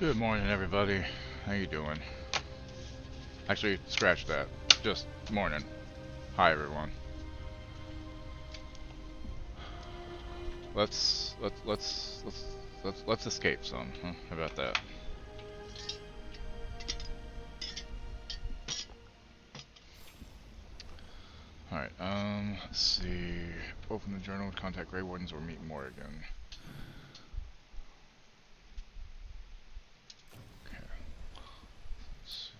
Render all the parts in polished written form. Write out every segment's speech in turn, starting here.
Good morning, everybody. How you doing? Actually, scratch that. Just morning. Hi, everyone. Let's escape some. Huh? How about that? All right. Let's see. Open the journal. Contact Grey Wardens or meet Morrigan. Okay. Let's see.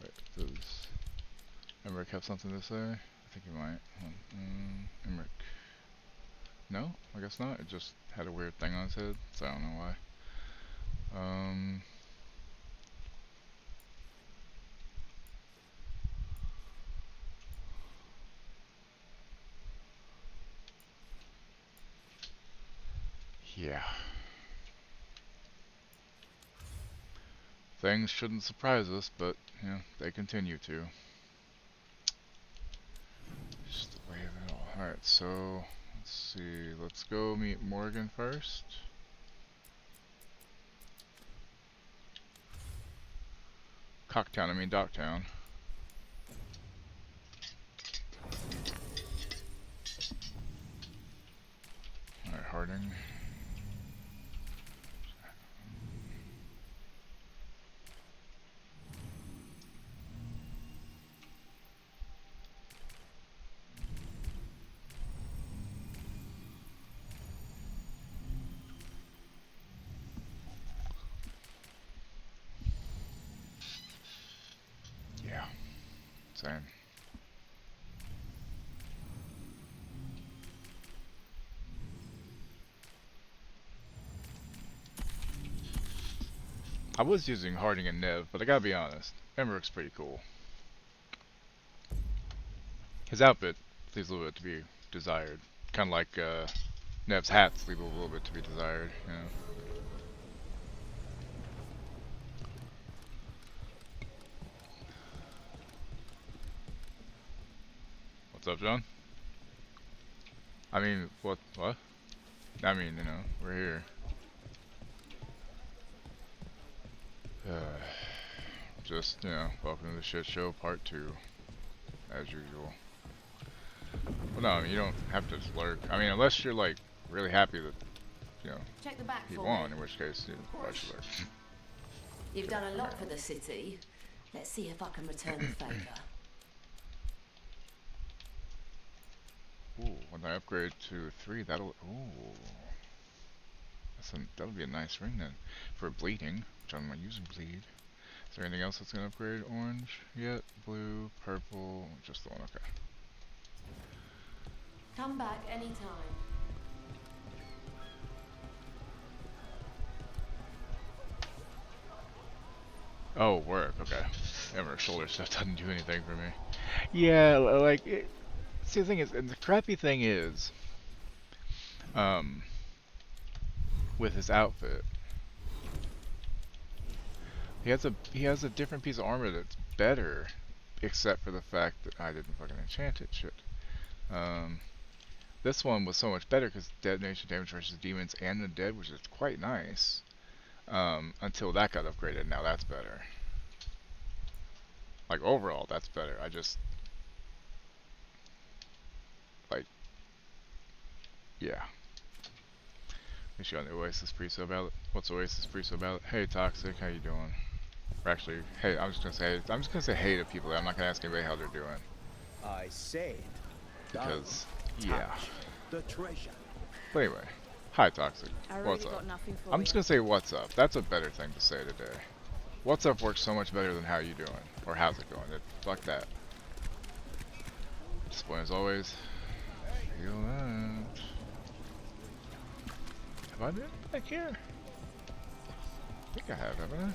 Wait, does Emmerich have something to say? I think he might. Emmerich. No, I guess not. It just had a weird thing on its head, so I don't know why. Yeah. Things shouldn't surprise us, but, you know, they continue to. Just the way of it all. Alright, so, let's see. Let's go meet Morgan first. Cocktown, I mean Docktown. Alright, Harding. Yeah, same. I was using Harding and Nev, but I gotta be honest, Emmerich's pretty cool. His outfit leaves a little bit to be desired. Kind of like Nev's hats leave a little bit to be desired, you know. What's up, John? I mean, what? I mean, you know, we're here. Just, you know, welcome to the shit show part 2, as usual. Well, no, I mean, you don't have to just lurk. I mean, unless you're, like, really happy that, you know, Check the back he for won, me. in which case, you know, why should lurk? You've done a lot for the city. Let's see if I can return the favour. Ooh, when I upgrade to 3, that'll, ooh. That'll be a nice ring then. For bleeding, which I'm not using bleed. Is there anything else that's gonna upgrade? Orange yet? Blue, purple, just the one, okay. Come back anytime. Oh, work, okay. Ever shoulder stuff doesn't do anything for me. Yeah, like, see the thing is, and the crappy thing is, um, with his outfit, he has a different piece of armor that's better, except for the fact that I didn't fucking enchant it, shit. This one was so much better because detonation damage versus demons and the dead, which is quite nice. Until that got upgraded, now that's better. Like, overall, that's better. I just, like, yeah. Wish you on the Oasis pre-sub ballot. What's Oasis pre-sub ballot? Hey, Toxic, how you doing? Or actually, hey, I'm just gonna say hey to people. I'm not gonna ask anybody how they're doing. I said, Because, yeah. the treasure. But anyway, hi, Toxic. What's Got up? nothing for I'm just gonna say what's up. That's a better thing to say today. What's up works so much better than how you doing or how's it going. Fuck that. Disappointed as always. Feel that. Have I been back here? I think I have, haven't I?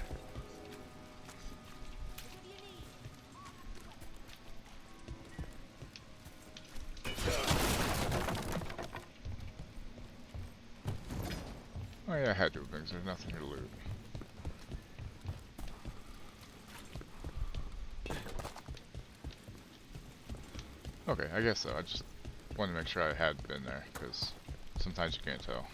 Oh yeah, I had to have been, 'cause there's nothing here to loot. Okay, I guess so. I just wanted to make sure I had been there, because sometimes you can't tell.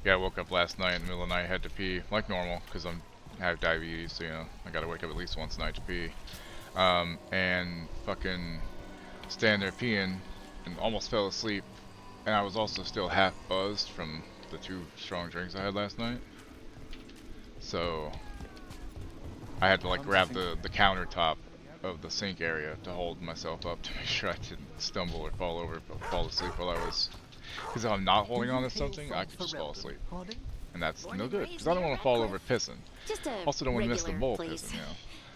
Yeah, I woke up last night in the middle of the night, had to pee like normal because I have diabetes, so you know I gotta wake up at least once a night to pee. And fucking stand there peeing and almost fell asleep, and I was also still half buzzed from the 2 strong drinks I had last night. So I had to like grab the countertop of the sink area to hold myself up to make sure I didn't stumble or fall over, fall asleep while I was. Because if I'm not holding on to something, I could just fall asleep, and that's Born no and good. Because raised I don't near want to fall over Radcliffe. pissing. Just a Also, don't want to miss the regular bowl place. pissing, you know.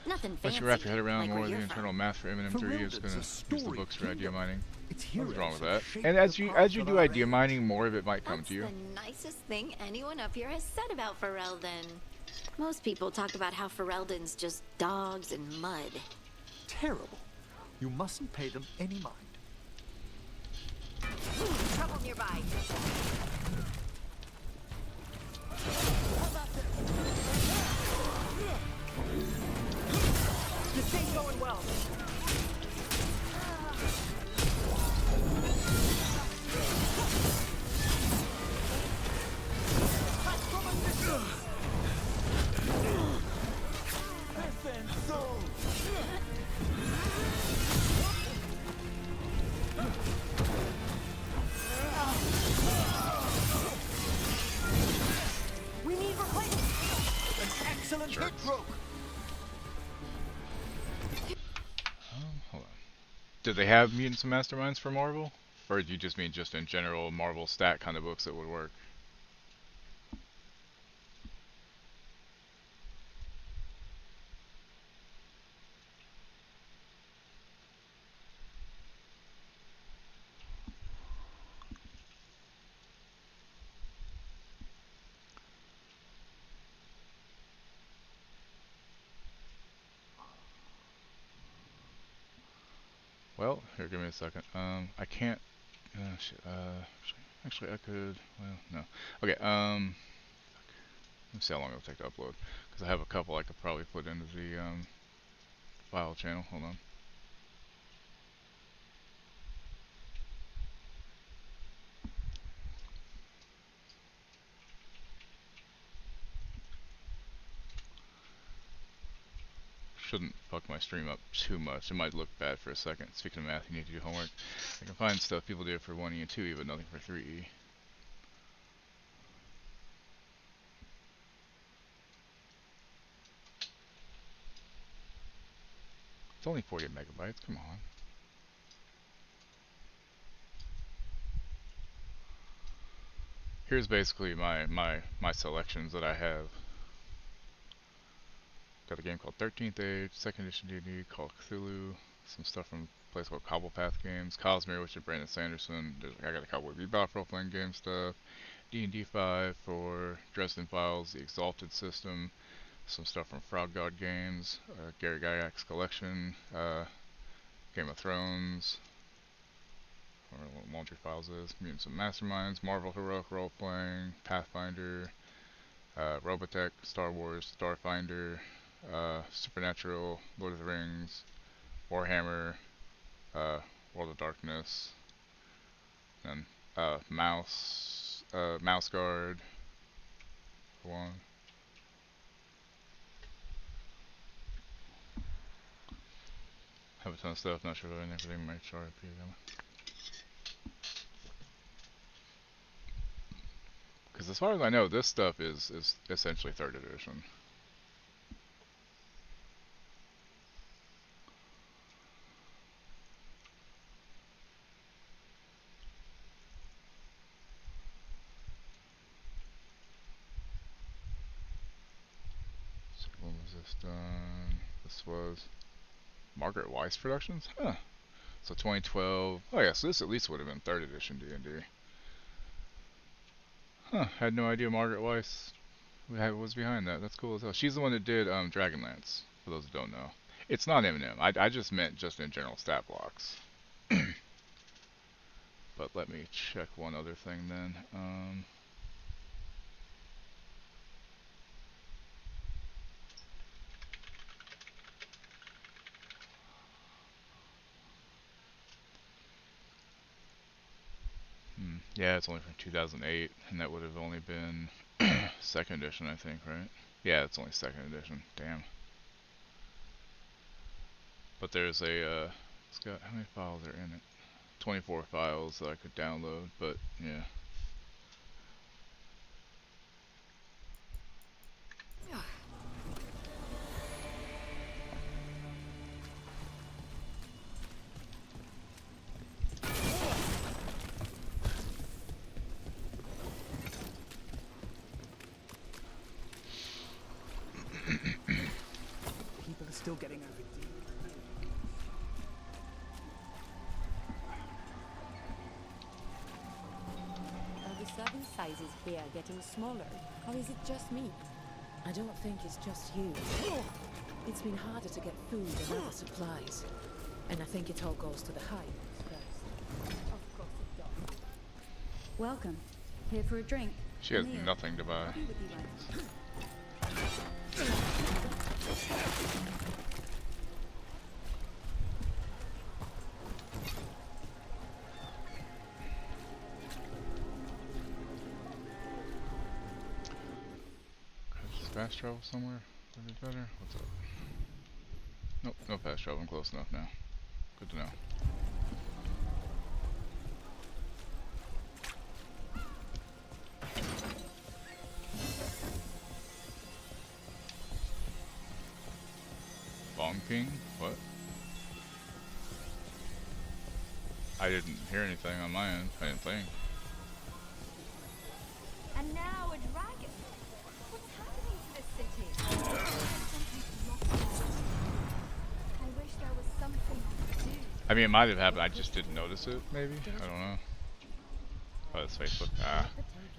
Nothing Once fancy. you wrap your head around like more where of the you're internal from. math for Eminem3, it's gonna Ferelden's a use the storied books for idea kingdom. mining. Its Nothing's wrong with heroes that. shaped And the as you path do of our idea age. mining, more of it might come What's to you. the nicest thing anyone up here has said about Ferelden? Most people talk about how Ferelden's just dogs and mud. Terrible. You mustn't pay them any mind. Trouble nearby. This ain't going well. We need replacement. An excellent hit broke. Hold on. Did they have Mutants and Masterminds for Marvel? Or do you just mean just in general Marvel stat kind of books that would work? Well, here, give me a second. I can't. Shit. Actually, I could. Well, no. Okay. Let's see how long it'll take to upload. Because I have a couple I could probably put into the file channel. Hold on. Shouldn't fuck my stream up too much. It might look bad for a second. Speaking of math, you need to do homework. I can find stuff people do for 1E and 2E, but nothing for 3E. It's only 40 megabytes. Come on. Here's basically my selections that I have. Got a game called 13th Age, 2nd edition D&D, called Cthulhu, some stuff from a place called Cobblepath Games, Cosmere, which is Brandon Sanderson. I got a Cowboy Bebop role-playing game stuff, D&D 5 for Dresden Files, the Exalted system, some stuff from Frog God Games, Gary Gygax's collection, Game of Thrones, or what Laundry Files is, Mutants and Masterminds, Marvel Heroic Role-Playing, Pathfinder, Robotech, Star Wars, Starfinder, Supernatural, Lord of the Rings, Warhammer, World of Darkness, and Mouse Guard, for one. Have a ton of stuff, not sure if everything might show up here. Because as far as I know, this stuff is essentially 3rd edition. So when was this done? This was Margaret Weiss Productions? Huh. So 2012. Oh yeah, so this at least would have been 3rd edition D&D. Huh, had no idea Margaret Weiss was behind that. That's cool as hell. She's the one that did Dragonlance, for those who don't know. It's not Eminem. I just meant just in general stat blocks. But let me check one other thing then. Yeah, it's only from 2008, and that would have only been second edition, I think, right? Yeah, it's only second edition. Damn. But there's a, it's got, how many files are in it? 24 files that I could download, but yeah. People are still getting over deep. Are the serving sizes here getting smaller, or is it just me? I don't think it's just you. It's been harder to get food and other supplies. And I think it all goes to the hive first. Of course it does. Welcome. Here for a drink? She has Meal. nothing to buy. I'll be with you right. Could I just fast travel somewhere? Would be better? What's up? Nope, no fast travel. I'm close enough now. Good to know. Bong King? What? I didn't hear anything on my end. I didn't think. And now a dragon. What's happening to this city? I wish there was something I could do. I mean, it might have happened. I just didn't notice it, maybe? I don't know. Oh, it's Facebook. Ah.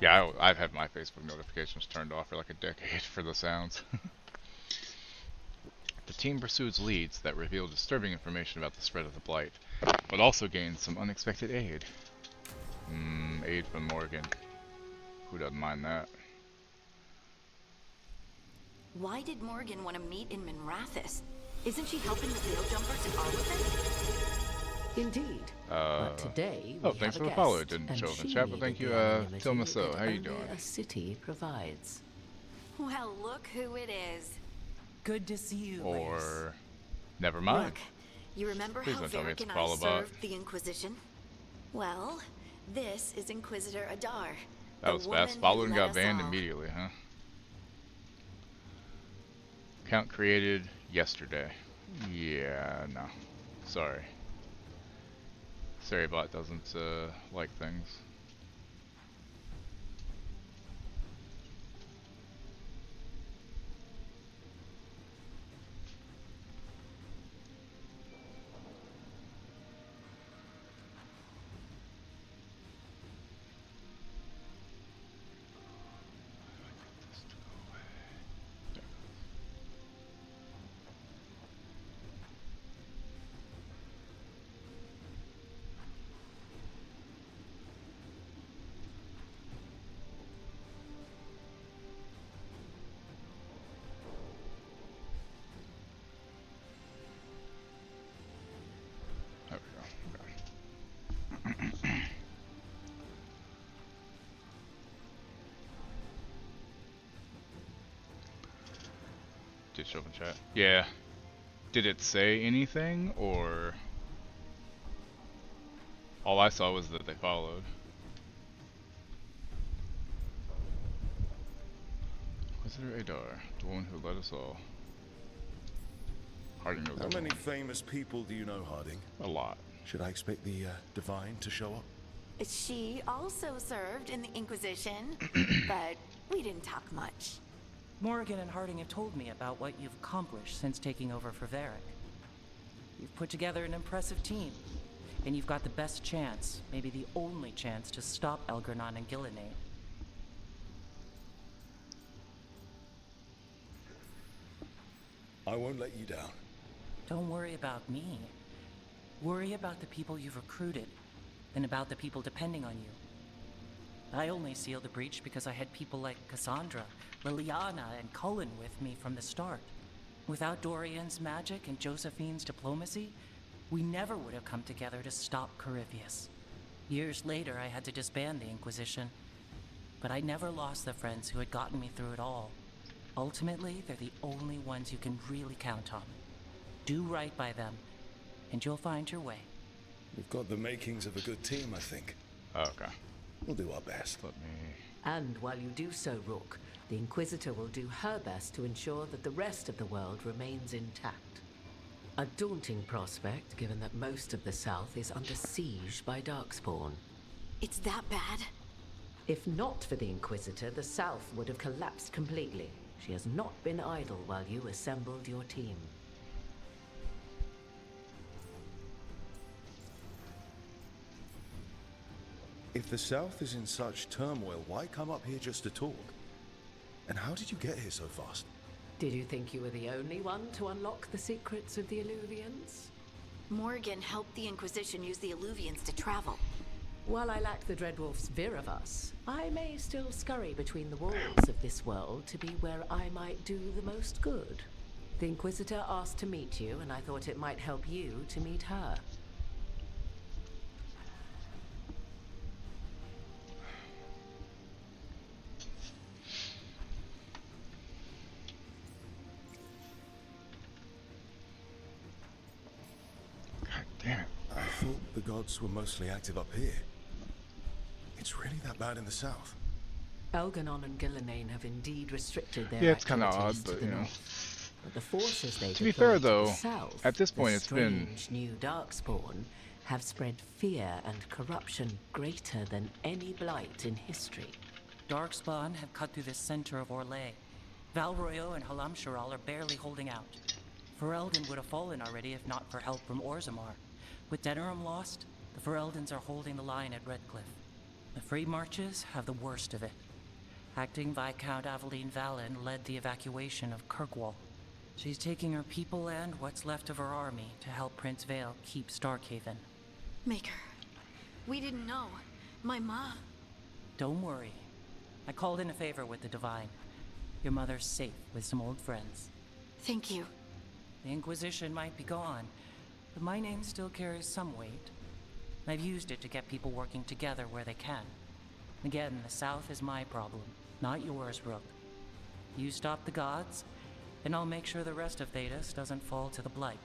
Yeah, I've had my Facebook notifications turned off for like a decade for the sounds. The team pursues leads that reveal disturbing information about the spread of the Blight, but also gains some unexpected aid. Aid from Morgan. Who doesn't mind that? Why did Morgan want to meet in Minrathous? Isn't she helping the Veil Jumpers in Arlington? Indeed. Uh, But today oh, we thanks have for a the follow. guest, It didn't and show up in she chat, but thank needed you, the anonymity Tilma. that How you only doing? a city provides. Well, look who it is. Good to see you, Or never mind. Look, you remember Please how don't tell me Varric it's and I Falabot. served the Inquisition? Well, this is Inquisitor Adar. That was fast. Followed and got banned immediately, huh? Account created yesterday. Yeah, no. Sorry. Sarybot doesn't like things. There we go. Okay. Did show up in chat? Yeah. Did it say anything, or all I saw was that they followed? Inquisitor Adar, the one who led us all. Harding knows How everyone. many famous people do you know, Harding? A lot. Should I expect the Divine to show up? She also served in the Inquisition, but we didn't talk much. Morgan and Harding have told me about what you've accomplished since taking over for Varric. You've put together an impressive team, and you've got the best chance, maybe the only chance, to stop Elgernon and Gillenay. I won't let you down. Don't worry about me. Worry about the people you've recruited, and about the people depending on you. I only sealed the breach because I had people like Cassandra, Liliana, and Cullen with me from the start. Without Dorian's magic and Josephine's diplomacy, we never would have come together to stop Corypheus. Years later, I had to disband the Inquisition. But I never lost the friends who had gotten me through it all. Ultimately, they're the only ones you can really count on. Do right by them, and you'll find your way. We've got the makings of a good team, I think. Oh, okay. We'll do our best. Let me. And while you do so, Rook, the Inquisitor will do her best to ensure that the rest of the world remains intact. A daunting prospect, given that most of the South is under siege by Darkspawn. It's that bad? If not for the Inquisitor, the South would have collapsed completely. She has not been idle while you assembled your team. If the South is in such turmoil, why come up here just to talk? And how did you get here so fast? Did you think you were the only one to unlock the secrets of the Illuvians? Morgan helped the Inquisition use the Illuvians to travel. While I lack the Dreadwolf's Viravus, I may still scurry between the walls of this world to be where I might do the most good. The Inquisitor asked to meet you, and I thought it might help you to meet her. God damn it. I thought the gods were mostly active up here. It's really that bad in the south. Elganon and Gillenane have indeed restricted their Yeah, it's kind of activities odd, to but the you know. north. But the forces they To be deployed fair, though, to the south, at this point the it's been strange new Darkspawn, have spread fear and corruption greater than any blight in history. Darkspawn have cut through the center of Orlais. Valroyo and Halamsharal are barely holding out. Ferelden would have fallen already if not for help from Orzammar. With Denerim lost, the Fereldans are holding the line at Redcliffe. The Free Marches have the worst of it. Acting Viscount Aveline Valen led the evacuation of Kirkwall. She's taking her people and what's left of her army to help Prince Vale keep Starkhaven. Maker, we didn't know. My ma. Don't worry. I called in a favor with the Divine. Your mother's safe with some old friends. Thank you. The Inquisition might be gone, but my name still carries some weight. I've used it to get people working together where they can. Again, the South is my problem, not yours, Rook. You stop the gods, and I'll make sure the rest of Thedas doesn't fall to the Blight.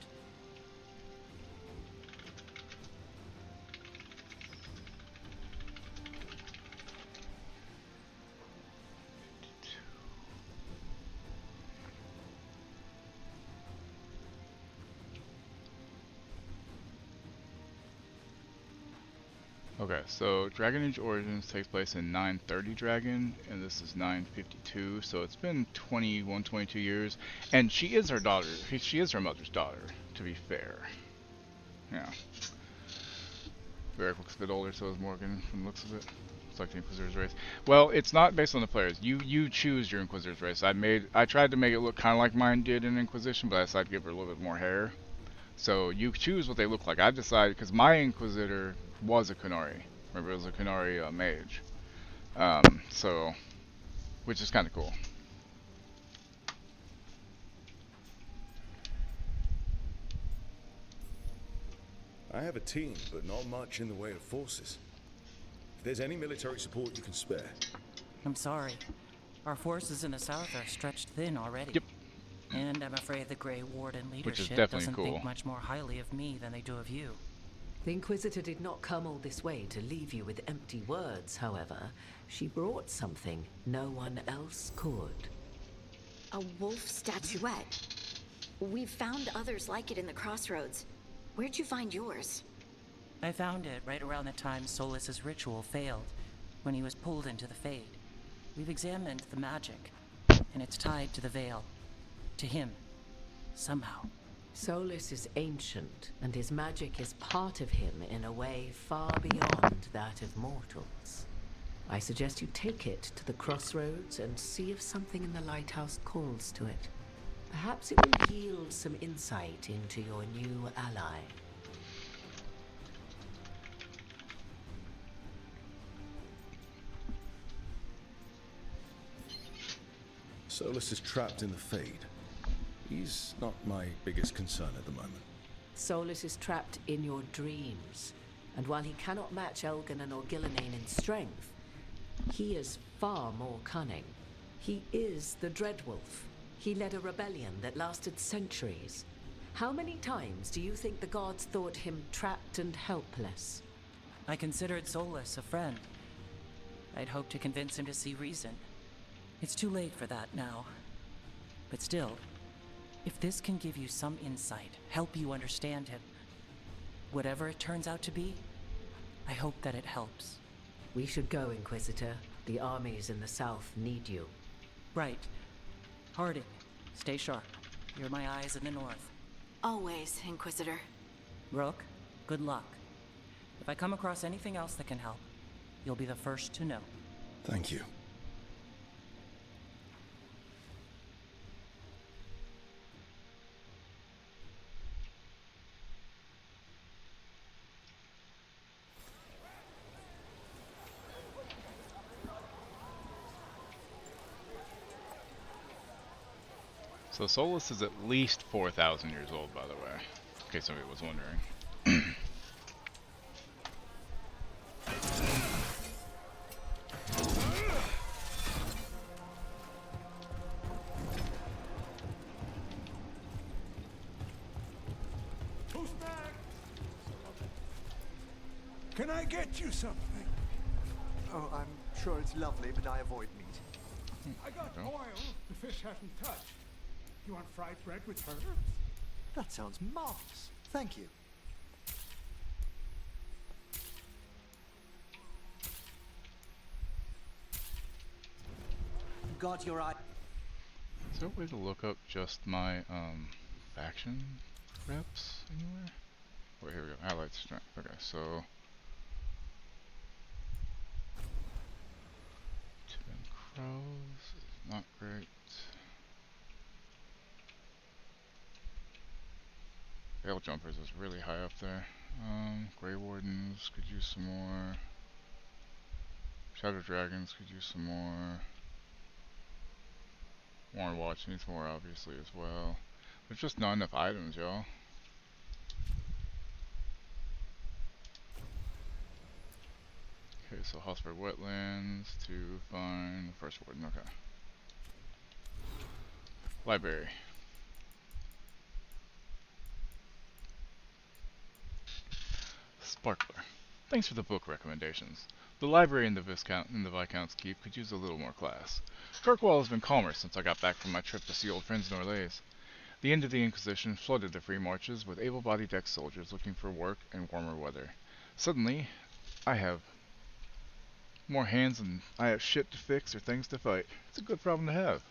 Okay, so Dragon Age Origins takes place in 930 Dragon, and this is 952, so it's been 21, 22 years, and she is her daughter. She is her mother's daughter, to be fair. Yeah. Varric looks a bit older, so is Morgan from the looks of it. It's like the Inquisitor's race. Well, it's not based on the players. You choose your Inquisitor's race. I tried to make it look kind of like mine did in Inquisition, but I decided to give her a little bit more hair. So you choose what they look like. I decided, because my Inquisitor was a Qunari. Remember, it was a Qunari mage. So, which is kind of cool. I have a team, but not much in the way of forces. If there's any military support you can spare. I'm sorry. Our forces in the South are stretched thin already. Yep. And I'm afraid the Grey Warden Which is leadership definitely doesn't cool. think much more highly of me than they do of you. The Inquisitor did not come all this way to leave you with empty words, however. She brought something no one else could. A wolf statuette. We've found others like it in the crossroads. Where'd you find yours? I found it right around the time Solus's ritual failed, when he was pulled into the Fade. We've examined the magic, and it's tied to the veil. To him. Somehow. Solus is ancient, and his magic is part of him in a way far beyond that of mortals. I suggest you take it to the crossroads and see if something in the lighthouse calls to it. Perhaps it will yield some insight into your new ally. Solus is trapped in the Fade. He's not my biggest concern at the moment. Solus is trapped in your dreams. And while he cannot match Elgin or Gillenane in strength, he is far more cunning. He is the Dreadwolf. He led a rebellion that lasted centuries. How many times do you think the gods thought him trapped and helpless? I considered Solus a friend. I'd hoped to convince him to see reason. It's too late for that now. But still, if this can give you some insight, help you understand him, whatever it turns out to be, I hope that it helps. We should go, Inquisitor. The armies in the south need you. Right. Harding, stay sharp. You're my eyes in the north. Always, Inquisitor. Rook, good luck. If I come across anything else that can help, you'll be the first to know. Thank you. So Solus is at least 4,000 years old, by the way, in case somebody was wondering. Who's back? Can I get you something? Oh, I'm sure it's lovely, but I avoid meat. I got oil the fish hasn't touched. You want fried bread with herbs? That sounds marvelous. Thank you. Got your eye. Is there a way to look up just my faction reps anywhere? Wait, here we go. Allied strength. Okay, so 10 crows is not great. Veil jumpers is really high up there. Grey Wardens could use some more. Shadow Dragons could use some more. Warren Watch needs more, obviously, as well. There's just not enough items, y'all. Okay, so Hosford Wetlands to find the first warden. Okay. Library. Sparkler. Thanks for the book recommendations. The library in the Viscount's Keep could use a little more class. Kirkwall has been calmer since I got back from my trip to see old friends in Orlais. The end of the Inquisition flooded the free marches with able-bodied ex-soldiers looking for work and warmer weather. Suddenly, I have more hands than I have shit to fix or things to fight. It's a good problem to have.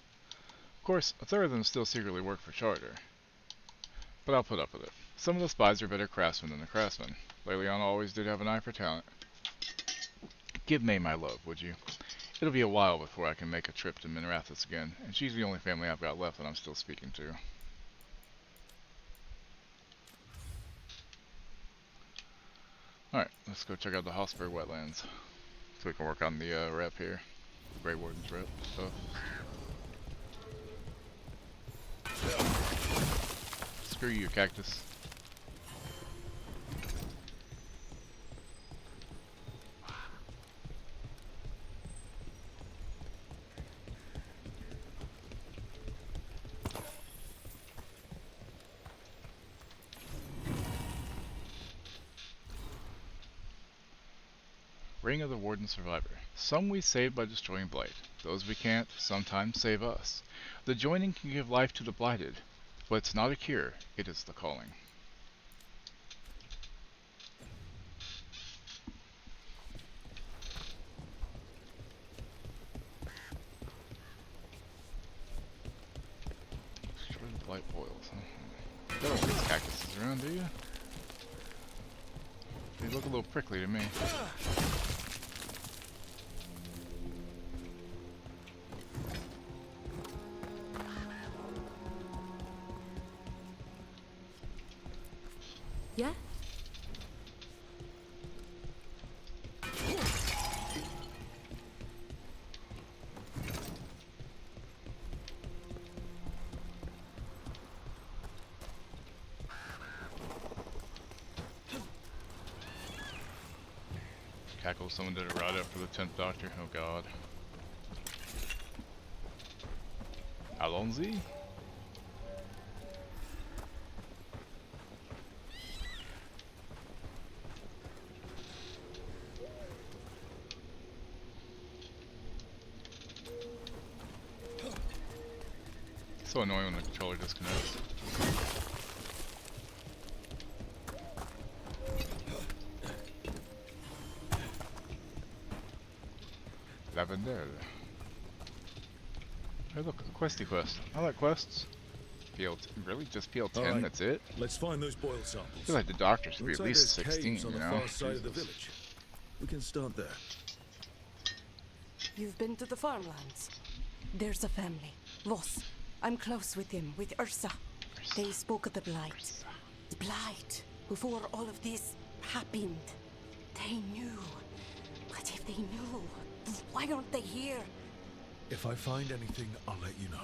Of course, a third of them still secretly work for Charter. But I'll put up with it. Some of the spies are better craftsmen than the craftsmen. Leliana always did have an eye for talent. Give May my love, would you? It'll be a while before I can make a trip to Minrathous again, and she's the only family I've got left that I'm still speaking to. Alright, let's go check out the Hosford Wetlands. So we can work on the rep here. Grey Warden's rep stuff. Screw you, cactus. Ring of the Warden Survivor. Some we save by destroying Blight. Those we can't sometimes save us. The joining can give life to the blighted, but it's not a cure, it is the calling. Destroy the Blight boils, huh? You don't have these cactuses around, do you? They look a little prickly to me. Yeah? Tackle someone did it right after the 10th Doctor. Oh god. Alonzi? So annoying when the controller disconnects. Lavender. Hey look, a questy quest. I like quests. Really? Just PL10, Alright, that's it? Let's find those boil I samples. feel like the doctor should be Looks at like least there's 16, caves on you the know? far side of the Jesus. village. We can start there. You've been to the farmlands. There's a family. Voss. I'm close with him, with Ursa. They spoke of the Blight. The Blight. Before all of this happened. They knew. But if they knew, why aren't they here? If I find anything, I'll let you know.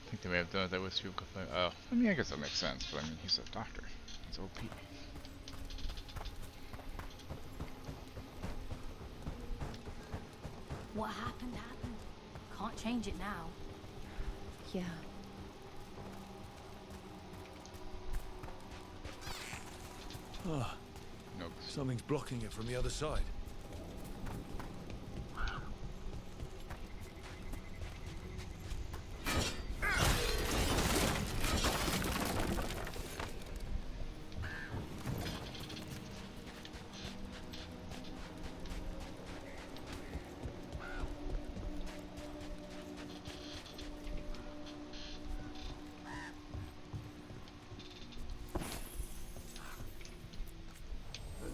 I think they may have done it that way so people could find. Oh, I mean, I guess that makes sense, but I mean, he's a doctor. He's OP. What happened, happened. Can't change it now. Yeah. Ah, No. something's blocking it from the other side.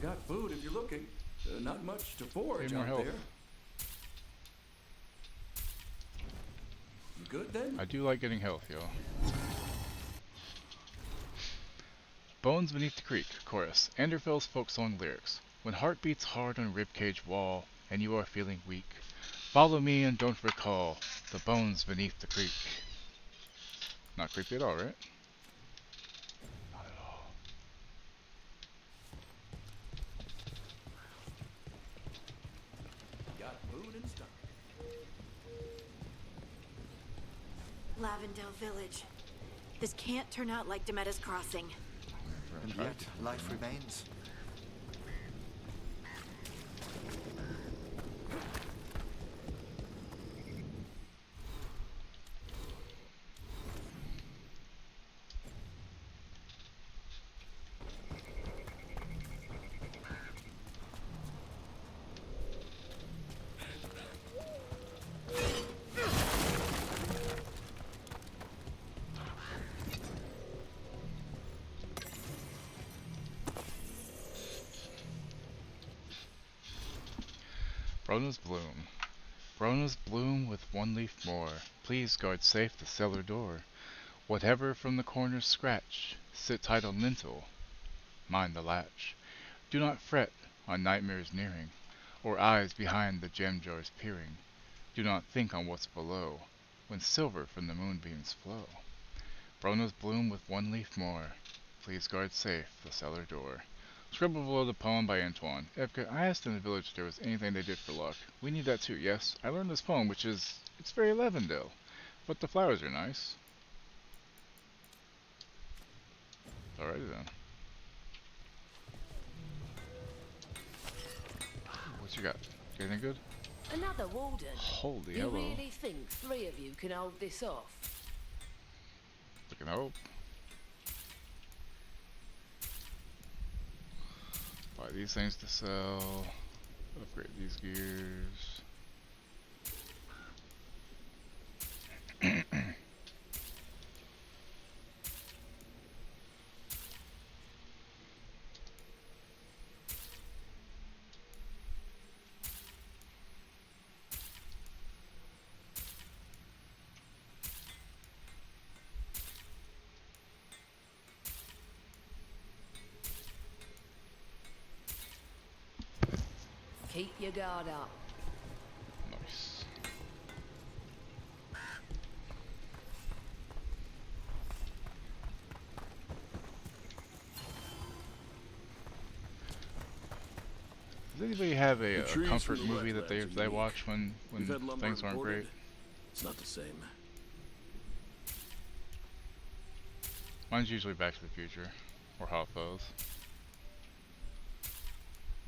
Got food if you're looking. Not much to forage Need more out help. there. You good then? I do like getting health, y'all. Bones Beneath the Creek, chorus. Anderfell's folk song lyrics. When heart beats hard on ribcage wall, and you are feeling weak, follow me and don't recall the bones beneath the creek. Not creepy at all, right? Not at all. Got food and stuff. Lavendale Village. This can't turn out like Demetta's Crossing. And yet, life remains. Brona's Bloom. Brona's bloom with one leaf more. Please guard safe the cellar door. Whatever from the corners scratch, sit tight on lintel, mind the latch. Do not fret on nightmares nearing, or eyes behind the gem jars peering. Do not think on what's below, when silver from the moonbeams flow. Brona's bloom with one leaf more. Please guard safe the cellar door. Scribbled below the poem by Antoine. Evka, I asked in the village if there was anything they did for luck. We need that too, yes. I learned this poem, which is, it's very Lavendale. But the flowers are nice. Alrighty then. What you got? Got anything good? Another Warden. Holy You hello. really think 3 of you can hold this off? can hope. Buy these things to sell. Upgrade these gears. Keep your guard up. Nice. Does anybody have a comfort movie that they watch when things aren't great? It's not the same. Mine's usually Back to the Future or Hot Fuzz.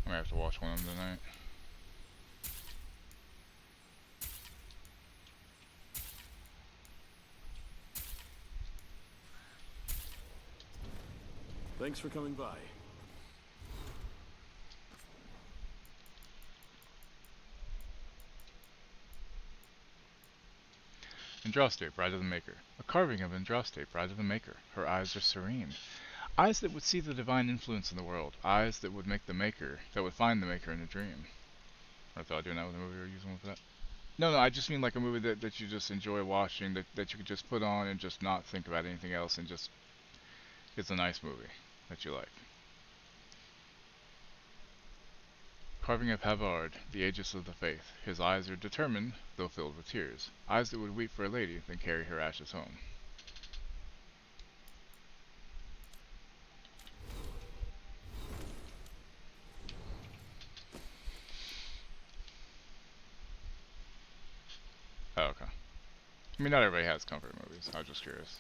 I might have to watch one of them tonight. Thanks for coming by. Andraste, Bride of the Maker. A carving of Andraste, Bride of the Maker. Her eyes are serene. Eyes that would see the divine influence in the world. Eyes that would make the Maker, that would find the Maker in a dream. I thought doing that with a movie or using one for that. No, I just mean like a movie that you just enjoy watching, that you could just put on and just not think about anything else and just... It's a nice movie that you like. Carving of Havard, the Aegis of the Faith. His eyes are determined, though filled with tears. Eyes that would weep for a lady, then carry her ashes home. Oh, okay. I mean, not everybody has comfort movies. I was just curious.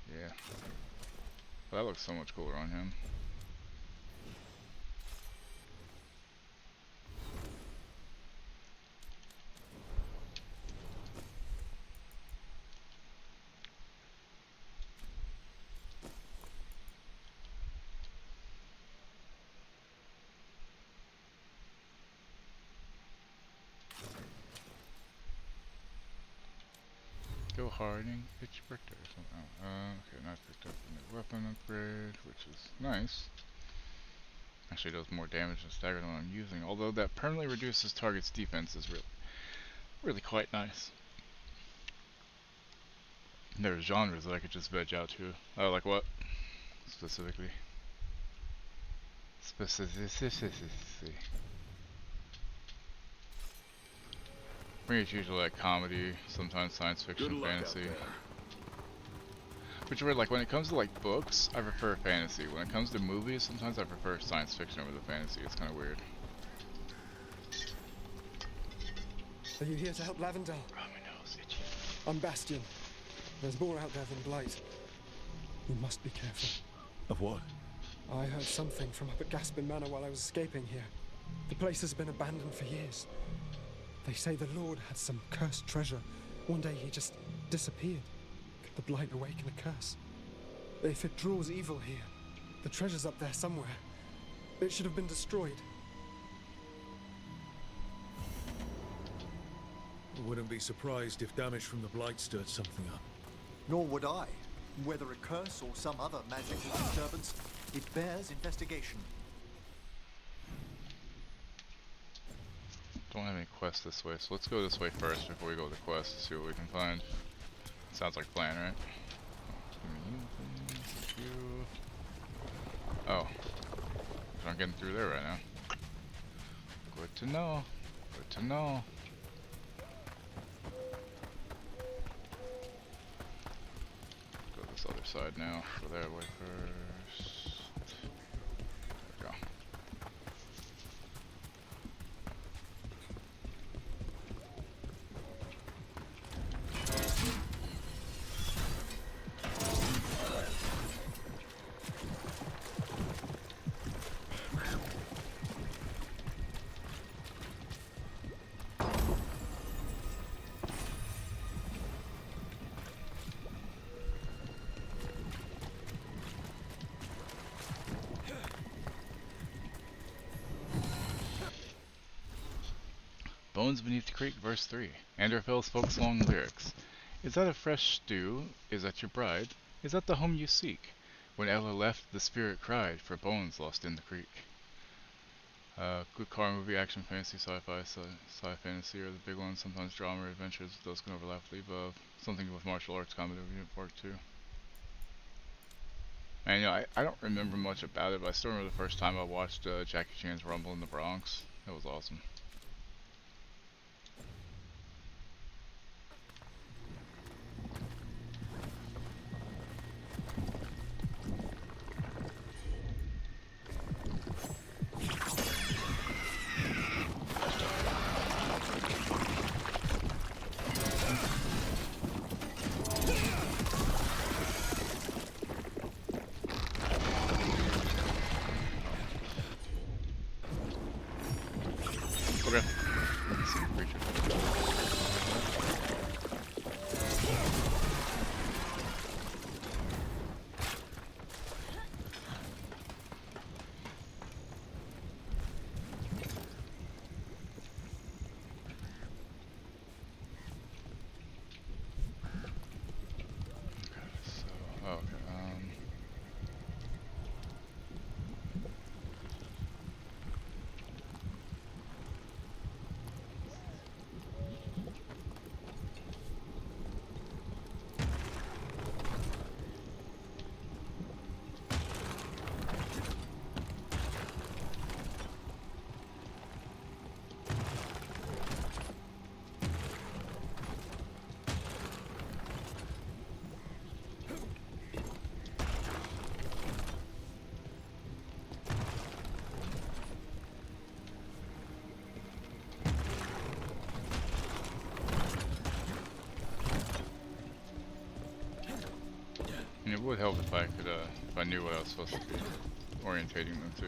Yeah. Well, that looks so much cooler on him. Go Harding, pitch Brichter or something. Oh, okay, now I picked up a new weapon upgrade, which is nice. Actually does more damage than stagger than what I'm using, although that permanently reduces target's defense is really quite nice. There's genres that I could just veg out to. Oh, like what? Specifically? Specificity. For me, it's usually like comedy, sometimes science fiction, fantasy. Which weird, like when it comes to like books, I prefer fantasy. When it comes to movies, sometimes I prefer science fiction over the fantasy. It's kind of weird. Are you here to help Lavendale? Oh, my nose, itchy. I'm Bastion. There's more out there than Blight. You must be careful. Of what? I heard something from up at Gaspin Manor while I was escaping here. The place has been abandoned for years. They say the Lord had some cursed treasure. One day he just disappeared. Could the Blight awaken a curse? If it draws evil here, the treasure's up there somewhere. It should have been destroyed. I wouldn't be surprised if damage from the Blight stirred something up. Nor would I. Whether a curse or some other magical disturbance, it bears investigation. Don't have any quests this way, so let's go this way first before we go to the quest to see what we can find. Sounds like a plan, right? Oh. I'm not getting through there right now. Good to know. Good to know. Go this other side now. Go that way first. There we go. Bones Beneath the Creek, verse 3. Anderfell's folk song lyrics. Is that a fresh stew? Is that your bride? Is that the home you seek? When Ella left, the spirit cried for bones lost in the creek. Good car movie, action, fantasy, sci-fi, sci fantasy are the big ones. Sometimes drama or adventures. Those can overlap with the above. Something with martial arts comedy would be part 2. And I don't remember much about it, but I still remember the first time I watched Jackie Chan's Rumble in the Bronx. That was awesome. Okay. Let's see the creature. It would help if I could, if I knew what I was supposed to be orientating them to.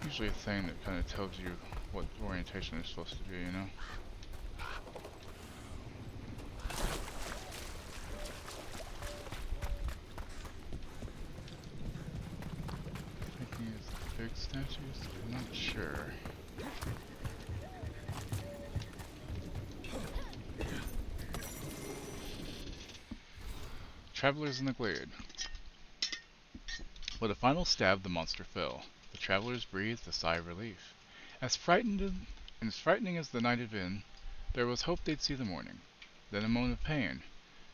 Usually a thing that kind of tells you what orientation is supposed to be, you know? Thinking it's the big statues? I'm not sure. Travelers in the Glade. With a final stab, the monster fell. The travelers breathed a sigh of relief. As frightening as the night had been, there was hope they'd see the morning. Then a moan of pain.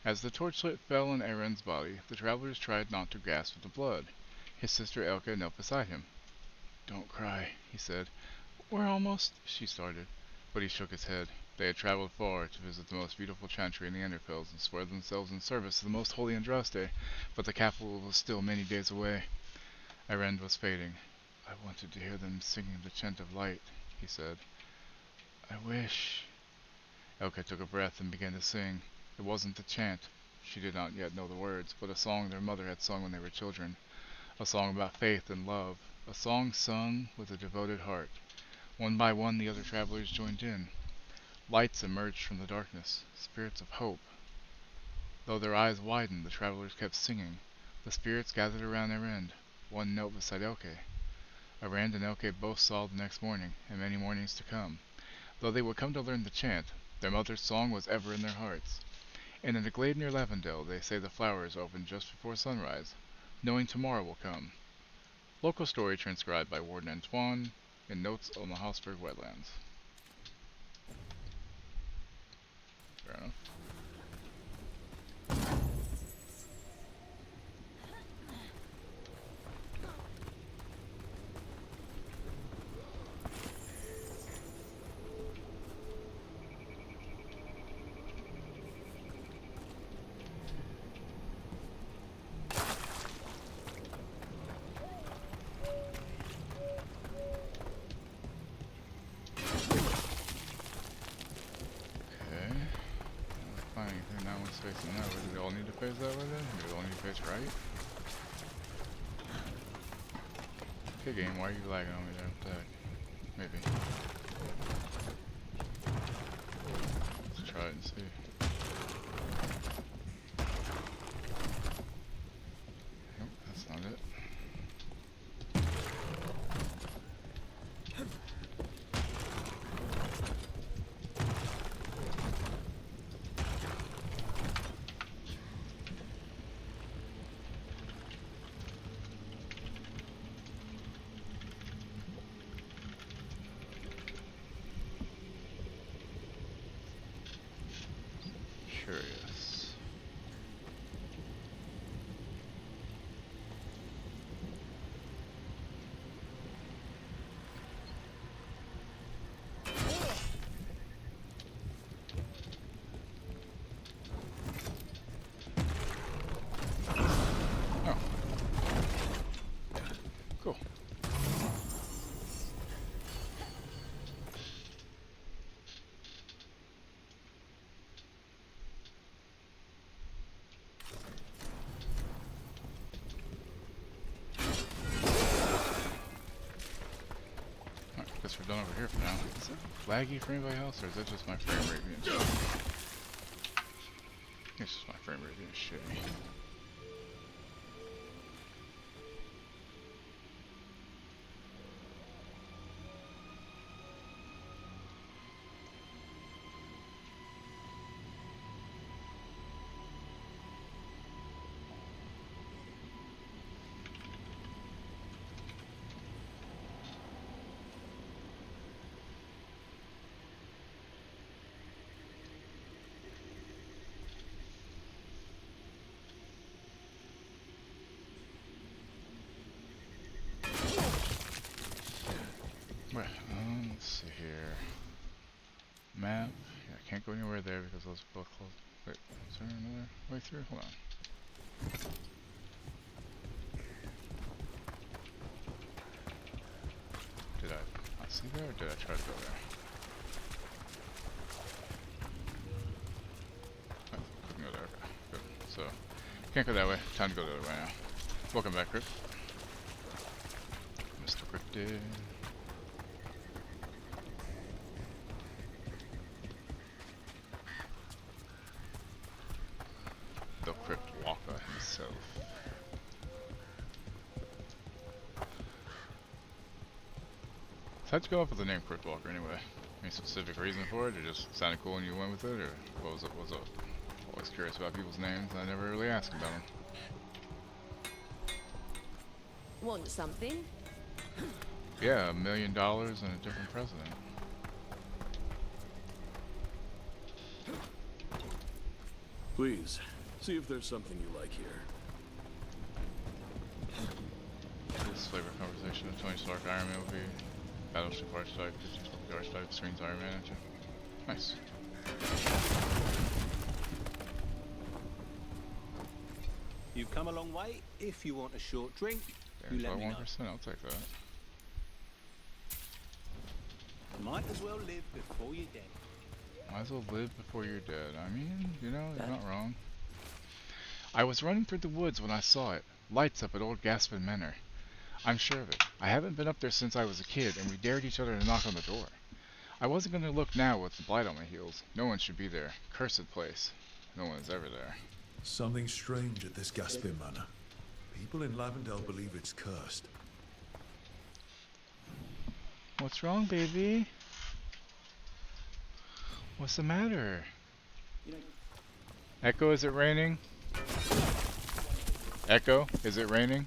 As the torchlight fell on Aaron's body, the travelers tried not to gasp with the blood. His sister Elka knelt beside him. "Don't cry," he said. "We're almost—" she started. But he shook his head. They had traveled far to visit the most beautiful chantry in the Enderfells and swear themselves in service to the most holy Andraste, but the capital was still many days away. Arend was fading. "I wanted to hear them singing the chant of light," he said. "I wish—" Elka took a breath and began to sing. It wasn't the chant. She did not yet know the words, but a song their mother had sung when they were children. A song about faith and love. A song sung with a devoted heart. One by one the other travelers joined in. Lights emerged from the darkness. Spirits of hope. Though their eyes widened, the travelers kept singing. The spirits gathered around Arend. One knelt beside Elke. Arand and Elke both saw the next morning, and many mornings to come. Though they would come to learn the chant, their mother's song was ever in their hearts. And in a glade near Lavendale, they say the flowers open just before sunrise, knowing tomorrow will come. Local story transcribed by Warden Antoine and notes on the Haussberg wetlands. Fair enough. Facing that way. Do they all need to face that way then? Do they all need to face right? Okay game, why are you lagging on me there? What the heck? Maybe. Let's try it and see. Nope, that's not it. Curious. Oh. Cool. Guess we're done over here for now. Is it laggy for anybody else, or is that just my frame rate being shitty? It's just my frame rate being shitty. Right, let's see here. Map. Yeah, I can't go anywhere there because those are both closed. Wait, is there another way through? Hold on. Did I not see there, or did I try to go there? Oh, couldn't go there. Okay, good. So, can't go that way. Time to go the other way now. Welcome back, Crypt. Mr. Cryptid. The Crypt Walker himself. So how'd you go up with the name Crypt Walker anyway? Any specific reason for it, or just sounded cool and you went with it, or what was it? Always curious about people's names, I never really asked about them. Want something? Yeah, $1 million and a different president. Please, see if there's something you like here. This flavor conversation of Tony Stark Iron Man will be Battleship Archetype, 15 Archetype, screens Iron Man engine. Nice. You've come a long way. If you want a short drink, you let me know. 1%, I'll take that. Might as well live before you're dead. Might as well live before you're dead. I mean, you know, you're not wrong. I was running through the woods when I saw it. Lights up at old Gaspin Manor. I'm sure of it. I haven't been up there since I was a kid, and we dared each other to knock on the door. I wasn't going to look now with the blight on my heels. No one should be there. Cursed place. No one is ever there. Something strange at this Gaspin Manor. People in Lavendale believe it's cursed. What's wrong, baby? What's the matter? Echo, is it raining? Echo, is it raining?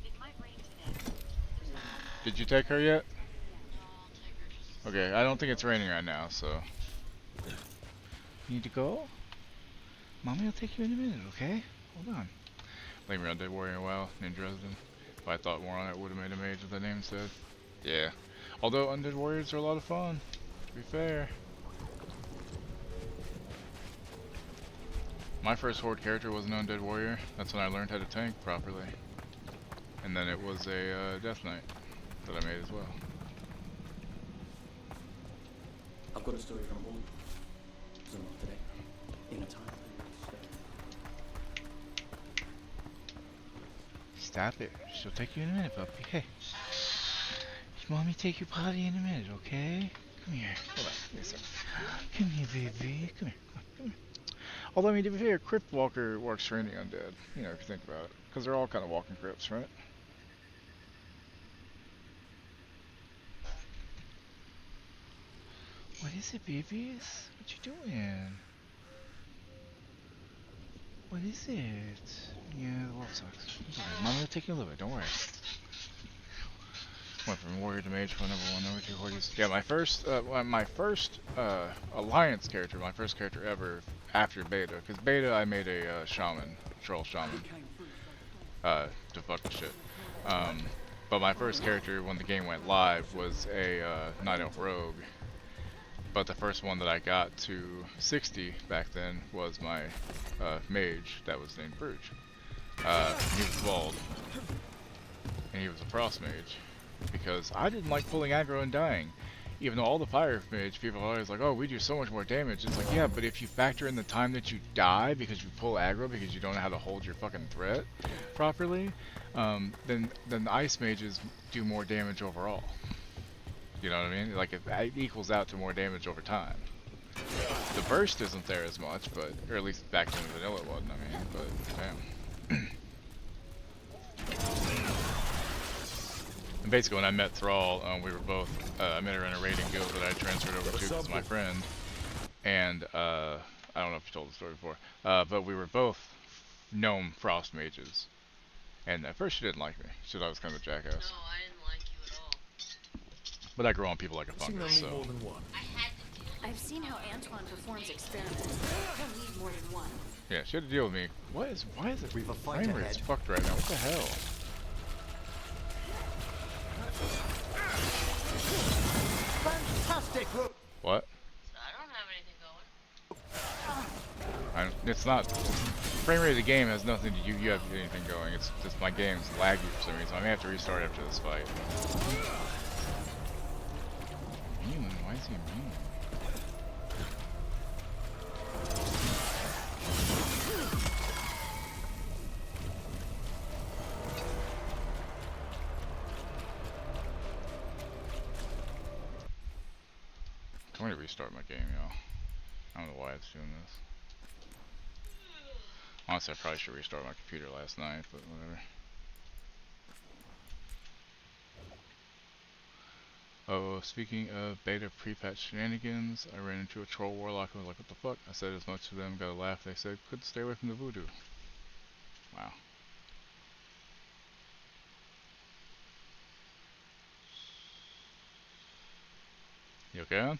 It might rain today. Did you take her yet? Okay, I don't think it's raining right now, so. You need to go? Mommy will take you in a minute, okay? Hold on. Playing around Undead Warrior WoW, Ninja Resident. If I thought more on it, would have made a mage with the name instead. Yeah. Although Undead Warriors are a lot of fun, to be fair. My first Horde character was an Undead Warrior. That's when I learned how to tank properly. And then it was a Death Knight that I made as well. I've got a story from home. Some of today. In a time. Stop it. She'll take you in a minute, puppy. Hey. Mommy take you potty in a minute, okay? Come here. Hold on. Give me a second. Come here, baby. Come here. Come here. Although, I mean, to be fair, Crypt Walker works for any undead. You know, if you think about it. Because they're all kind of walking crypts, right? What is it, babies? What you doing? What is it? Yeah, the world sucks. It's okay. Mom will take you a little bit, don't worry. Went from warrior to mage for number 1, number 2 hordes. Yeah, my first alliance character, my first character ever after beta, because beta I made a shaman, troll shaman, to fuck the shit. But my first character when the game went live was a night elf rogue. But the first one that I got to 60 back then was my mage that was named Bruge. He was bald, and he was a frost mage. Because I didn't like pulling aggro and dying. Even though all the fire mage people are always like, oh, we do so much more damage. It's like, yeah, but if you factor in the time that you die because you pull aggro because you don't know how to hold your fucking threat properly, then the ice mages do more damage overall. You know what I mean? Like, it equals out to more damage over time. The burst isn't there as much, but, or at least back in vanilla it wasn't, I mean, but damn. And basically, when I met Thrall, we were both, I met her in a raiding guild that I transferred over to because my friend. And, I don't know if you told the story before, but we were both gnome frost mages. And at first she didn't like me. She thought I was kind of a jackass. No, I didn't like you at all. But I grow on people like a fungus, so. I had to deal with I've seen how Antoine performs experiments. He'll need more than one. Yeah, she had to deal with me. Why is it We've a fight frame rate's ahead. fucked right now? What the hell? Fantastic! What? I don't have anything going. It's not. Frame rate of the game has nothing to do. You have anything going. It's just my game's laggy for some reason. I may have to restart after this fight. Mean? Why is he mean? I'm going to restart my game, y'all. I don't know why it's doing this. Honestly, I probably should restart my computer last night, but whatever. Oh, speaking of beta pre-patch shenanigans, I ran into a troll warlock and was like, what the fuck? I said as much to them, got a laugh. They said, couldn't stay away from the voodoo. Wow. You okay, man?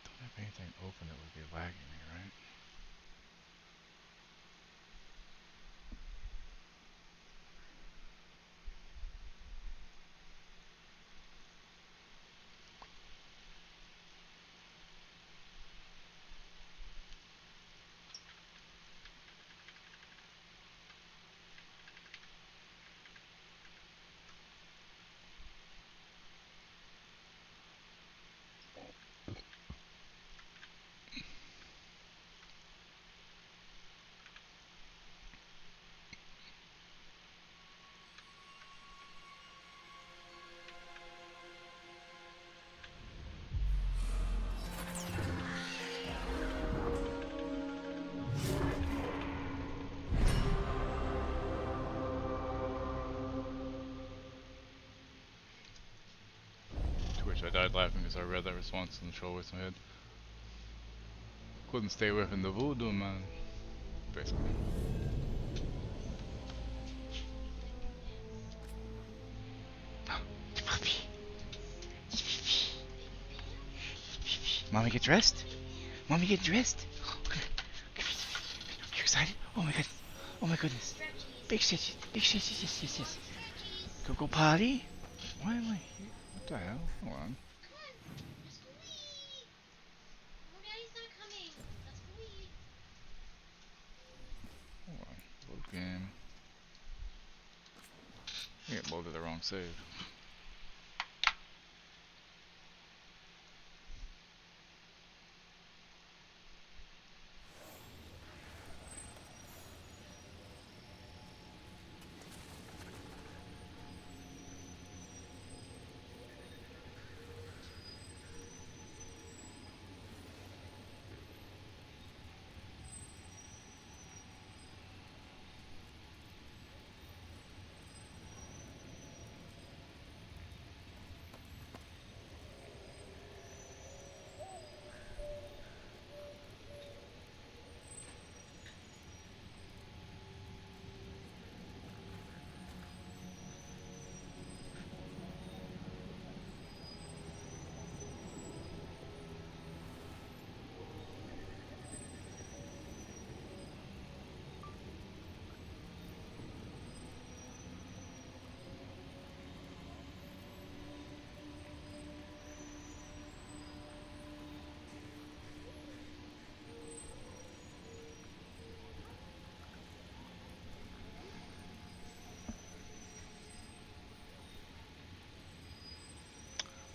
Don't have anything open that would be lagging me, right? died laughing because I read that response in the troll voice in my head. Couldn't stay away from the voodoo, man. Basically. Mommy, get dressed? Mommy, get dressed? You excited? Oh my god. Oh my goodness. Big shit, yes. Go potty? Why am I here? What the hell? Hold on. Hold on. Load game. I get loaded the wrong save.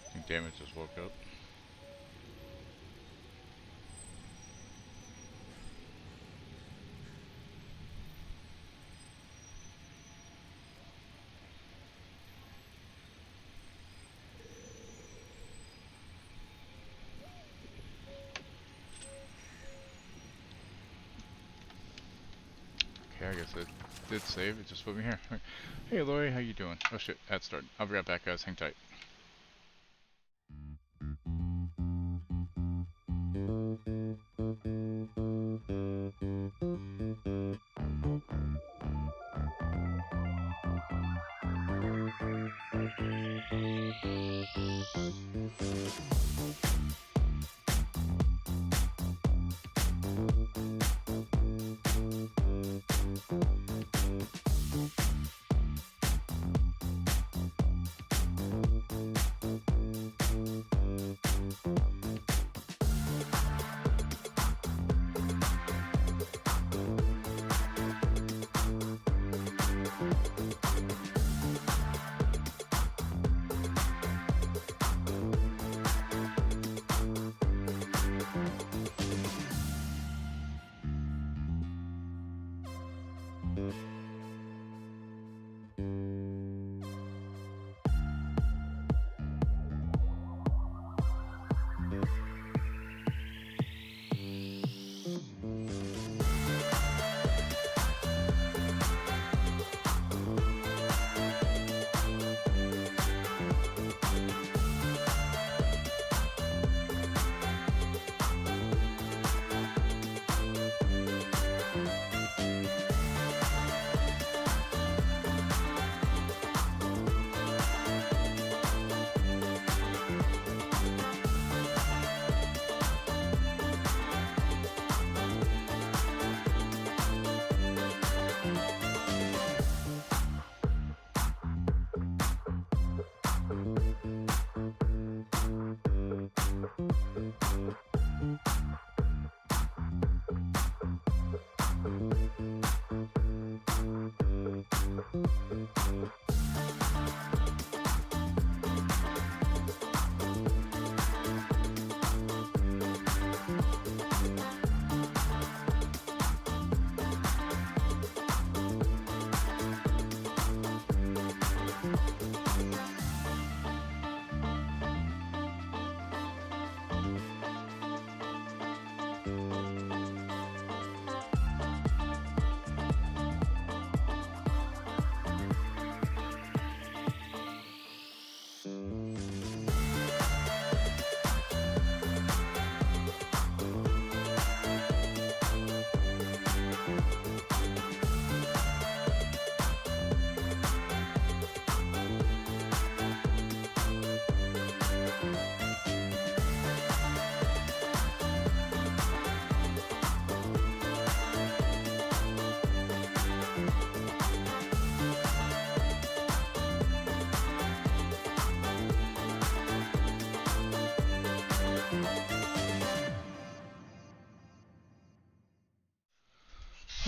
I think Damage just woke up. Okay, I guess it did save. It just put me here. Hey, Lori, how you doing? Oh shit, ad started. I'll be right back, guys. Hang tight.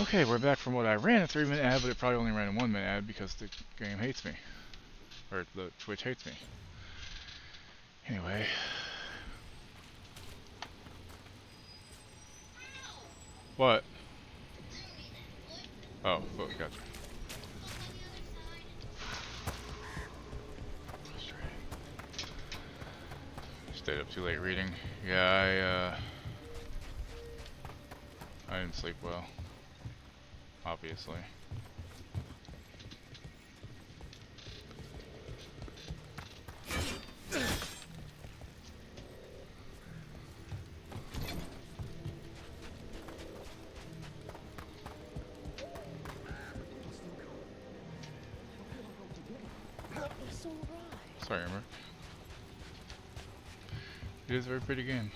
Okay, we're back from what I ran a 3-minute ad, but it probably only ran a 1-minute ad because the game hates me. Or the Twitch hates me. Anyway. What? Oh, look, gotcha. Stayed up too late reading. Yeah, I didn't sleep well. Obviously. Sorry, Emmer. It is a very pretty game.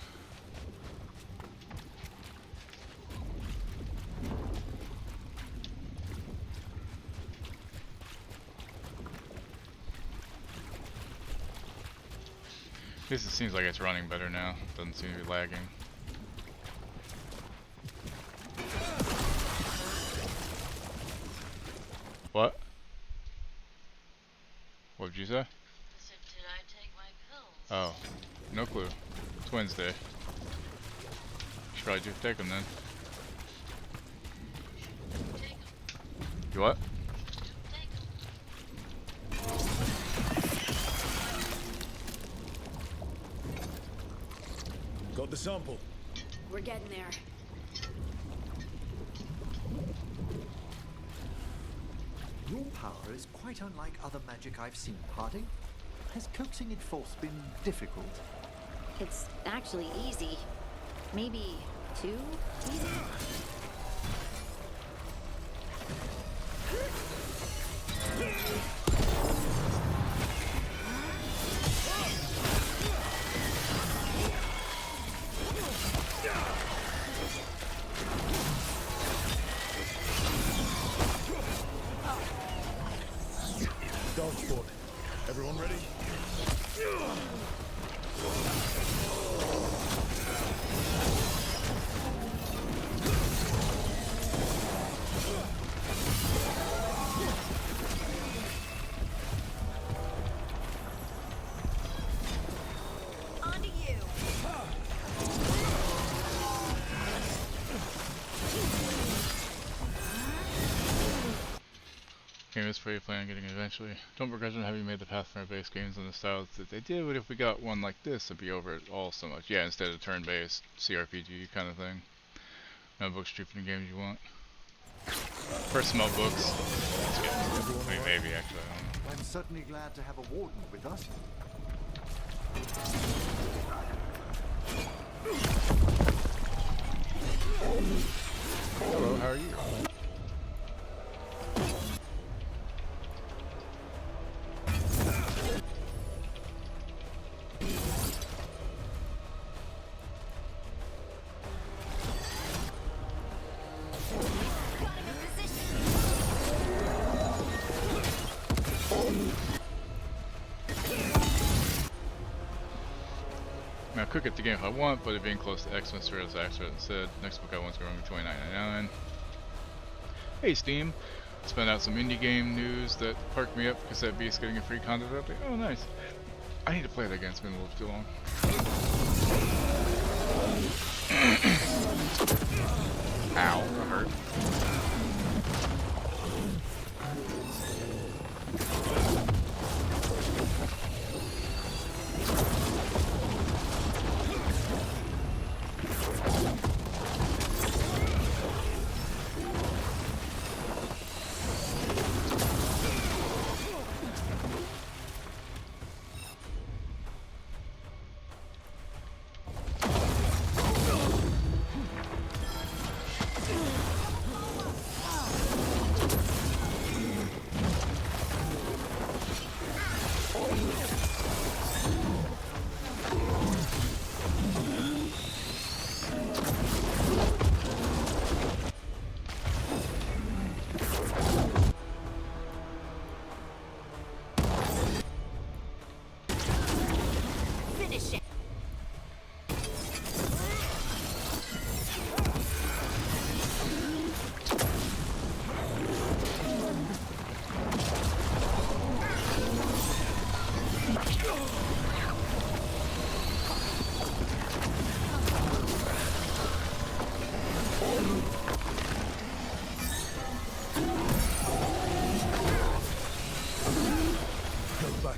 At least it seems like it's running better now. Doesn't seem to be lagging. What? What did you say? I said, did I take my pills? Oh, no clue. It's Wednesday. Should probably just take them then. You what? Got the sample. We're getting there. Your power is quite unlike other magic I've seen, Harding. Has coaxing it forth been difficult? It's actually easy. Maybe too easy? Dog sport. Everyone ready? On to you. Game is free, plan on getting it eventually. Don't begrudge on having made the Pathfinder based games on the styles that they did, but if we got one like this, it'd be over it all so much. Yeah, instead of turn-based CRPG kind of thing. No books cheaper than games you want. First small books. I mean, maybe actually, I don't know. I'm certainly glad to have a warden with us. Hello, how are you? Now, I could get the game if I want, but it being close to Xmas or as I said, next book I want is going to be $29.99. Hey Steam, spent out some indie game news that perked me up because that beast's getting a free content update. Oh, nice. I need to play that again, it's been a little too long. Ow, that hurt.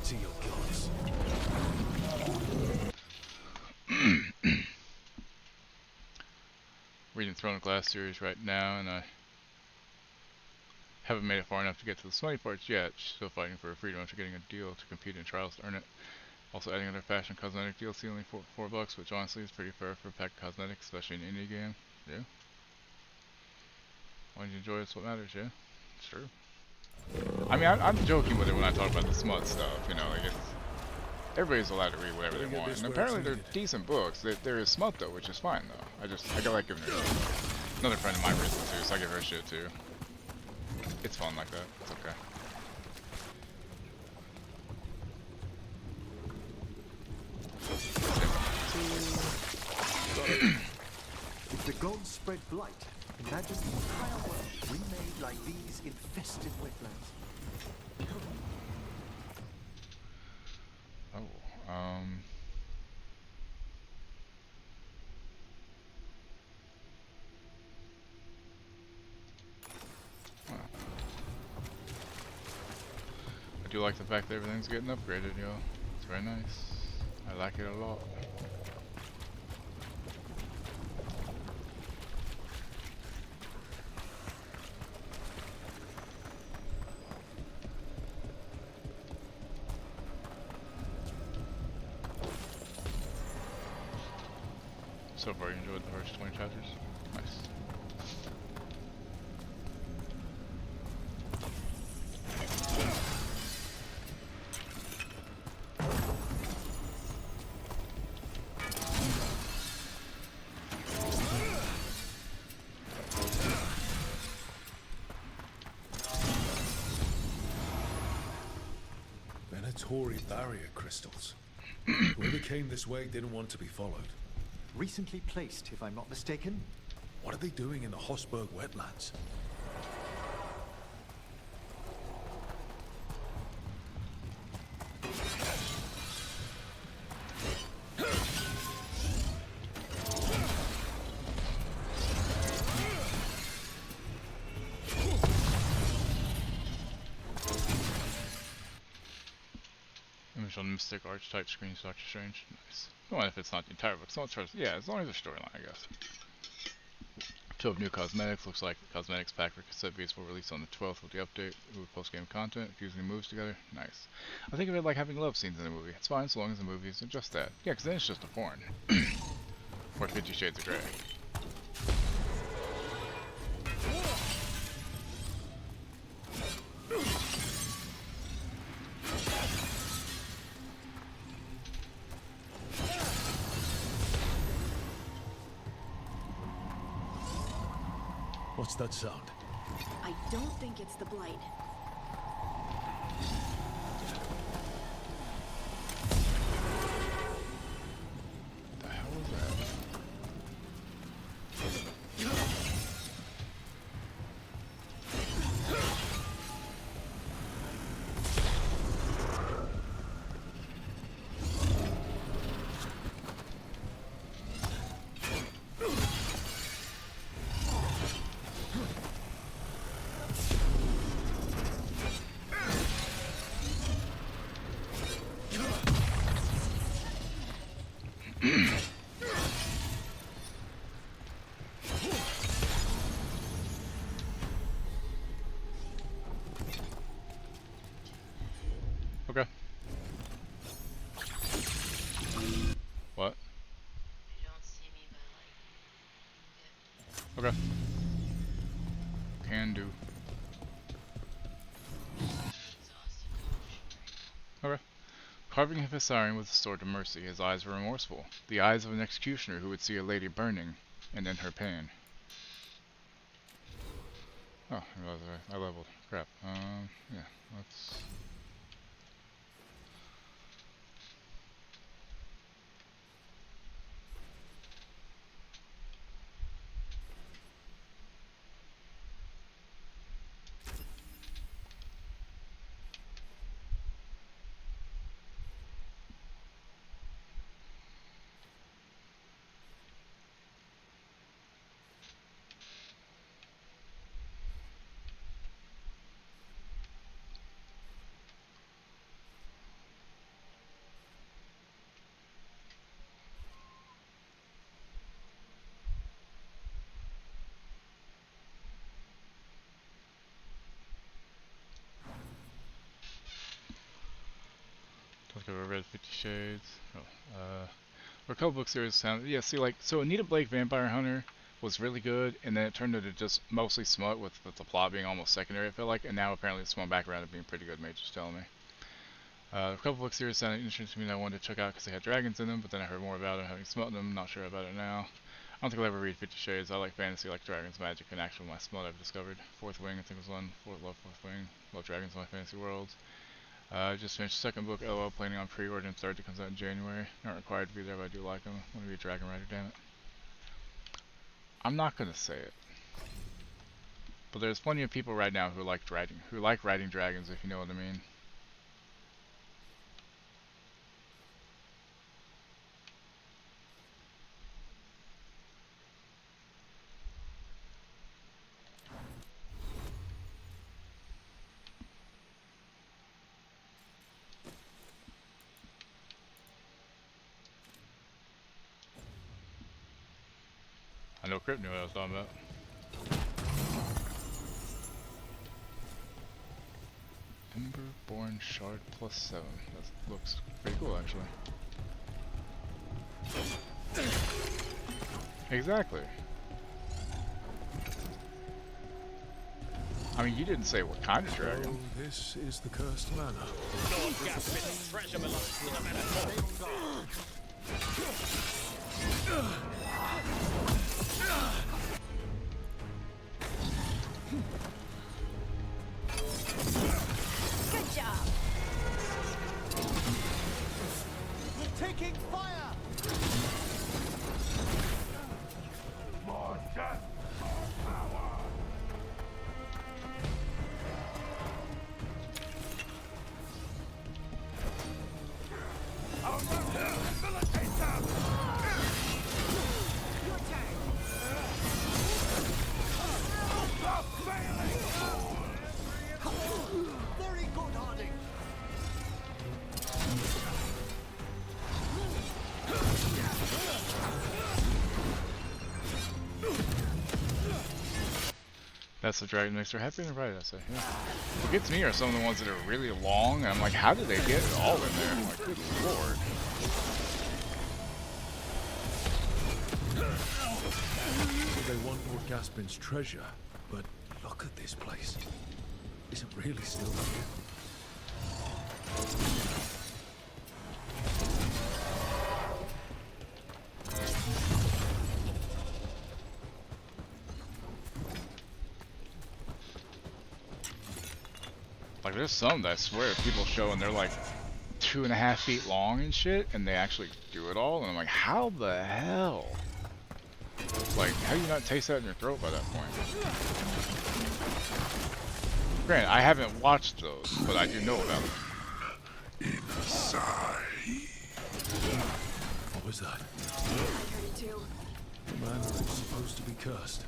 to your gods. Reading Throne of Glass series right now, and I haven't made it far enough to get to the smutty parts yet. Still fighting for freedom after getting a deal to compete in trials to earn it. Also adding another fashion cosmetic DLC, only $4, which honestly is pretty fair for a pack of cosmetics, especially in an indie game. Yeah. Why don't you enjoy it's what matters, yeah? It's true. I mean, I'm joking with it when I talk about the smut stuff, you know, like it's... Everybody's allowed to read whatever they want, and apparently they're decent books. There is smut though, which is fine though. I like giving her shit. Another friend of mine reads it too, so I give her shit too. It's fun like that. It's okay. If the gods spread blight, imagine the entire world remade like these infested wetlands. Oh, I do like the fact that everything's getting upgraded, yo. It's very nice. I like it a lot. So far, you enjoyed the first 20 chapters? Nice. Venatori barrier crystals. Whoever came this way didn't want to be followed. Recently placed, if I'm not mistaken. What are they doing in the Hossberg wetlands? Image on Mystic Archetype screens Doctor Strange. Nice. Well, if it's not the entire book, so yeah, as long as there's storyline, I guess. 12 new cosmetics. Looks like the cosmetics pack for cassette beats will release on the 12th with the update with post-game content, fusing moves together. Nice. I think of it like having love scenes in a movie. It's fine so long as the movie isn't just that. Yeah, because then it's just a porn. Or 50 Shades of Grey. What's that sound? I don't think it's the blight. The hell is that? Okay. What? You don't see me, but like, Okay. Can do. Okay. Carving a siren with a sword of mercy, his eyes were remorseful. The eyes of an executioner who would see a lady burning, and in her pain. Oh, I realized I leveled. Crap. Yeah, let's... think I've ever read 50 Shades. Oh, or a couple book series sound. Yeah, see, like, so Anita Blake Vampire Hunter was really good, and then it turned into just mostly smut with the plot being almost secondary, I feel like, and now apparently it's swung back around to being pretty good, Mage was telling me. A couple book series sounded interesting to me that I wanted to check out because they had dragons in them, but then I heard more about it having smut in them, not sure about it now. I don't think I'll ever read 50 Shades. I like fantasy, like dragons, magic, and actual my smut I've discovered. Fourth Wing, I think was one. Love Fourth Wing. Love dragons in my fantasy world. I just finished the second book, LOL, planning on pre-ordering third that comes out in January. Not required to be there, but I do like them. I want to be a dragon rider, damn it. I'm not gonna say it. But there's plenty of people right now who like riding dragons, if you know what I mean. I know Crypt knew what I was talking about. Emberborn Shard +7. That looks pretty cool, actually. Exactly. I mean, you didn't say what kind of dragon. Oh, this is the cursed manor. Lord Gaspin's treasure belongs to the Manor. Good job. We're taking fire. More death, more power. Facilitate them. Your turn. Stop failing. Very good, Harding. That's the dragon makes her happy and right, I say. Yeah. What gets me are some of the ones that are really long, and I'm like, how did they get it all in there? I'm like, good lord. They want Lord Gaspin's treasure, but look at this place. Is it really still here? Like, there's some that I swear people show and they're like 2.5 feet long and shit, and they actually do it all, and I'm like, how the hell? Like, how do you not taste that in your throat by that point? Granted, I haven't watched those, but I do know about them. Inside. What was that? The man was supposed to be cursed.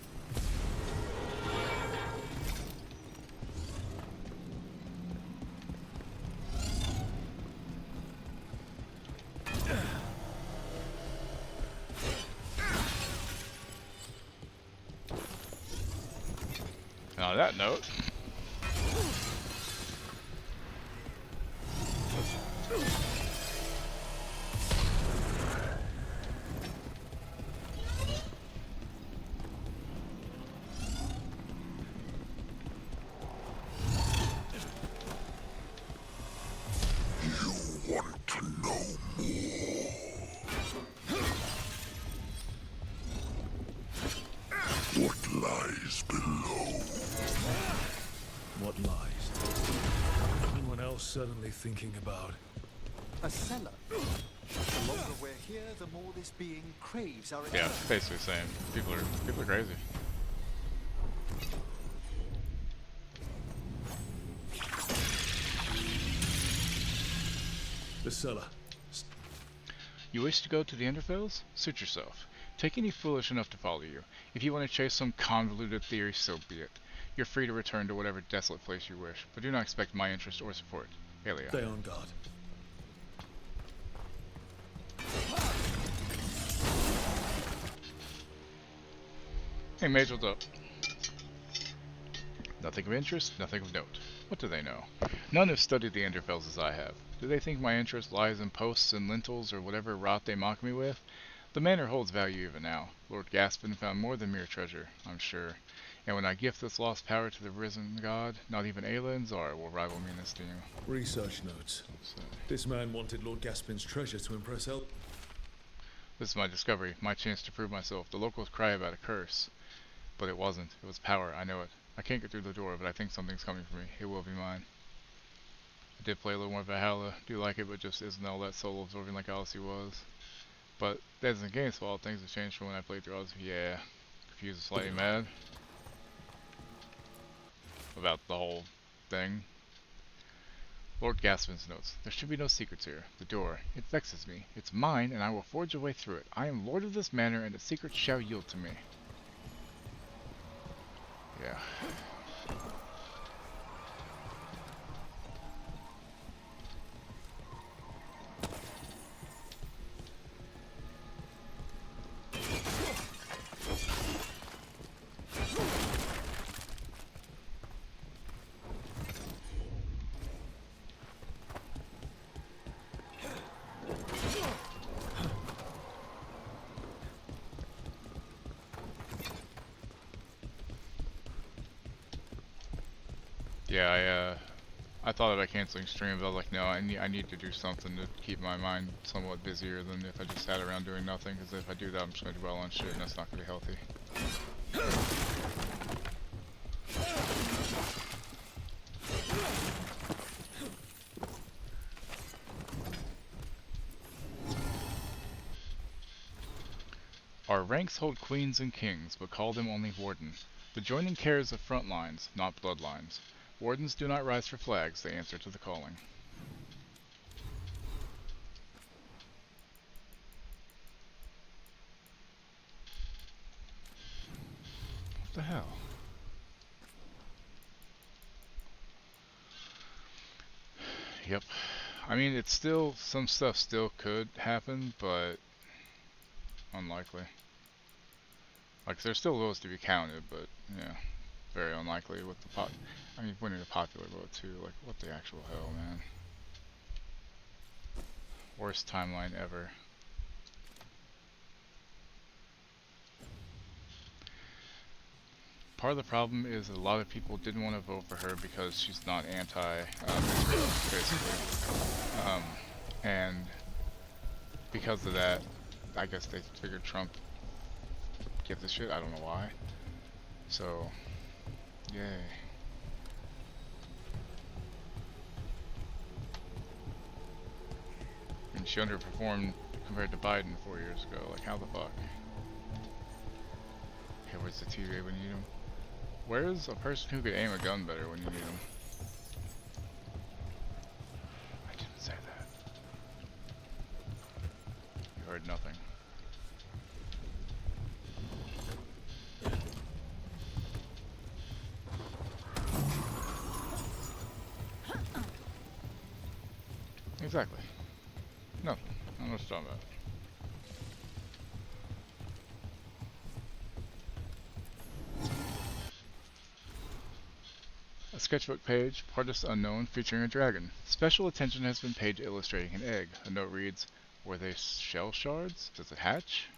And on that note, You want to know more? What lies below? What lies? Anyone else suddenly thinking about? A cellar. The longer we're here, the more this being craves our yeah, basically saying people are crazy. The cellar. You wish to go to the Enderfells? Suit yourself. Take any foolish enough to follow you. If you want to chase some convoluted theory, so be it. You're free to return to whatever desolate place you wish, but do not expect my interest or support. Aelia. Stay on guard. Hey Mage, what's up? Nothing of interest, nothing of note. What do they know? None have studied the Enderfells as I have. Do they think my interest lies in posts and lintels or whatever rot they mock me with? The manor holds value even now. Lord Gaspin found more than mere treasure, I'm sure. And when I gift this lost power to the risen god, not even Ayla and Zara will rival me in esteem. Research notes. This man wanted Lord Gaspin's treasure to impress El. This is my discovery, my chance to prove myself. The locals cry about a curse. But it wasn't. It was power, I know it. I can't get through the door, but I think something's coming for me. It will be mine. I did play a little more Valhalla. Do like it, but just isn't all that soul absorbing like Odyssey was. But that isn't the game's fault. Things have changed from when I played through Odyssey. Yeah. Confused and slightly mad. About the whole thing. Lord Gaspin's notes. There should be no secrets here. The door. It vexes me. It's mine, and I will forge a way through it. I am lord of this manor, and the secrets shall yield to me. Yeah. Yeah, I thought about canceling streams. I was like, no, I need to do something to keep my mind somewhat busier than if I just sat around doing nothing. Because if I do that, I'm just going to dwell on shit, and that's not going to be healthy. Our ranks hold queens and kings, but call them only Warden. The joining cares of front lines, not bloodlines. Wardens do not rise for flags, they answer to the calling. What the hell? Yep. I mean, it's still, some stuff still could happen, but unlikely. Like, there's still those to be counted, but, yeah, very unlikely with the I mean, winning a popular vote, too. Like, what the actual hell, man? Worst timeline ever. Part of the problem is a lot of people didn't want to vote for her because she's not basically. And because of that, I guess they figured Trump gives a shit. I don't know why. So, yay. And she underperformed compared to Biden 4 years ago. Like, how the fuck? Okay, where's the TV when you need him? Where's a person who could aim a gun better when you need him? I didn't say that. You heard nothing. Exactly. No, I don't know what you're talking about. A sketchbook page, artist unknown, featuring a dragon. Special attention has been paid to illustrating an egg. A note reads, were they shell shards? Does it hatch?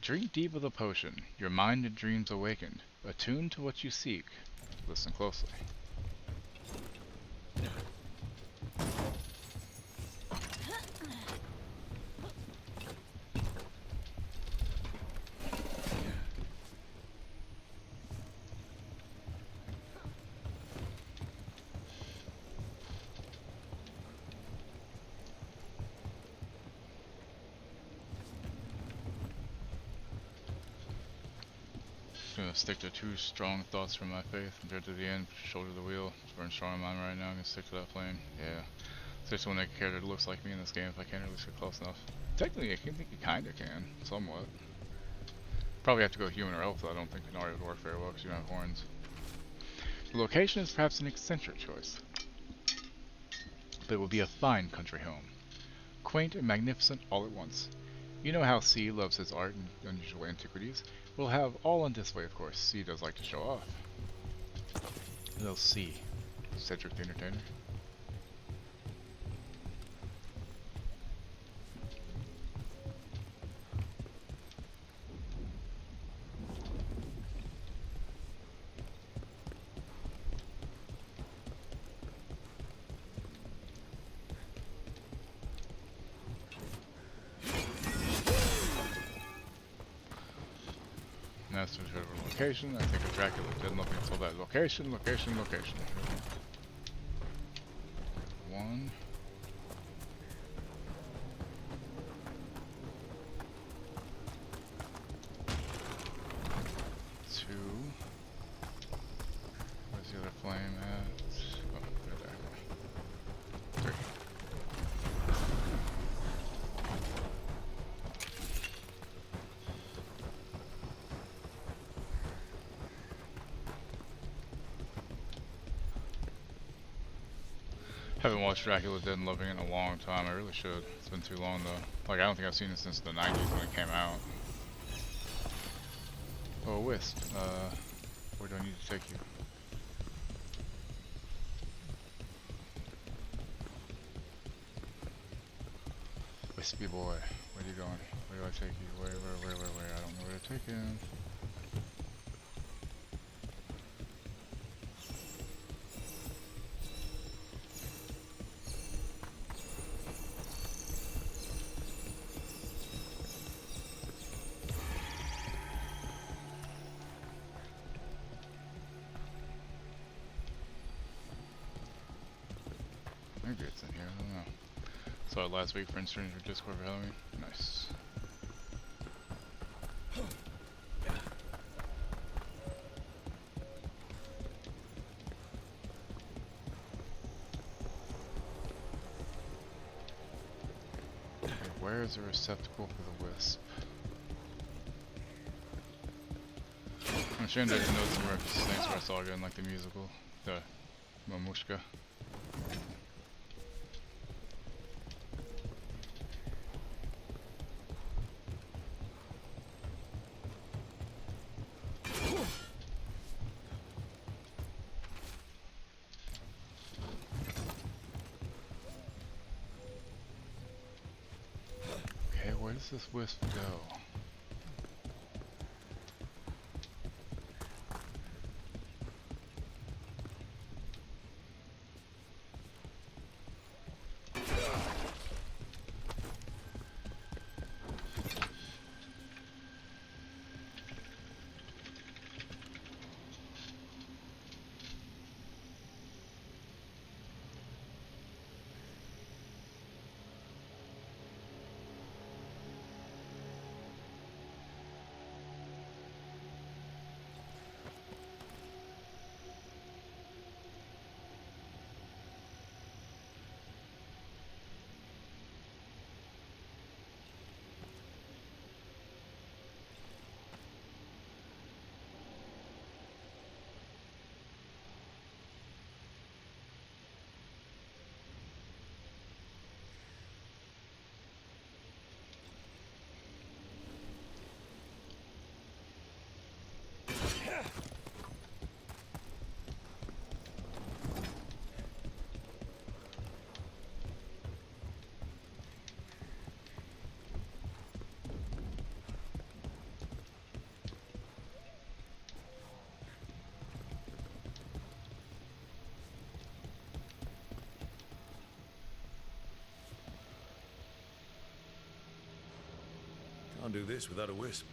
Drink deep of the potion, your mind and dreams awakened. Attuned to what you seek. Listen closely. Gonna stick to two strong thoughts from my faith, and to the end, shoulder the wheel. It's burning strong in mine right now. I'm gonna stick to that flame. Yeah. Especially when a character looks like me in this game, if I can't really get close enough. Technically, I think you kinda can, somewhat. Probably have to go human or elf, though I don't think Qunari would work very well because you don't have horns. The location is perhaps an eccentric choice, but it will be a fine country home. Quaint and magnificent all at once. You know how C loves his art and unusual antiquities. We'll have all on display, of course. C does like to show off. Little C. Cedric the Entertainer. That's the location. I think a Dracula did nothing until that location. 1. 2. Where's the other flame at? Oh, right there. 3. Haven't watched Dracula Dead and Loving in a long time. I really should. It's been too long though. Like I don't think I've seen it since the 90s when it came out. Oh, Wisp. Where do I need to take you? Wispy boy. Where are you going? Where do I take you? Where? I don't know where to take him. Maybe it's in here, I don't know. Saw it last week for instance for Discord for Halloween. Nice. Okay, where is the receptacle for the wisp? I'm ashamed I didn't know this were Snakes where I saw again, like the musical, the Mamushka. Where does this wisp go? Can't do this without a wisp.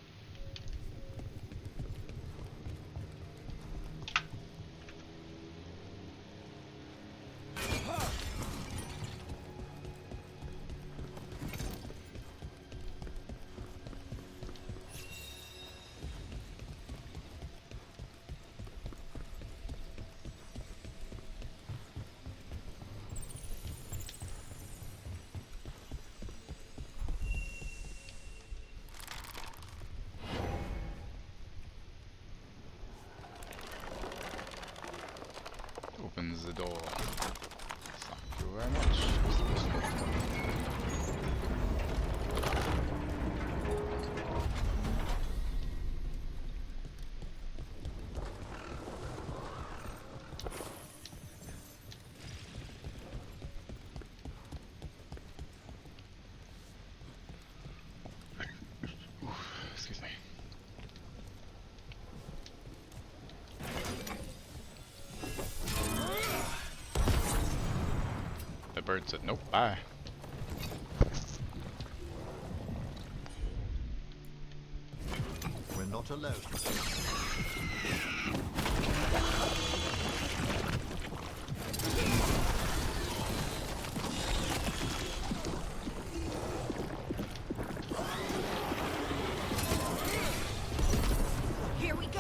the door. Thank you very much. Excuse me. The bird said, nope, bye. We're not alone. Here we go.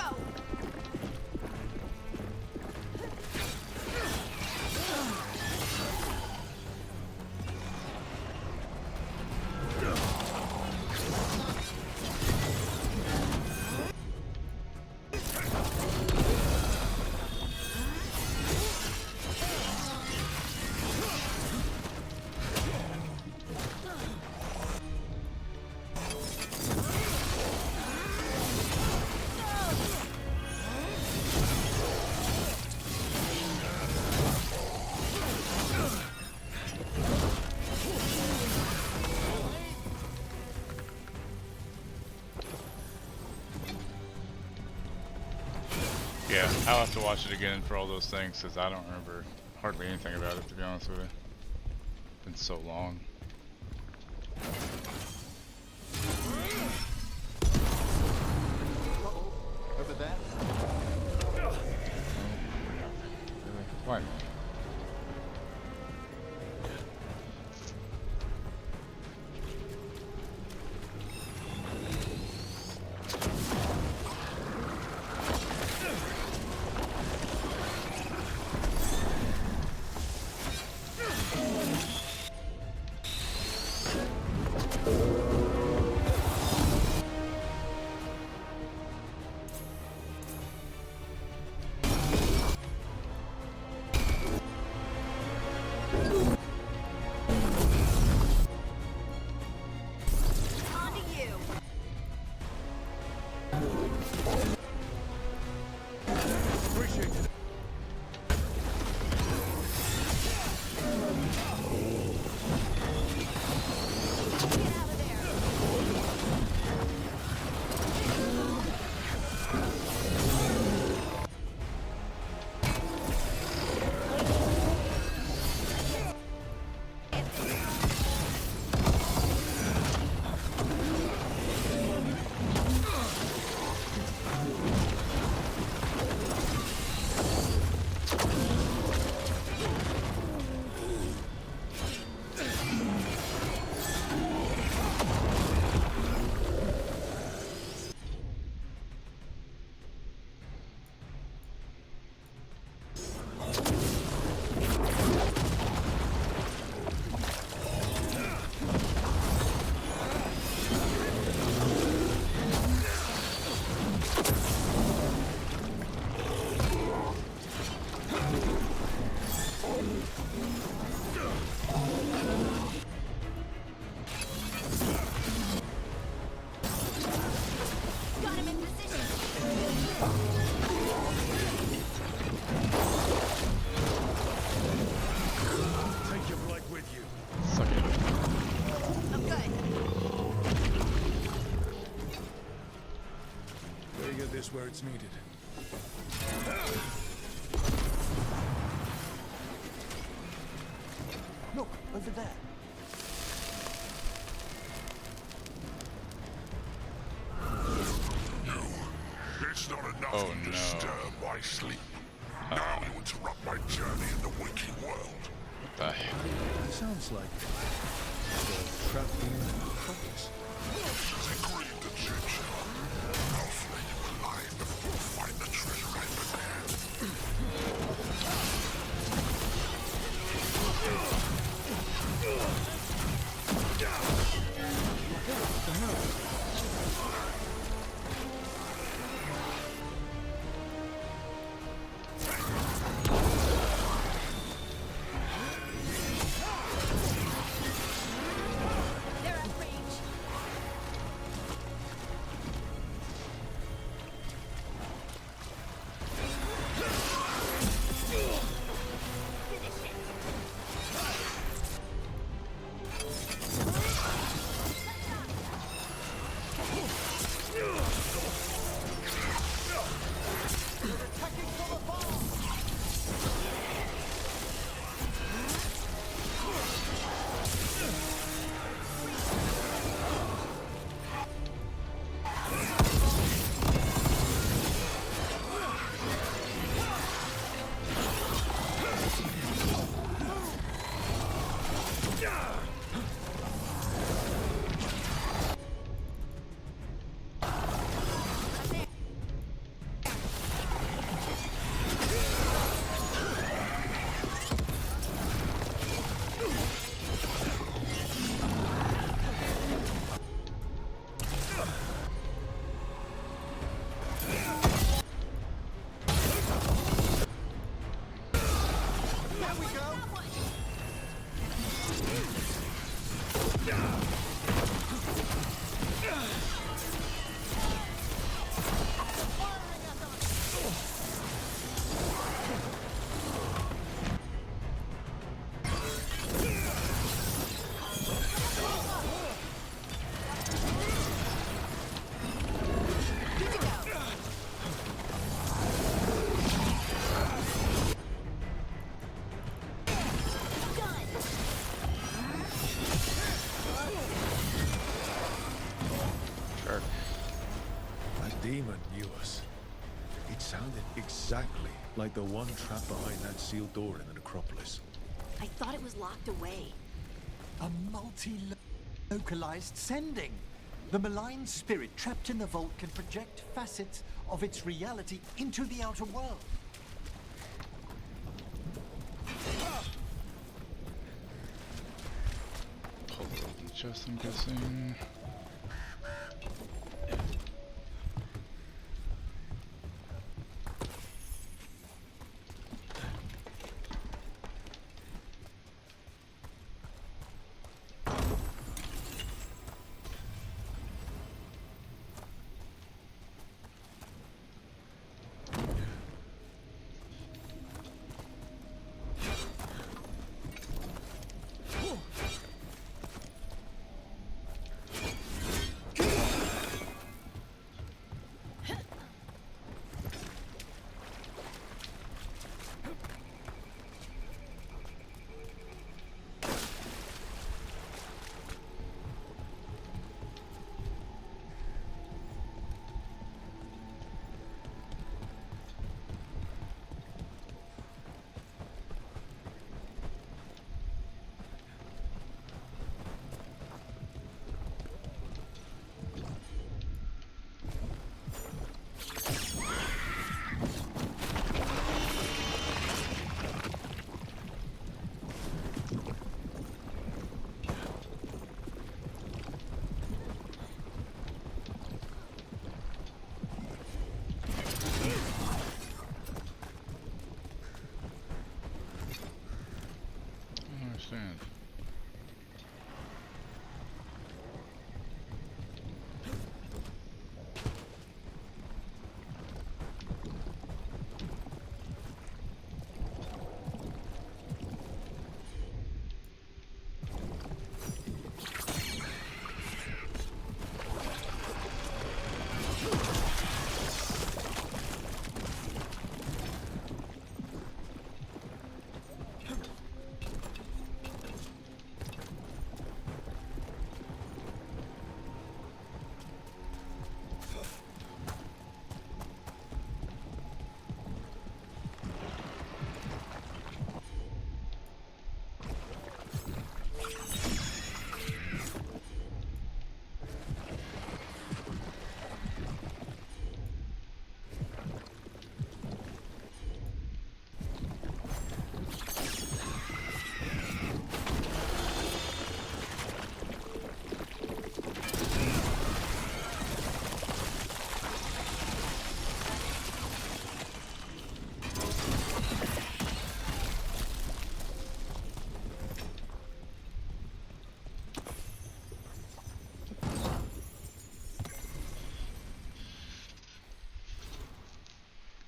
Yeah, I'll have to watch it again for all those things because I don't remember hardly anything about it, to be honest with you. It's been so long. Over there. Really? Why? On to you. Appreciate it. Got him in position. Take your blood with you. Suck it. I'm good. Better get this where it's needed. Look, over there. It's not enough Oh, to no. disturb my sleep. Now you interrupt my journey in the waking world. What the heck? Sounds like they're trapped in promise. They grieved the church. I'll flay you alive before you find the treasure I prepared. demon knew us. It sounded exactly like the one trapped behind that sealed door in the necropolis. I thought it was locked away. A multi-localized sending. The malign spirit trapped in the vault can project facets of its reality into the outer world. Pull open the chest, I'm guessing. Understand.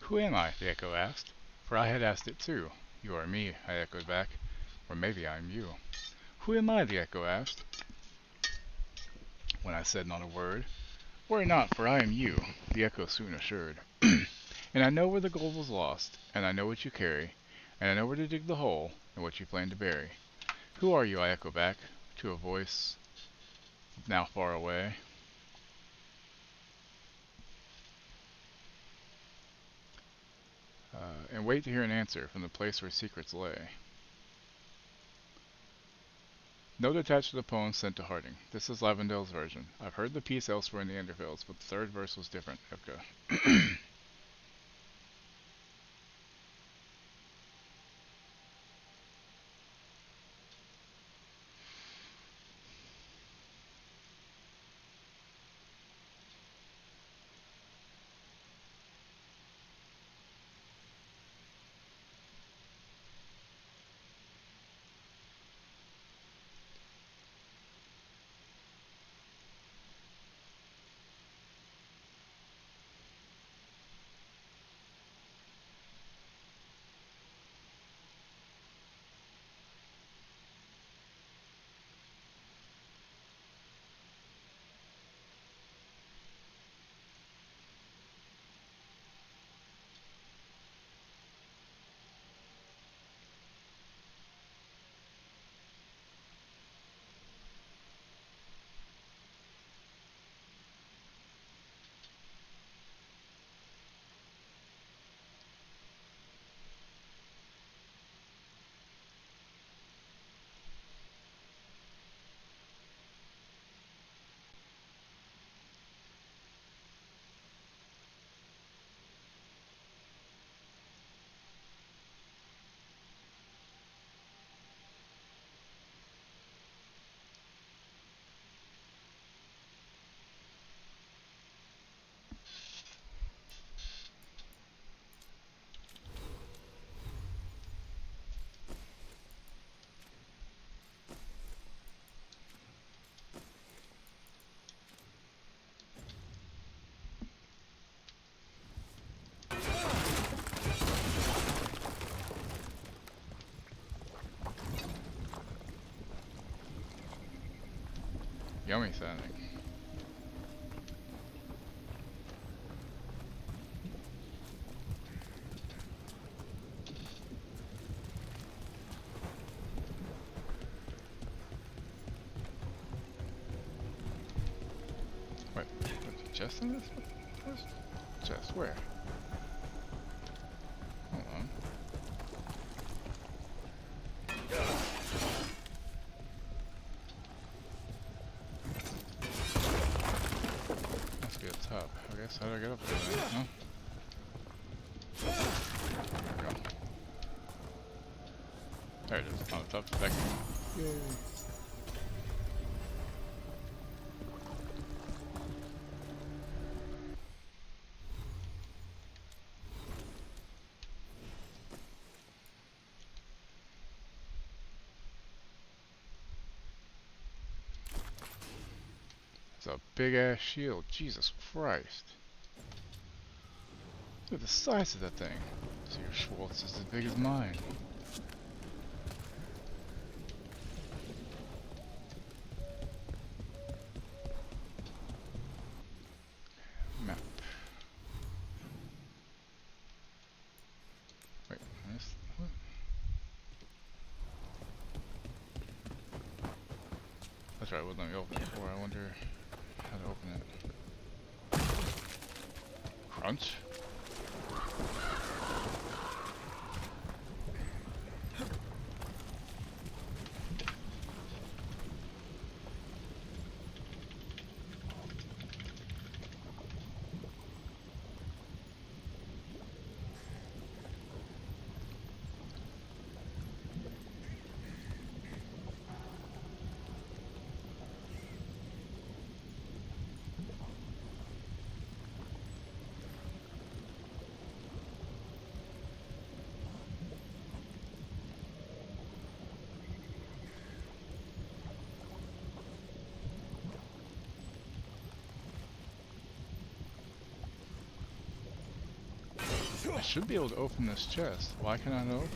Who am I? The echo asked. For I had asked it too. You are me, I echoed back. Or maybe I am you. Who am I? The echo asked. When I said not a word. Worry not, for I am you, the echo soon assured. And I know where the gold was lost, and I know what you carry, and I know where to dig the hole, and what you plan to bury. Who are you? I echo back, to a voice now far away. And wait to hear an answer from the place where secrets lay. Note attached to the poem sent to Harding. This is Lavendale's version. I've heard the piece elsewhere in the Enderfields, but the third verse was different. Okay. yummy sounding. Wait, there's a chest in this? Where's the chest? Where? Hold on. Must be a top. I guess. How do I get up there? No? There we go. There it is. On the top. Back. Yay. It's a big ass shield. Jesus Christ. Look at the size of that thing. So your Schwartz is as big as mine. Map. Wait, what? That's right, it wouldn't let me open it before. I wonder how to open it. Crunch? I should be able to open this chest. Why can't I not open it?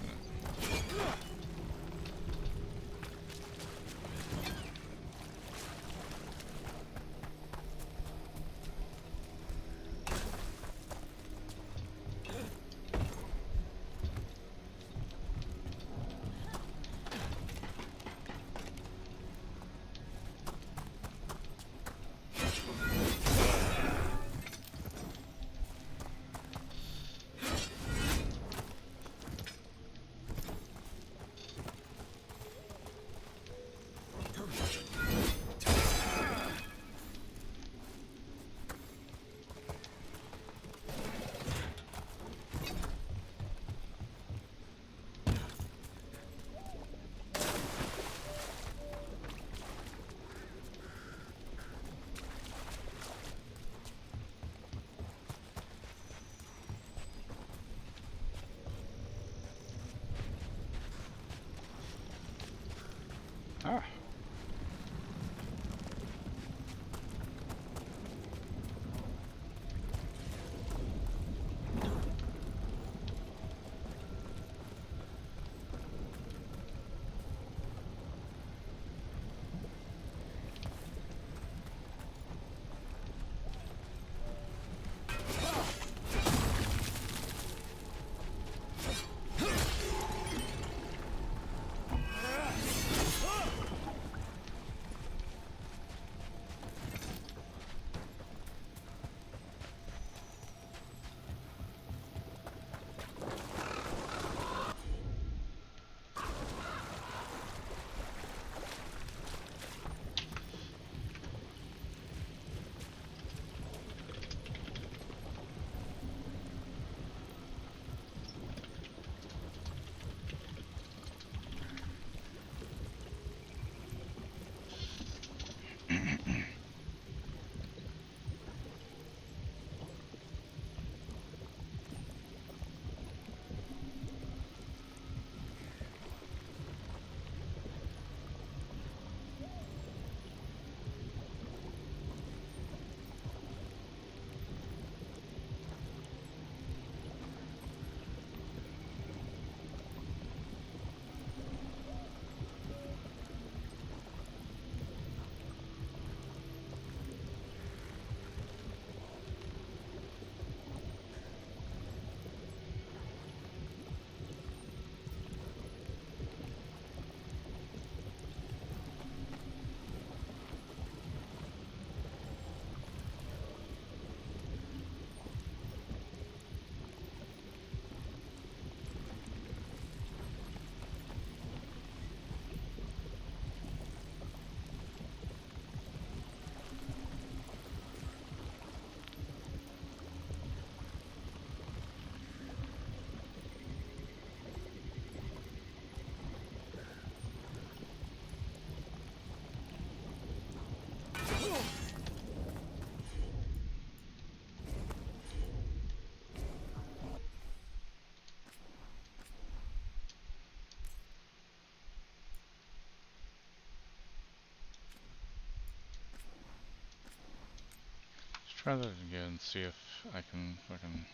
Try that again, see if I can fucking...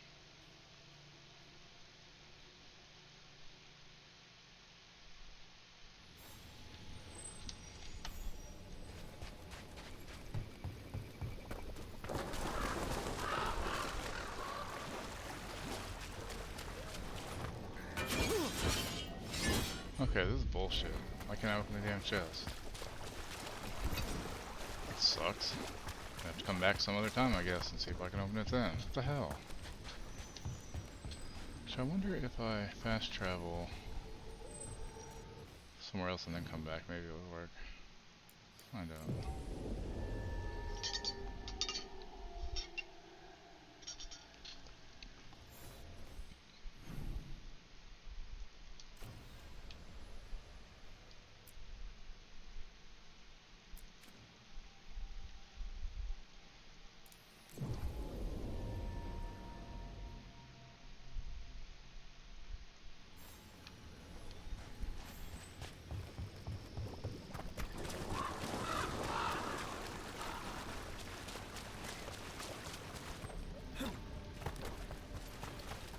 Okay, this is bullshit. Why can't I open the damn chest? That sucks. I have to come back some other time, I guess, and see if I can open it then. What the hell? So I wonder if I fast travel somewhere else and then come back, maybe it would work. Let's find out.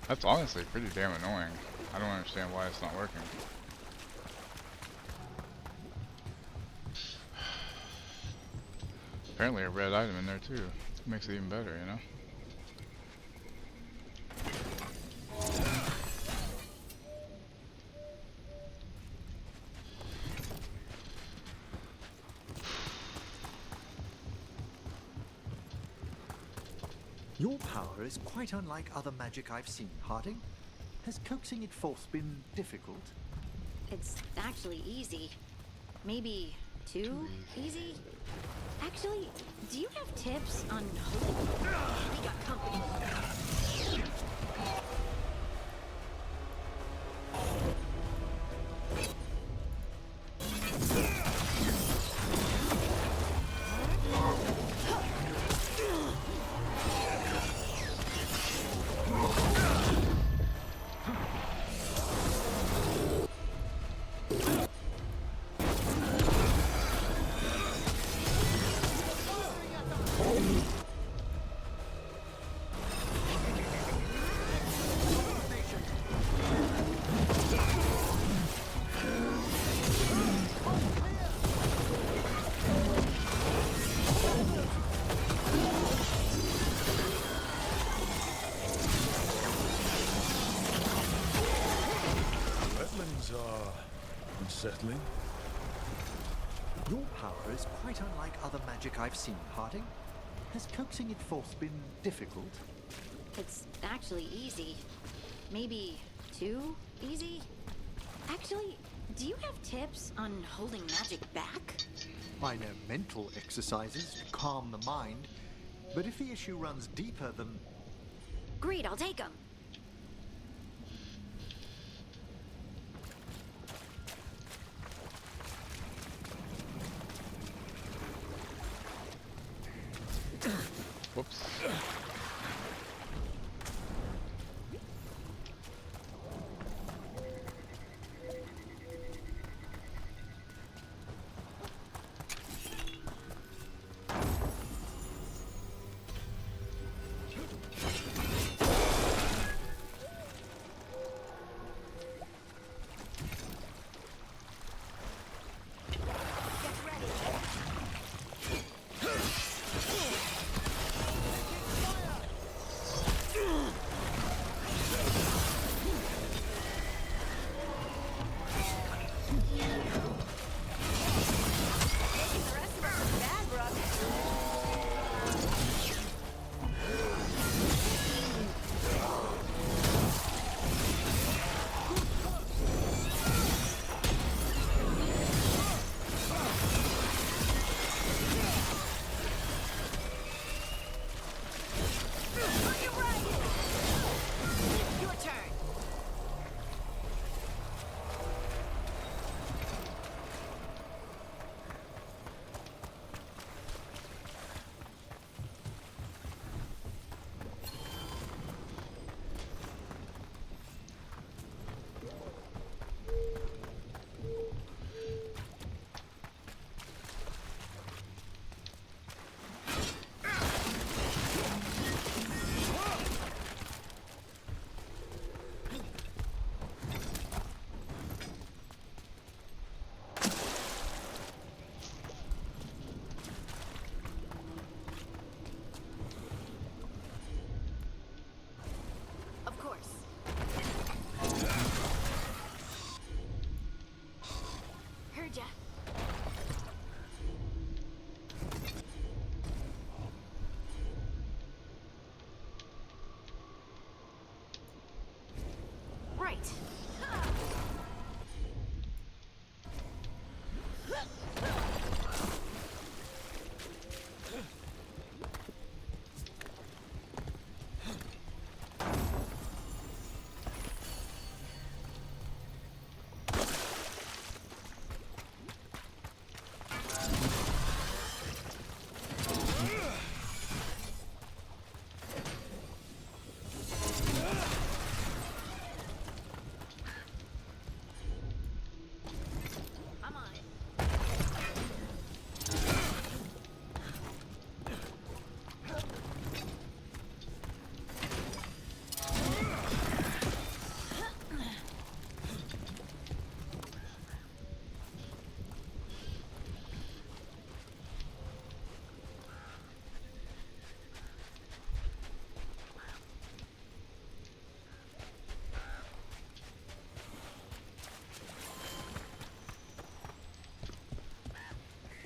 That's honestly pretty damn annoying. I don't understand why it's not working. Apparently a red item in there too. Makes it even better, you know? Your power is quite unlike other magic I've seen, Harding. Has coaxing it forth been difficult? It's actually easy. Maybe too easy? Actually, do you have tips on holding? We got company. Unsettling. Your power is quite unlike other magic I've seen, Harding. Has coaxing it forth been difficult? It's actually easy. Maybe too easy? Actually, do you have tips on holding magic back? I know mental exercises to calm the mind, but if the issue runs deeper than... Great, I'll take them. Whoops.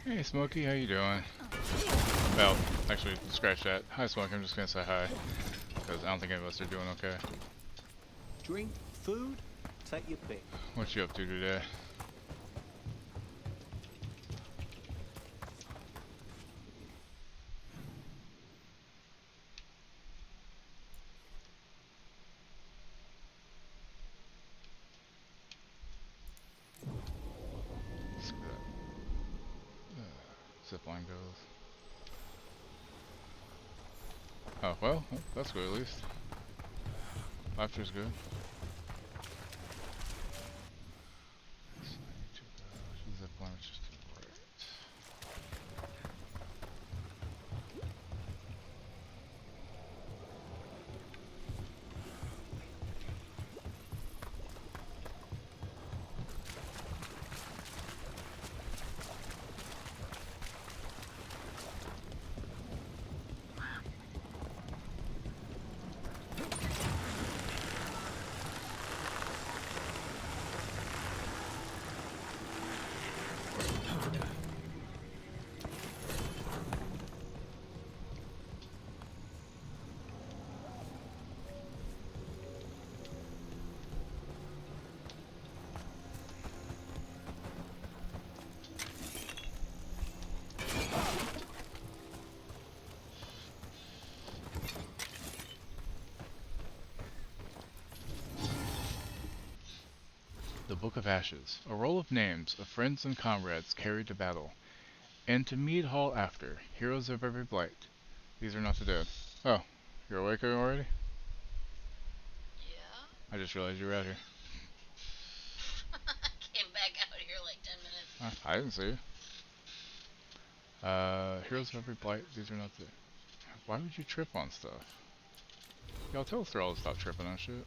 Hey Smokey, how you doing? Well, actually, scratch that. Hi Smokey, I'm just gonna say hi. Because I don't think any of us are doing okay. Drink, food, take your pick. What you up to today? Screw that. Zipline goes. Oh, well, that's good at least. Laughter's good. Zipline is just to the right. The Book of Ashes, a roll of names of friends and comrades carried to battle, and to Mead Hall after, heroes of every blight. These are not the dead. Oh, you're awake already? Yeah. I just realized you were out here. Came back out here like 10 minutes. I didn't see you. Heroes of every blight, these are not the... Why would you trip on stuff? Y'all tell Thrall to stop tripping on shit.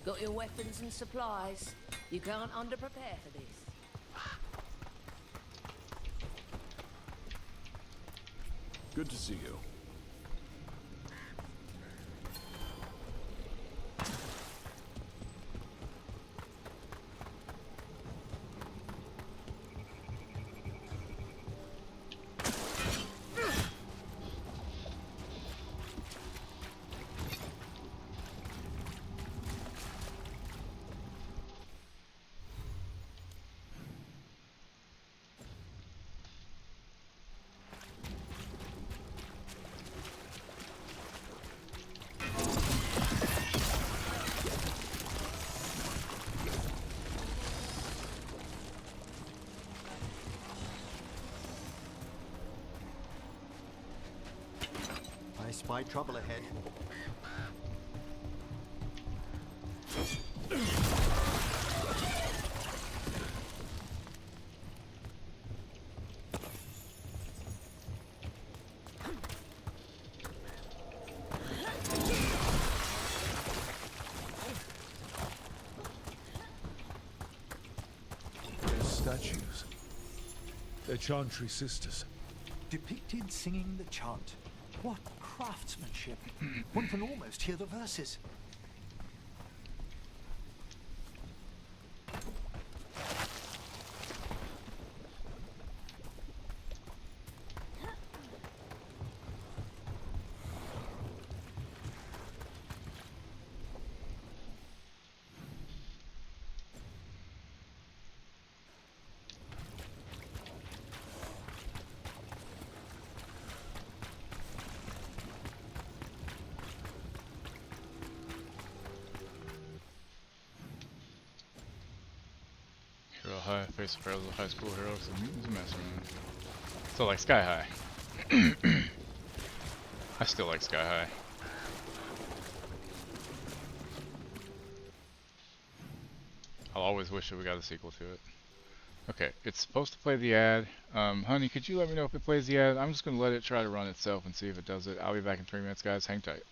Got your weapons and supplies. You can't under-prepare for this. Good to see you. I spy trouble ahead. There's statues. They're Chantry sisters. Depicted singing the chant. What craftsmanship! One can almost hear the verses. High, face the perils of high school heroes and mutants and masterminds. So like Sky High. I still like Sky High. I'll always wish that we got a sequel to it. Okay, it's supposed to play the ad. Honey, could you let me know if it plays the ad? I'm just going to let it try to run itself and see if it does it. I'll be back in 3 minutes, guys. Hang tight.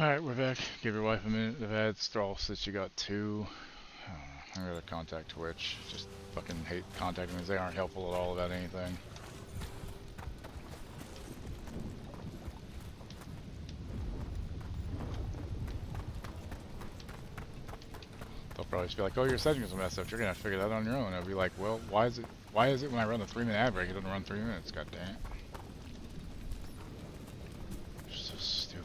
Alright, we're back. Give your wife a minute. They've had Stroll said she got 2. I don't know. I'm gonna contact Twitch. Just fucking hate contacting them. They aren't helpful at all about anything. probably just be like, oh, your settings are messed up. You're gonna have to figure that out on your own. I'll be like, well, why is it when I run the 3-minute ad break, it doesn't run 3 minutes? God damn it. So stupid.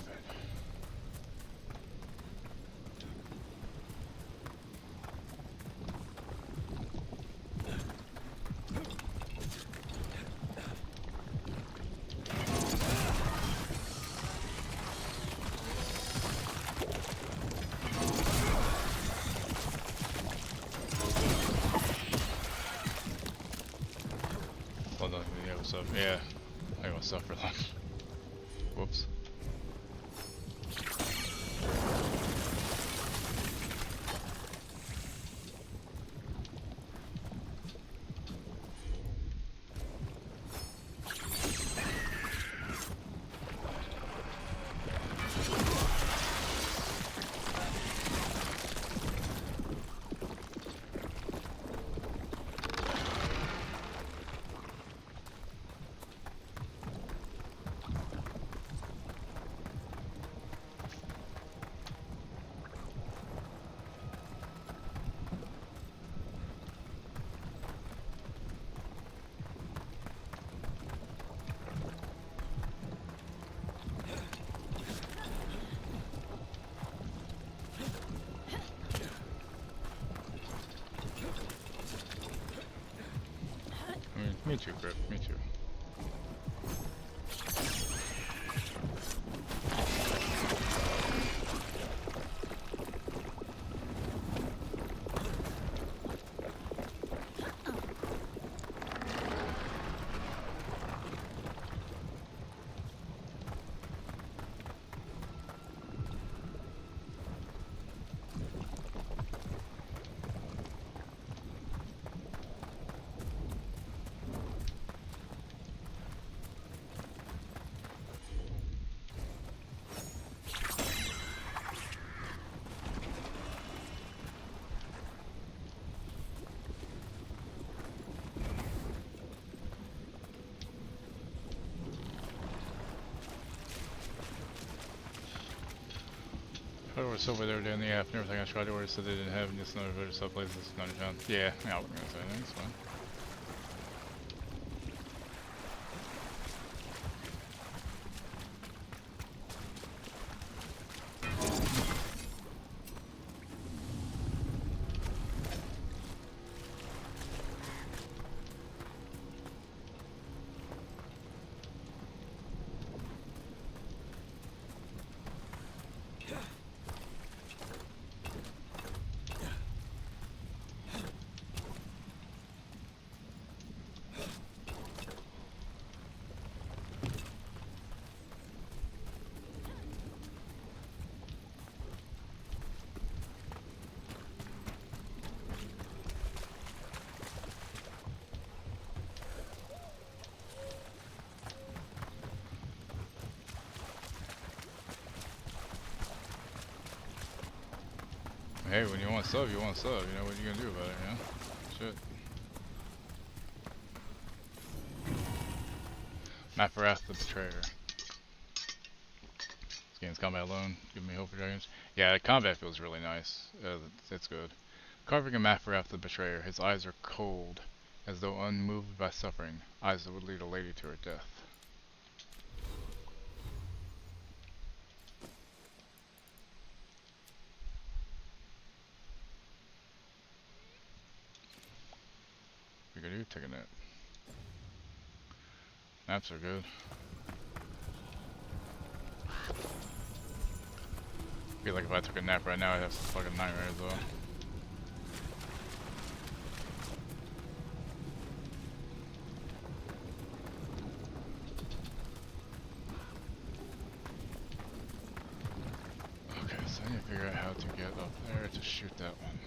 Hold on, yeah, what's up? Yeah, I got stuff for lunch. Whoops. Me too, Grip. Me too. I was over there doing the app and everything. I tried to order, so they didn't have just another better sub places. Not a chance. Yeah, I wasn't gonna say anything. It's fine. Hey, when you want sub, you want sub. You know what you gonna do about it, you know? Shit. Map for Wrath the Betrayer. This game's combat alone. Give me hope for dragons. Yeah, the combat feels really nice. It's good. Carving a map for Wrath the Betrayer. His eyes are cold, as though unmoved by suffering. Eyes that would lead a lady to her death. What are you gonna do? Take a nap. Naps are good. I feel like if I took a nap right now, I'd have some fucking nightmares though. Okay, so I need to figure out how to get up there to shoot that one.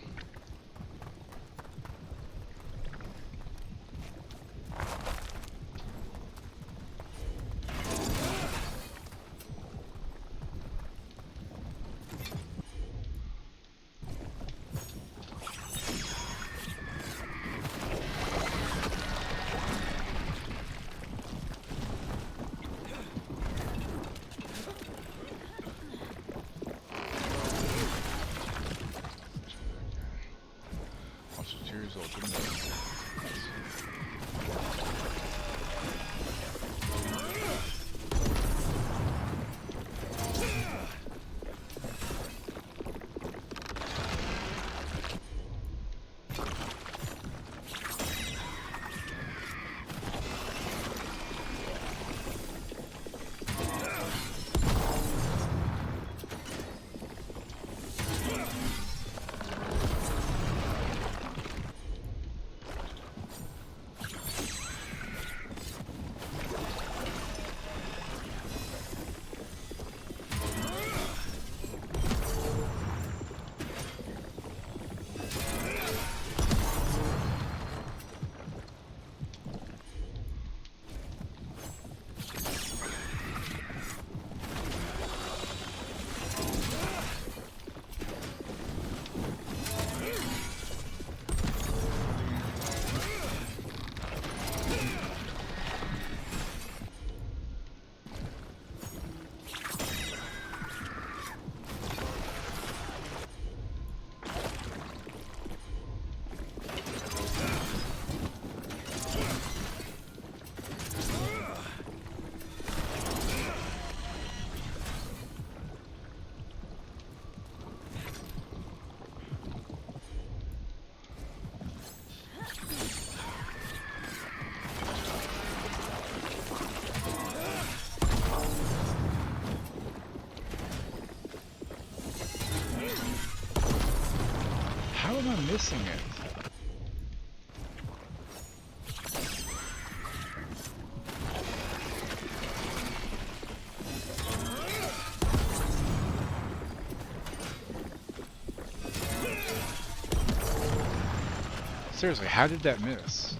missing it. Seriously, how did that miss?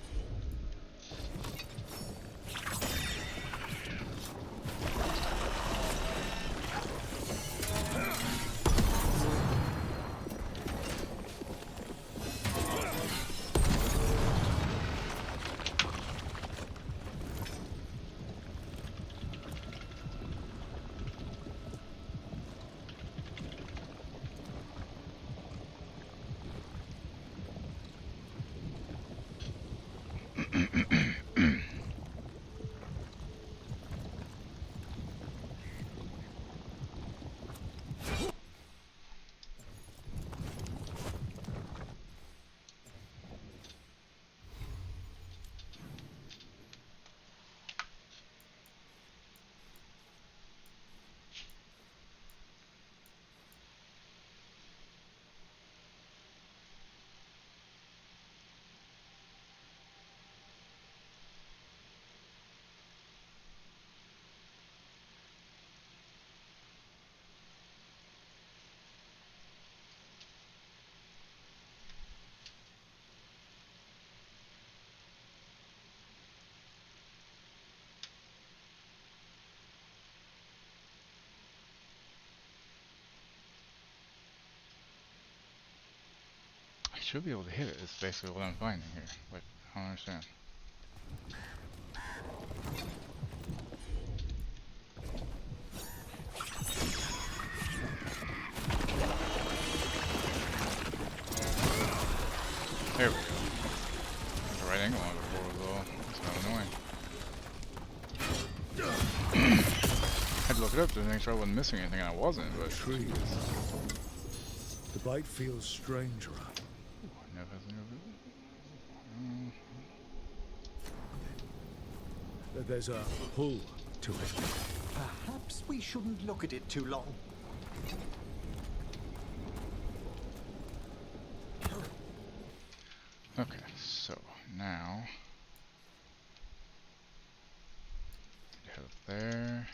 I should be able to hit it, is basically what I'm finding here. Like, I don't understand. There we go. The right angle on it before was all. It's kind of annoying. I had to look it up to make sure I wasn't missing anything, and I wasn't, but... Trees. The bite feels strange around. There's a pull to it. Perhaps we shouldn't look at it too long. Okay, so now head up there.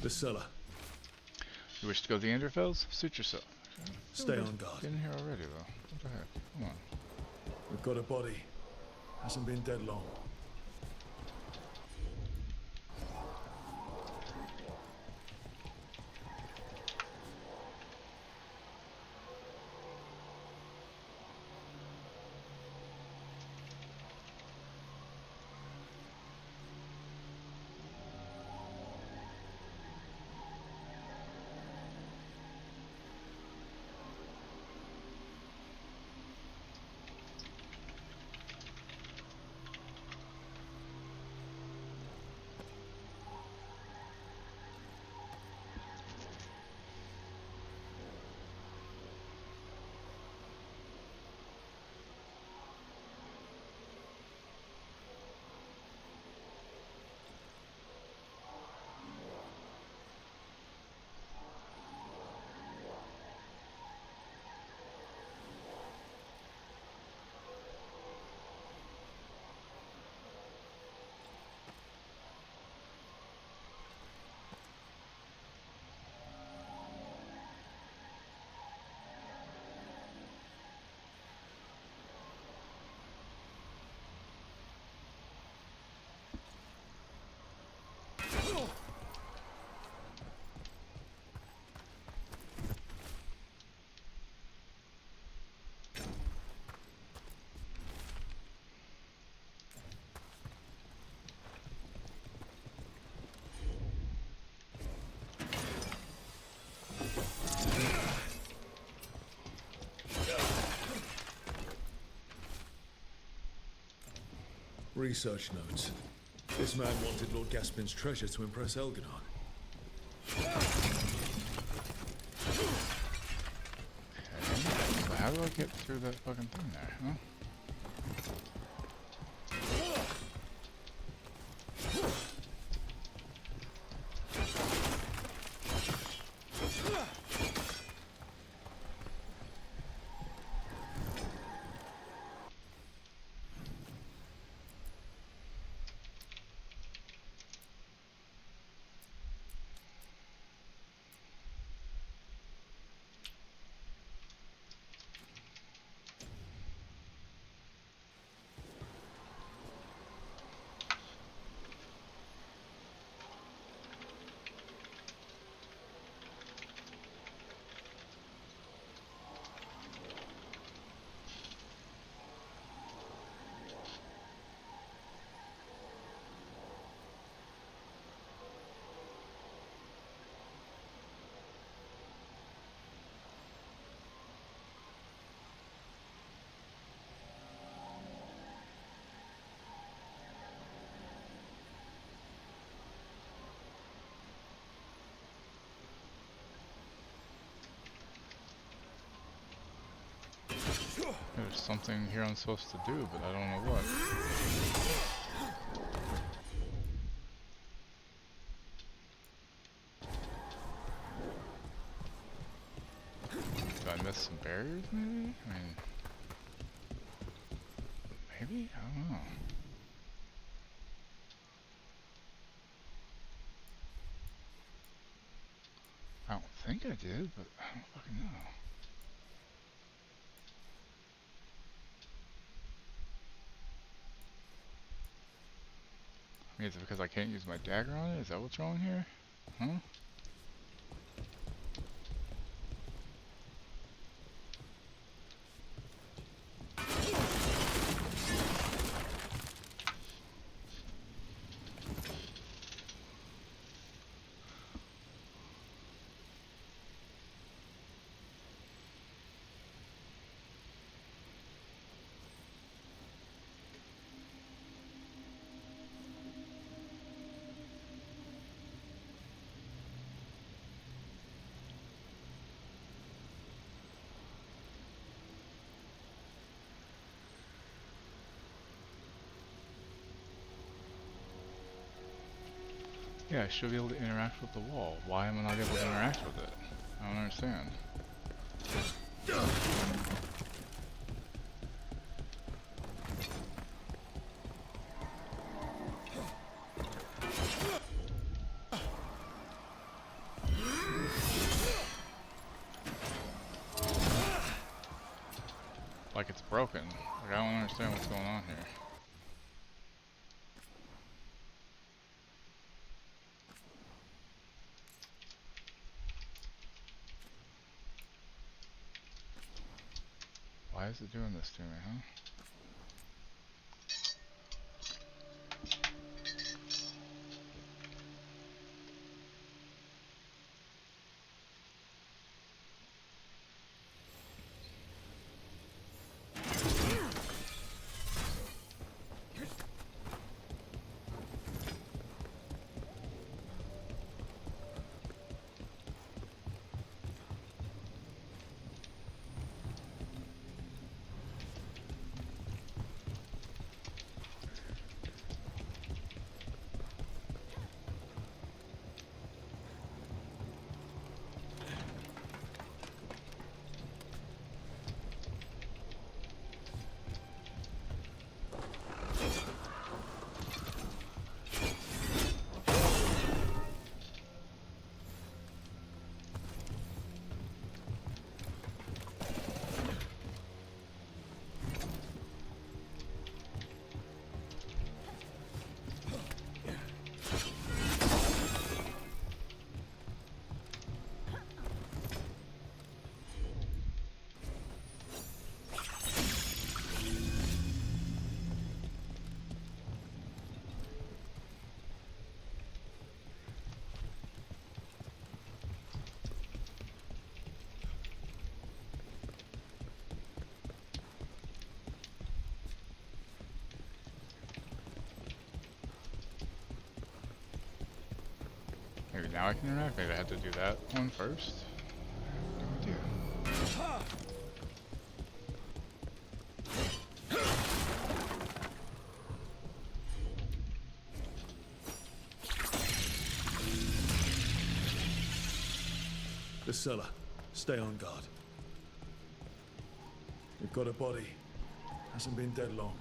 The cellar. You wish to go to the Enderfells? Suit yourself. Stay on guard. Get in here already, though. What the heck? Come on. We've got a body. Hasn't been dead long. Research notes. This man wanted Lord Gaspin's treasure to impress Elgadon. Okay. So how do I get through that fucking thing there, huh? There's something here I'm supposed to do, but I don't know what. Did I miss some barriers, maybe? I mean... Maybe? I don't know. I don't think I did, but I don't fucking know. I mean, is it because I can't use my dagger on it? Is that what's wrong here? Huh? Yeah, I should be able to interact with the wall. Why am I not able to interact with it? I don't understand. Like it's broken. Like I don't understand what's going on here. Why is it doing this to me, huh? Maybe now I can interact. Maybe I had to do that one first. No idea. The cellar. Stay on guard. We've got a body. Hasn't been dead long.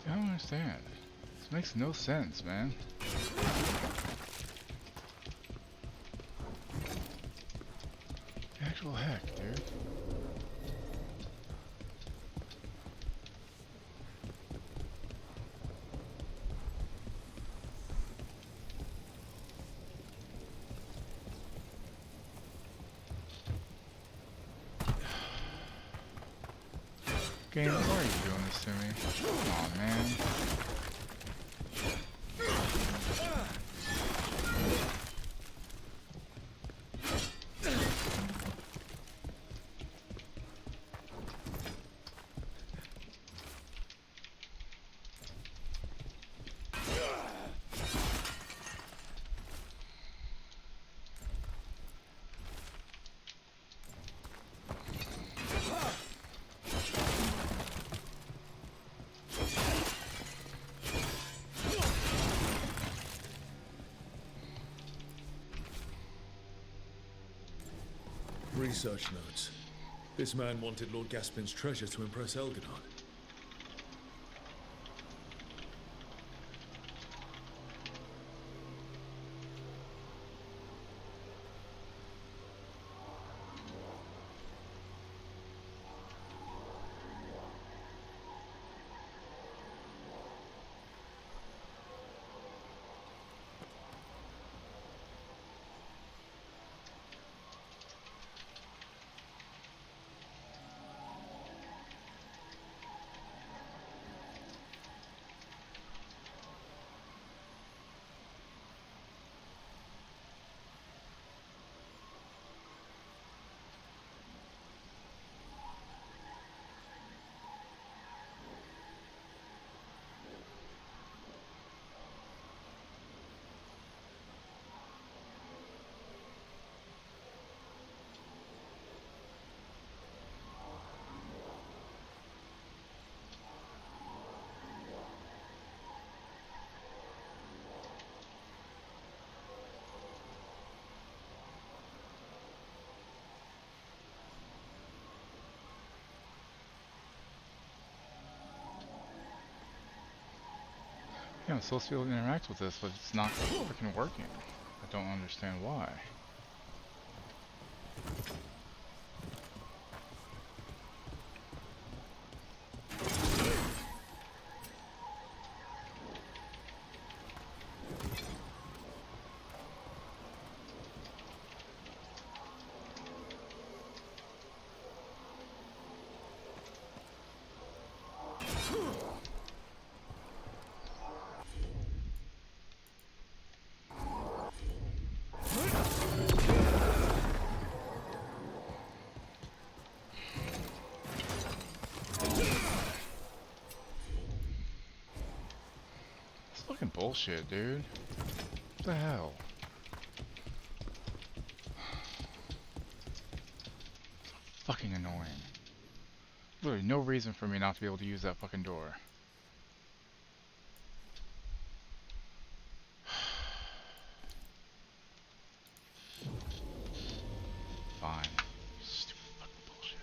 I don't understand. This makes no sense, man. The actual heck, dude. Game, why are you doing this to me? Come on, man. Research notes. This man wanted Lord Gaspin's treasure to impress Elginard. Yeah, I'm supposed to be able to interact with this, but it's not freaking working. I don't understand why. Fucking bullshit, dude. What the hell? Fucking annoying. Literally no reason for me not to be able to use that fucking door. Fine. Stupid fucking bullshit.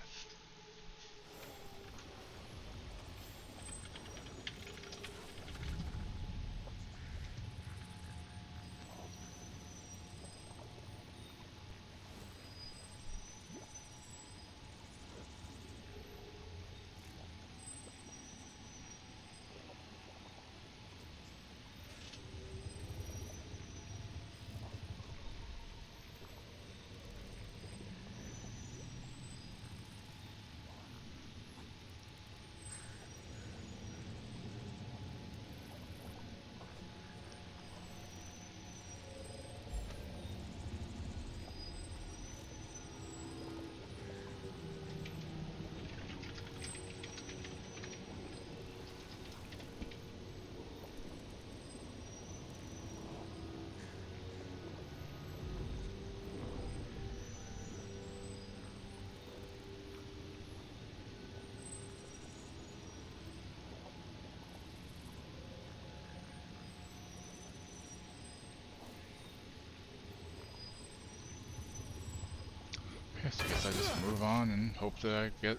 Yes, I guess I just move on and hope that I get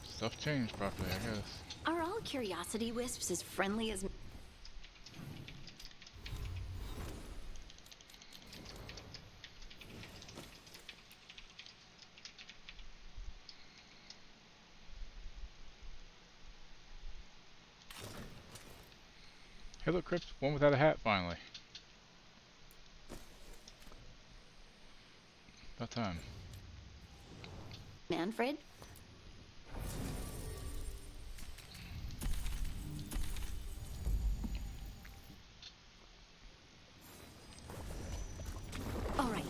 stuff changed properly, I guess. Are all curiosity wisps as friendly as... Hey look, Crypt, one without a hat finally. About time. Manfred? All right,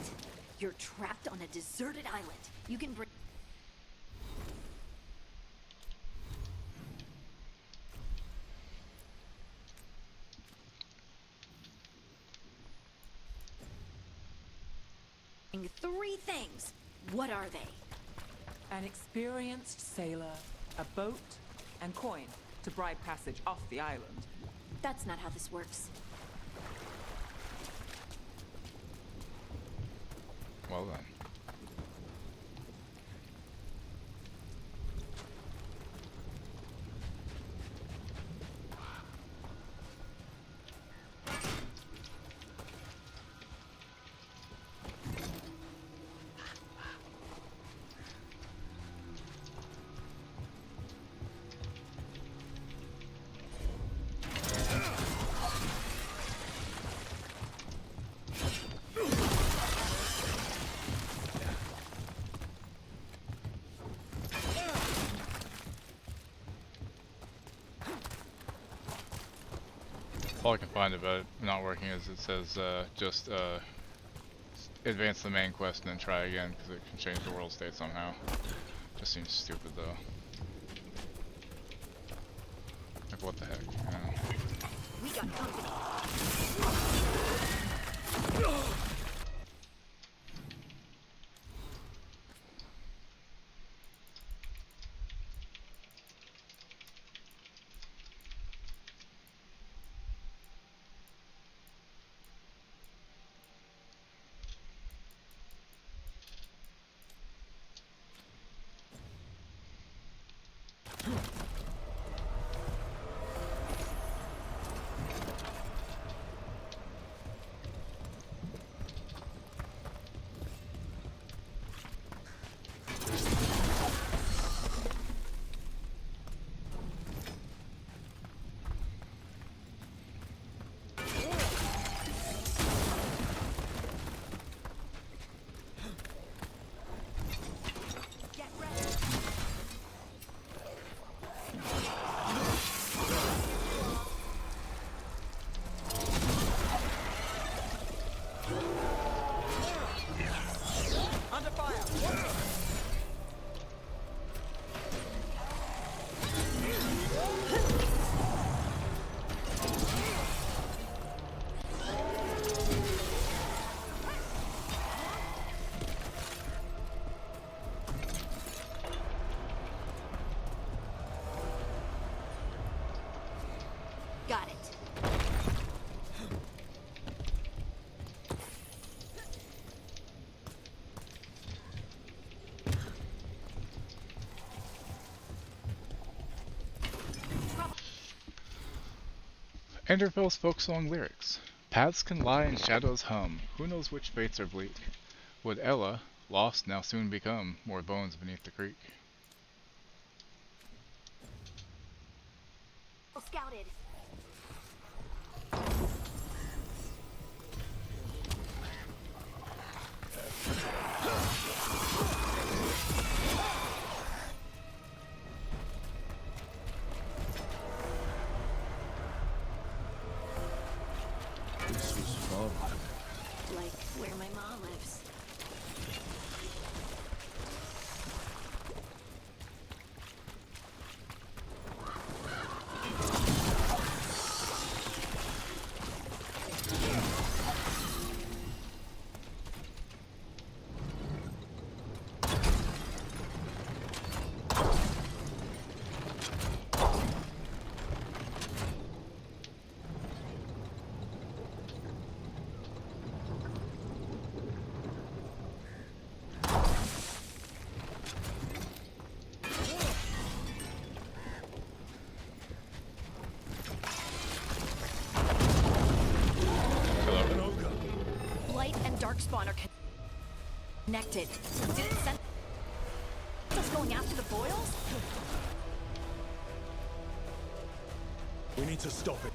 you're trapped on a deserted island. You can bring... three things. What are they? An experienced sailor, a boat, and coin to bribe passage off the island. That's not how this works. Well then. All I can find about it not working is it says just advance the main quest and then try again because it can change the world state somehow. Just seems stupid though. Like what the heck, you know? We got company. Got it. Enderville's folk song lyrics. Paths can lie and shadows hum. Who knows which fates are bleak? Would Ella, lost now soon become, more bones beneath the creek? Scouted. This was fun. Like where my mom lives. respawn are connected. Did it send us going after the boils? We need to stop it.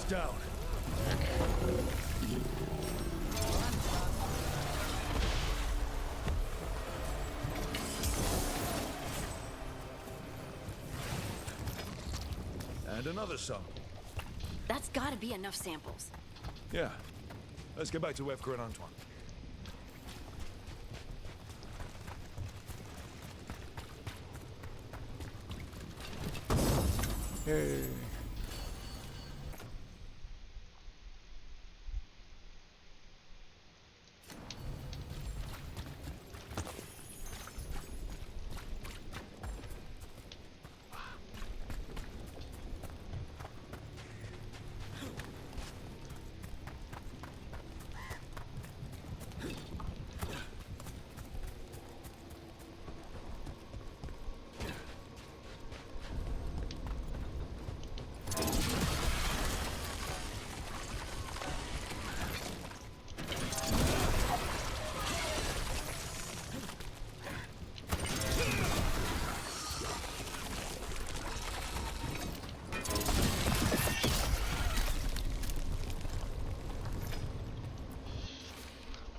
Down. And another sample. That's gotta be enough samples. Yeah. Let's get back to Wevka and Antoine. Hey.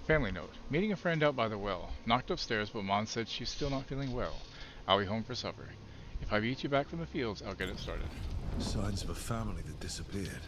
Family note. Meeting a friend out by the well. Knocked upstairs, but Mom said she's still not feeling well. I'll be home for supper. If I meet you back from the fields, I'll get it started. Signs of a family that disappeared.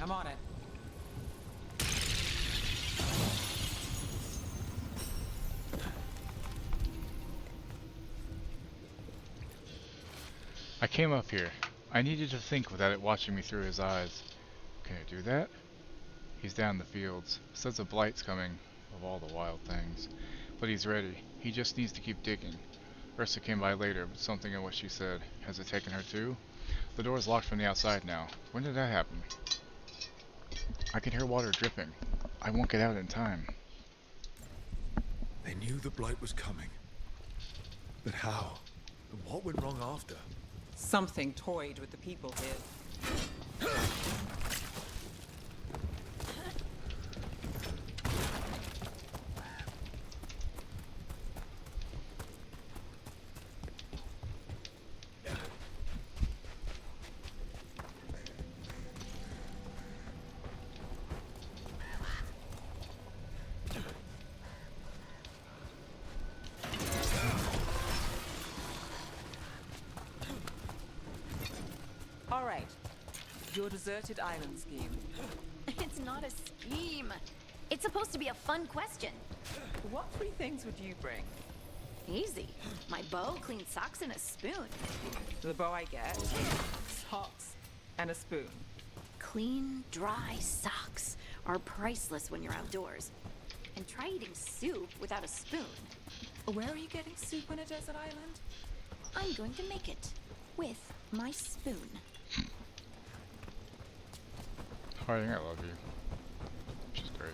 I'm on it. I came up here. I needed to think without it watching me through his eyes. Can I do that? He's down in the fields. Says a blight's coming, of all the wild things. But he's ready. He just needs to keep digging. Ursa came by later, but something in what she said. Has it taken her too? The door's locked from the outside now. When did that happen? I can hear water dripping. I won't get out in time. They knew the blight was coming. But how? And what went wrong after? Something toyed with the people here. All right. Your deserted island scheme. It's not a scheme. It's supposed to be a fun question. What 3 things would you bring? Easy. My bow, clean socks, and a spoon. The bow I get, socks, and a spoon. Clean, dry socks are priceless when you're outdoors. And try eating soup without a spoon. Where are you getting soup on a desert island? I'm going to make it with my spoon. Harding, I love you. She's great.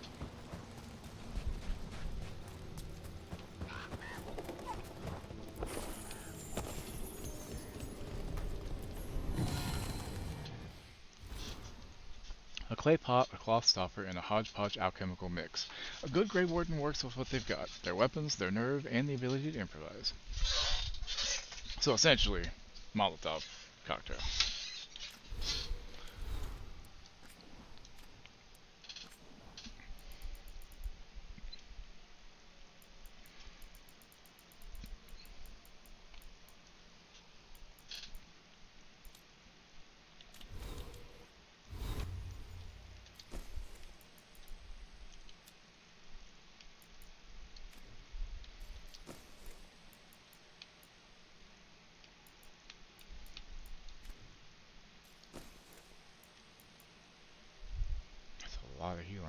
A clay pot, a cloth stopper, and a hodgepodge alchemical mix. A good Grey Warden works with what they've got. Their weapons, their nerve, and the ability to improvise. So essentially, Molotov cocktail.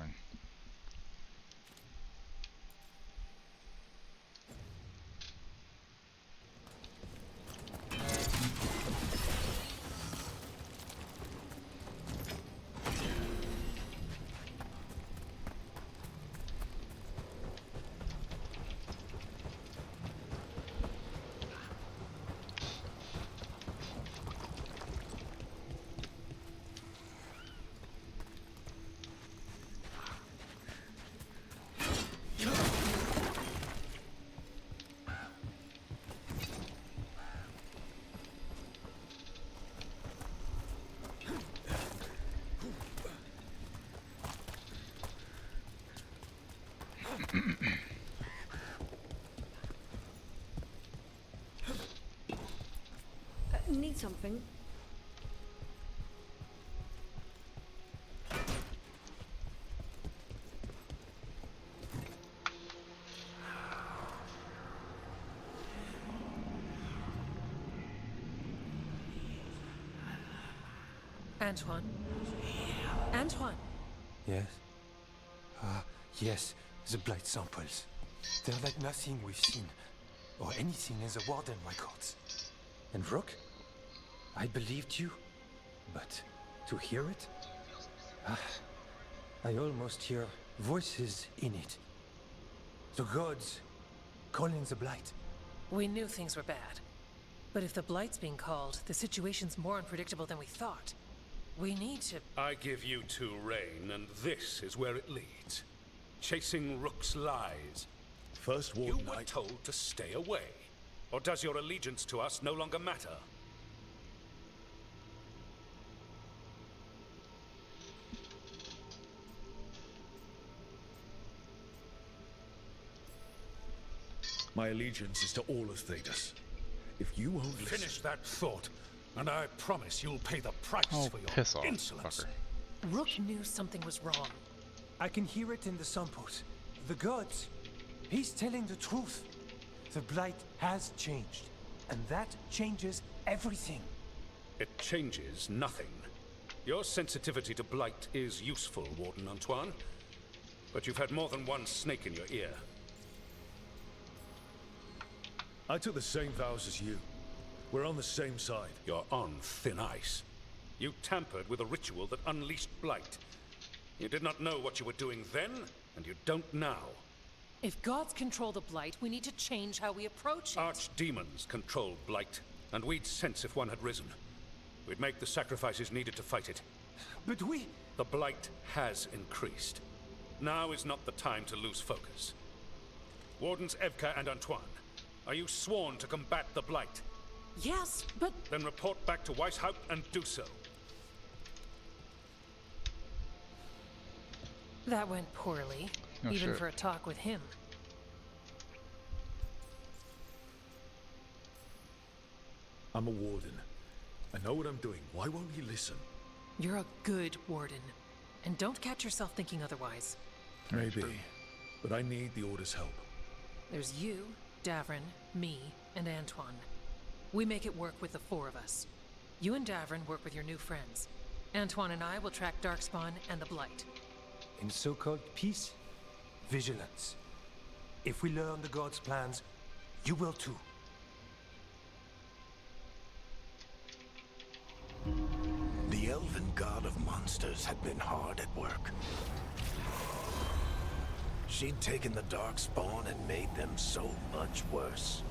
Warden. Need something? Antoine? Antoine! Yes? Yes, the blight samples. They're like nothing we've seen, or anything in the Warden records. And Rook? I believed you, but to hear it? I almost hear voices in it. The gods calling the blight. We knew things were bad. But if the blight's being called, the situation's more unpredictable than we thought. We need to... I give you two reign, and this is where it leads. Chasing Rook's lies. First Warden, you were told to stay away. Or does your allegiance to us no longer matter? my allegiance is to all of Thedas. If you won't listen... Finish that thought, and I promise you'll pay the price for your piss off, insolence. fucker. Rook knew something was wrong. I can hear it in the samples. The gods. He's telling the truth. The blight has changed, and that changes everything. It changes nothing. Your sensitivity to blight is useful, Warden Antoine. But you've had more than one snake in your ear. I took the same vows as you. We're on the same side. You're on thin ice. You tampered with a ritual that unleashed blight. You did not know what you were doing then, and you don't now. If gods control the blight, we need to change how we approach it. Archdemons control blight, and we'd sense if one had risen. We'd make the sacrifices needed to fight it. But we... The blight has increased. Now is not the time to lose focus. Wardens Evka and Antoine, are you sworn to combat the blight? Yes, but... Then report back to Weishaupt and do so. That went poorly, No even shit. for a talk with him. I'm a warden. I know what I'm doing. Why won't he listen? You're a good warden. And don't catch yourself thinking otherwise. Maybe. But I need the Order's help. There's you, Davrin, me, and Antoine. We make it work with the four of us. You and Davrin work with your new friends. Antoine and I will track Darkspawn and the Blight. In so-called peace, vigilance. If we learn the gods' plans, you will too. The elven god of monsters had been hard at work. She'd taken the Darkspawn and made them so much worse.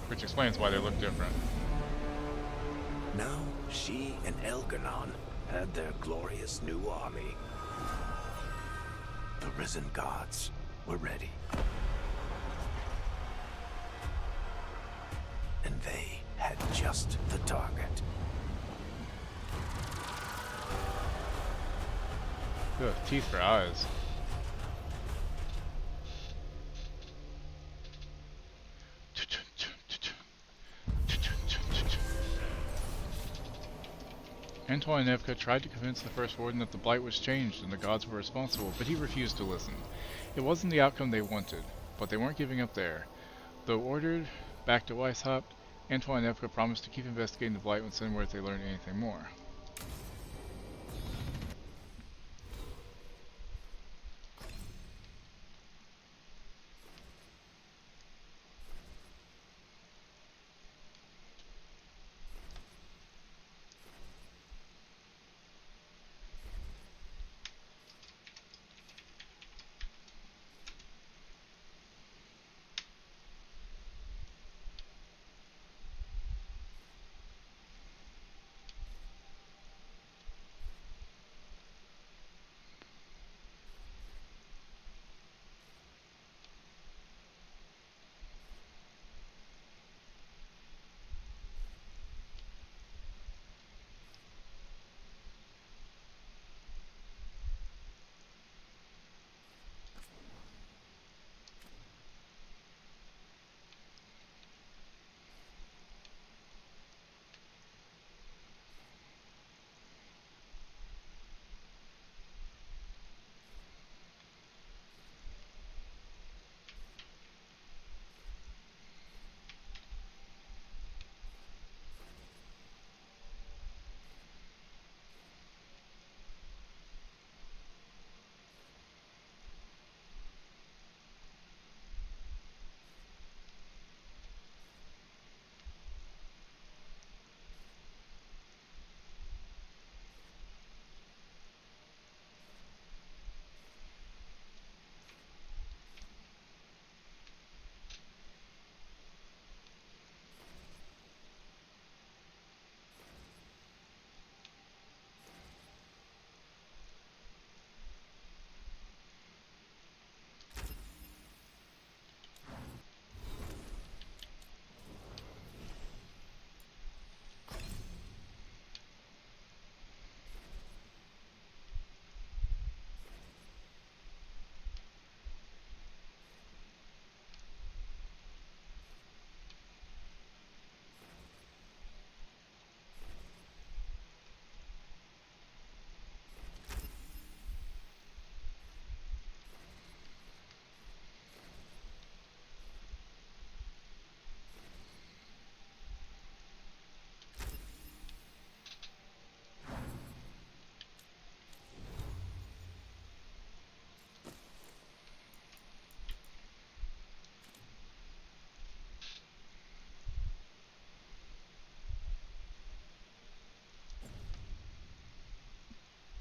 Which explains why they look different. Now, she and Elganon had their glorious new army. The risen gods were ready. And they had just the target. Ugh, teeth for eyes. Antoine and Evka tried to convince the First Warden that the Blight was changed and the gods were responsible, but he refused to listen. It wasn't the outcome they wanted, but they weren't giving up there. Though ordered back to Weishaupt, Antoine and Evka promised to keep investigating the Blight and send word if they learned anything more.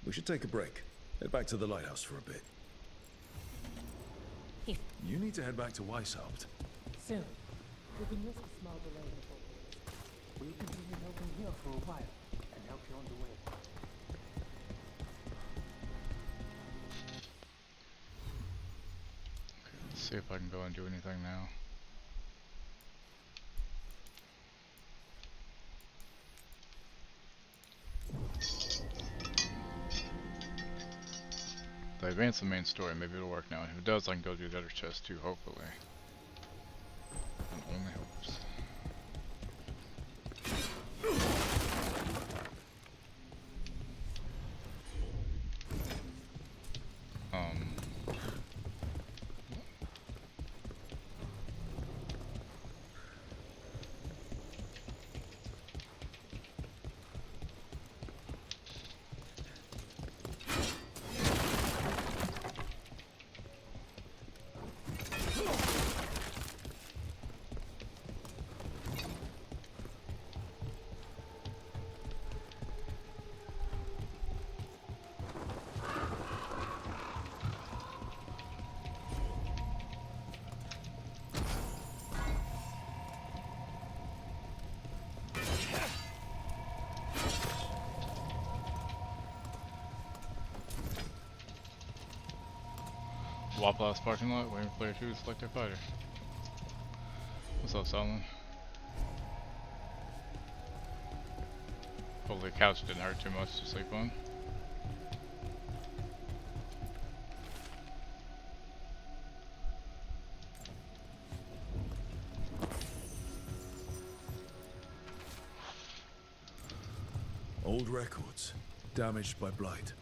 We should take a break. Head back to the lighthouse for a bit. You need to head back to Weishaupt. Soon. We can risk a small delay before we will continue helping here for a while and help you on the way. Okay, let's see if I can go and do anything now. If I advance the main story, maybe it'll work now. And if it does, I can go do the other chest too, hopefully. And only hopes. Waplace parking lot, waiting for player 2 to select their fighter. What's up, Solomon? Hopefully the couch didn't hurt too much to sleep on. Old records, damaged by blight.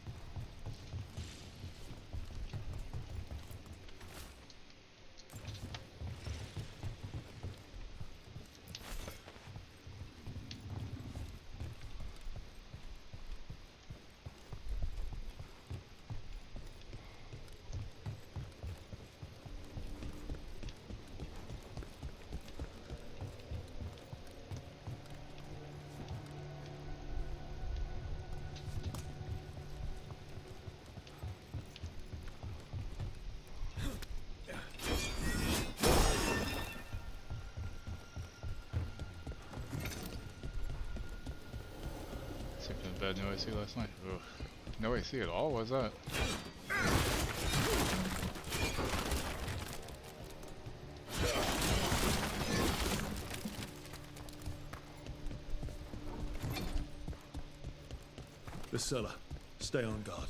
Bad no AC last night. Ugh. No AC at all? What's that? The cellar. Stay on guard.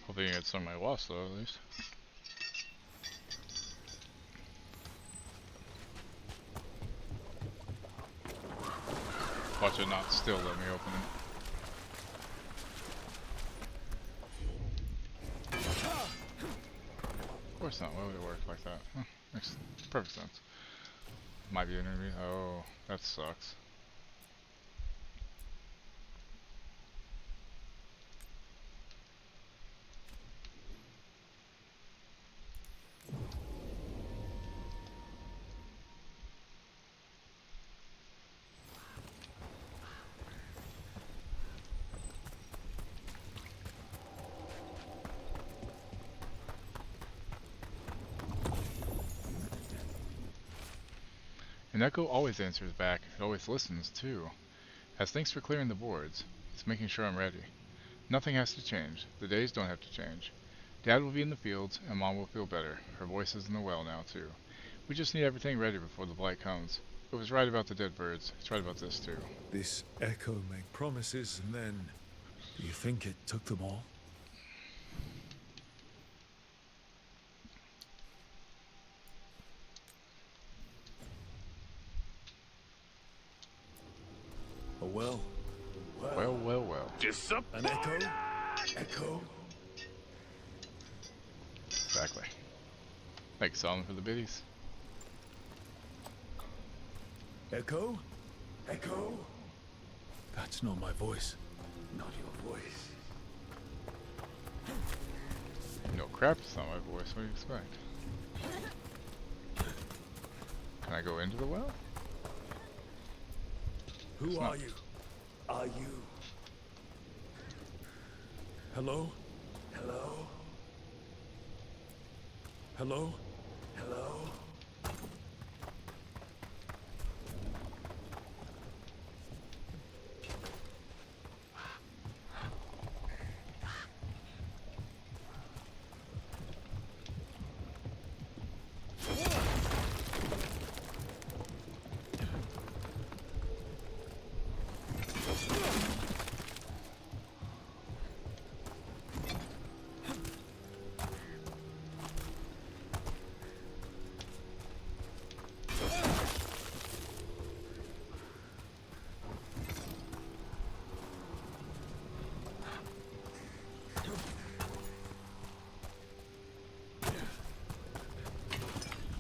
Hoping you get some of my wasp though, at least. Watch it not still let me open it. Of course not. Why would it work like that? Huh, makes perfect sense. Might be an enemy. Oh, that sucks. And Echo always answers back. It always listens, too. As thanks for clearing the boards. It's making sure I'm ready. Nothing has to change. The days don't have to change. Dad will be in the fields, and Mom will feel better. Her voice is in the well now, too. We just need everything ready before the blight comes. It was right about the dead birds. It's right about this, too. This Echo made promises, and then... Do you think it took them all? Oh well. Well. An echo? Echo? Exactly. Like selling for the biddies. Echo? Echo? That's not my voice. Not your voice. No crap, it's not my voice. What do you expect? Can I go into the well? Who are you? Are you? Hello? Hello? Hello? Hello?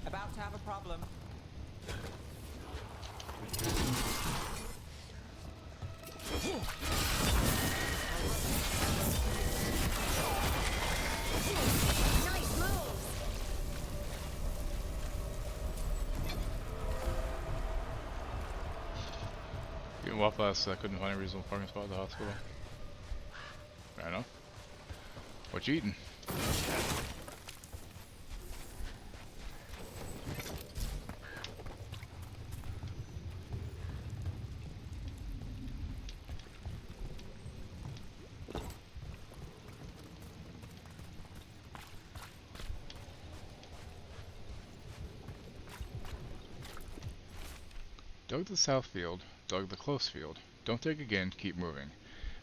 About to have a problem. Nice moves. Getting Waffle House, I couldn't find a reasonable parking spot at the hospital. Fair enough. What you eating? Dug the south field, dug the close field. Don't dig again, keep moving.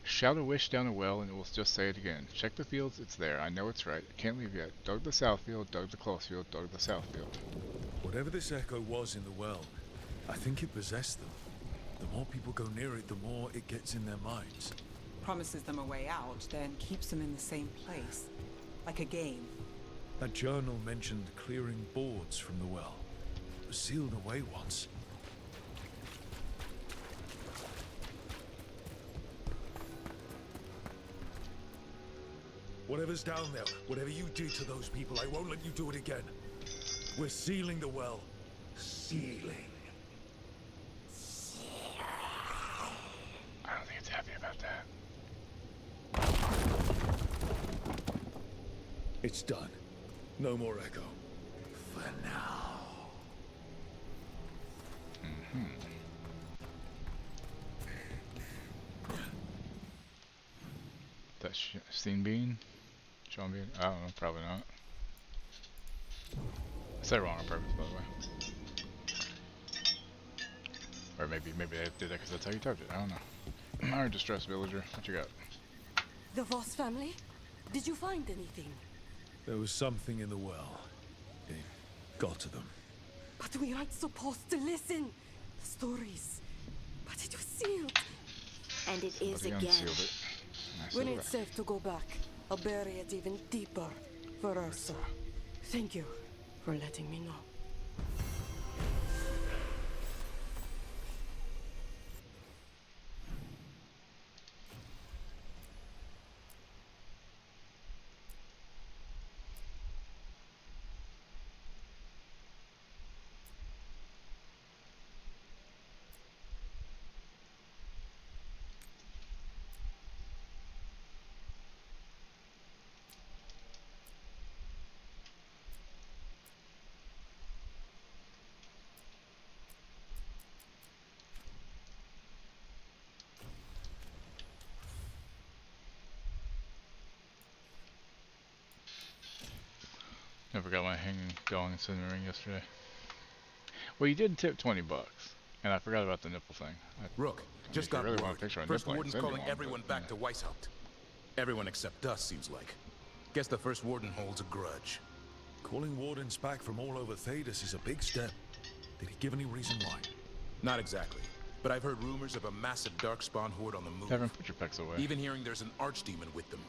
Shout a wish down a well and it will just say it again. Check the fields, it's there, I know it's right. Can't leave yet. Dug the south field, dug the close field, dug the south field. Whatever this echo was in the well, I think it possessed them. The more people go near it, the more it gets in their minds. Promises them a way out, then keeps them in the same place. Like a game. That journal mentioned clearing boards from the well. It was sealed away once. Whatever's down there, whatever you did to those people, I won't let you do it again. We're sealing the well. Sealing. I don't think it's happy about that. It's done. No more echo. For now. That Steam Bean? Sean Bean? I don't know, probably not. I said it wrong on purpose, by the way. Or maybe they did that because that's how you typed it. I don't know. Alright, distressed villager. What you got? The Voss family? Did you find anything? There was something in the well. It got to them. But we aren't supposed to listen. The stories. But it was sealed. And it is again. Unsealed it. When it's safe to go back, I'll bury it even deeper for Ursa. Thank you for letting me know. Never got my going ring yesterday. Well, you did tip $20, and I forgot about the nipple thing. Rook, just got really word. want a picture of First nipple, Warden's send me calling one, everyone but, back to Weishaupt. Everyone except us, seems like. Guess the First Warden holds a grudge. Calling Wardens back from all over Thedas is a big step. Did he give any reason why? Not exactly. But I've heard rumors of a massive darkspawn horde on the move. Haven't put your pecs away. Even hearing there's an archdemon with them.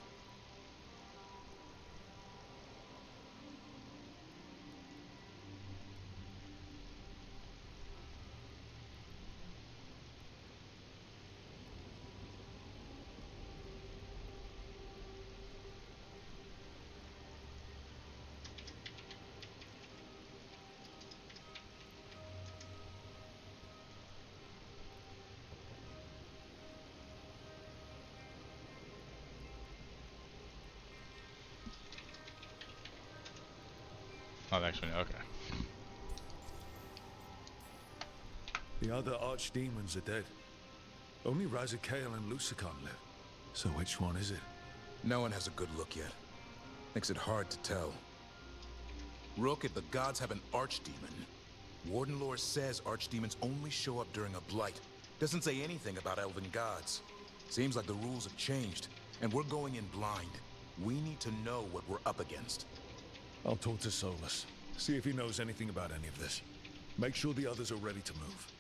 not actually, okay. The other archdemons are dead. Only Razakale and Lusicon live. So which one is it? No one has a good look yet. Makes it hard to tell. Rook, if the gods have an archdemon, Warden lore says archdemons only show up during a blight. Doesn't say anything about elven gods. Seems like the rules have changed, and we're going in blind. We need to know what we're up against. I'll talk to Solus. See if he knows anything about any of this. Make sure the others are ready to move.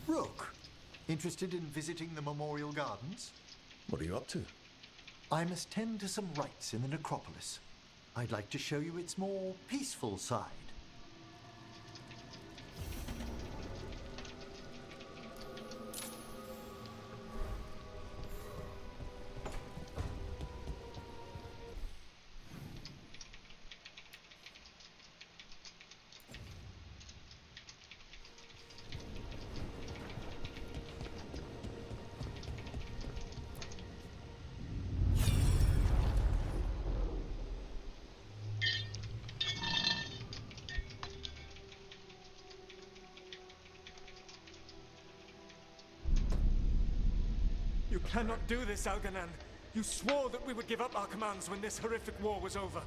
Rook, interested in visiting the Memorial Gardens? What are you up to? I must tend to some rites in the necropolis. I'd like to show you its more peaceful side. You cannot do this, Algernon. You swore that we would give up our commands when this horrific war was over.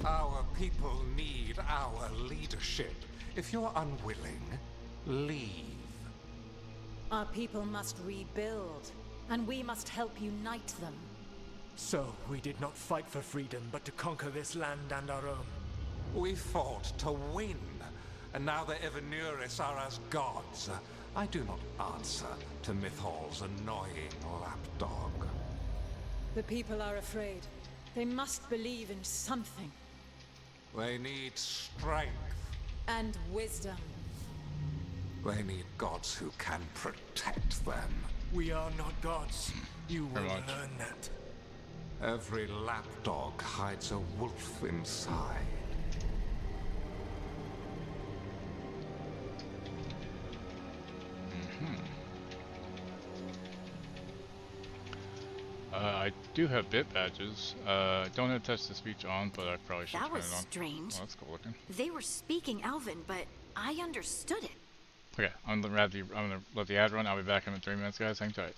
Our people need our leadership. If you're unwilling, leave. Our people must rebuild, and we must help unite them. So, we did not fight for freedom, but to conquer this land and our own. We fought to win, and now the Evenuris are as gods. I do not answer to Mythal's annoying lapdog. The people are afraid. They must believe in something. They need strength. And wisdom. They need gods who can protect them. We are not gods. You will learn that. Every lapdog hides a wolf inside. I do have bit badges. Don't have touch the speech on, but I probably should That turn was it on. strange. Oh, that's cool looking. They were speaking Elven, but I understood it. Okay, I'm gonna let the ad run. I'll be back in 3 minutes, guys. Hang tight.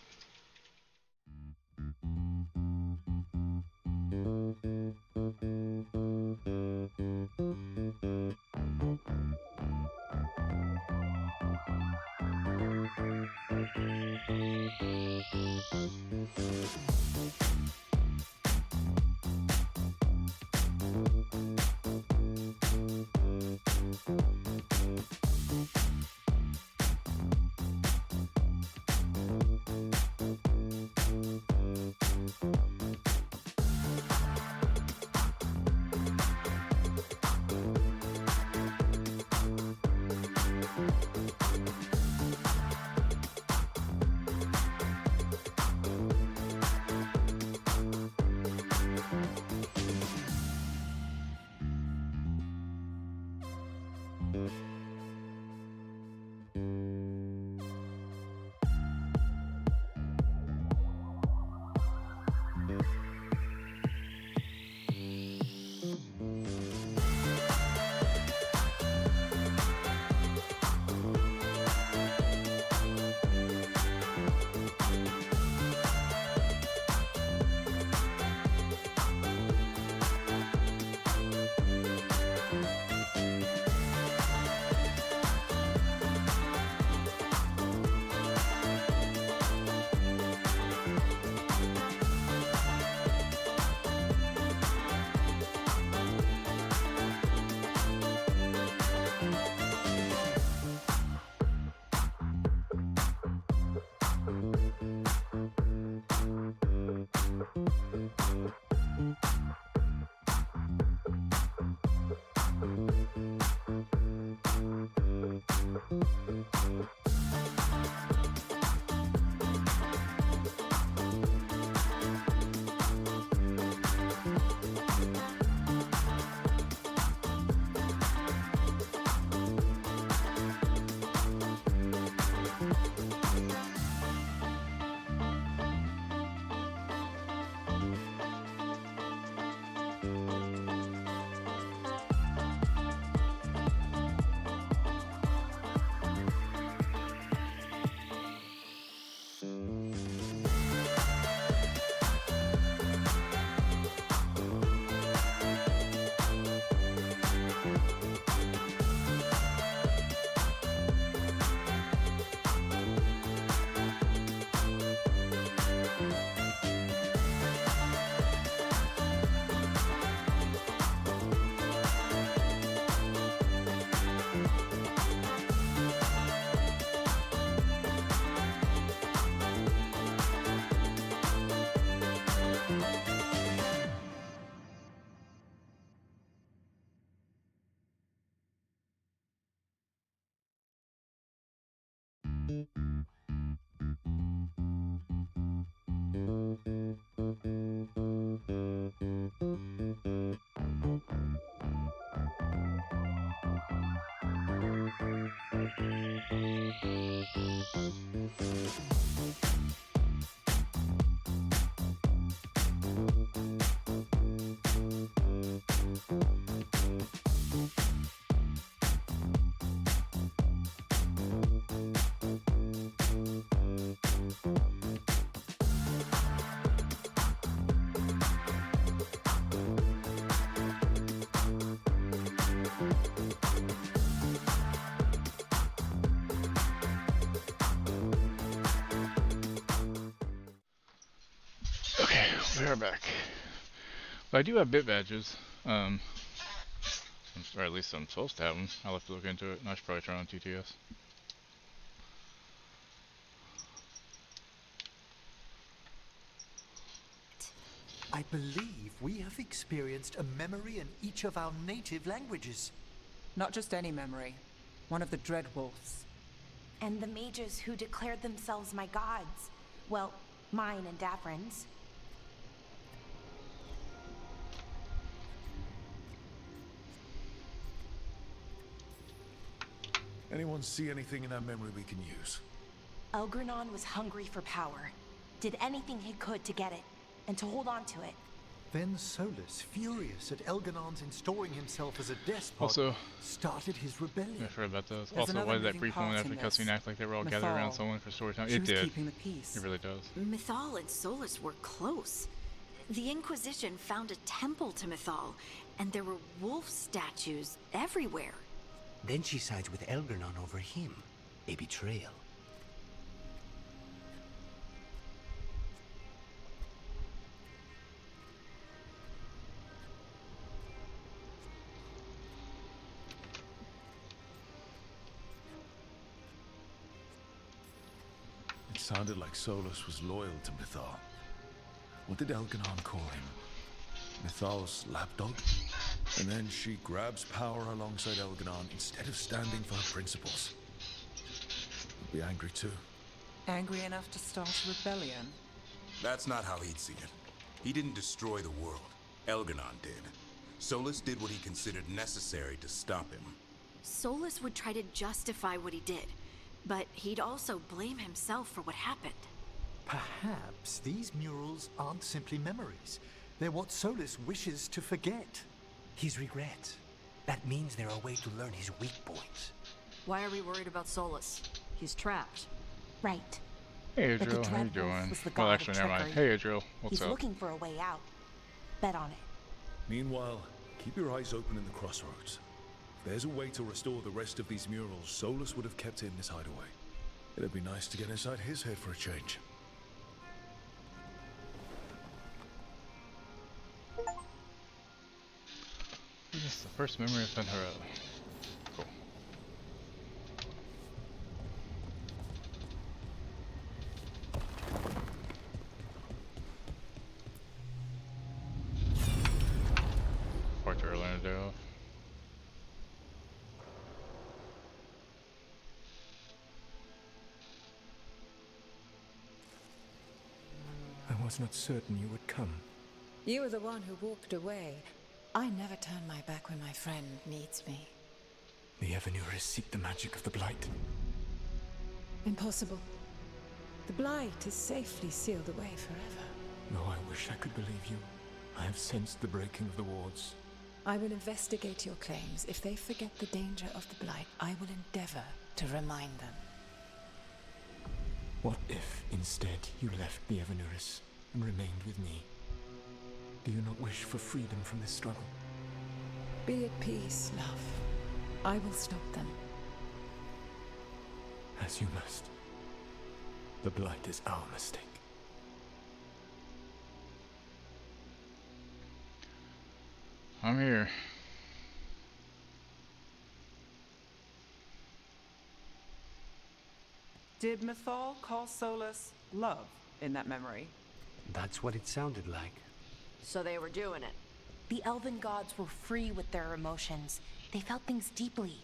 We are back. But I do have bit badges. Or at least I'm supposed to have them. I'll have to look into it, and I should probably try on TTS. I believe we have experienced a memory in each of our native languages. Not just any memory. One of the Dread Wolves. And the mages who declared themselves my gods. Well, mine and Davrin's. Anyone see anything in that memory we can use? Elgranon was hungry for power. Did anything he could to get it, and to hold on to it. Then Solus, furious at Elganon's installing himself as a despot, Also, started his rebellion. I forgot about those. There's Also, why did that moving brief moment part after in the cutscene this. act like they were all gathered around Mythal. someone for story time? She It was did. keeping the peace. It really does. Mythal and Solus were close. The Inquisition found a temple to Mythal, and there were wolf statues everywhere. Then she sides with Elgranon over him. A betrayal. It sounded like Solus was loyal to Mythal. What did Elganon call him? Mythal's lapdog? And then she grabs power alongside Elganon instead of standing for her principles. He'd be angry too. Angry enough to start a rebellion? That's not how he'd see it. He didn't destroy the world. Elganon did. Solus did what he considered necessary to stop him. Solus would try to justify what he did, but he'd also blame himself for what happened. Perhaps these murals aren't simply memories. They're what Solus wishes to forget. His regrets. That means they're a way to learn his weak points. Why are we worried about Solus? He's trapped. Right. Hey But the Adriel, how you Dreadwolf doing? was the Well, god of actually, never mind. trickery. Hey Adriel, what's He's up? looking for a way out. Bet on it. Meanwhile, keep your eyes open in the crossroads. If there's a way to restore the rest of these murals, Solus would have kept in his hideaway. It'd be nice to get inside his head for a change. This is the first memory of Fenhara. Cool. Far too early on a day off. was not certain you would come. You were the one who walked away. I never turn my back when my friend needs me. The Evanures seek the magic of the Blight. Impossible. The Blight is safely sealed away forever. Though I wish I could believe you. I have sensed the breaking of the wards. I will investigate your claims. If they forget the danger of the Blight, I will endeavor to remind them. What if, instead, you left the Evanures and remained with me? Do you not wish for freedom from this struggle? Be at peace, love. I will stop them. As you must. The Blight is our mistake. I'm here. Did Mythal call Solus love in that memory? That's what it sounded like. So they were doing it. The elven gods were free with their emotions. They felt things deeply.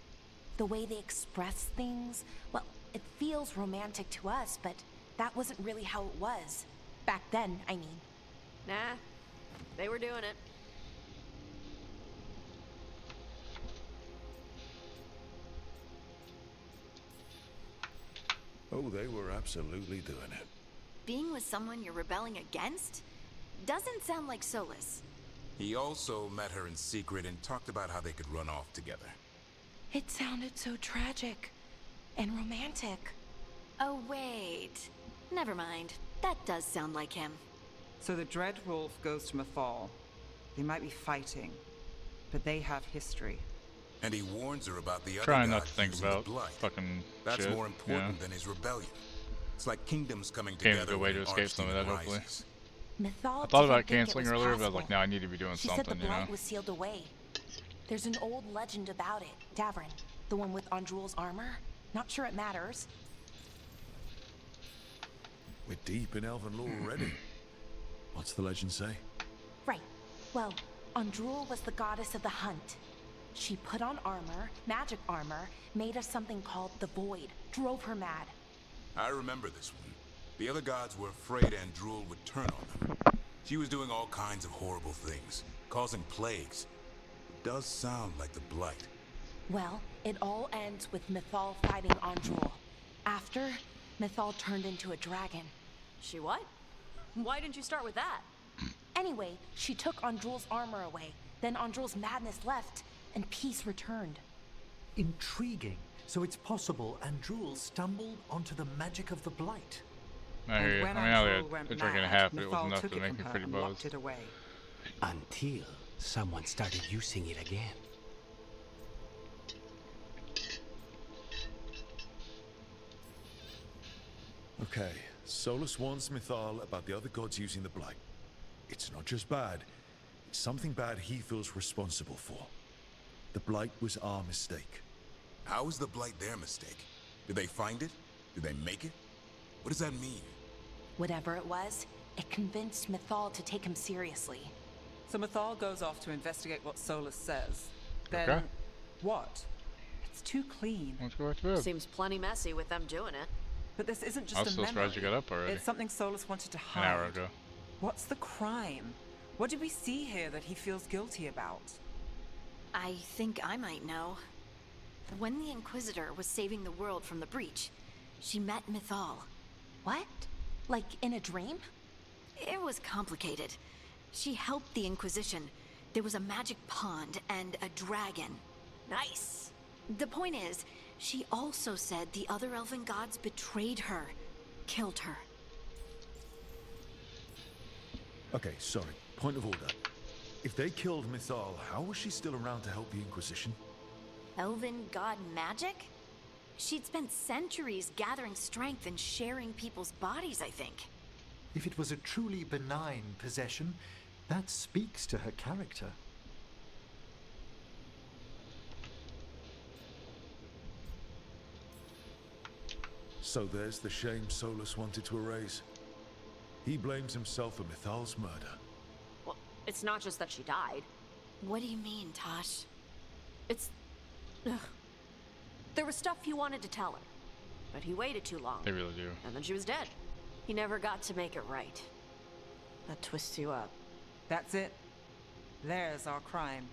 The way they express things, well, it feels romantic to us, but that wasn't really how it was. Back then, I mean. Nah, they were doing it. Oh, they were absolutely doing it. Being with someone you're rebelling against? Doesn't sound like Solus. He also met her in secret and talked about how they could run off together. It sounded so tragic and romantic. Oh, wait. Never mind. That does sound like him. So the Dread Wolf goes to Mythal. They might be fighting, but they have history. And he warns her about the other Trying not gods to think using about the Blight. fucking That's shit. more important Yeah. than his rebellion. It's like kingdoms coming Came together a good way when to an escape some of that, archdemon hopefully. rises. Mythal I thought about didn't think it canceling was earlier, but I was possible. like, no, I need to be doing She something, said the you know? Blight was sealed away. There's an old legend about it. Davrin, the one with Andrul's armor. Not sure it matters. We're deep in elven lore already. What's the legend say? Right. Well, Andrul was the goddess of the hunt. She put on armor, magic armor, made of something called the Void. Drove her mad. I remember this one. The other gods were afraid Andrul would turn on them. She was doing all kinds of horrible things, causing plagues. It does sound like the Blight. Well, it all ends with Mythal fighting Andrul. After, Mythal turned into a dragon. She what? Why didn't you start with that? Anyway, she took Andrul's armor away. Then Andrul's madness left, and peace returned. Intriguing. So it's possible Andrul stumbled onto the magic of the Blight. I hear you. when I mean, I only Andrul had went a drink and a mad, half, but it was Mythal enough took to it make from me her pretty and buzzed. locked it away. Until someone started using it again. Okay, Solus warns Mythal about the other gods using the Blight. It's not just bad, it's something bad he feels responsible for. The Blight was our mistake. How is the Blight their mistake? Did they find it? Did they make it? What does that mean? Whatever it was, it convinced Mythal to take him seriously. So Mythal goes off to investigate what Solus says. Then Okay. what? It's too clean. Let's go back to bed. Seems plenty messy with them doing it. But this isn't just I was a still memory. surprised you got up already. It's something Solus wanted to An hide. hour ago. What's the crime? What did we see here that he feels guilty about? I think I might know. When the Inquisitor was saving the world from the breach, she met Mythal. What? Like in a dream? It was complicated. She helped the Inquisition. There was a magic pond and a dragon. Nice! The point is, she also said the other elven gods betrayed her, killed her. Okay, sorry. Point of order. If they killed Mythal, how was she still around to help the Inquisition? Elven god magic? She'd spent centuries gathering strength and sharing people's bodies, I think. If it was a truly benign possession, that speaks to her character. So there's the shame Solus wanted to erase. He blames himself for Mythal's murder. Well, it's not just that she died. What do you mean, Tosh? It's... Ugh. There was stuff he wanted to tell her, but he waited too long. They really do. And then she was dead. He never got to make it right. That twists you up. That's it. There's our crime.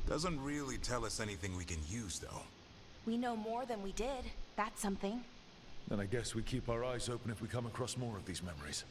Doesn't really tell us anything we can use, though. We know more than we did. That's something. Then I guess we keep our eyes open if we come across more of these memories.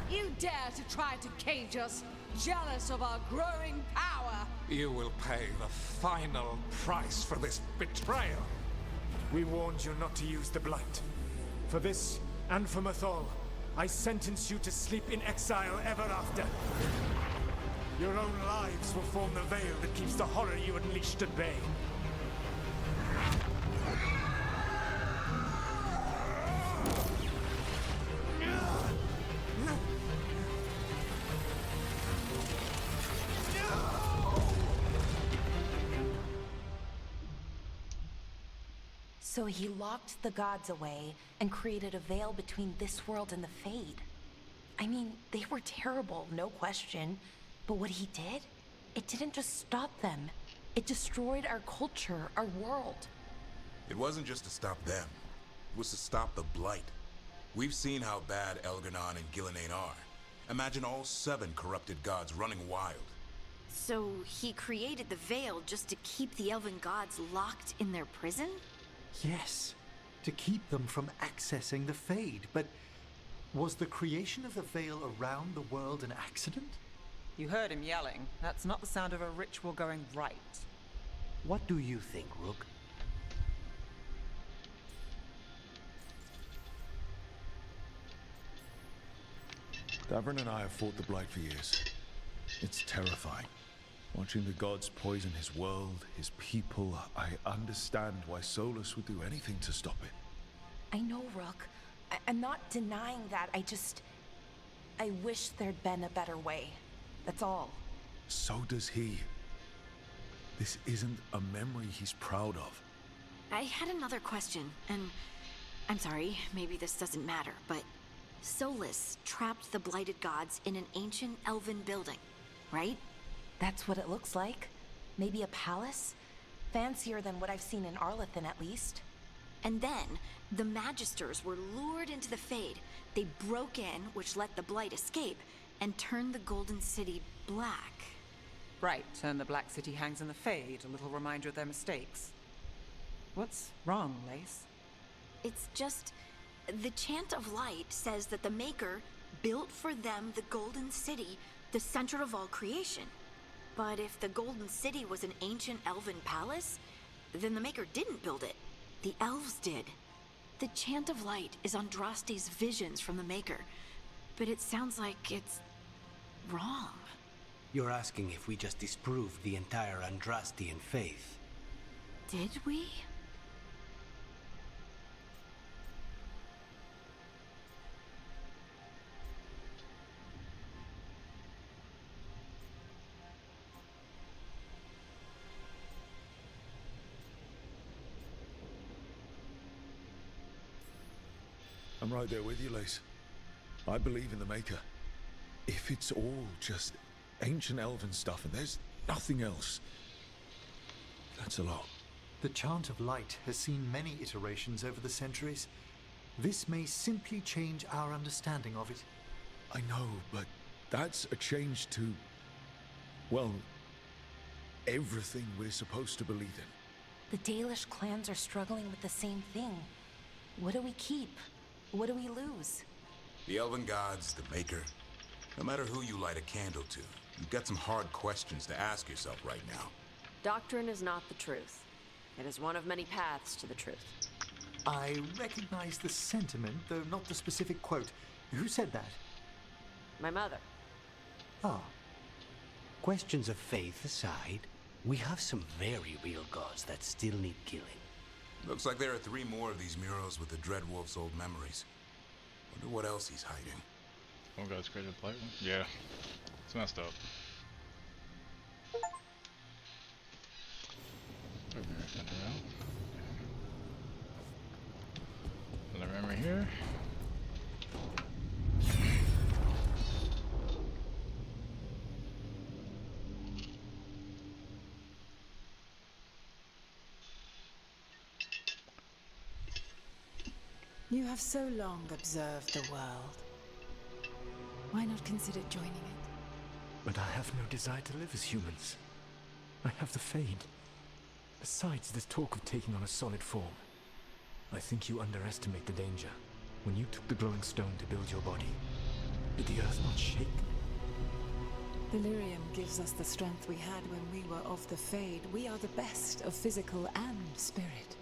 You dare to try to cage us, jealous of our growing power! You will pay the final price for this betrayal. We warned you not to use the Blight. For this, and for Mythal, I sentence you to sleep in exile ever after. Your own lives will form the veil that keeps the horror you unleashed at bay. So he locked the gods away and created a veil between this world and the Fade. I mean, they were terrible, no question. But what he did, it didn't just stop them. It destroyed our culture, our world. It wasn't just to stop them. It was to stop the Blight. We've seen how bad Elganon and Gillenane are. Imagine all 7 corrupted gods running wild. So he created the Veil just to keep the elven gods locked in their prison? Yes, to keep them from accessing the Fade. But was the creation of the Veil around the world an accident? You heard him yelling. That's not the sound of a ritual going right. What do you think, Rook? Davern and I have fought the Blight for years. It's terrifying. Watching the gods poison his world, his people, I understand why Solus would do anything to stop it. I know, Rook. I'm not denying that. I wish there'd been a better way. That's all. So does he. This isn't a memory he's proud of. I had another question, and I'm sorry, maybe this doesn't matter, but Solus trapped the blighted gods in an ancient elven building, right? That's what it looks like. Maybe a palace? Fancier than what I've seen in Arlethan, at least. And then, the Magisters were lured into the Fade. They broke in, which let the Blight escape, and turned the Golden City black. Right, and the Black City hangs in the Fade, a little reminder of their mistakes. What's wrong, Lace? It's just... the Chant of Light says that the Maker built for them the Golden City, the center of all creation. But if the Golden City was an ancient elven palace, then the Maker didn't build it. The elves did. The Chant of Light is Andraste's visions from the Maker, but it sounds like it's wrong. You're asking if we just disproved the entire Andrastian faith. Did we? I'm right there with you, Lace. I believe in the Maker. If it's all just ancient elven stuff and there's nothing else, that's a lot. The Chant of Light has seen many iterations over the centuries. This may simply change our understanding of it. I know, but that's a change to, well, everything we're supposed to believe in. The Dalish clans are struggling with the same thing. What do we keep? What do we lose? The elven gods, the Maker. No matter who you light a candle to, you've got some hard questions to ask yourself right now. Doctrine is not the truth. It is one of many paths to the truth. I recognize the sentiment, though not the specific quote. Who said that? My mother. Ah. Questions of faith aside, we have some very real gods that still need killing. Looks like there are 3 more of these murals with the Dreadwolf's old memories. Wonder what else he's hiding. One guy's created a blight one? Yeah. It's messed up. Another memory here. You have so long observed the world. Why not consider joining it? But I have no desire to live as humans. I have the Fade. Besides, this talk of taking on a solid form. I think you underestimate the danger. When you took the glowing stone to build your body, did the earth not shake? Delirium gives us the strength we had when we were of the Fade. We are the best of physical and spirit.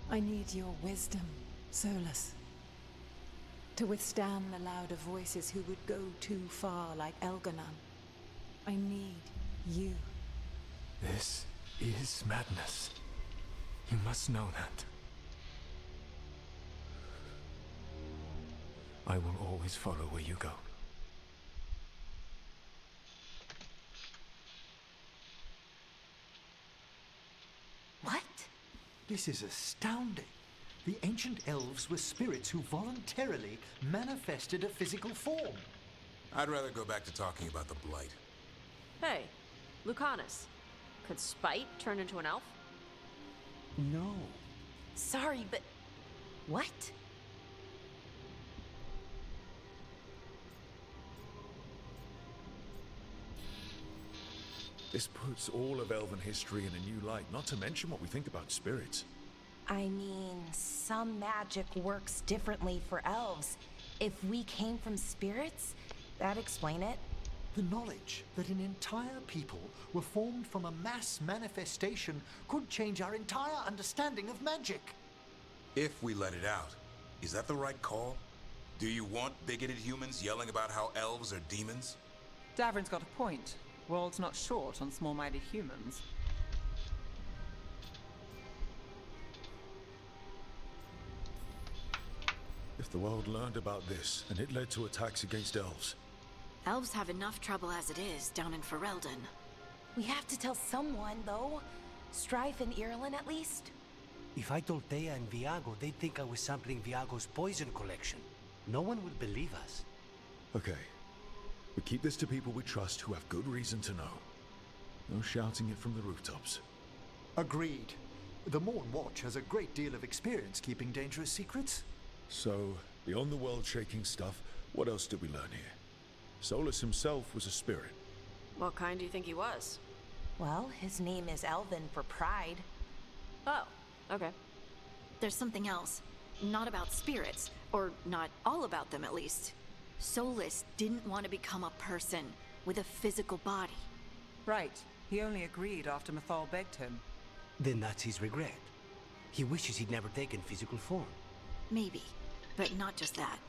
I need your wisdom, Solus. To withstand the louder voices who would go too far like Elganon. I need you. This is madness. You must know that. I will always follow where you go. What? This is astounding. The ancient elves were spirits who voluntarily manifested a physical form. I'd rather go back to talking about the Blight. Hey, Lucanus. Could Spite turn into an elf? No. Sorry, but... what? This puts all of elven history in a new light, not to mention what we think about spirits. I mean, some magic works differently for elves. If we came from spirits, that'd explain it. The knowledge that an entire people were formed from a mass manifestation could change our entire understanding of magic. If we let it out, is that the right call? Do you want bigoted humans yelling about how elves are demons? Davrin's got a point. World's not short on small-minded humans. If the world learned about this, and it led to attacks against elves. Elves have enough trouble as it is down in Ferelden. We have to tell someone, though. Strife and Irulan, at least. If I told Thea and Viago, they'd think I was sampling Viago's poison collection. No one would believe us. Okay. We keep this to people we trust who have good reason to know. No shouting it from the rooftops. Agreed. The Morn Watch has a great deal of experience keeping dangerous secrets. So, beyond the world-shaking stuff, what else did we learn here? Solus himself was a spirit. What kind do you think he was? Well, his name is Elven for pride. Oh, okay. There's something else. Not about spirits, or not all about them at least. Solus didn't want to become a person with a physical body. Right. He only agreed after Mythal begged him. Then that's his regret. He wishes he'd never taken physical form. Maybe, but not just that.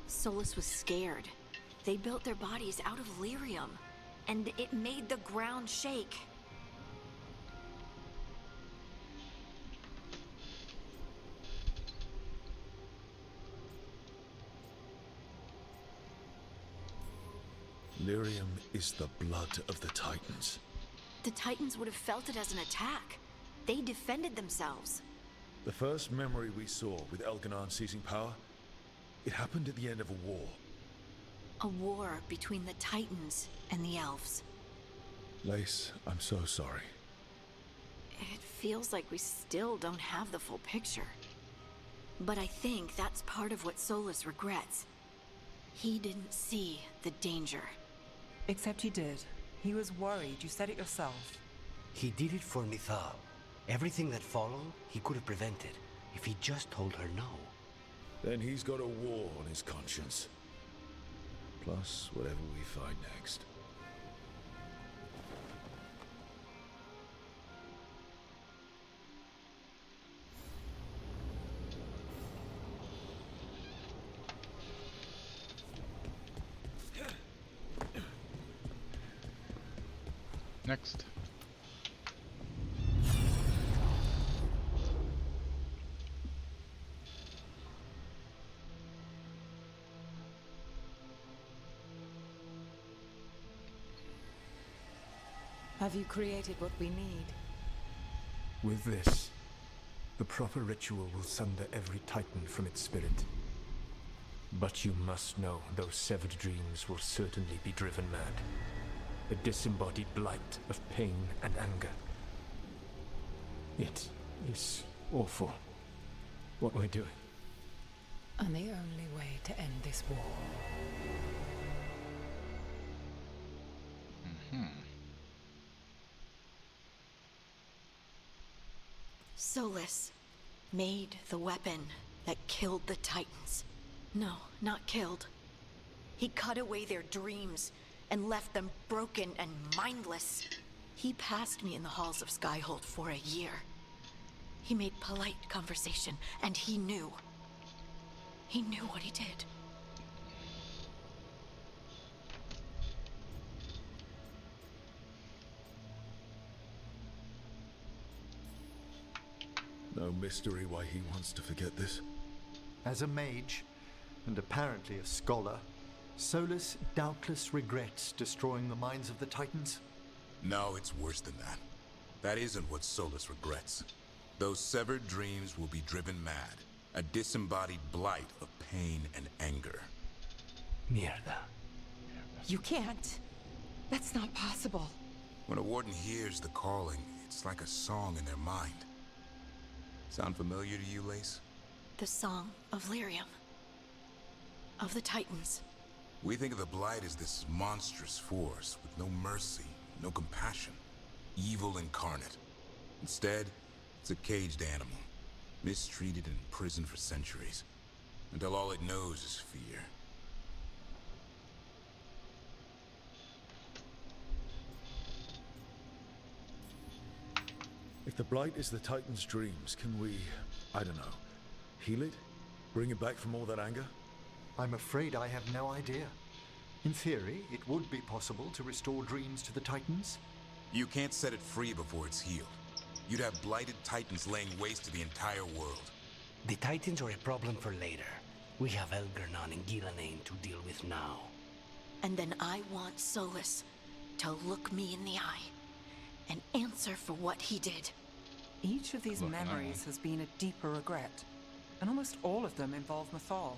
Solus was scared. They built their bodies out of lyrium, and it made the ground shake. Lyrium is the blood of the Titans. The Titans would have felt it as an attack. They defended themselves. The first memory we saw with Elganon seizing power, it happened at the end of a war. A war between the Titans and the elves. Lace, I'm so sorry. It feels like we still don't have the full picture. But I think that's part of what Solus regrets. He didn't see the danger. Except he did. He was worried. You said it yourself. He did it for Mythal. Everything that followed, he could have prevented, if he just told her no. Then he's got a war on his conscience. plus whatever we find next. Next. Have you created what we need? With this, the proper ritual will sunder every titan from its spirit. But you must know those severed dreams will certainly be driven mad. A disembodied blight of pain and anger. It is awful what we're doing. And the only way to end this war. Solus made the weapon that killed the Titans. No, not killed. He cut away their dreams and left them broken and mindless. He passed me in the halls of Skyhold for a year. He made polite conversation, and he knew. He knew what he did. No mystery why he wants to forget this. As a mage, and apparently a scholar, Solus doubtless regrets destroying the minds of the Titans. No, it's worse than that. That isn't what Solus regrets. Those severed dreams will be driven mad. A disembodied blight of pain and anger. Mierda. You can't. That's not possible. When a warden hears the calling, it's like a song in their mind. Sound familiar to you, Lace? The song of Lyrium. Of the Titans. We think of the Blight as this monstrous force with no mercy, no compassion. Evil incarnate. Instead, it's a caged animal. Mistreated and imprisoned for centuries. Until all it knows is fear. If the Blight is the Titan's dreams, can we, I don't know, heal it? Bring it back from all that anger? I'm afraid I have no idea. In theory, it would be possible to restore dreams to the Titans. You can't set it free before it's healed. You'd have blighted Titans laying waste to the entire world. The Titans are a problem for later. We have Elgernon and Gillenane to deal with now. And then I want Solus to look me in the eye and answer for what he did. Each of these memories has been a deeper regret, and almost all of them involve Mythal.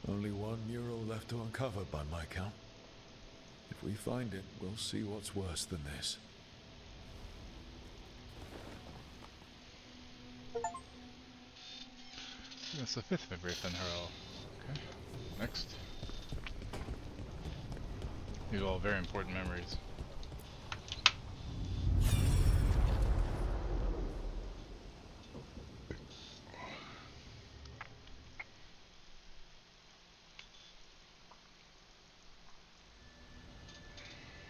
Only one mural left to uncover by my count. If we find it, we'll see what's worse than this. That's the 5th memory of Fenharel. Okay. Next. These are all very important memories.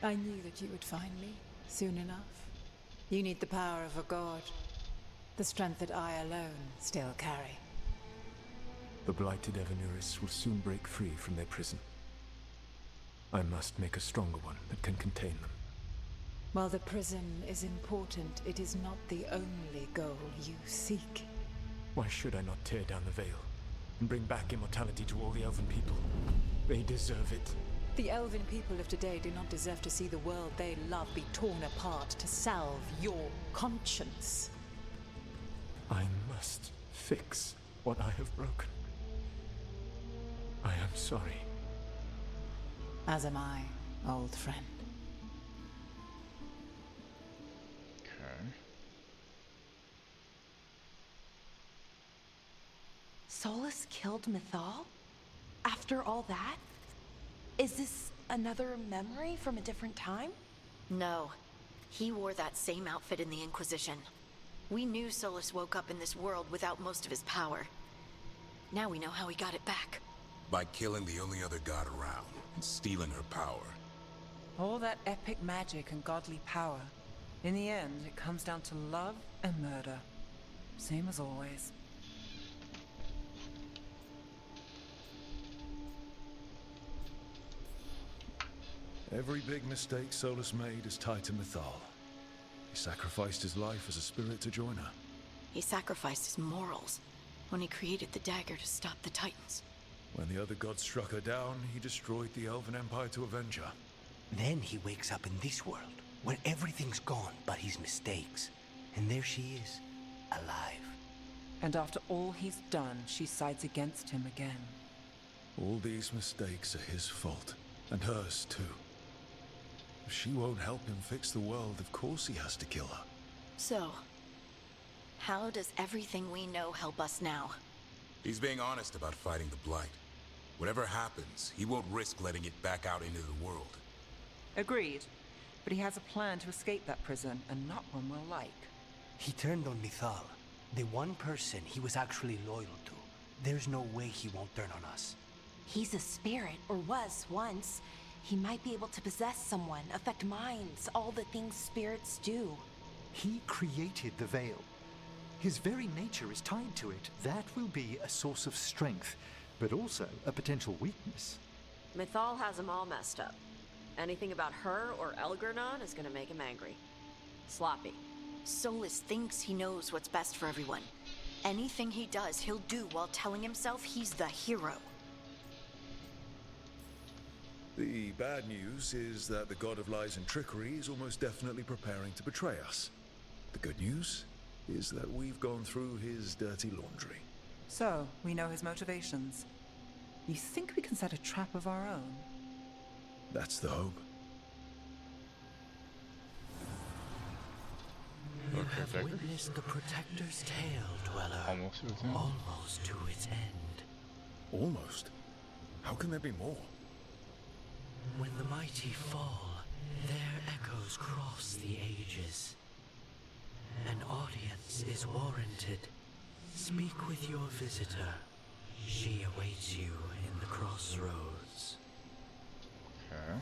I knew that you would find me soon enough. You need the power of a god. The strength that I alone still carry. The blighted Evanuris will soon break free from their prison. I must make a stronger one that can contain them. While the prison is important, it is not the only goal you seek. Why should I not tear down the veil and bring back immortality to all the Elven people? They deserve it. The Elven people of today do not deserve to see the world they love be torn apart to salve your conscience. I must fix what I have broken. I am sorry. As am I, old friend. Okay. Solus killed Mythal? After all that? Is this another memory from a different time? No. He wore that same outfit in the Inquisition. We knew Solus woke up in this world without most of his power. Now we know how he got it back. By killing the only other god around and stealing her power. All that epic magic and godly power. In the end, it comes down to love and murder. Same as always. Every big mistake Solus made is tied to Mythal. He sacrificed his life as a spirit to join her. He sacrificed his morals when he created the dagger to stop the Titans. When the other gods struck her down, he destroyed the Elven Empire to avenge her. Then he wakes up in this world, where everything's gone but his mistakes. And there she is, alive. And after all he's done, she sides against him again. All these mistakes are his fault, and hers too. If she won't help him fix the world, of course he has to kill her. So, how does everything we know help us now? He's being honest about fighting the Blight. Whatever happens, he won't risk letting it back out into the world. Agreed. But he has a plan to escape that prison, and not one we'll like. He turned on Mythal, the one person he was actually loyal to. There's no way he won't turn on us. He's a spirit, or was once. He might be able to possess someone, affect minds, all the things spirits do. He created the Veil. His very nature is tied to it. That will be a source of strength, but also a potential weakness. Mythal has him all messed up. Anything about her or Elgernon is gonna make him angry. Sloppy. Solus thinks he knows what's best for everyone. Anything he does, he'll do while telling himself he's the hero. The bad news is that the god of lies and trickery is almost definitely preparing to betray us. The good news is that we've gone through his dirty laundry. So, we know his motivations. You think we can set a trap of our own? That's the hope. You have witnessed the Protector's tale, Dweller. Almost to its end. Almost? How can there be more? When the mighty fall, their echoes cross the ages. An audience is warranted. Speak with your visitor. She awaits you in the crossroads. Okay.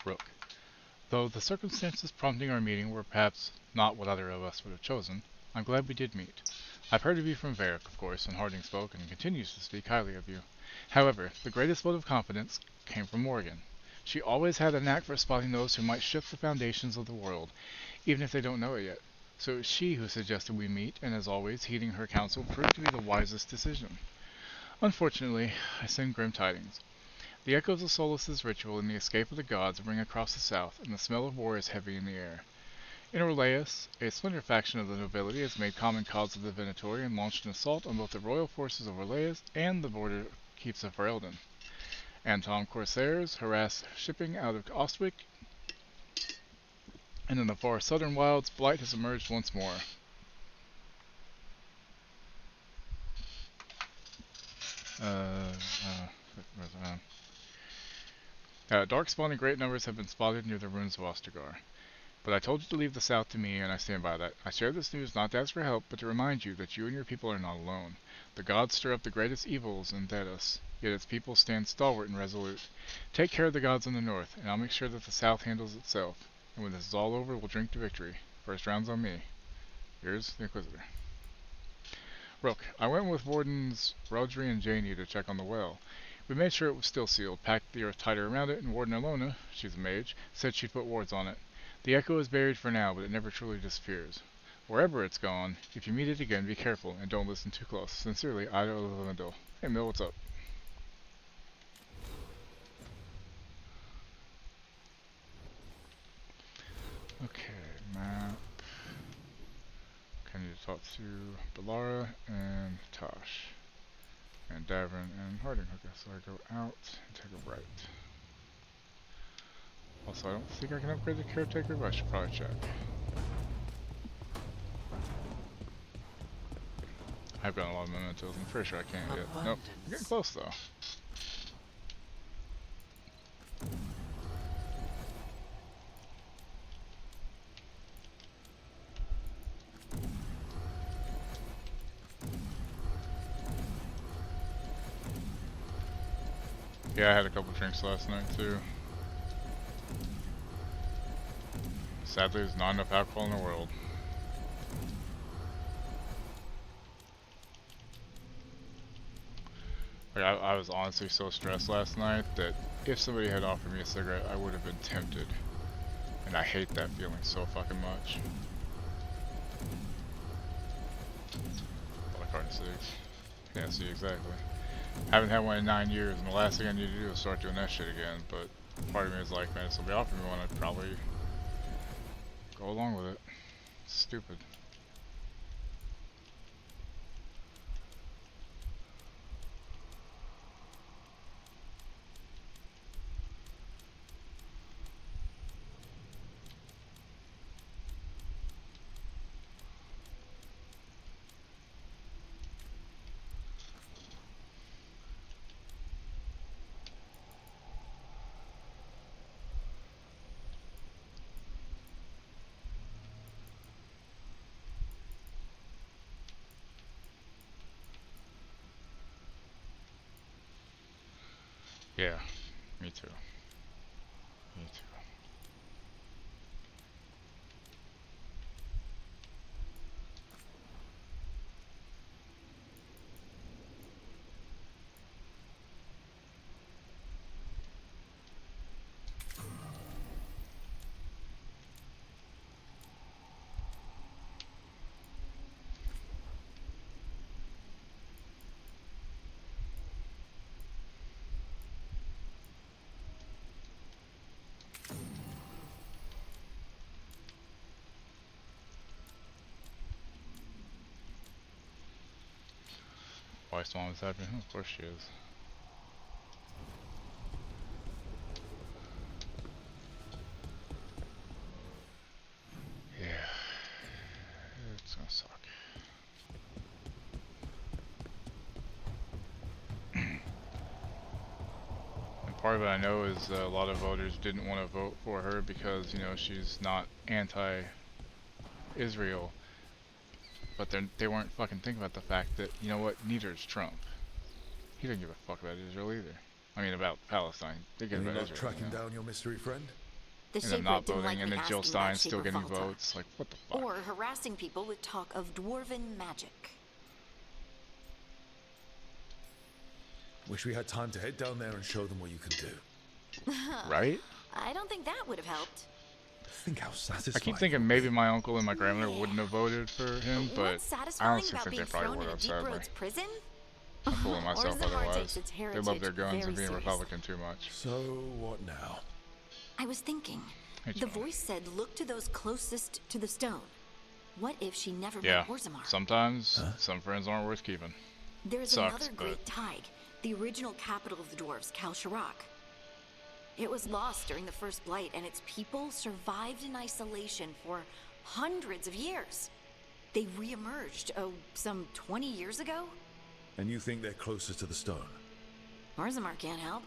Rook. Though the circumstances prompting our meeting were perhaps not what either of us would have chosen, I'm glad we did meet. I've heard of you from Varric, of course, and Harding spoke and continues to speak highly of you. However, the greatest vote of confidence came from Morgan. She always had a knack for spotting those who might shift the foundations of the world, even if they don't know it yet. So it was she who suggested we meet, and as always, heeding her counsel proved to be the wisest decision. Unfortunately, I send grim tidings. The echoes of Solus's ritual and the escape of the gods ring across the south, and the smell of war is heavy in the air. In Orleas, a splinter faction of the nobility has made common cause of the Venatori and launched an assault on both the royal forces of Orleas and the border keeps of Ferelden. Anton corsairs harass shipping out of Ostwick, and in the far southern wilds, blight has emerged once more. Darkspawn in great numbers have been spotted near the ruins of Ostergar. But I told you to leave the south to me, and I stand by that. I share this news not to ask for help, but to remind you that you and your people are not alone. The gods stir up the greatest evils in Thedas, yet its people stand stalwart and resolute. Take care of the gods in the north, and I'll make sure that the south handles itself. And when this is all over, we'll drink to victory. First round's on me. Here's the Inquisitor. Rook, I went with Wardens Rodri and Janie to check on the well. We made sure it was still sealed, packed the earth tighter around it, and Warden Alona, she's a mage, said she'd put wards on it. The echo is buried for now, but it never truly disappears. Wherever it's gone, if you meet it again, be careful and don't listen too close. Sincerely, Ida Lavendel. Hey Mill, what's up? Okay, map. I need to talk to Bellara and Tosh. And Davin and Harding. Okay, so I go out and take a right. Also, I don't think I can upgrade the caretaker, but I should probably check. I've got a lot of mementos. I'm pretty sure I can't yet. Nope. I'm getting close though. Yeah, I had a couple drinks last night too. Sadly, there's not enough alcohol in the world. Like, I was honestly so stressed last night that if somebody had offered me a cigarette, I would have been tempted. And I hate that feeling so fucking much. Like Carton 6. Yeah, see, exactly. Haven't had one in 9 years, and the last thing I need to do is start doing that shit again. But part of me is like, man, if somebody offered me one, I'd probably go along with it. It's stupid. Yeah, me too. Me too. Wife's mom is happy? Of course she is. Yeah. It's gonna suck. And part of it I know is a lot of voters didn't want to vote for her because, you know, she's not anti-Israel. But they weren't fucking thinking about the fact that, you know what, neither is Trump. He didn't give a fuck about Israel either. I mean, about Palestine. They give about Israel. Tracking down your mystery friend? The And them not didn't voting, like and me then Jill asking Stein about still Shaper getting Volta. votes. Like, what the fuck? Or harassing people with talk of dwarven magic. Wish we had time to head down there and show them what you can do. Right? I don't think that would have helped. Think how satisfying. I keep thinking maybe my uncle and my grandmother wouldn't have voted for him, but What's I satisfying honestly about think being they probably thrown would in a have, deep sadly. roads prison? I'm fooling myself Orzammar otherwise. takes its They love heritage their guns very and being serious. Republican too much. So, what now? I was thinking, Hey, the John. voice said look to those closest to the stone. What if she never Yeah, met Orzammar? sometimes some friends aren't worth keeping. There's Sucks, another but great Tig, the original capital of the dwarves, Kalsharak. It was lost during the First Blight, and its people survived in isolation for hundreds of years. They re-emerged, some 20 years ago? And you think they're closer to the stone? Orzammar can't help.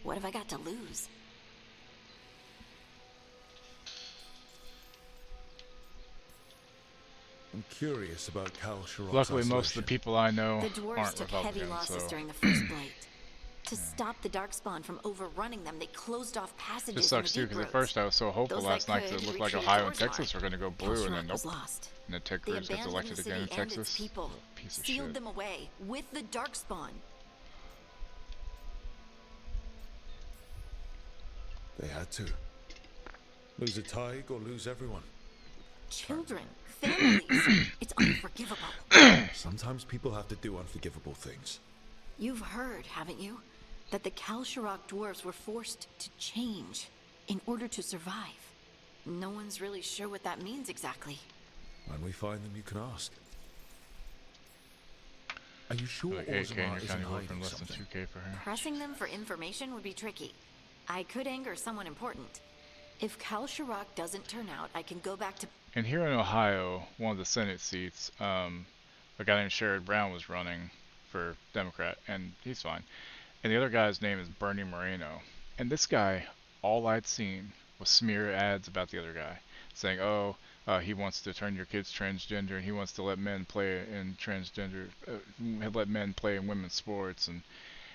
What have I got to lose? I'm curious about Cal Sharok's Luckily, most of isolation. the people I know The dwarves aren't took heavy Republicans, losses so during the First Blight. To stop the Darkspawn from overrunning them, they closed off passages this in sucks the too, deep because at roads. first I was so hopeful Those last that night that could it looked like retreated Ohio to and Texas were going to go blue, and then Kalsharak nope. was lost. And then Ted They Cruz gets abandoned elected the again in city and its Texas. people, Piece of sealed shit. them away with the Darkspawn. They had to. Lose a Tig or lose everyone. Children, families, it's unforgivable. Sometimes people have to do unforgivable things. You've heard, haven't you, that the Kalsharak dwarves were forced to change in order to survive. No one's really sure what that means exactly. When we find them, you can ask. Are you sure Like 8K and Orzammar you're isn't kind of hiding from less than something? 2K for her. Pressing them for information would be tricky. I could anger someone important. If Kal Shirak doesn't turn out, I can go back to... And here in Ohio, one of the Senate seats, a guy named Sherrod Brown was running for Democrat, and he's fine. And the other guy's name is Bernie Moreno. And this guy, all I'd seen was smear ads about the other guy, saying, oh, he wants to turn your kids transgender, and he wants to let men play in transgender, let men play in women's sports. And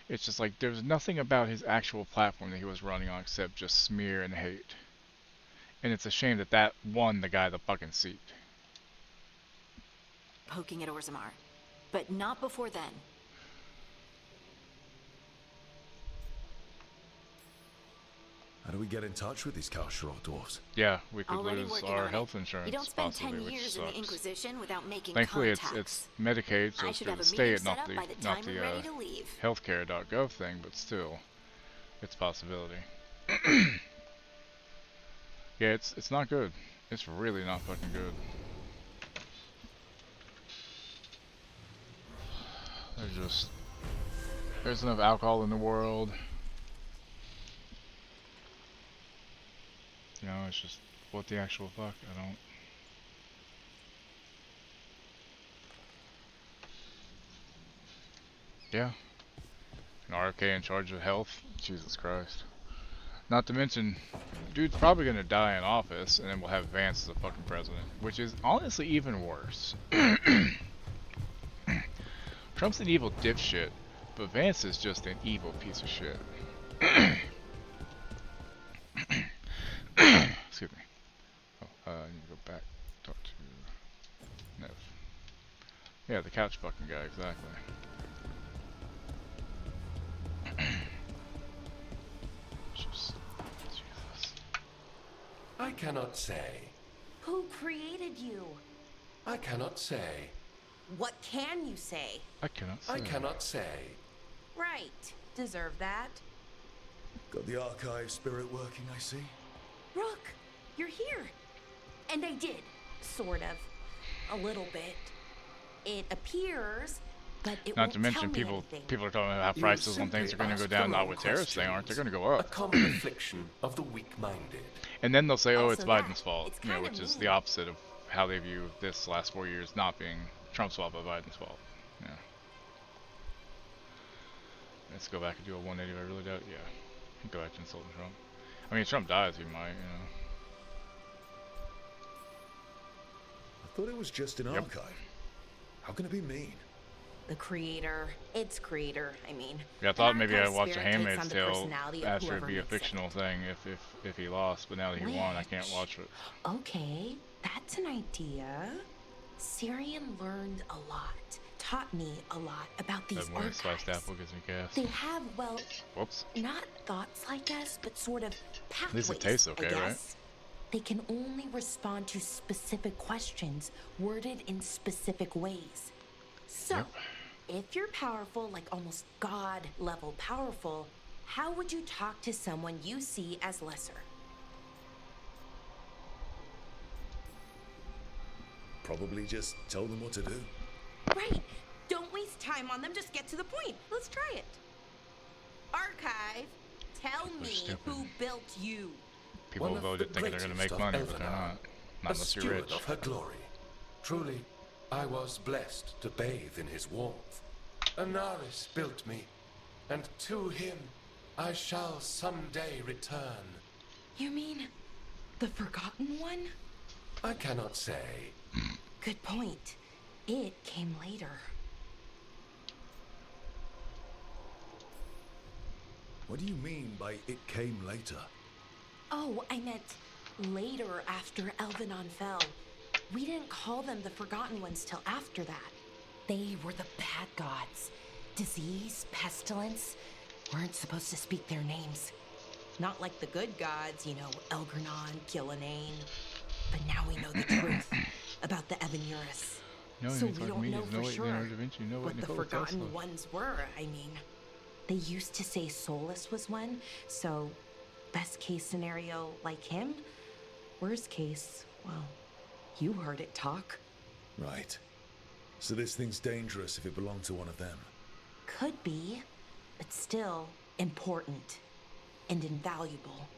it's just like, there's nothing about his actual platform that he was running on except just smear and hate. And it's a shame that that won the guy the fucking seat. poking at Orzammar. But not before then. How do we get in touch with these Kal Shirak dwarves? Yeah, we could Already lose working our on health it. insurance. You don't spend possibly, 10 which years in the sucks. Inquisition without making Thankfully, contacts. it's Medicaid, so I it's should through have the a state, meeting set not up the by the time we're ready to not leave. the healthcare.gov thing, but still, it's a possibility. Yeah, it's not good. It's really not fucking good. There's enough alcohol in the world. You know, it's just, what the actual fuck? I don't... Yeah. An RFK in charge of health? Jesus Christ. Not to mention, dude's probably gonna die in office, and then we'll have Vance as a fucking president. Which is honestly even worse. Trump's an evil dipshit, but Vance is just an evil piece of shit. Excuse me. Oh, I need to go back, talk to Nev. Yeah, the couch fucking guy, exactly. Just, Jesus. I cannot say. Who created you? I cannot say. What can you say? I cannot say. I cannot say. Right. Deserve that. Got the archive spirit working, I see. Rook, you're here. And I did. Sort of. A little bit. It appears, but it Not won't to mention, tell me people anything. are talking about how You prices on things are simply going to go ask down, the not wrong with tariffs they aren't, they're going to go A up. common affliction of the weak-minded. And then they'll say, oh, it's Also that, Biden's fault, it's you know, kinda which is mean. the opposite of how they view this last 4 years not being Trump's fault, but Biden's fault. Yeah. Let's go back and do a 180 if I really doubt. Yeah. Go back to insulting Trump. I mean, if Trump dies, he might, you know. I thought it was just an archive. How can it be mean? The creator, its creator, I mean. Yeah, I thought An maybe I'd archive watch A spirit takes on Handmaid's the Tale personality of after it'd whoever be a makes it. fictional thing if he lost, but now that he won, I can't watch it. Okay, that's an idea. Syrian learned a lot, taught me a lot about these That one archives. sliced apple gives me gas. They have, well, Whoops. not thoughts like us, but sort of At least pathways, it tastes okay, I guess. right? They can only respond to specific questions worded in specific ways. So, Yep. if you're powerful, like almost God level powerful, how would you talk to someone you see as lesser? Probably just tell them what to do. Right. Don't waste time on them, just get to the point. Let's try it. Archive, tell me stupid. who built you. People One of voted the thinking they're going to make greatest of money, but they're Elvenar, not. Not a unless you're steward rich. of her glory. Truly, I was blessed to bathe in his warmth. Anaris built me, and to him I shall someday return. You mean the Forgotten One? I cannot say. Good point. It came later. What do you mean by it came later? Oh, I meant later after Elvenon fell. We didn't call them the Forgotten Ones till after that. They were the bad gods. Disease, pestilence, weren't supposed to speak their names. Not like the good gods, you know, Elgernon, Gillenane. But now we know the truth about the Evanurus. No, So any we fucking don't know mediums, for no way sure Leonardo da Vinci, no way what the Nikola Forgotten Tesla. Ones were, I mean. They used to say Solus was one, so best case scenario like him. Worst case, well, You heard it talk. Right. So this thing's dangerous if it belonged to one of them. Could be, but still important and invaluable.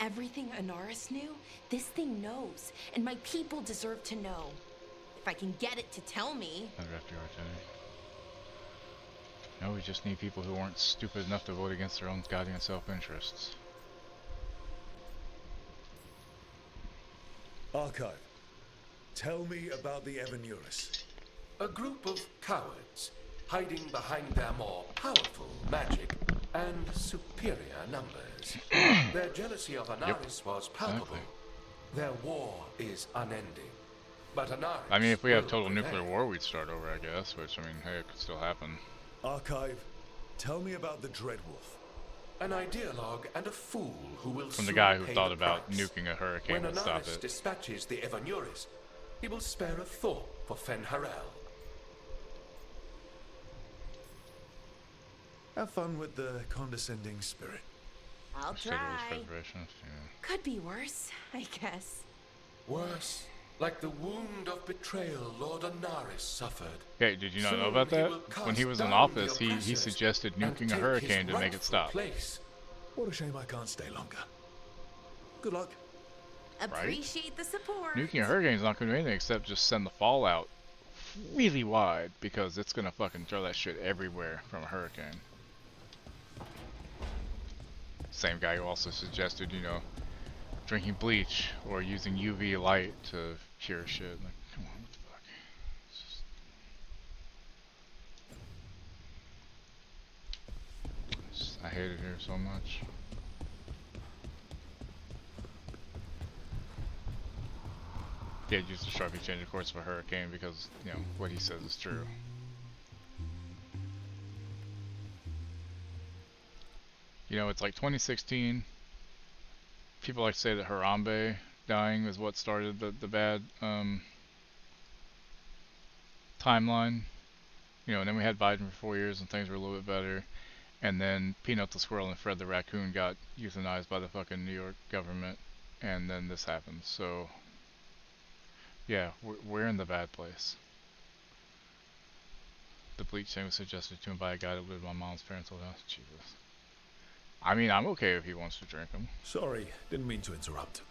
Everything Anaris knew, this thing knows, and my people deserve to know. If I can get it to tell me. No, we just need people who aren't stupid enough to vote against their own goddamn self-interests. Archive, tell me about the Evanuris. A group of cowards hiding behind their more powerful magic and superior numbers. Their jealousy of Anaris was palpable. Their war is unending. But Anaris, I mean, if we have total nuclear war, we'd start over, I guess. Which, I mean, hey, it could still happen. Archive, tell me about the Dreadwolf. An ideologue and a fool who will From the soon guy who pay thought the about price. nuking a hurricane When would stop Anaris it. dispatches the Evanuris, he will spare a thought for Fen Harel. Have fun with the condescending spirit. I'll try. Could be worse, I guess. Worse, like the wound of betrayal Lord Anaris suffered. Okay, did you not know Soon about he that? will When he cast was in down office, the he oppressors suggested and nuking a take hurricane his to make it rightful stop. place. What a shame I can't stay longer. Good luck. Appreciate the support. Nuking a hurricane's not going to do anything except just send the fallout really wide, because it's going to fucking throw that shit everywhere from a hurricane. Same guy who also suggested, you know, drinking bleach or using UV light to cure shit. Like, come on, what the fuck? I hate it here so much. Yeah, use the Sharpie change the course of a hurricane because, you know, what he says is true. You know, it's like 2016. People like to say that Harambe dying is what started the bad timeline. You know, and then we had Biden for 4 years and things were a little bit better. And then Peanut the Squirrel and Fred the Raccoon got euthanized by the fucking New York government. And then this happened. So, yeah, we're in the bad place. The bleach thing was suggested to him by a guy that lived in my mom's parents' old house. Jesus. I mean, I'm okay if he wants to drink them. Sorry, didn't mean to interrupt.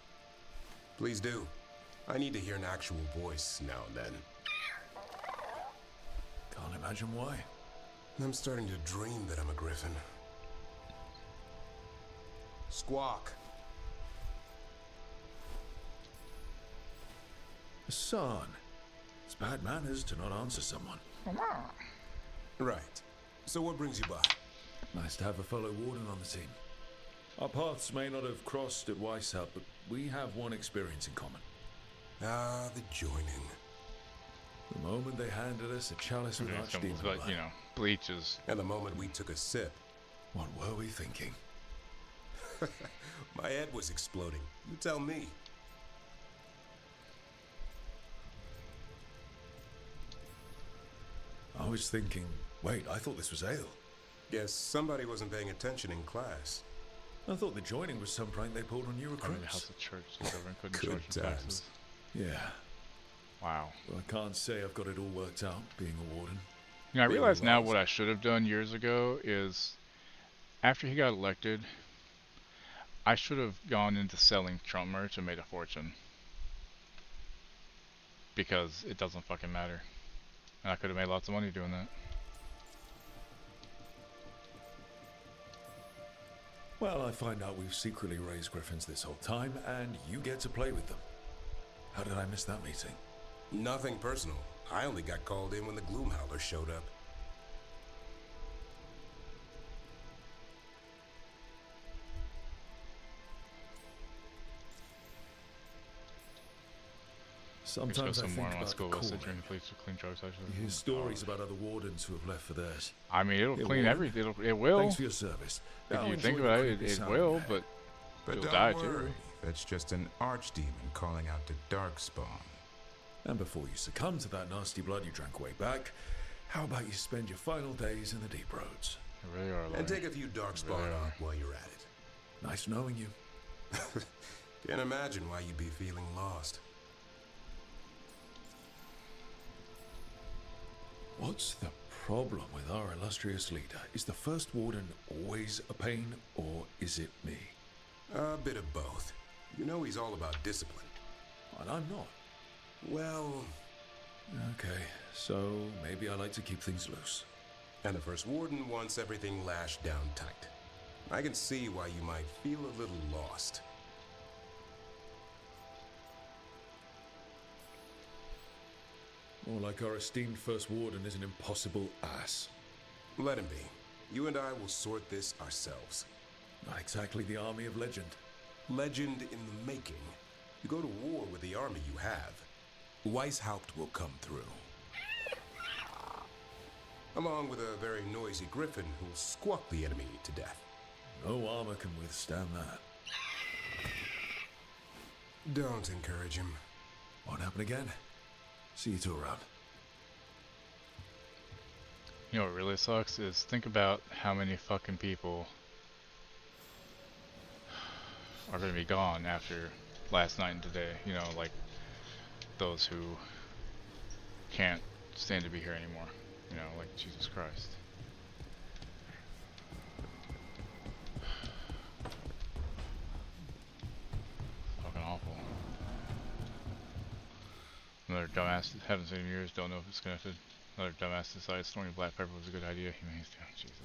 Please do. I need to hear an actual voice now and then. Can't imagine why. I'm starting to dream that I'm a griffin. Squawk. Son, it's bad manners to not answer someone. Right. So what brings you by? Nice to have a fellow warden on the team. Our paths may not have crossed at Weishaupt, but we have one experience in common. Ah, the joining. The moment they handed us a chalice with archdemon blood. You know, bleach is... And the moment we took a sip. What were we thinking? My head was exploding. You tell me. I was thinking, wait, I thought this was ale. Guess somebody wasn't paying attention in class. I thought the joining was some prank they pulled on you recruits. The House of Church took over and couldn't Good charge them times. taxes. Yeah. Wow. Well, I can't say I've got it all worked out, being a warden. You know, I realize now what I should have done years ago is, after he got elected, I should have gone into selling Trump merch and made a fortune. Because it doesn't fucking matter. And I could have made lots of money doing that. Well, I find out we've secretly raised griffins this whole time, and you get to play with them. How did I miss that meeting? Nothing personal. I only got called in when the Gloomhowler showed up. Sometimes I think more about the school calling. during the police to clean drugs. You hear stories about other wardens who have left for theirs. I mean, it'll Hey, clean Warden, everything. It will. Thanks for your service. If Now you enjoy think the about it, creepy it sound will, of but But you'll don't die worry. too. That's just an archdemon calling out to Darkspawn. And before you succumb to that nasty blood you drank way back, how about you spend your final days in the deep roads? They really are. And Larry. take a few Darkspawn out while you're at it. Nice knowing you. Can't imagine why you'd be feeling lost. What's the problem with our illustrious leader? Is the First Warden always a pain, or is it me? A bit of both. You know he's all about discipline. And I'm not. Well... Okay, so maybe I like to keep things loose. And the First Warden wants everything lashed down tight. I can see why you might feel a little lost. More like our esteemed First Warden is an impossible ass. Let him be. You and I will sort this ourselves. Not exactly the army of legend. Legend in the making. You go to war with the army you have. Weishaupt will come through. Along with a very noisy griffin who'll squawk the enemy to death. No armor can withstand that. Don't encourage him. Won't happen again. See you two around. You know what really sucks is think about how many fucking people are gonna be gone after last night and today. You know, like those who can't stand to be here anymore. You know, like Jesus Christ. Fucking awful. Another dumbass, haven't seen in years, don't know if it's connected. Another dumbass decides throwing black pepper was a good idea. He means to. Jesus.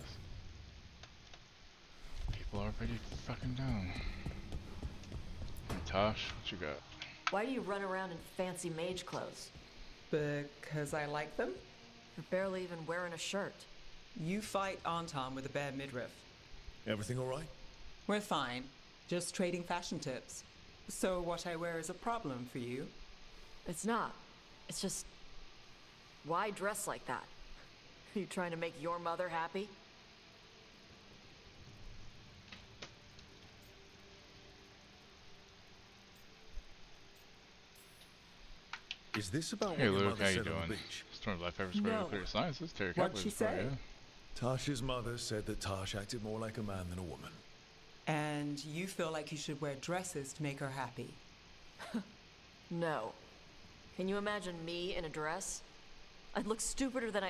People are pretty fucking dumb. Hey, Tosh, what you got? Why do you run around in fancy mage clothes? Because I like them? You're barely even wearing a shirt. You fight Anton with a bare midriff. Everything alright? We're fine. Just trading fashion tips. So what I wear is a problem for you? It's not. It's just... why dress like that? Are you trying to make your mother happy? Is this about Hey what your Luke, mother how you said on doing? the beach? Storm Black Pepper Spray No. with clear sciences. Terry What'd Kaplan she is for say? you. Tasha's mother said that Tash acted more like a man than a woman. And you feel like you should wear dresses to make her happy? No. Can you imagine me in a dress? I'd look stupider than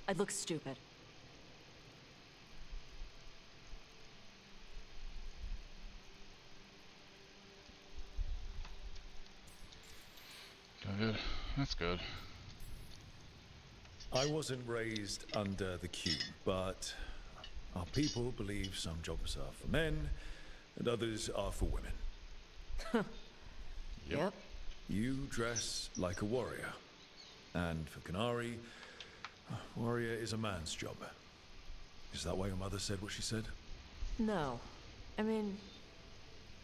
I'd look stupid. Good. That's good. I wasn't raised under the cube, but our people believe some jobs are for men and others are for women. Yep. You dress like a warrior. And for Qunari, a warrior is a man's job. Is that why your mother said what she said? No. I mean,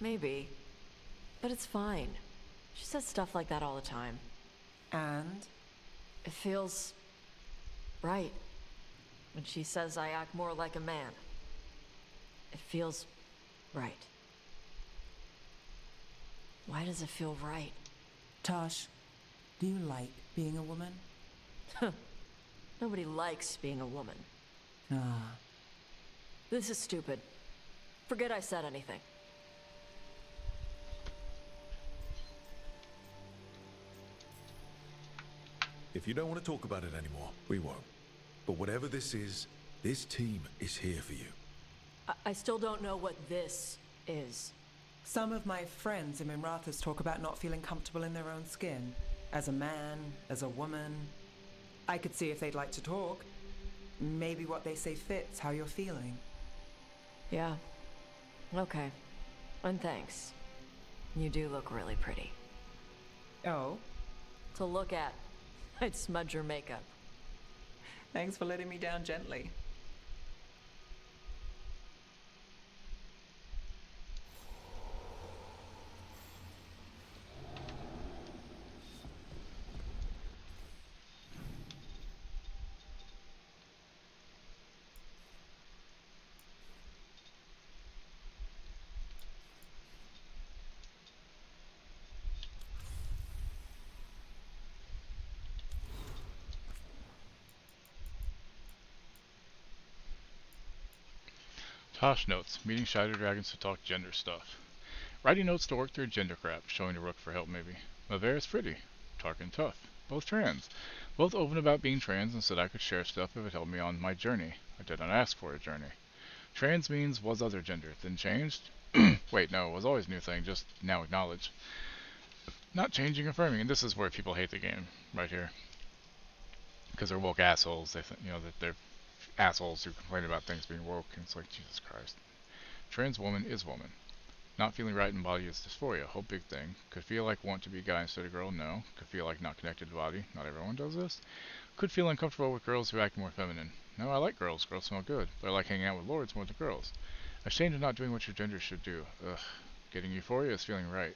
maybe. But it's fine. She says stuff like that all the time. And? It feels... right. When she says I act more like a man. It feels... right. Why does it feel right? Tosh, do you like being a woman? Nobody likes being a woman. Ah. This is stupid. Forget I said anything. If you don't want to talk about it anymore, we won't. But whatever this is, this team is here for you. I still don't know what this is. Some of my friends in Minrathas talk about not feeling comfortable in their own skin. As a man, as a woman. I could see if they'd like to talk. Maybe what they say fits how you're feeling. Yeah. Okay. And thanks. You do look really pretty. Oh? To look at. I'd smudge your makeup. Thanks for letting me down gently. Tosh notes, meeting Shadow Dragons to talk gender stuff. Writing notes to work their gender crap, showing to Rook for help maybe. Mavera is pretty. Tarkin tough. Both trans. Both open about being trans and said I could share stuff if it helped me on my journey. I did not ask for a journey. Trans means was other gender, then changed? Wait, no, it was always a new thing, just now acknowledged. Not changing, affirming, and this is where people hate the game, right here. Because they're woke assholes, they think, that they're assholes who complain about things being woke, and it's like, Jesus Christ. Trans woman is woman. Not feeling right in body is dysphoria, whole big thing. Could feel like want to be guy instead of girl, no. Could feel like not connected to body, not everyone does this. Could feel uncomfortable with girls who act more feminine. No, I like girls smell good, but I like hanging out with lords more than girls. Ashamed of not doing what your gender should do. Ugh. Getting euphoria is feeling right.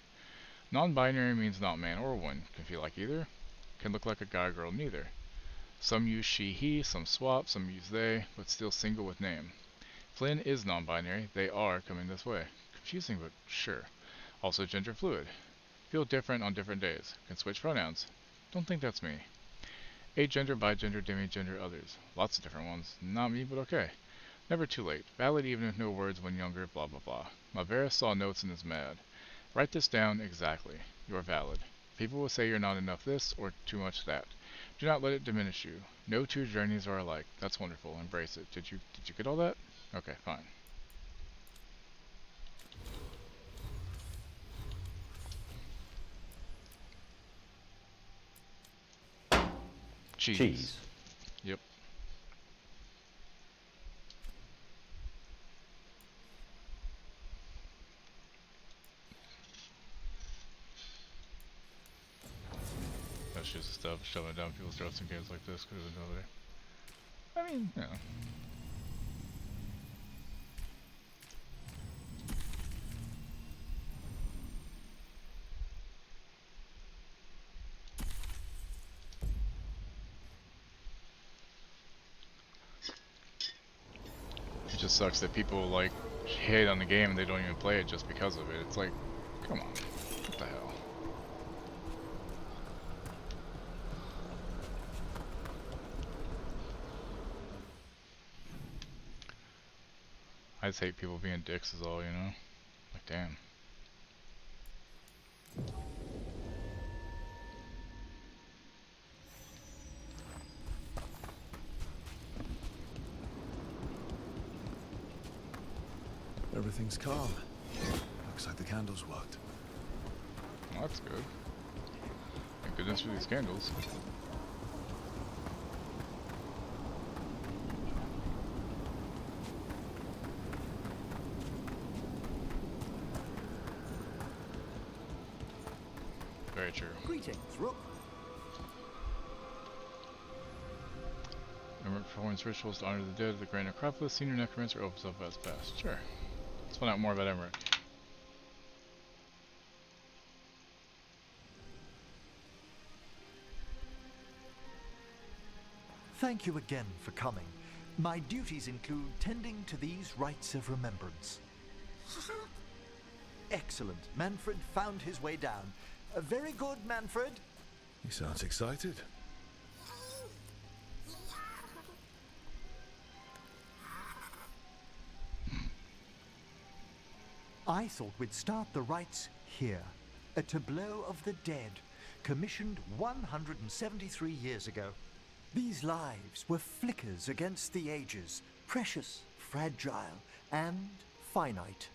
Non-binary means not man or woman. Can feel like either. Can look like a guy or girl, neither. Some use she, he, some swap, some use they, but still single with name. Flynn is non-binary. They are coming this way. Confusing, but sure. Also gender fluid. Feel different on different days. Can switch pronouns. Don't think that's me. Agender, bigender, demigender, others. Lots of different ones. Not me, but okay. Never too late. Valid even with no words when younger, blah blah blah. Mavera saw notes and is mad. Write this down exactly. You're valid. People will say you're not enough this or too much that. Do not let it diminish you. No two journeys are alike. That's wonderful. Embrace it. Did you get all that? Okay, fine. Cheese. Yep. That's just the stuff shoving down people's throats in games like this because of nobody. I mean, yeah. It just sucks that people like hate on the game and they don't even play it just because of it. It's like, come on, what the hell? I just hate people being dicks is all, Like, damn. Everything's calm. Looks like the candles worked. Well, that's good. Thank goodness for these candles. Very true. Greetings, Rook. Remember performance rituals to honor the dead of the Grand Necropolis. Senior Necromancer opens up as fast. Sure. Let's find out more about Emmerich. Thank you again for coming. My duties include tending to these rites of remembrance. Excellent. Manfred found his way down. Very good, Manfred. He sounds excited. I thought we'd start the rites here. A tableau of the dead, commissioned 173 years ago. These lives were flickers against the ages, precious, fragile, and finite.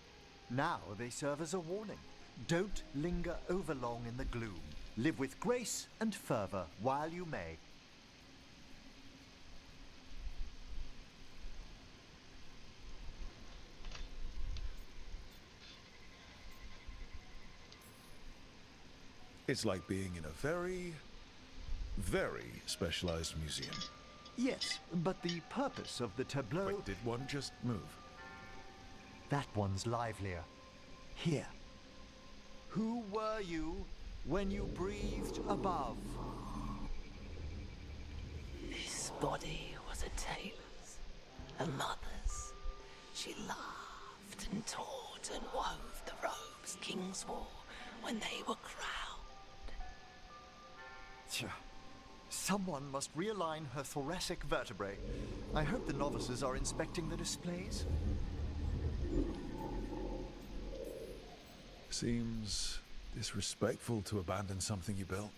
Now they serve as a warning. Don't linger overlong in the gloom. Live with grace and fervor while you may. It's like being in a very, very specialized museum. Yes, but the purpose of the tableau... Wait, did one just move? That one's livelier. Here. Who were you when you breathed above? This body was a tailor's, a mother's. She laughed and taught and wove the robes kings wore when they were crowned. Tja. Someone must realign her thoracic vertebrae. I hope the novices are inspecting the displays. Seems disrespectful to abandon something you built.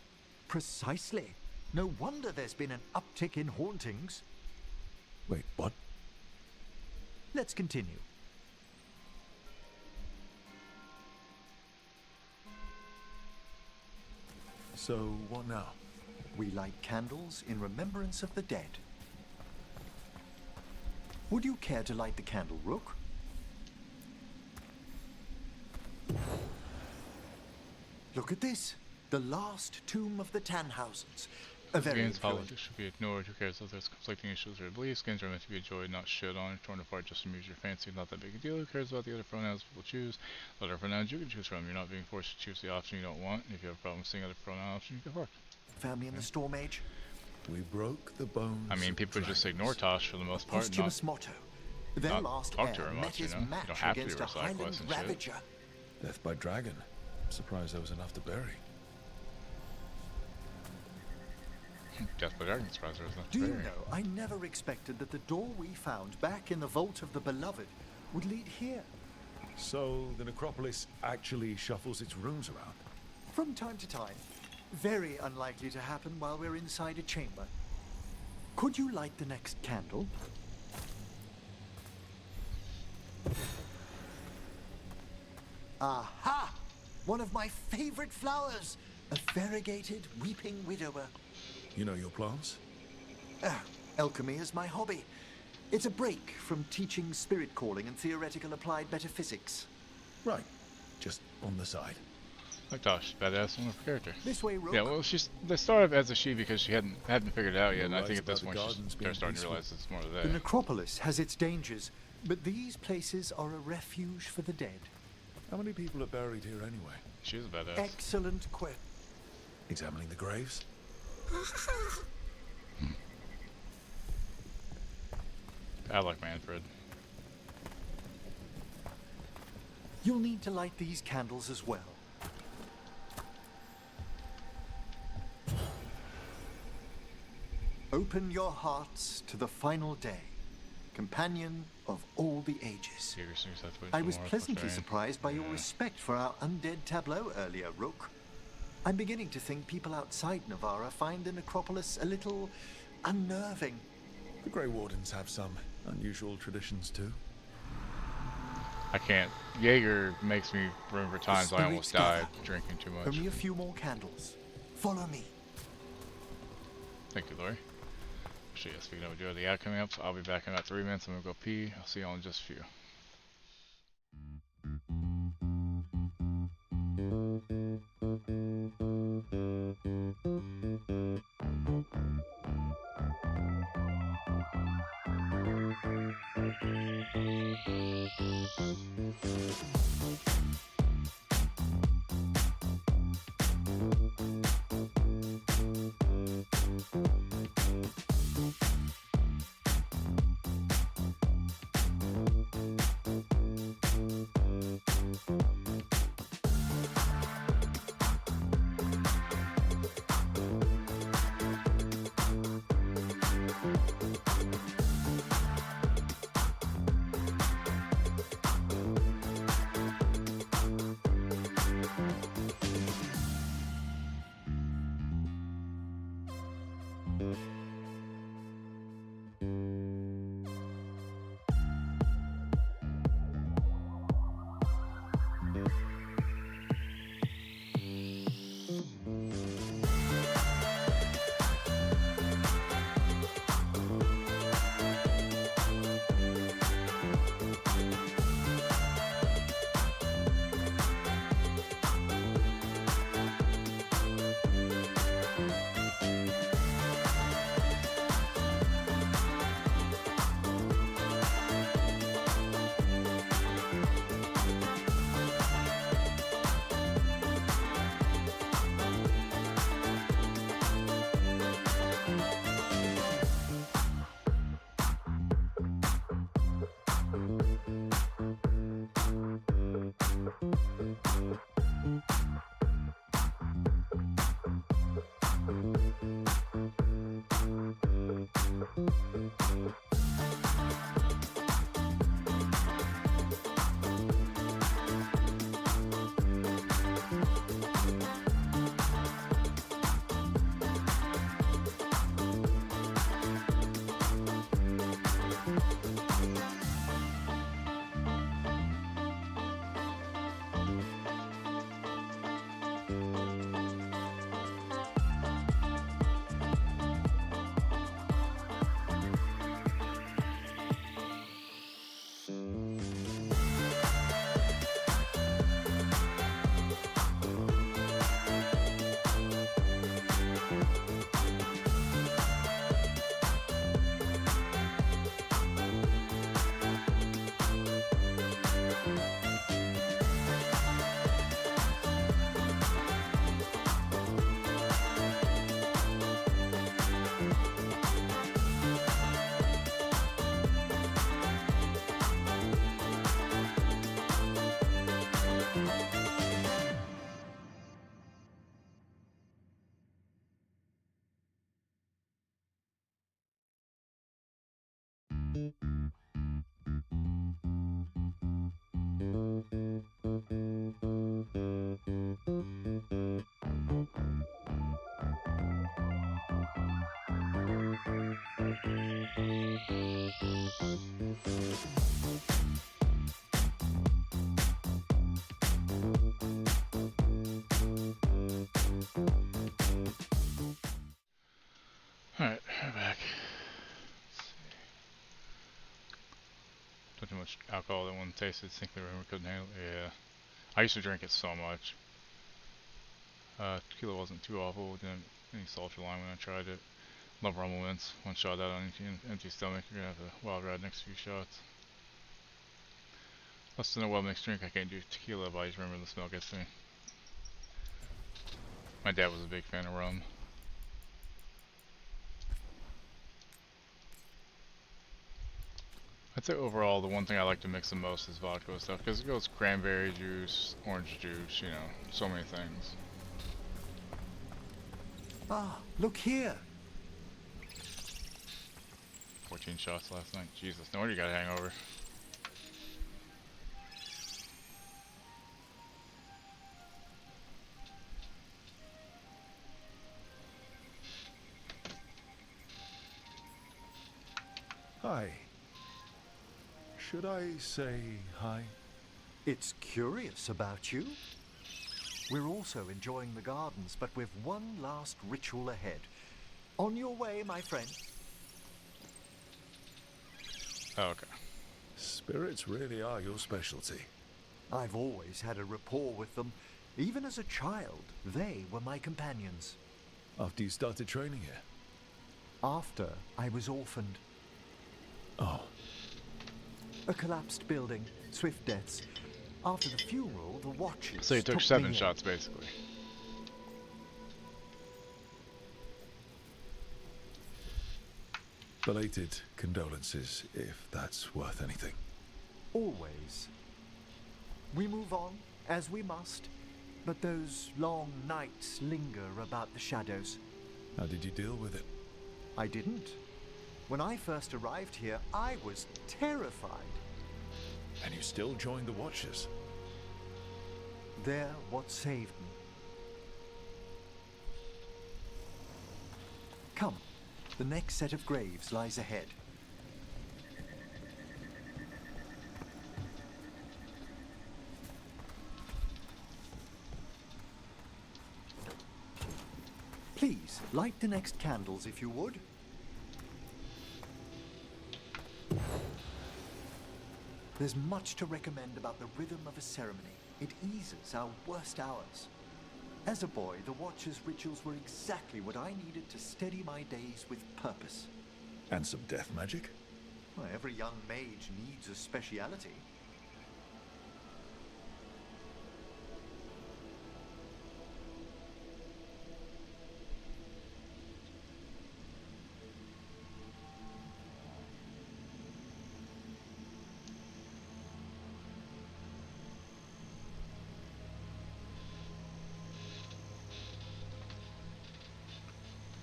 Precisely. No wonder there's been an uptick in hauntings. Wait, what? Let's continue. So, what now? We light candles in remembrance of the dead. Would you care to light the candle, Rook? Look at this. The last tomb of the Tannhausens. A very Games influential. politics should be ignored. Who cares if there's conflicting issues or beliefs? Games are meant to be enjoyed, not shit on, torn apart just to amuse your fancy. Not that big a deal. Who cares about the other pronouns people choose? Whatever pronouns you can choose from. You're not being forced to choose the option you don't want. If you have a problem seeing other pronoun options, you can fuck. Family in the Storm Age. We broke the bones. I mean, people just ignore Tosh for the most part. Posthumous motto. Their not last talk to heir her met much, you his know? You match don't have to against a recite Highland quests and shit. Ravager. Death by dragon. Surprised there was enough to bury. Death by Dragon surprise there was nothing Do you to bury. know, I never expected that the door we found back in the Vault of the Beloved would lead here. So, the necropolis actually shuffles its rooms around? From time to time. Very unlikely to happen while we're inside a chamber. Could you light the next candle? Aha! One of my favorite flowers! A variegated weeping widower. You know your plants? Alchemy is my hobby. It's a break from teaching spirit calling and theoretical applied metaphysics. Right. Just on the side. Like Tosh, badass wonderful character. This way, Rook. Yeah, well, they started as a she because she hadn't figured it out yet, and I Right think at this about point the gardens being they're starting to peaceful. realize it's more of The that. necropolis has its dangers, but these places are a refuge for the dead. How many people are buried here anyway? She's a badass. Excellent question. Examining the graves? I like Manfred. You'll need to light these candles as well. Open your hearts to the final day, companion of all the ages. I was pleasantly surprised by your respect for our undead tableau earlier, Rook. I'm beginning to think people outside Navarra find the necropolis a little unnerving. The Grey Wardens have some unusual traditions too. I can't. Jaeger makes me remember times I almost died gather. drinking too much. Only a few more candles. Follow me. Thank you, Lori. Actually, yeah, speaking of, we do have the ad coming up, so I'll be back in about 3 minutes. I'm gonna go pee. I'll see y'all in just a few. Alright, back. Don't too much alcohol that one tasted. Think the room couldn't handle it. Yeah. I used to drink it so much. Tequila wasn't too awful. Didn't any sulfur lime when I tried it. Love rumble mints. One shot out on an empty stomach. You're gonna have a wild ride next few shots. Less than a well mixed drink. I can't do tequila, but I just remember the smell gets me. My dad was a big fan of rum. I'd say overall the one thing I like to mix the most is vodka with stuff, because it goes cranberry juice, orange juice, you know, so many things. Ah, look here. 14 shots last night. Jesus, no wonder you got a hangover. Hi. Should I say hi? It's curious about you. We're also enjoying the gardens, but we've one last ritual ahead. On your way, my friend. Oh, okay. Spirits really are your specialty. I've always had a rapport with them. Even as a child, they were my companions. After you started training here? After I was orphaned. Oh. A collapsed building, swift deaths. After the funeral, the Watchers So you took 7 shots, basically. Belated condolences, if that's worth anything. Always. We move on, as we must, but those long nights linger about the shadows. How did you deal with it? I didn't. When I first arrived here, I was terrified. And you still joined the Watchers? They're what saved me. Come, the next set of graves lies ahead. Please, light the next candles if you would. There's much to recommend about the rhythm of a ceremony. It eases our worst hours. As a boy, the Watcher's rituals were exactly what I needed to steady my days with purpose. And some death magic? Well, every young mage needs a speciality.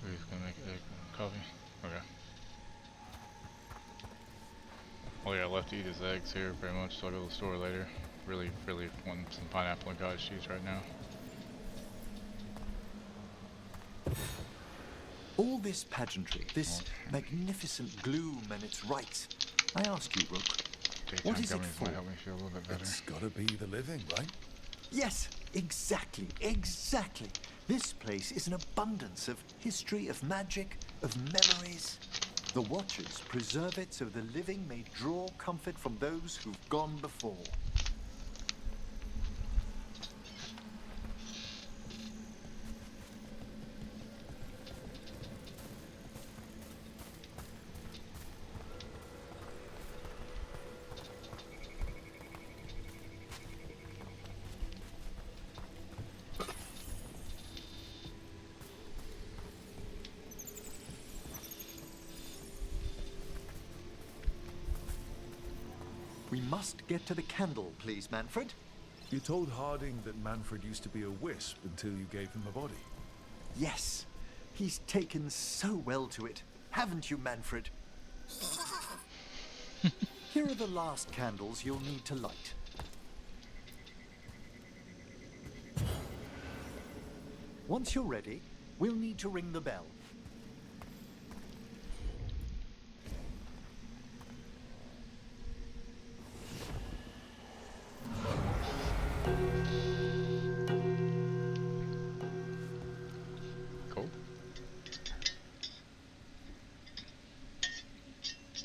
He's gonna make egg coffee. Okay. Oh yeah, left to eat his eggs here pretty much, so I'll go to the store later. Really want some pineapple and cottage cheese right now. All this pageantry, this magnificent gloom and its rites. I ask you, Rook, what is it for? Might help me feel a little bit better. It's gotta be the living, right? Yes, exactly. This place is an abundance of history, of magic, of memories. The Watchers preserve it so the living may draw comfort from those who've gone before. We must get to the candle, please, Manfred. You told Harding that Manfred used to be a wisp until you gave him a body. Yes, he's taken so well to it. Haven't you, Manfred? Here are the last candles you'll need to light. Once you're ready, we'll need to ring the bell.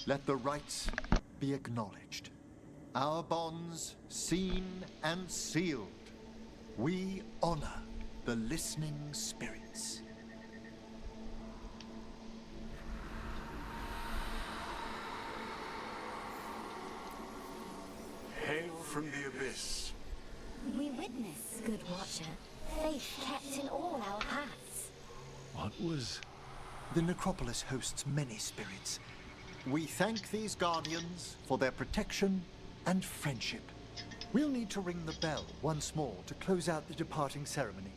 Let the rites be acknowledged. Our bonds seen and sealed. We honor the listening spirits. Hail from the abyss. We witness, good watcher, faith kept in all our paths. What was... The necropolis hosts many spirits. We thank these guardians for their protection and friendship. We'll need to ring the bell once more to close out the departing ceremony.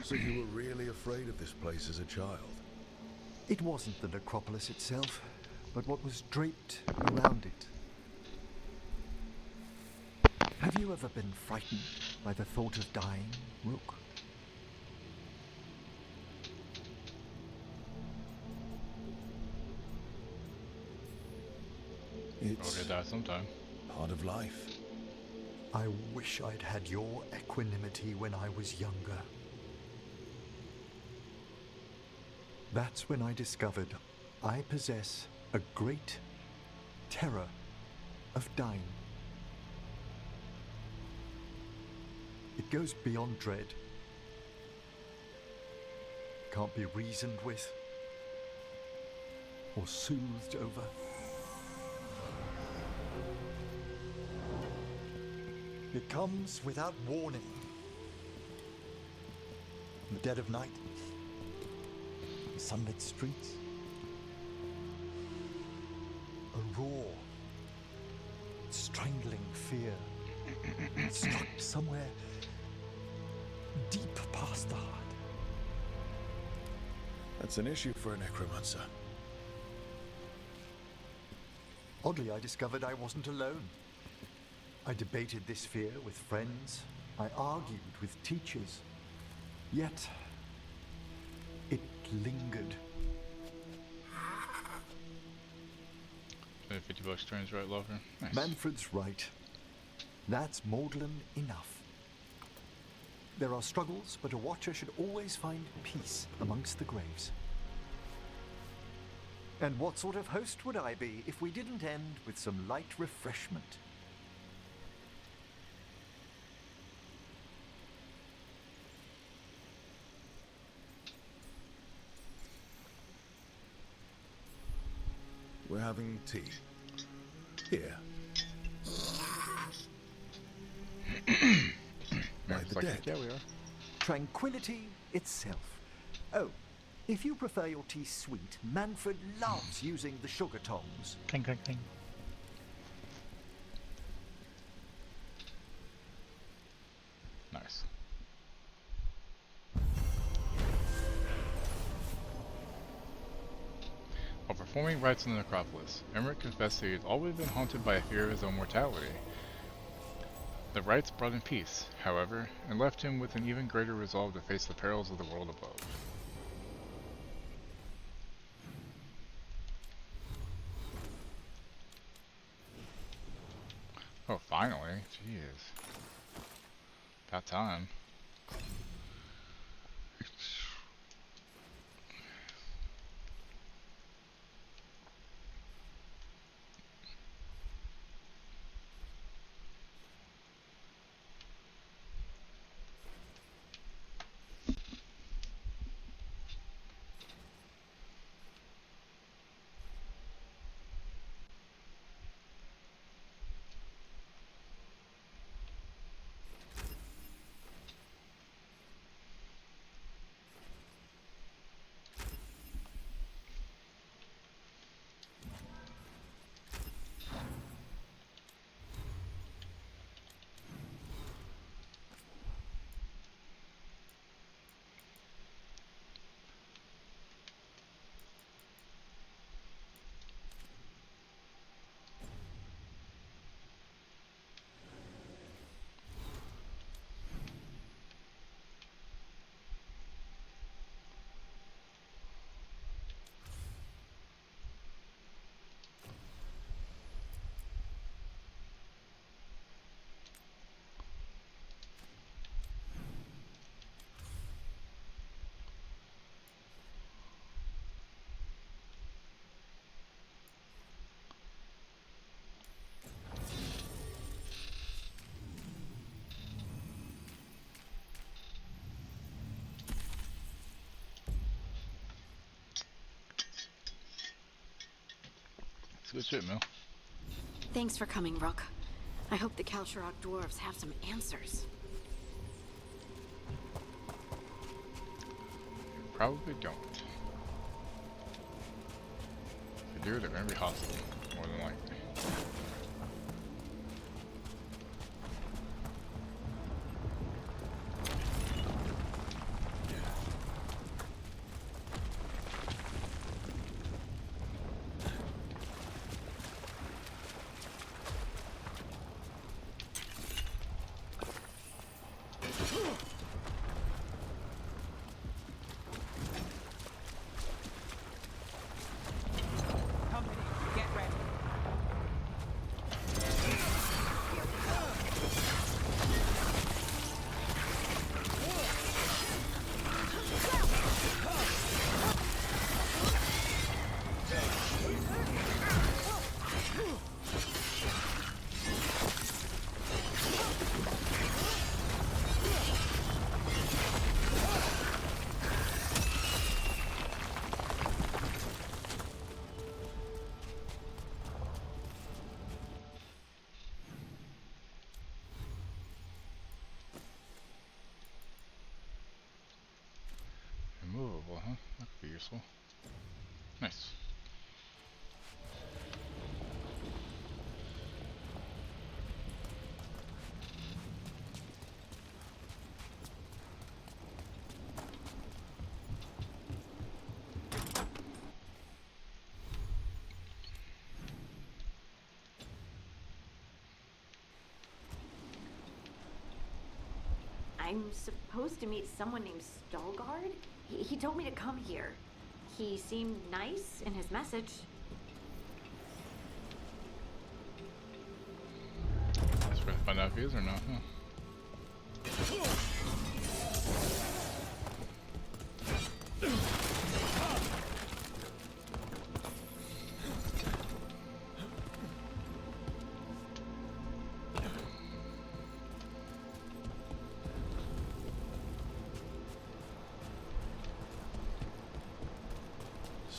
So you were really afraid of this place as a child? It wasn't the necropolis itself, but what was draped around it. Have you ever been frightened by the thought of dying, Rook? It's gonna die sometime. Part of life. I wish I'd had your equanimity when I was younger. That's when I discovered I possess a great terror of dying. It goes beyond dread. Can't be reasoned with or soothed over. It comes without warning. In the dead of night, the sunlit streets, a roar, strangling fear, struck somewhere deep past the heart. That's an issue for a necromancer. Oddly, I discovered I wasn't alone. I debated this fear with friends. I argued with teachers. Yet, it lingered. $50 turns right, lover. Nice. Manfred's right. That's maudlin enough. There are struggles, but a watcher should always find peace amongst the graves. And what sort of host would I be if we didn't end with some light refreshment? We're having tea. Here. By the dead. Yeah, we are. Tranquility itself. Oh, if you prefer your tea sweet, Manfred loves using the sugar tongs. Cling, cling, cling. Nice. While performing rites in the necropolis, Emmerich confessed that he had always been haunted by a fear of his own mortality. The rites brought him peace, however, and left him with an even greater resolve to face the perils of the world above. Oh, finally. Jeez. About time. good shit, Mel. Thanks for coming, Rook. I hope the Kalsharok dwarves have some answers. Probably don't. If they do, they're gonna be hostile, more than likely. Immovable, huh? That could be useful. Nice. I'm supposed to meet someone named Stalgard? He told me to come here. He seemed nice in his message. Let's find out if he is or not, huh?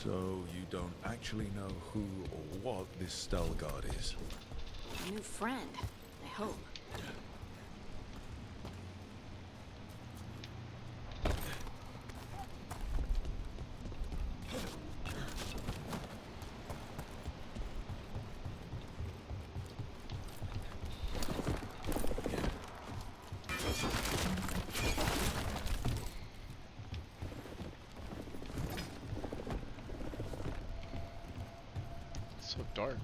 So you don't actually know who or what this Stalgard is? A new friend, I hope. So dark.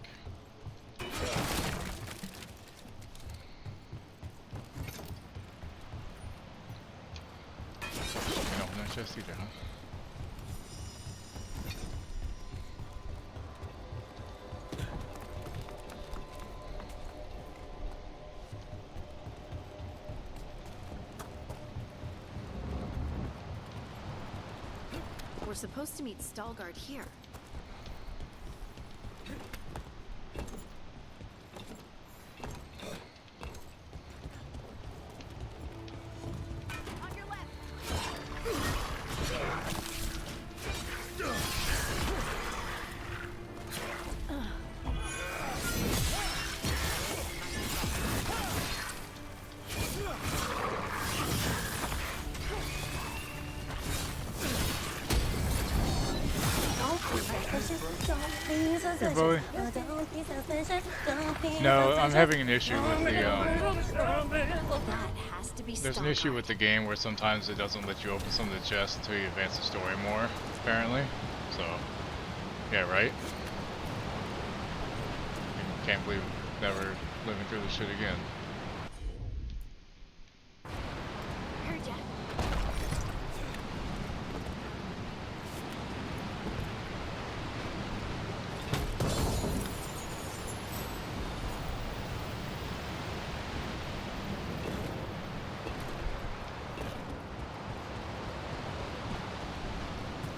No, not just either, huh? We're supposed to meet Stalgard here. Hey, boy. No, I'm having an issue with the, there's an issue with the game where sometimes it doesn't let you open some of the chests until you advance the story more, apparently. So, yeah, right? Can't believe never living through this shit again. Heard ya.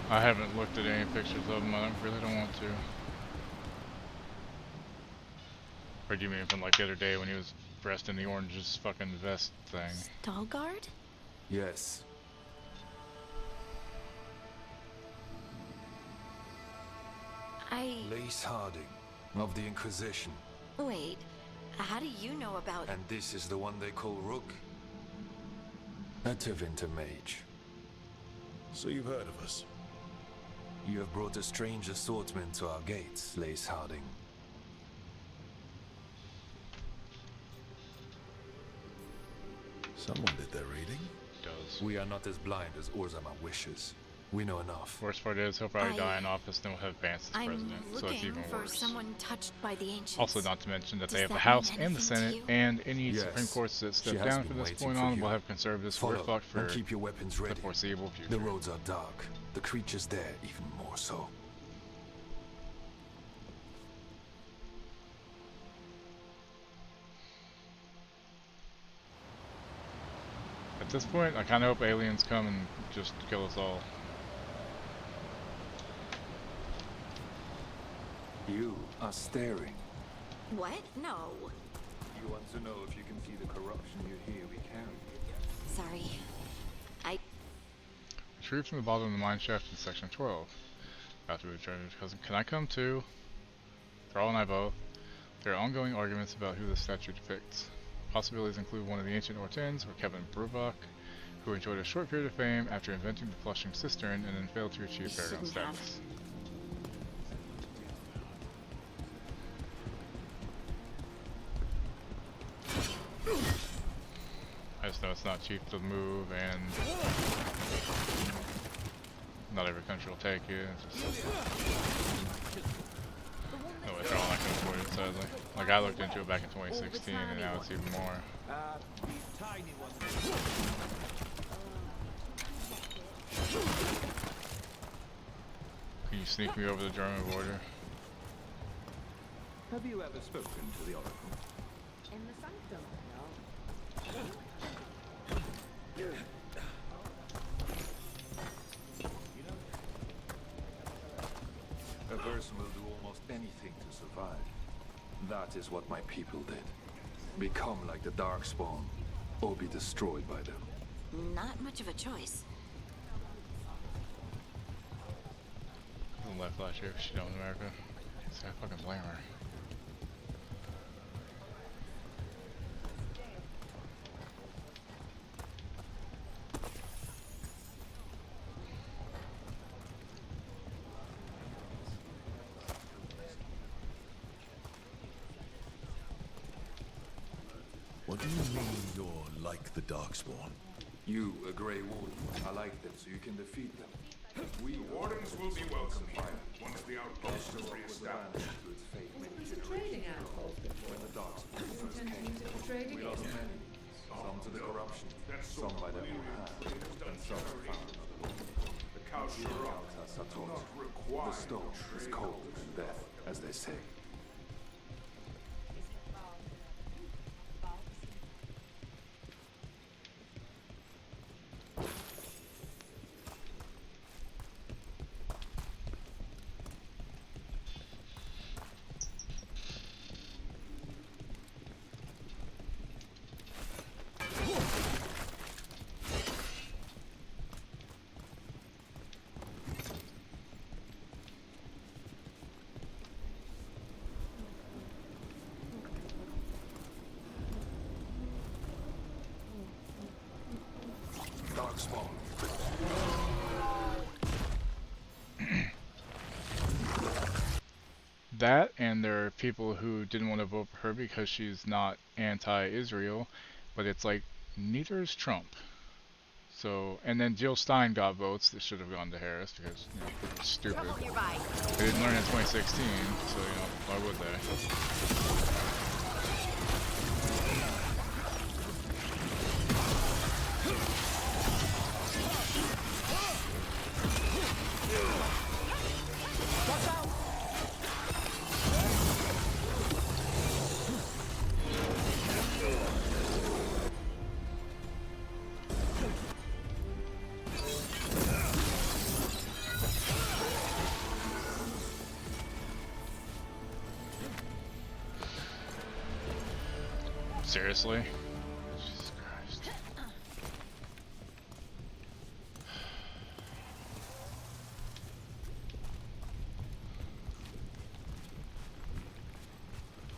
I haven't looked at any pictures of him. I really don't want to. Or do you mean from like the other day when he was dressed in the orange fucking vest thing? Stalgard? Yes. I... Lace Harding. Of the Inquisition. Wait, how do you know about... And this is the one they call Rook? A Tevinter mage. So you've heard of us? You have brought a strange assortment to our gates, Lace Harding. Someone did their reading. We are not as blind as Orzama wishes. We know enough. Worst part is he'll probably die in office and we'll have Vance as president, so it's even for worse. someone touched by the ancients. Also, not to mention that Does they have the that House mean and the anything to Senate, you? and any Yes. Supreme Courts that She step has down been from this waiting point for on you. will have conservatives Follow work for and keep your weapons ready. the foreseeable future. The roads are dark. The creatures there even more so. At this point, I kind of hope aliens come and just kill us all. You are staring. What? No. You want to know if you can see the corruption you hear we carry? Sorry. I... Retrieve from the bottom of the mine shaft in section 12. After we return to cousin, can I come too? Thrall and I both. There are ongoing arguments about who the statue depicts. Possibilities include one of the ancient Ortens, or Kevin Bruvok, who enjoyed a short period of fame after inventing the flushing cistern and then failed to achieve Paragon status. I just know it's not cheap to move, and not every country will take it. No way, they're all not going to afford it, sadly. Like, I looked into it back in 2016, and now it's even more. Can you sneak me over the German border? Have you ever spoken to the Oracle? In the sanctum, A person will do almost anything to survive. That is what my people did. Become like the Darkspawn, or be destroyed by them. Not much of a choice. Doesn't left last year if she don't in America. See, I fucking blame her. What do you mean you're like the Darkspawn? You, a Grey Warden, are like them so you can defeat them. We Wardens will be welcome here once the outposts are reestablished. It's a trading outpost before. When the Darkspawn first Intending to be came, trading we lost in. many. Some to the corruption, some by their own hand, and some found another way. The Kalsharok do not require The stone is cold and death, as they say. Darkspawn. That, and there are people who didn't want to vote for her because she's not anti-Israel, but it's like, neither is Trump. So, and then Jill Stein got votes that should have gone to Harris because, you know, people are stupid. They didn't learn in 2016, so, you know, why would they? Seriously? Jesus Christ.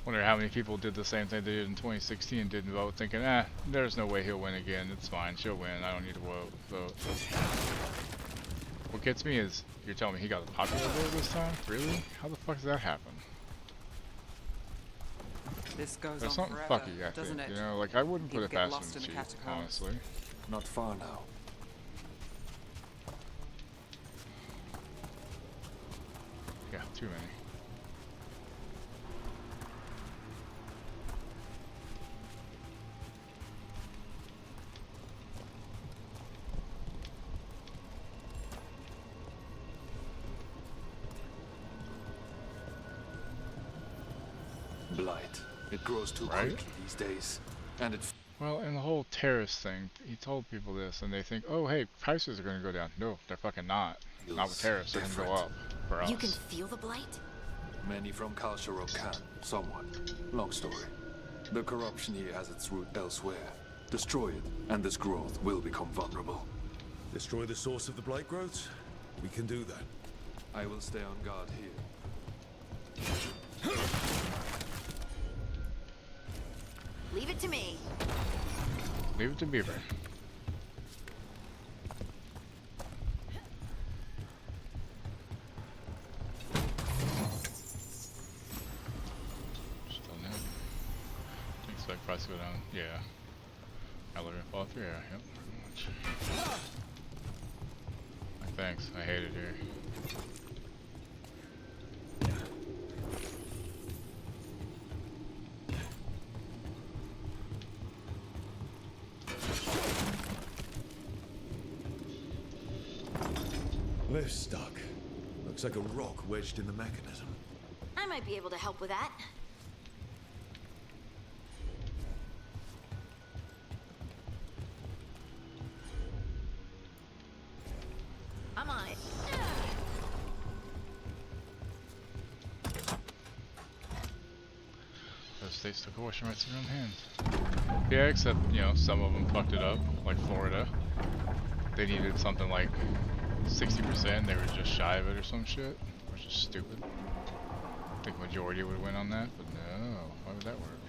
Wonder how many people did the same thing they did in 2016 and didn't vote, thinking, there's no way he'll win again. It's fine. She'll win. I don't need to vote. What gets me is, you're telling me he got a popular vote this time? Really? How the fuck does that happen? This goes There's on something forever, fucky, I doesn't think. it? You know, like, I wouldn't put People it get past lost him in to the cheat, catacombs. honestly. Not far now. Yeah, too many. Blight. It grows too quickly these days. And it... Well, in the whole terrorist thing, he told people this, and they think, oh, hey, prices are going to go down. No, they're fucking not. Not with tariffs. They're going to go up for us. You can feel the blight? Many from Kalsharok can, somewhat. Long story. The corruption here has its root elsewhere. Destroy it, and this growth will become vulnerable. Destroy the source of the blight growths? We can do that. I will stay on guard here. Leave it to me. Leave it to Beaver. Still new. Didn't expect price to go down. Yeah. Now we're gonna fall through. Yeah, yep, pretty much. Thanks. I hate it here. Lift's stuck. Looks like a rock wedged in the mechanism. I might be able to help with that. I'm on it. Those states took abortion rights in their own hands. Yeah, except, you know, some of them fucked it up, like Florida. They needed something like 60%, they were just shy of it or some shit, which is stupid. I think majority would win on that, but no, why would that work?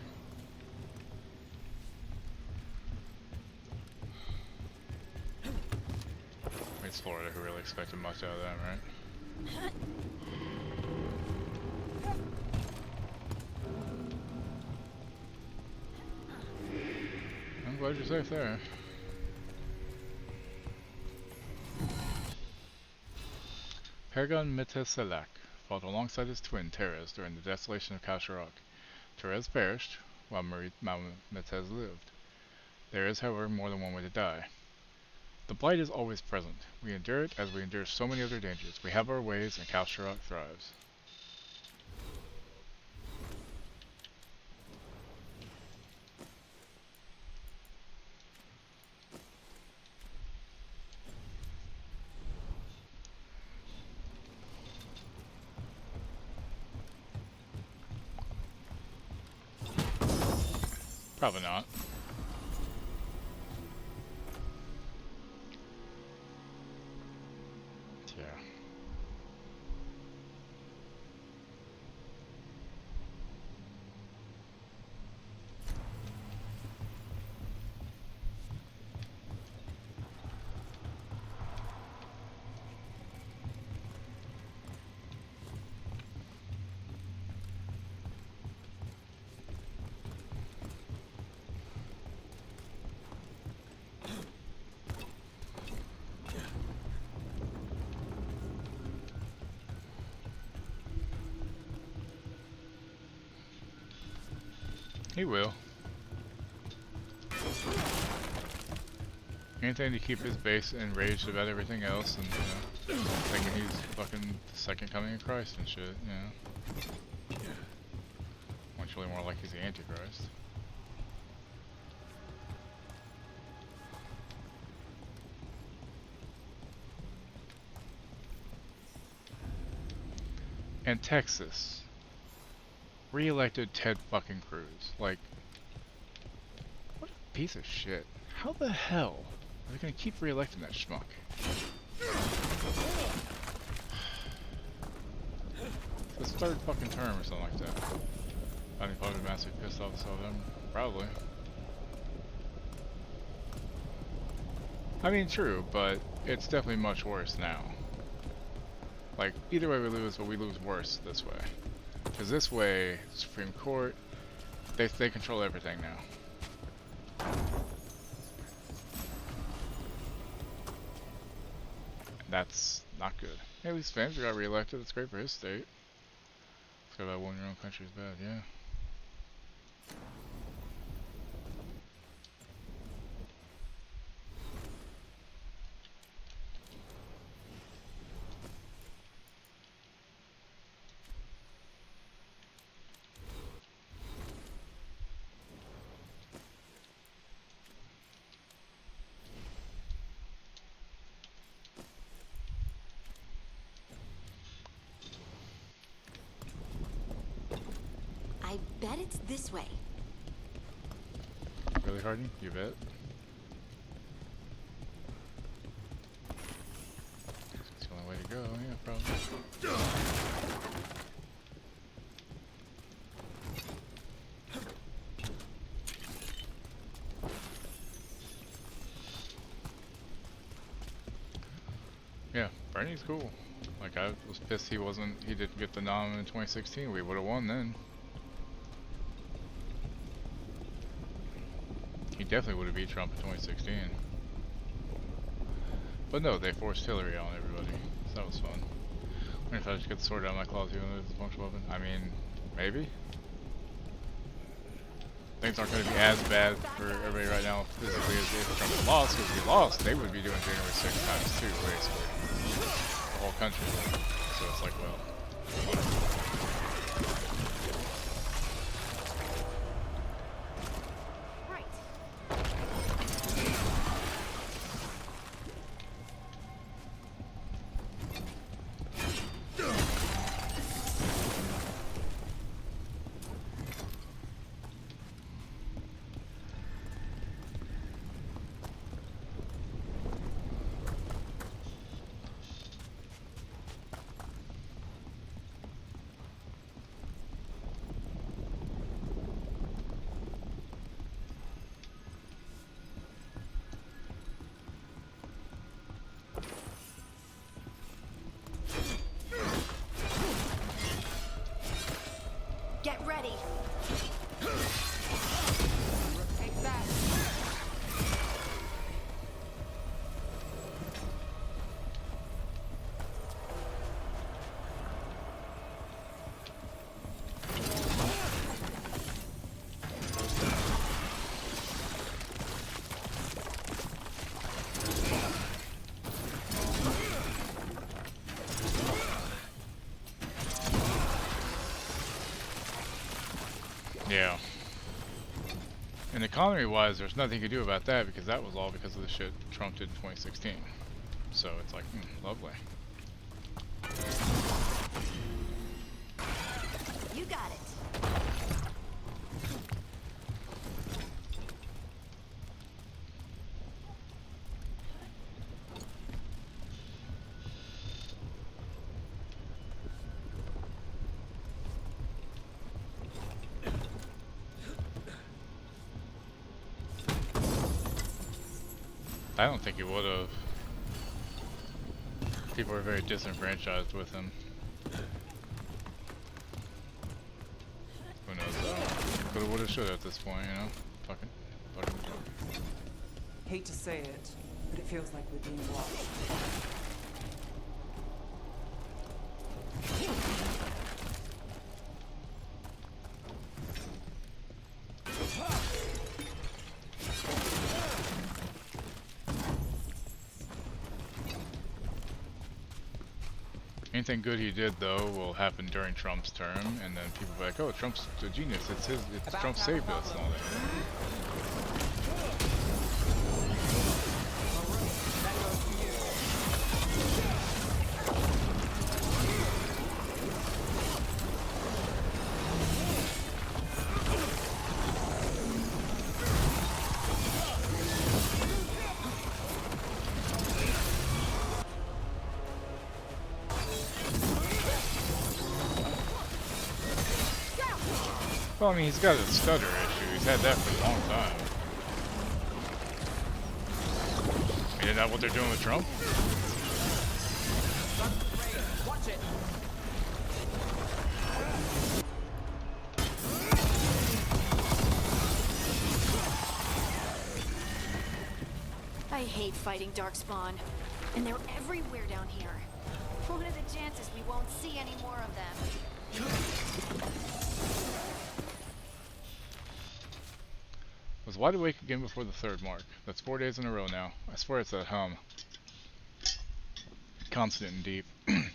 It's Florida who really expected much out of them, right? I'm glad you're safe there. Paragon Meteselak fought alongside his twin Teres during the desolation of Kasharok. Teres perished, while Metez lived. There is, however, more than one way to die. The blight is always present. We endure it as we endure so many other dangers. We have our ways, and Kasharok thrives. Probably not. Yeah. He will. Anything to keep his base enraged about everything else and, you know, thinking he's fucking the second coming of Christ and shit, you know. Much really more like he's the Antichrist. And Texas re-elected Ted fucking Cruz. Like, what a piece of shit. How the hell are they gonna keep re-electing that schmuck? His third fucking term or something like that. I think probably massively pissed off some of them. Probably. I mean, true, but it's definitely much worse now. Like, either way we lose, but we lose worse this way. Because this way, Supreme Court, they control everything now. That's not good. Hey, at least Vander got reelected. That's great for his state. Let's go about one in your own country is bad, yeah. I bet it's this way. Really, Hardy? You bet? It's the only way to go, yeah, probably. Yeah, Bernie's cool. Like, I was pissed he didn't get the nom in 2016. We would have won then. He definitely would have beat Trump in 2016. But no, they forced Hillary on everybody, so that was fun. I wonder if I just get the sword out of my closet even though it's a functional weapon. I mean, maybe? Things aren't going to be as bad for everybody right now physically as if Trump had lost, because if he lost, they would be doing January 6th times 2, basically. The whole country. So it's like, well... Get ready. Take that. Yeah. And economy-wise, there's nothing you can do about that because that was all because of the shit Trump did in 2016. So it's like, lovely. You got it. I don't think he would have. People are very disenfranchised with him. Who knows though? Coulda, woulda, shoulda at this point, you know? Fucking. Hate to say it, but it feels like we're being watched. Anything good he did though will happen during Trump's term, and then people will be like, "Oh, Trump's a genius. It's Trump saved us." And all that. Well, I mean, he's got a stutter issue. He's had that for a long time. Isn't that what they're doing with Trump? Watch it. I hate fighting Darkspawn, and they're everywhere down here. What are the chances we won't see any more of them? Was wide awake again before the 3rd mark. That's 4 days in a row now. I swear it's that hum. Constant and deep,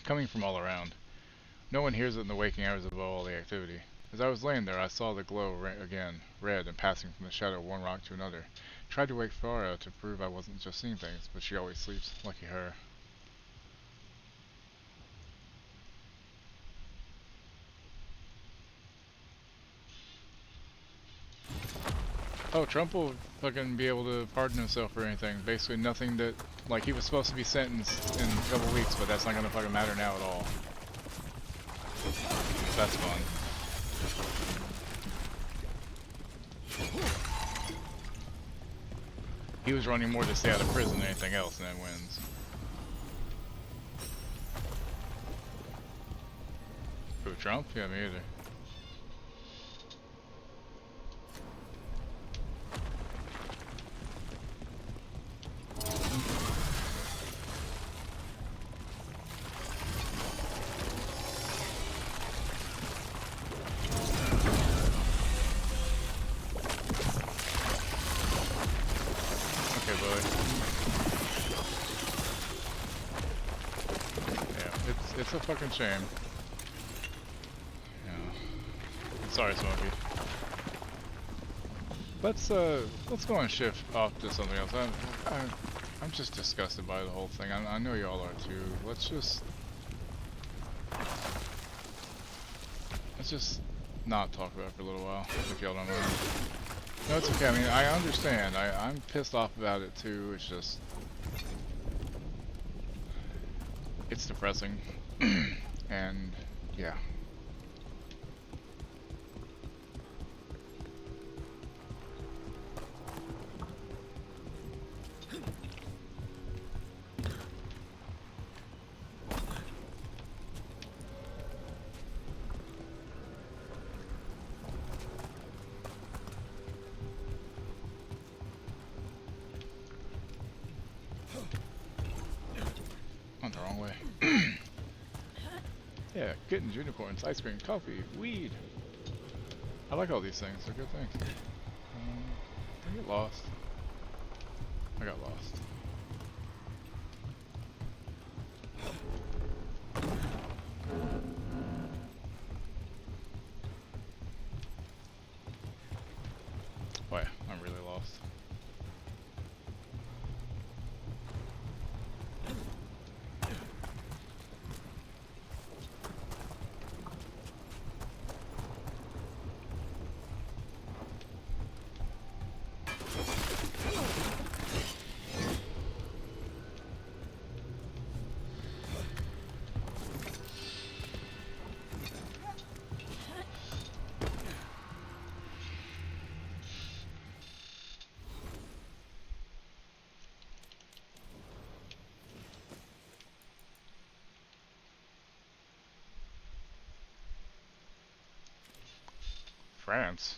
coming from all around. No one hears it in the waking hours of all the activity. As I was laying there, I saw the glow again, red and passing from the shadow of one rock to another. Tried to wake Farah to prove I wasn't just seeing things, but she always sleeps. Lucky her. Oh, Trump will fucking be able to pardon himself or anything. Basically nothing that, like, he was supposed to be sentenced in a couple weeks, but that's not gonna fucking matter now at all. That's fun. He was running more to stay out of prison than anything else, and then wins. Who, Trump? Yeah, me either. It's a fucking shame. Yeah. Sorry, Smokey. Let's go and shift off to something else. I'm just disgusted by the whole thing. I know y'all are too. Let's just not talk about it for a little while, if y'all don't mind. No, it's okay. I mean, I understand. I'm pissed off about it too. It's just, it's depressing. And yeah. Went the wrong way. Yeah, kittens, unicorns, ice cream, coffee, weed. I like all these things. They're good things. I get lost. I got lost. Oh yeah, I'm really lost. France.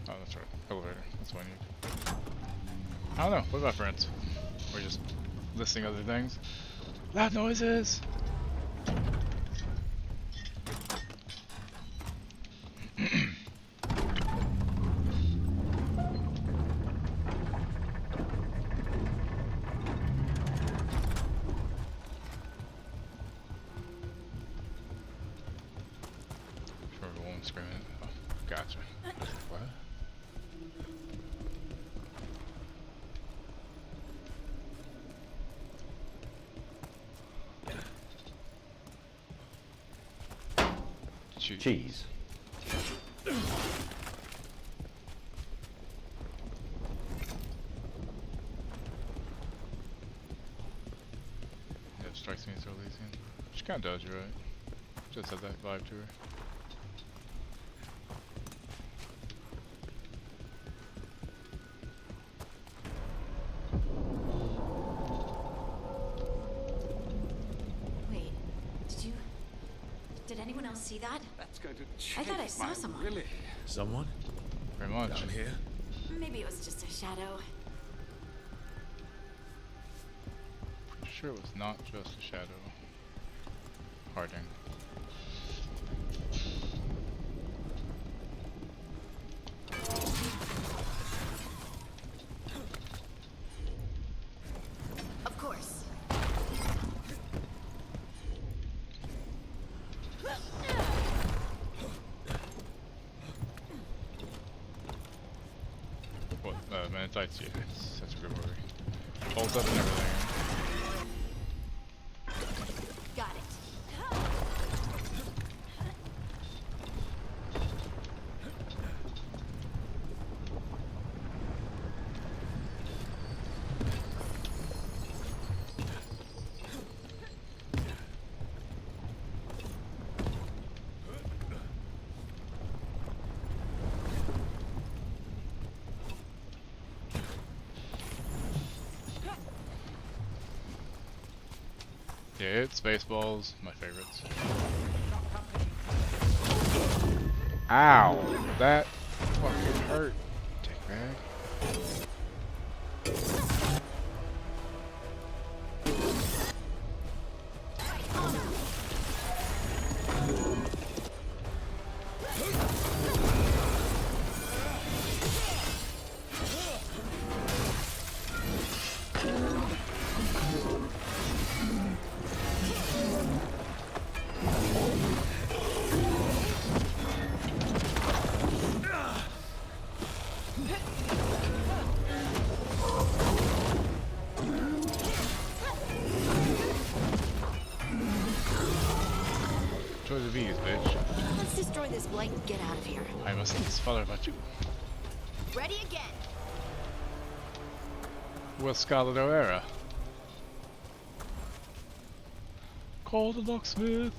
Oh, that's right. Elevator. That's what I need. I don't know. What about France? We're just listing other things. Loud noises! Sure, the woman screaming. Oh, gotcha. What? Cheese. Yeah, it strikes me as so Elysian. She kinda does, you're right. Just had that vibe to her. Wait, did anyone else see that? That's going to I thought I change saw my someone. willy. Someone? Very much. Down here? Maybe it was just a shadow. Pretty sure it was not just a shadow. Harding. Of course. What? Man, it's yeah, it's such a good movie. Holds up and everything. Got it. Yeah, it's Spaceballs, my favorites. Ow! That fucking hurt. Dickbag. Enjoy the V's, bitch. Let's destroy this blight and get out of here. I must think father about you. Ready again. With Scarlet O'Hara. Call the locksmith.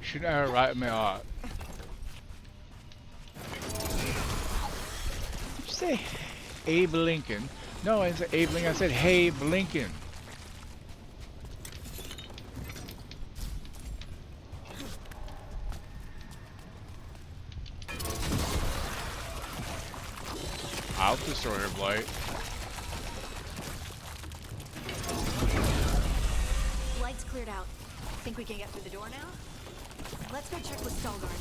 Should I write me art? Did you say Abe Lincoln? No, I said Abe Lincoln. I said Hey Lincoln. I'll destroy her blight. Light's cleared out. Think we can get through the door now? Let's go check with Veilguard.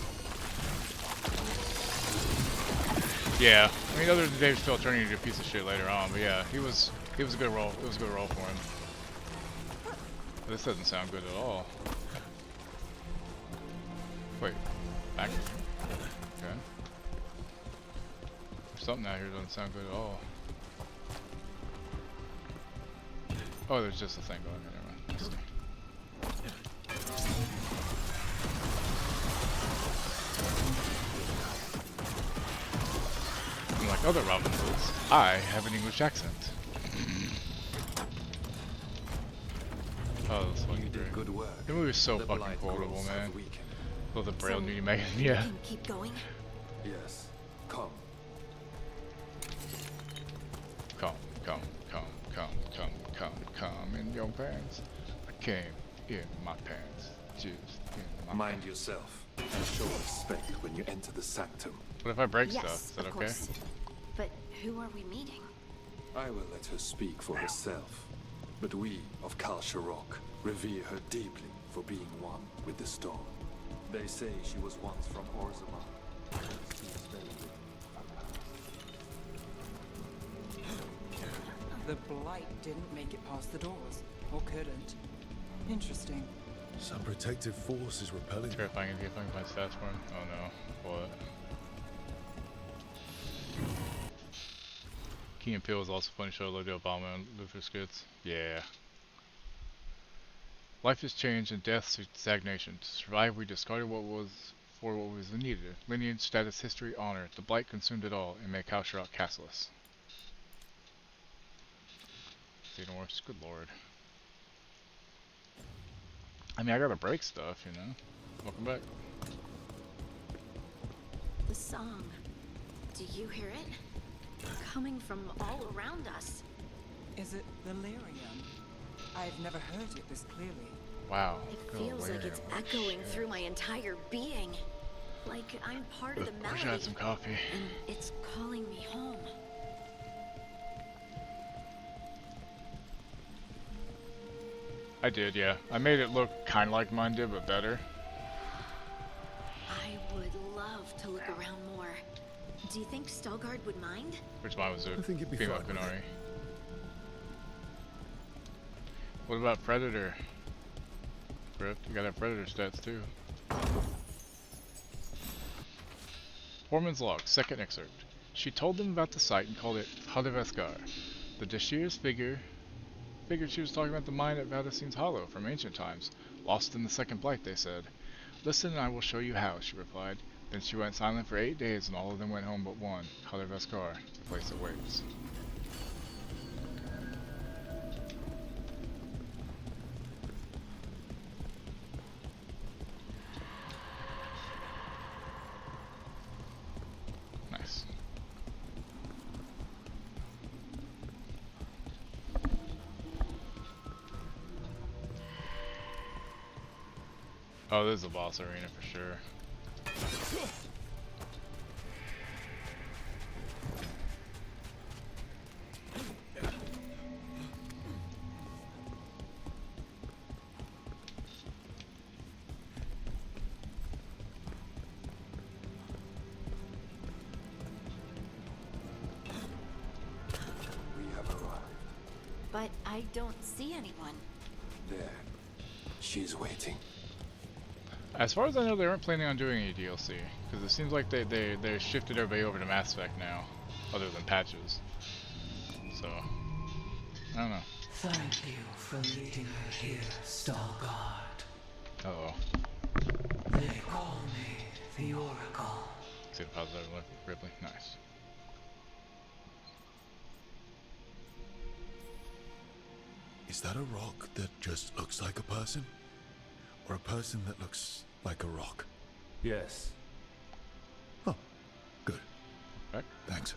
Yeah, I mean, other than Dave still turning into a piece of shit later on, but yeah, he was a good role. It was a good role for him. But this doesn't sound good at all. Wait, back? Okay. Something out here doesn't sound good at all. Oh, there's just a thing going on. Never mind. Unlike other Robin Hoods, I have an English accent. Oh, that's fucking great. Good work. The movie's so fucking quotable, man. Love the Braille new Megan, yeah. Keep going. Yes. Come. Come in your pants. I came in my pants. Just in my Mind yourself and show respect when you enter the sanctum. What if I break Yes, stuff? Is that of okay? course. But who are we meeting? I will let her speak for herself. But we of Kal Sharok revere her deeply for being one with the storm. They say she was once from Orzammar. The blight didn't make it past the doors, or couldn't. Interesting. Some protective force is repelling. Terrifying if you find my stats for him. Oh no. What? Key and Peele was also a funny show. Logo Obama and Luther skits. Yeah. Life is change and death stagnation. To survive, we discarded what was needed. Lineage, status, history, honor. The blight consumed it all and made Kalsharok castless. Xenomorphs, good lord. I mean, I gotta break stuff, you know. Welcome back. The song. Do you hear it? Coming from all around us. Is it delirium? I've never heard it this clearly. Wow. It feels like it's echoing through my entire being. Like I'm part of the melody. I should have some coffee. And it's calling me home. I did, yeah. I made it look kind of like mine did, but better. I would love to look around more. Do you think Stelgard would mind? Which mine was a I think it'd be female fine with Qunari. What about Predator? Grift, you gotta have Predator stats too. Foreman's log, second excerpt. She told them about the site and called it Veilguard. The Dashir's figured she was talking about the mine at Valdecine's Hollow from ancient times. Lost in the second blight, they said. Listen and I will show you how, she replied. Then she went silent for 8 days and all of them went home but one, Veilguard, the place that waits. Nice. Oh, this is a boss arena for sure. But I don't see anyone. There. She's waiting. As far as I know, they weren't planning on doing any DLC, because it seems like they shifted everybody over to Mass Effect now, other than patches. So, I don't know. Thank you for leading her here, Stelgard. Uh-oh. They call me the Oracle. See the pause there, Ripley? Nice. Is that a rock that just looks like a person? Or a person that looks like a rock? Yes. Oh, good. Right. Thanks.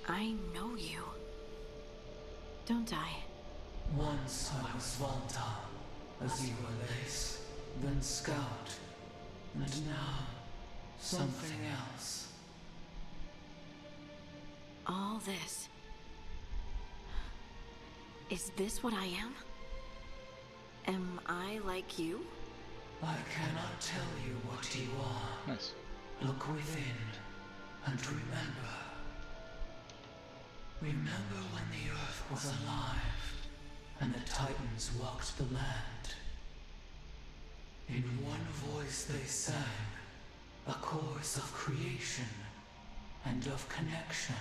I know you. Don't I? Once I was Volta, as you were Lace, then Scout, and now something else. All this. Is this what I am? Am I like you? I cannot tell you what you are. Nice. Look within and remember. Remember when the earth was alive and the Titans walked the land. In one voice they sang a chorus of creation and of connection.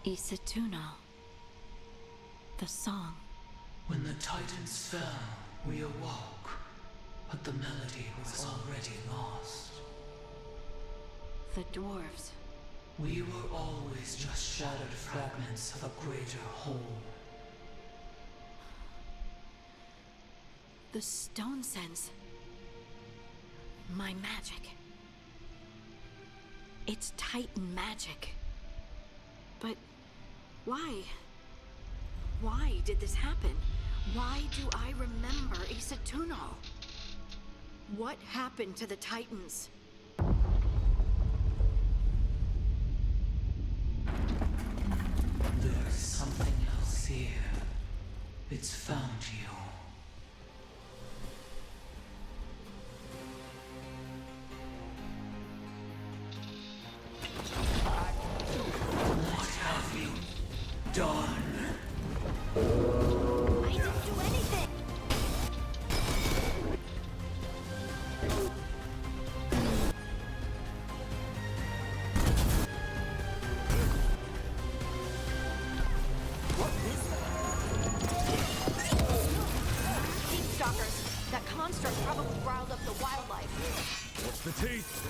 Isatuno. The song. When the Titans fell, we awoke, but the melody was already lost. The dwarves. We were always just shattered fragments of a greater whole. The stone sense. My magic. It's Titan magic. But why? Why did this happen? Why do I remember Isatuno? What happened to the Titans? There's something else here. It's found you. What have you done? I didn't do anything! The teeth!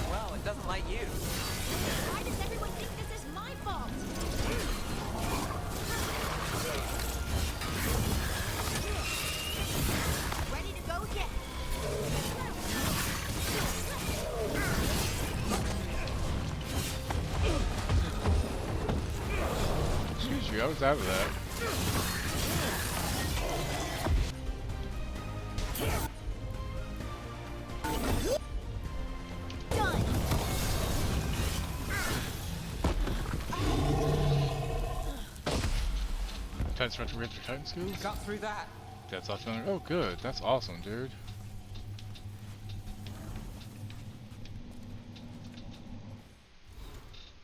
Well, it doesn't like you. Why does everyone think this is my fault? Ready to go yet? Excuse you, I was out of that. Titan strength to your Titan skills? Got through that. That's awesome. Oh, good. That's awesome, dude.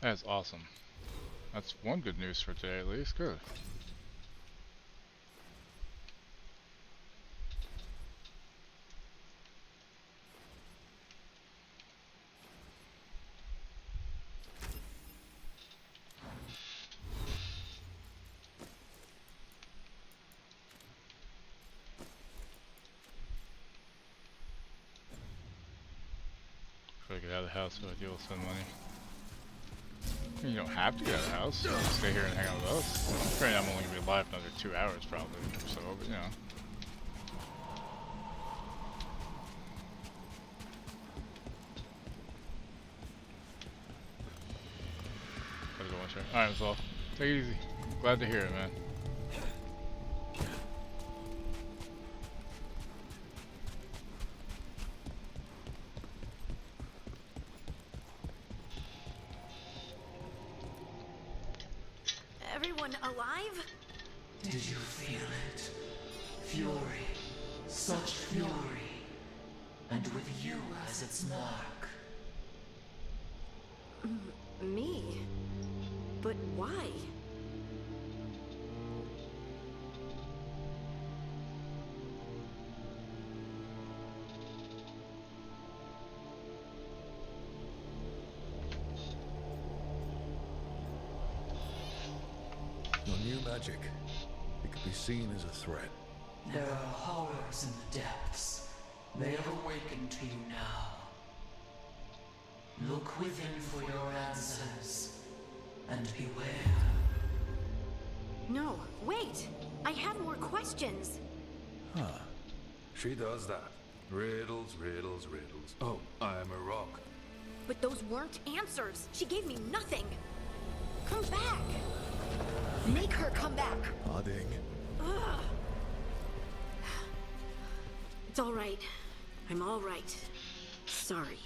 That's awesome. That's one good news for today, at least. Good. Try to get out of the house so I deal with some money. You don't have to get out of the house. You can stay here and hang out with us. Granted, I'm only going to be alive for another 2 hours probably, or so, but you know. Gotta go one shot. Alright, so take it easy. Glad to hear it, man. Everyone alive? Did you feel it? Fury. Such fury. And with you as its mark. Me? But why? Your new magic. It could be seen as a threat. There are horrors in the depths. They have awakened to you now. Look within for your answers. And beware. No, wait! I have more questions! Huh. She does that. Riddles, riddles, riddles. Oh, I am a rock. But those weren't answers! She gave me nothing! Come back! Make her come back! Nodding. Ugh. It's all right. I'm all right. Sorry.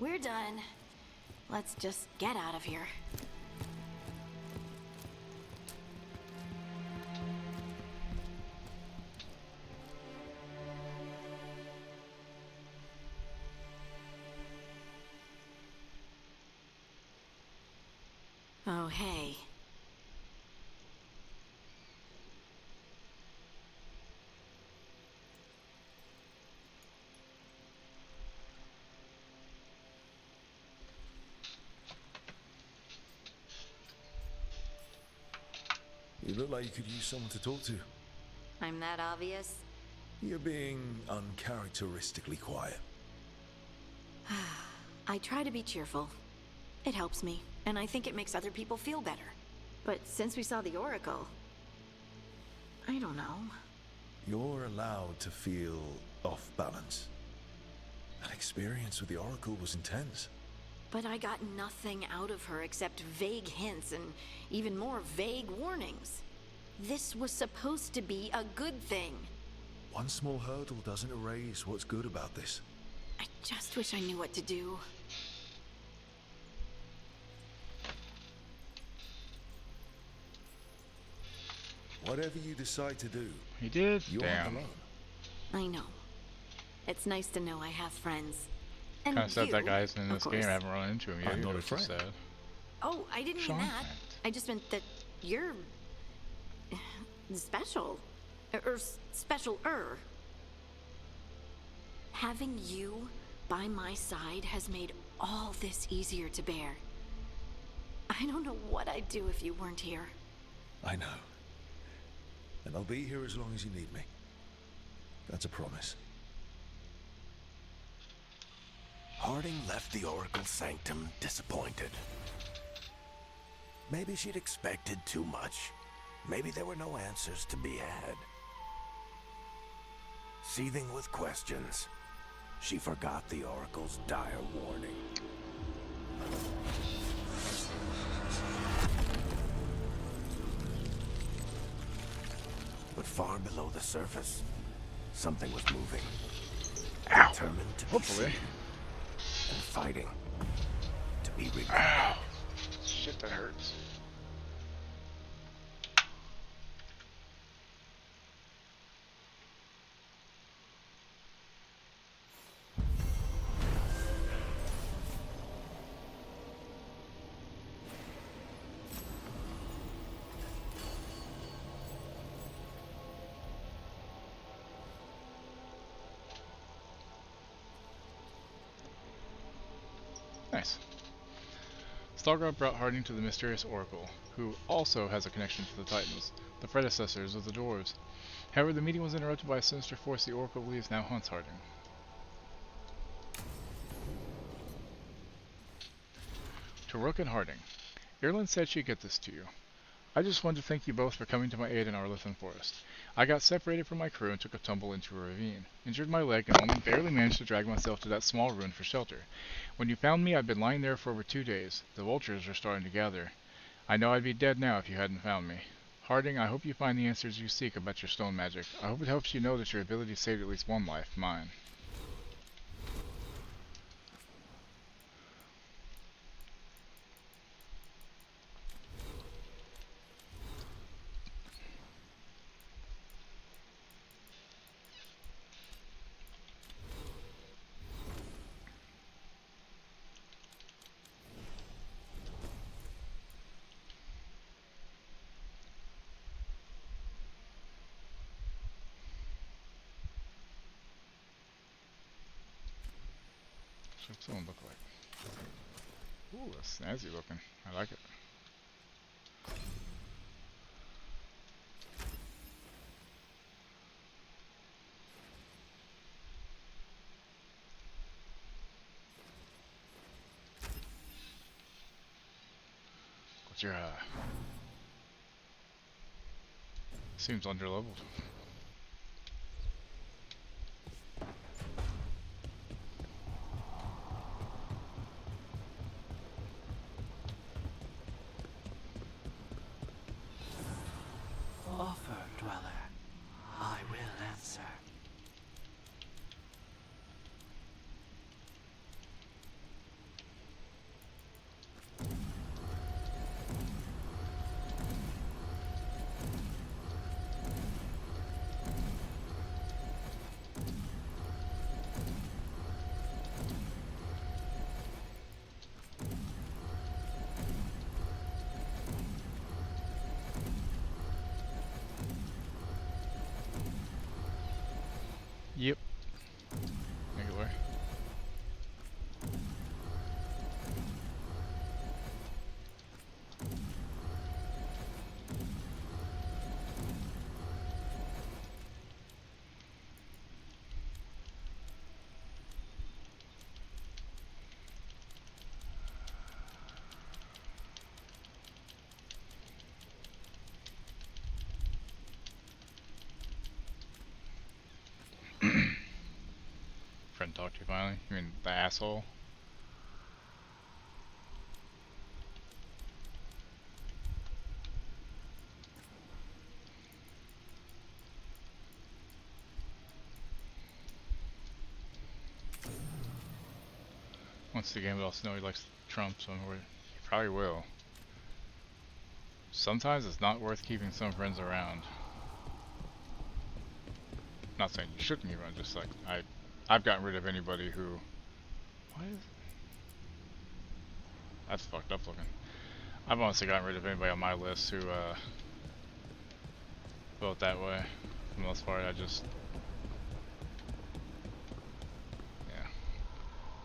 We're done. Let's just get out of here. Oh, hey. You look like you could use someone to talk to. I'm that obvious? You're being uncharacteristically quiet. I try to be cheerful. It helps me, and I think it makes other people feel better. But since we saw the Oracle, I don't know. You're allowed to feel off balance. That experience with the Oracle was intense. But I got nothing out of her except vague hints and even more vague warnings. This was supposed to be a good thing. One small hurdle doesn't erase what's good about this. I just wish I knew what to do. Whatever you decide to do, he did. You aren't alone. I know. It's nice to know I have friends. And Kind of sad you, that guy's in this of game. I course. haven't run into him yet. I'm not a which is friend. sad. Oh, I didn't mean Sean that. I just meant that you're... special. Or special-er. Having you by my side has made all this easier to bear. I don't know what I'd do if you weren't here. I know. And I'll be here as long as you need me. That's a promise. Harding left the Oracle Sanctum disappointed. Maybe she'd expected too much. Maybe there were no answers to be had. Seething with questions, she forgot the Oracle's dire warning. But far below the surface, something was moving. Determined to be seen and fighting to be remembered. Shit, that hurts. Nice. Stalgrad brought Harding to the mysterious Oracle, who also has a connection to the Titans, the predecessors of the Dwarves. However, the meeting was interrupted by a sinister force the Oracle believes now haunts Harding. To Rook and Harding. Ireland said she'd get this to you. I just wanted to thank you both for coming to my aid in Arlithan Forest. I got separated from my crew and took a tumble into a ravine, injured my leg, and only barely managed to drag myself to that small ruin for shelter. When you found me, I'd been lying there for over 2 days. The vultures were starting to gather. I know I'd be dead now if you hadn't found me. Harding, I hope you find the answers you seek about your stone magic. I hope it helps you know that your ability saved at least one life, mine. What's someone look like? Ooh, that's snazzy looking. I like it. What's your seems underleveled. Offer, dweller. I will answer. Yep. Make it work. Friend talk to you finally? You mean the asshole? Once the game, also know he likes Trump, so he probably will. Sometimes it's not worth keeping some friends around. Not saying you shouldn't keep around, just like I've gotten rid of anybody who. What is? That's fucked up looking. I've honestly gotten rid of anybody on my list who felt that way. For the most part, I just... Yeah.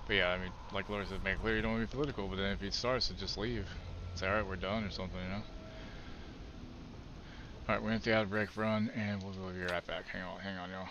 But yeah, I mean, like Laura said, make clear you don't want to be political, but then if he starts to just leave. Say, alright, we're done or something, you know? Alright, we're gonna take out a break run, and we'll be right back. Hang on, y'all.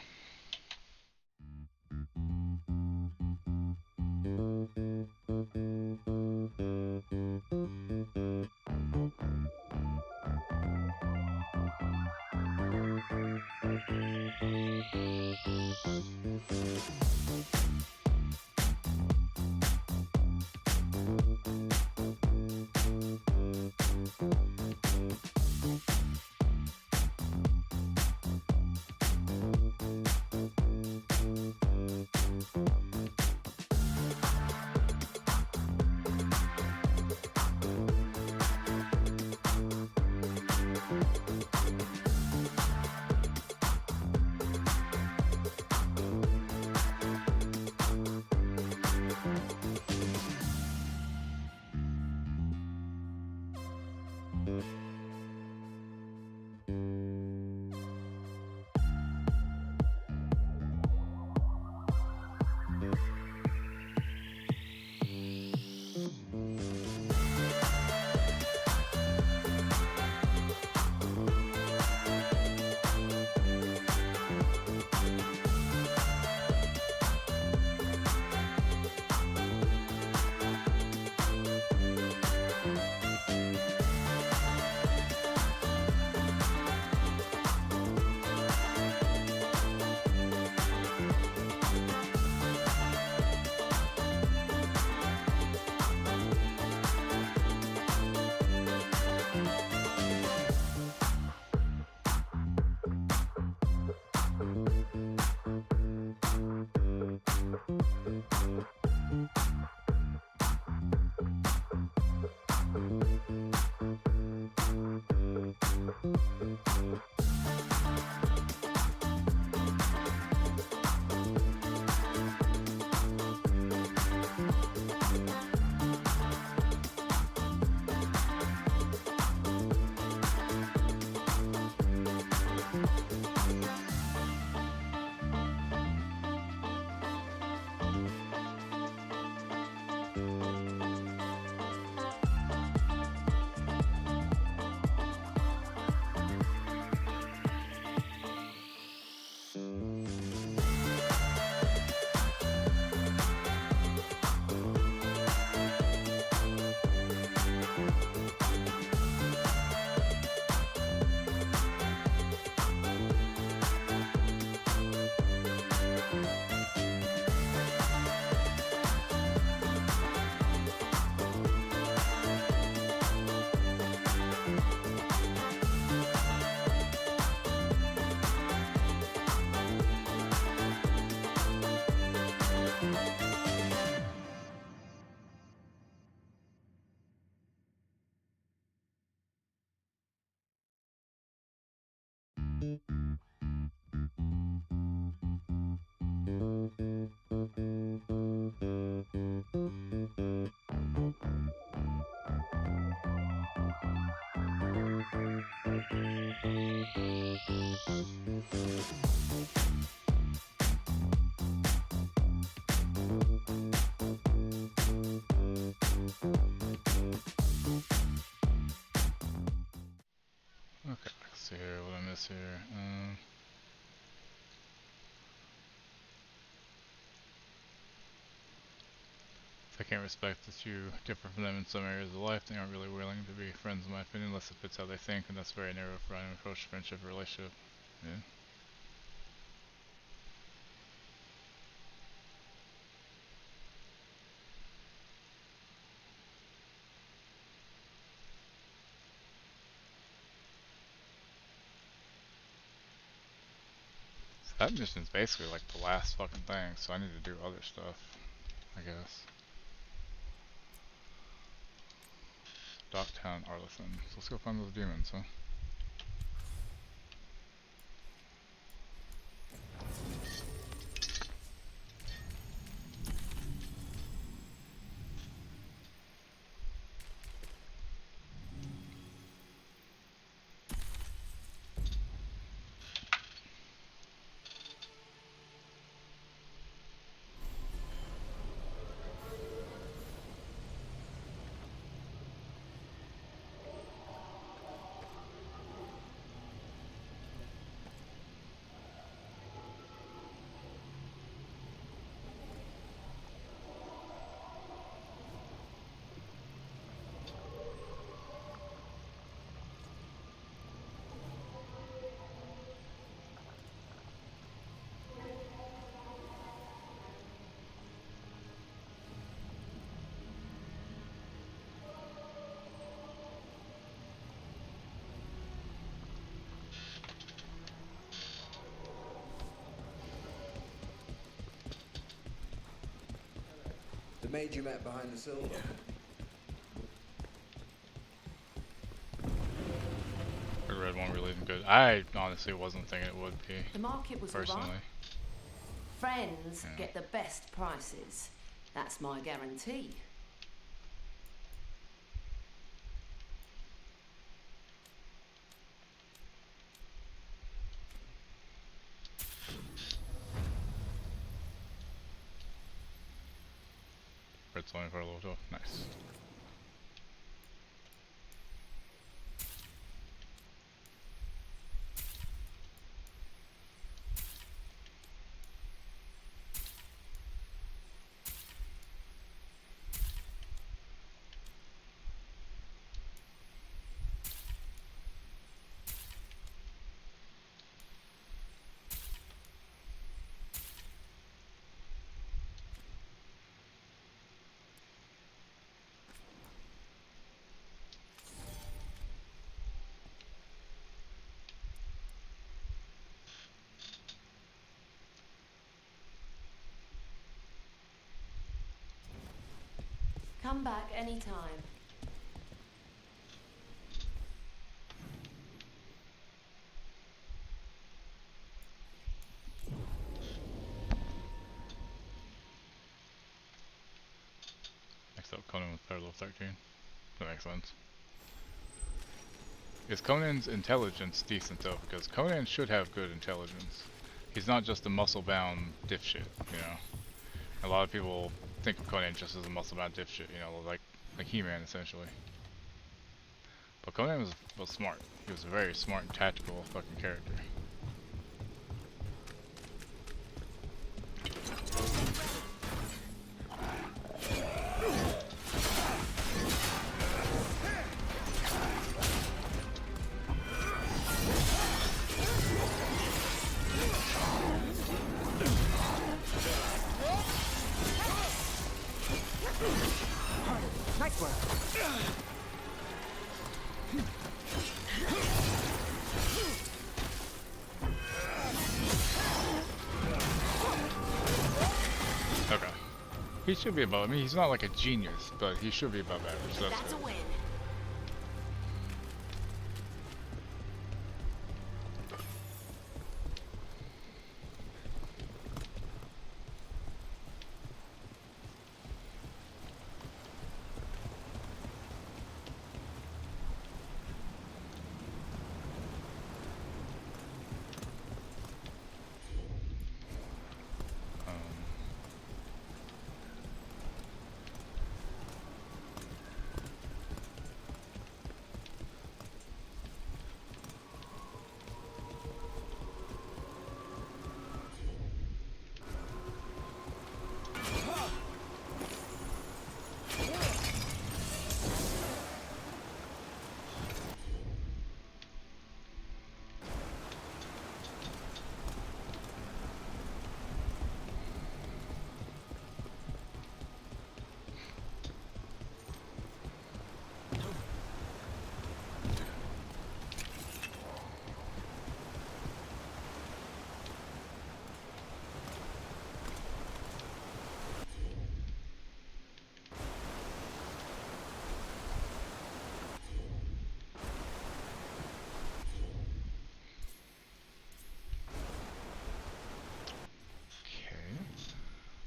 Okay, let's see here, what I miss here. If I can't respect that you differ from them in some areas of life, they aren't really willing to be friends in my opinion, unless it fits how they think, and that's very narrow for an approach to friendship or relationship. Yeah. So that mission's basically like the last fucking thing, so I need to do other stuff, I guess. Docktown Arlithan. So let's go find those demons, huh? The maid you met behind the silver? The red one really isn't good. I honestly wasn't thinking it would be. The market was personally. alright. Friends get the best prices. That's my guarantee. Red's only for a little. Nice. Come back anytime. Next up, Conan with Parallel 13. That makes sense. Is Conan's intelligence decent though? Because Conan should have good intelligence. He's not just a muscle-bound dipshit, you know. A lot of people think of Conan just as a muscle-bound dipshit, you know, like He-Man essentially. But Conan was smart. He was a very smart and tactical fucking character. Nice work. Okay. He should be above. I mean, he's not like a genius, but he should be above average. That's a win.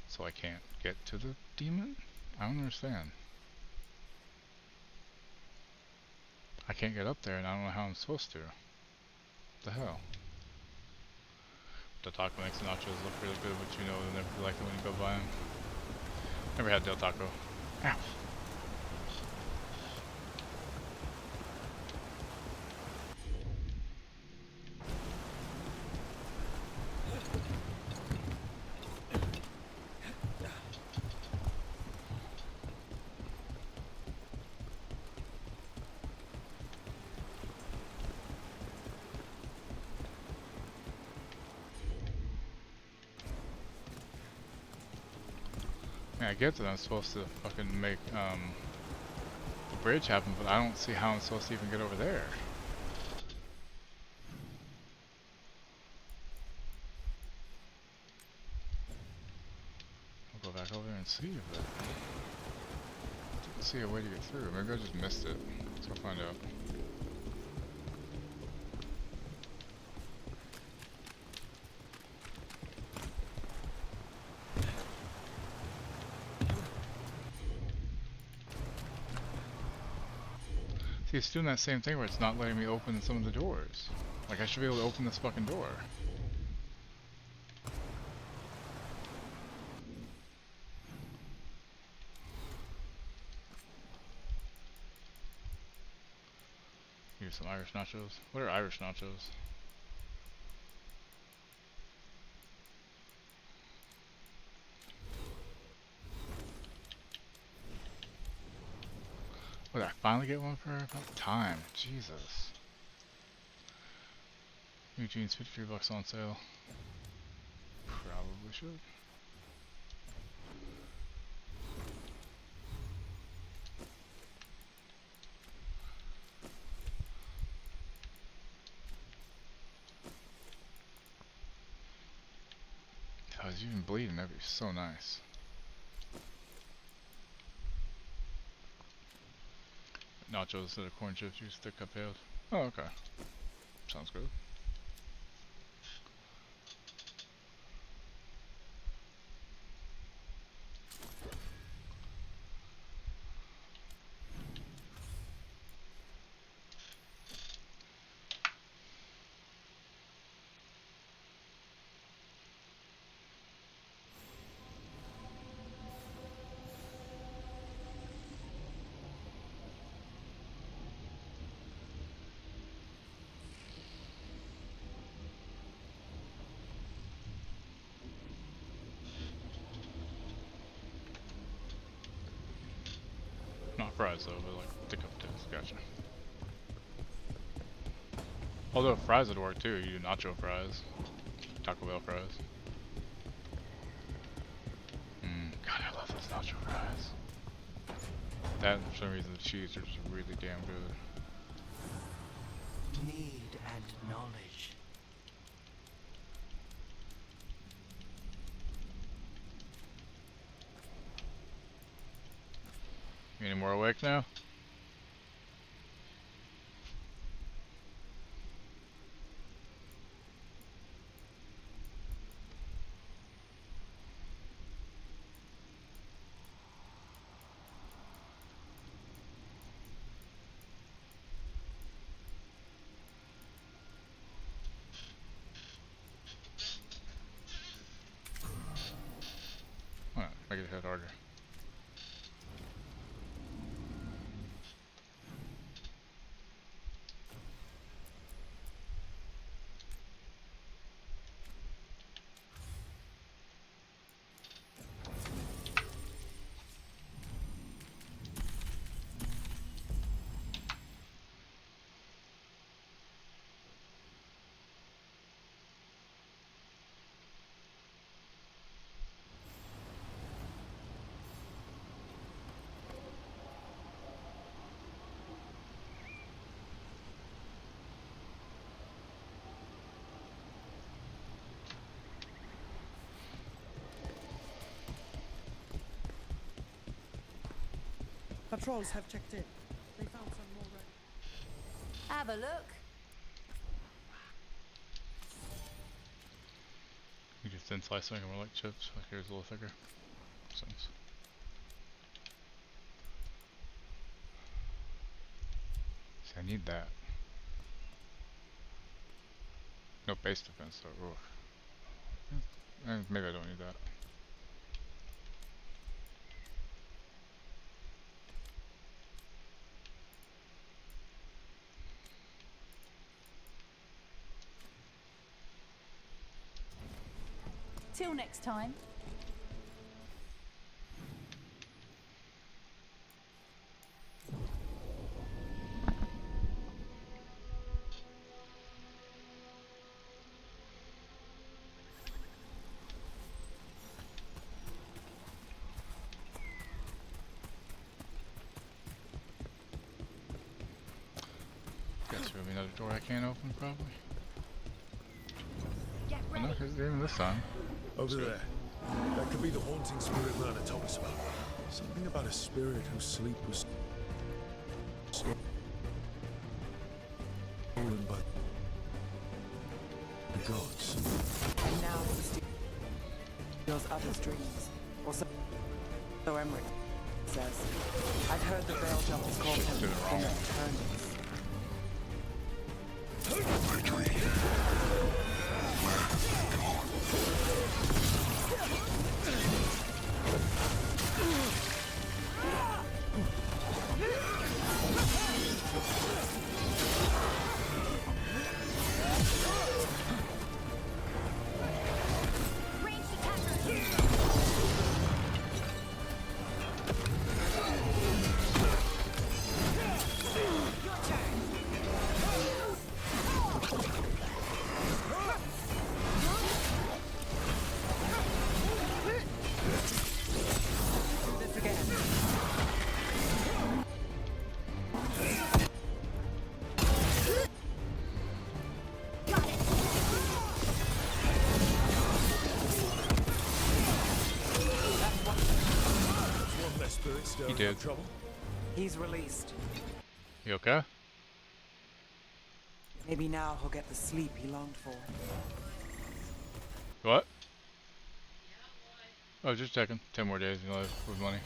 So I can't get to the demon? I don't understand. I can't get up there and I don't know how I'm supposed to. What the hell? Del Taco makes the nachos look really good, but you know they'll never be like it when you go buy them. Never had Del Taco. Ow! I get that I'm supposed to fucking make the bridge happen, but I don't see how I'm supposed to even get over there. I'll go back over there and see if I didn't see a way to get through. Maybe I just missed it. Let's go find out. See, it's doing that same thing where it's not letting me open some of the doors. Like, I should be able to open this fucking door. Here's some Irish nachos. What are Irish nachos? Oh, did I finally get one for about time? Jesus. New jeans, $53 on sale. Probably should. Oh, it's even bleeding. That'd be so nice. Nachos instead of corn chips, use thick cut pails. Oh, okay. Sounds good. Not fries though, but like thick cut potatoes. Gotcha. Although fries would work too. You do nacho fries, Taco Bell fries. God, I love those nacho fries. That and for some reason the cheese are just really damn good. Need and knowledge. You any more awake now? Alright, make it hit harder. Patrols have checked in. They found some more red. Have a look. You just thin slice make them more like chips. Like here's a little thicker. Sense. See, I need that. No base defense though. Maybe I don't need that. Till next time. Guess there'll be another door I can't open, probably. Oh, no, here's even this time. Over there. That could be the haunting spirit Myrna told us about. Something about a spirit whose sleep was stolen by the gods. And now he steals others' dreams. Or so Emmerich says. I've heard the veil jumpers call him the Nocturnus. He did. He's released. You okay? Maybe now he'll get the sleep he longed for. What? Oh, just checking. 10 more days and you'll have with money.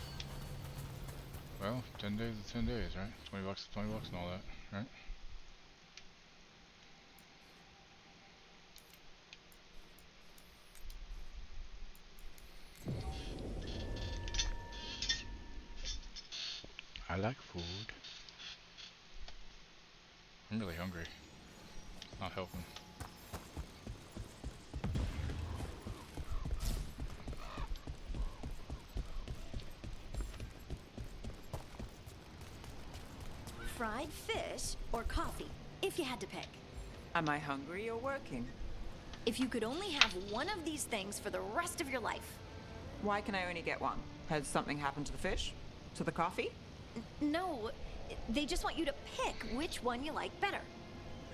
Well, 10 days is 10 days, right? 20 bucks is 20 bucks and all that, right? I like food. I'm really hungry. It's not helping. Fried fish or coffee, if you had to pick. Am I hungry or working? If you could only have one of these things for the rest of your life. Why can I only get one? Has something happened to the fish? To the coffee? No, they just want you to pick which one you like better.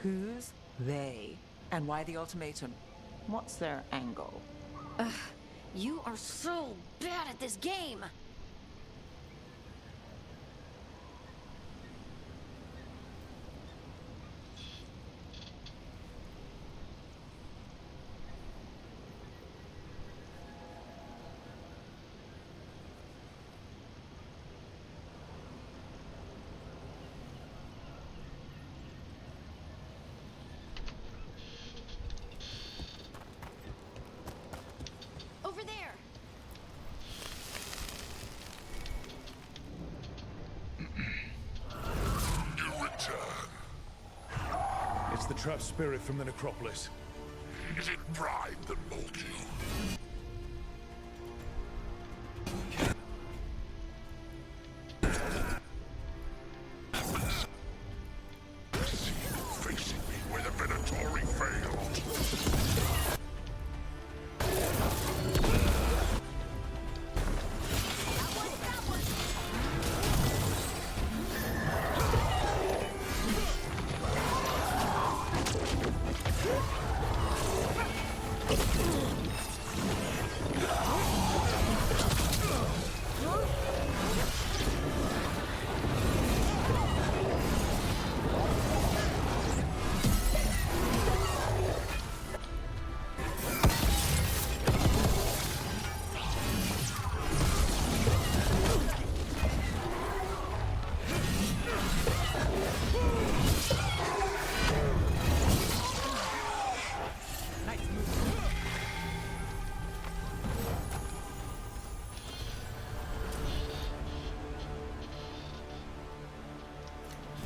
Who's they? And why the ultimatum? What's their angle? Ugh, you are so bad at this game. Over there. You return. It's the trapped spirit from the necropolis. Is it pride that mold you? See you facing me where the Venatori failed.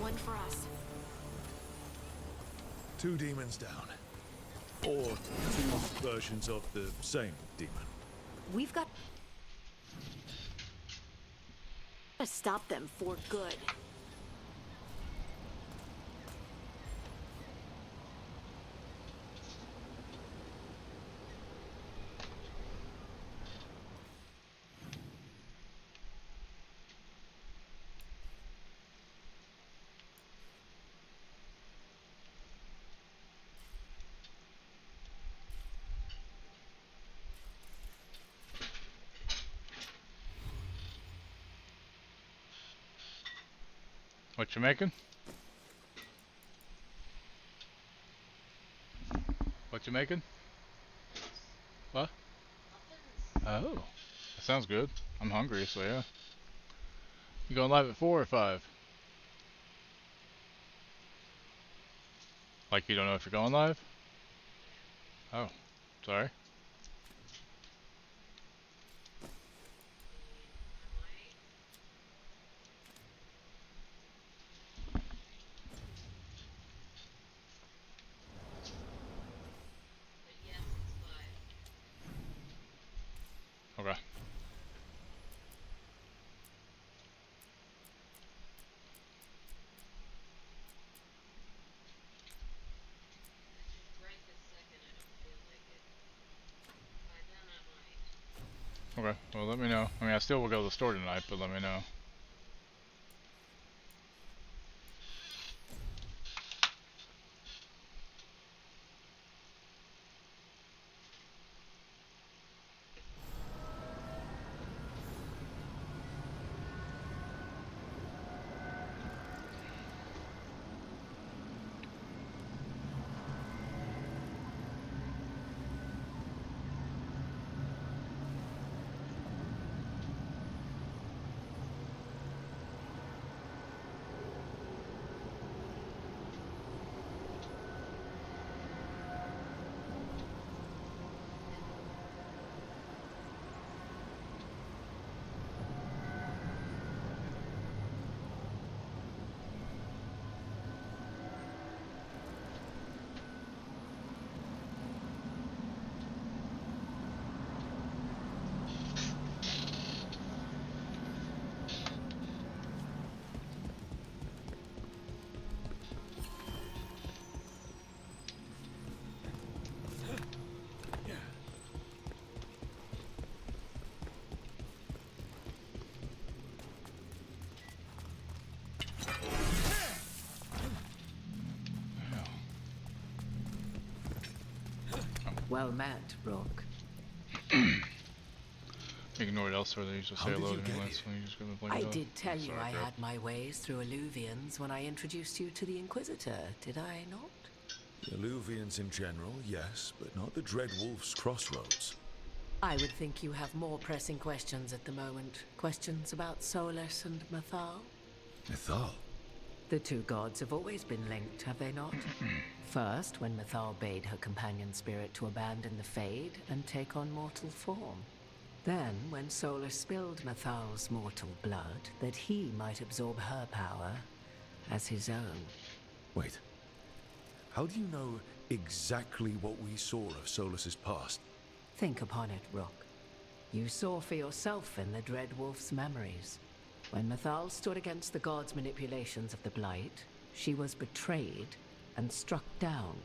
One for us. 2 demons down. Or 2 versions of the same demon. We've got to stop them for good. What you making? What you making? What? Oh, that sounds good. I'm hungry, so yeah. You going live at 4 or 5? Like you don't know if you're going live? Oh, sorry. Okay. Okay, well let me know. I mean, I still will go to the store tonight, but let me know. Well met, Rook. Ignore it elsewhere. They usually say hello to me last when you just go to blink I it off. did tell you Sorry, I crap. had my ways through Alluvians when I introduced you to the Inquisitor, did I not? The Alluvians in general, yes, but not the Dread Wolf's crossroads. I would think you have more pressing questions at the moment. Questions about Solus and Mythal? Mythal? The two gods have always been linked, have they not? First, when Mythal bade her companion spirit to abandon the Fade and take on mortal form. Then, when Solus spilled Mythal's mortal blood, that he might absorb her power as his own. Wait. How do you know exactly what we saw of Solus's past? Think upon it, Rook. You saw for yourself in the Dread Wolf's memories. When Mythal stood against the gods' manipulations of the Blight, she was betrayed and struck down.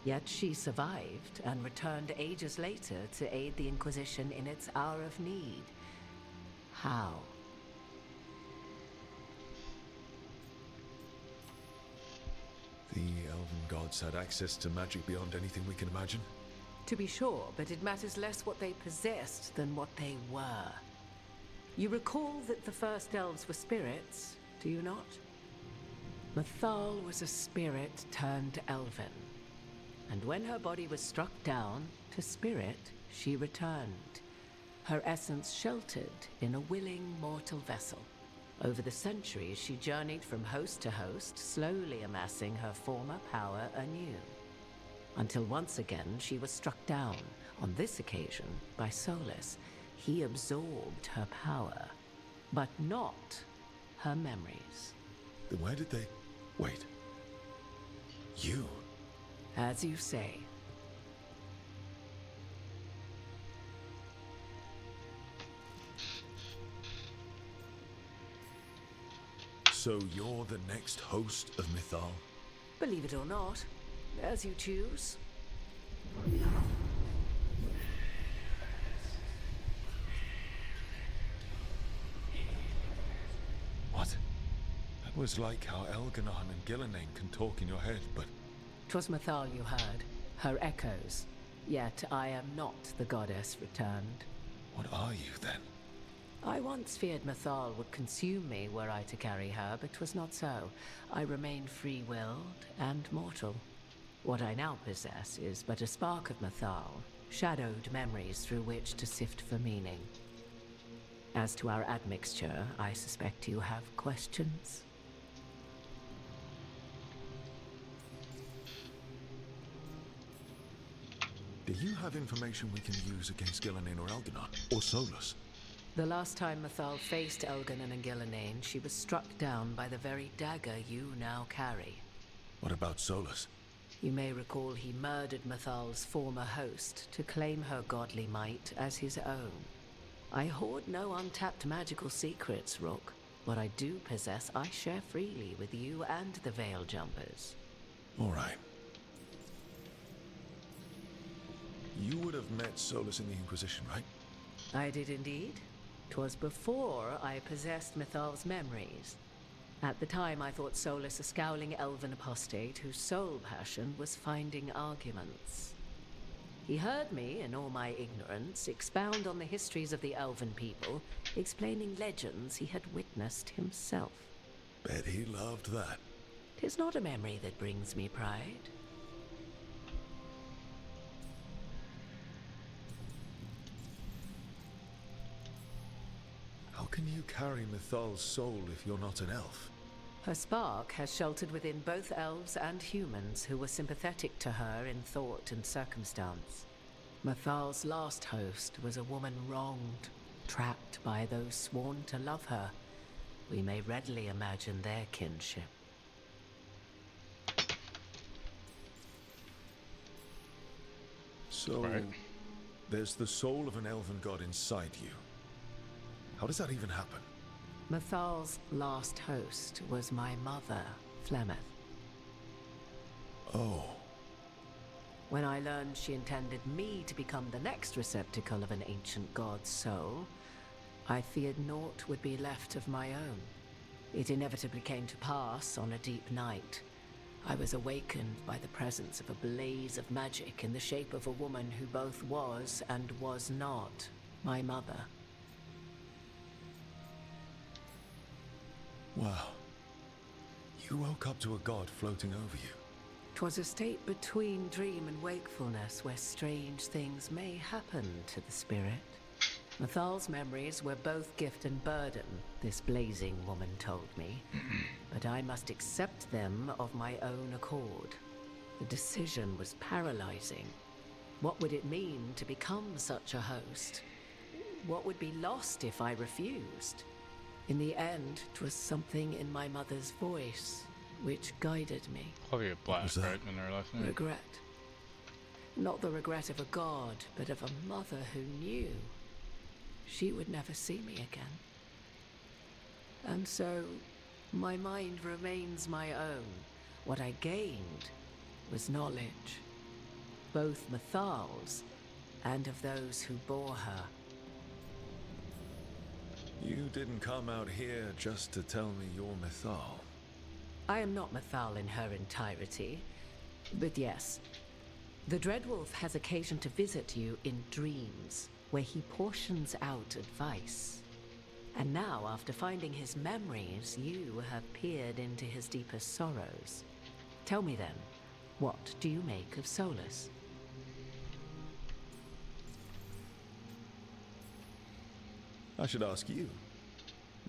Yet she survived and returned ages later to aid the Inquisition in its hour of need. How? The elven gods had access to magic beyond anything we can imagine? To be sure, but it matters less what they possessed than what they were. You recall that the first elves were spirits, do you not? Mythal was a spirit turned elven. And when her body was struck down, to spirit, she returned. Her essence sheltered in a willing mortal vessel. Over the centuries, she journeyed from host to host, slowly amassing her former power anew. Until once again, she was struck down, on this occasion, by Solus. He absorbed her power, but not her memories. Then where did they... Wait. You? As you say. So you're the next host of Mythal? Believe it or not, as you choose. What? That was like how Elganon and Gillenane can talk in your head, but... 'Twas Mythal you heard, her echoes. Yet I am not the goddess returned. What are you, then? I once feared Mythal would consume me were I to carry her, but 'twas not so. I remain free-willed and mortal. What I now possess is but a spark of Mythal, shadowed memories through which to sift for meaning. As to our admixture, I suspect you have questions. Do you have information we can use against Gillinan or Elganon? Or Solus? The last time Mythal faced Elganon and Gillinan, she was struck down by the very dagger you now carry. What about Solus? You may recall he murdered Mythal's former host to claim her godly might as his own. I hoard no untapped magical secrets, Rook. What I do possess, I share freely with you and the Veil Jumpers. All right. You would have met Solus in the Inquisition, right? I did indeed. 'Twas before I possessed Mythal's memories. At the time, I thought Solus a scowling elven apostate whose sole passion was finding arguments. He heard me, in all my ignorance, expound on the histories of the elven people, explaining legends he had witnessed himself. Bet he loved that. 'Tis not a memory that brings me pride. How can you carry Mythal's soul if you're not an elf? Her spark has sheltered within both elves and humans who were sympathetic to her in thought and circumstance. Mythal's last host was a woman wronged, trapped by those sworn to love her. We may readily imagine their kinship. So, there's the soul of an elven god inside you. How does that even happen? Mythal's last host was my mother, Flemeth. Oh. When I learned she intended me to become the next receptacle of an ancient god's soul, I feared naught would be left of my own. It inevitably came to pass on a deep night. I was awakened by the presence of a blaze of magic in the shape of a woman who both was and was not my mother. Wow. You woke up to a god floating over you. 'Twas a state between dream and wakefulness where strange things may happen to the spirit. Mythal's memories were both gift and burden, this blazing woman told me. But I must accept them of my own accord. The decision was paralyzing. What would it mean to become such a host? What would be lost if I refused? In the end, 'twas something in my mother's voice which guided me. Probably a black, right, in her last name. Regret. Not the regret of a god, but of a mother who knew she would never see me again. And so, my mind remains my own. What I gained was knowledge, both Mythal's and of those who bore her. You didn't come out here just to tell me you're Mythal. I am not Mythal in her entirety, but yes. The Dreadwolf has occasion to visit you in dreams, where he portions out advice. And now, after finding his memories, you have peered into his deepest sorrows. Tell me then, what do you make of Solus? I should ask you.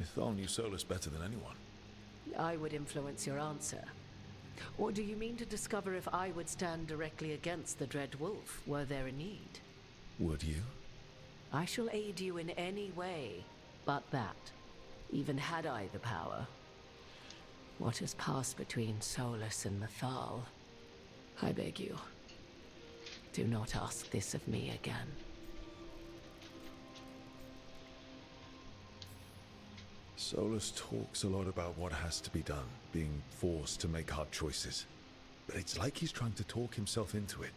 Mythal knew Solus better than anyone. I would influence your answer. Or do you mean to discover if I would stand directly against the Dread Wolf, were there a need? Would you? I shall aid you in any way but that, even had I the power. What has passed between Solus and Mythal, I beg you, do not ask this of me again. Solus talks a lot about what has to be done, being forced to make hard choices. But it's like he's trying to talk himself into it.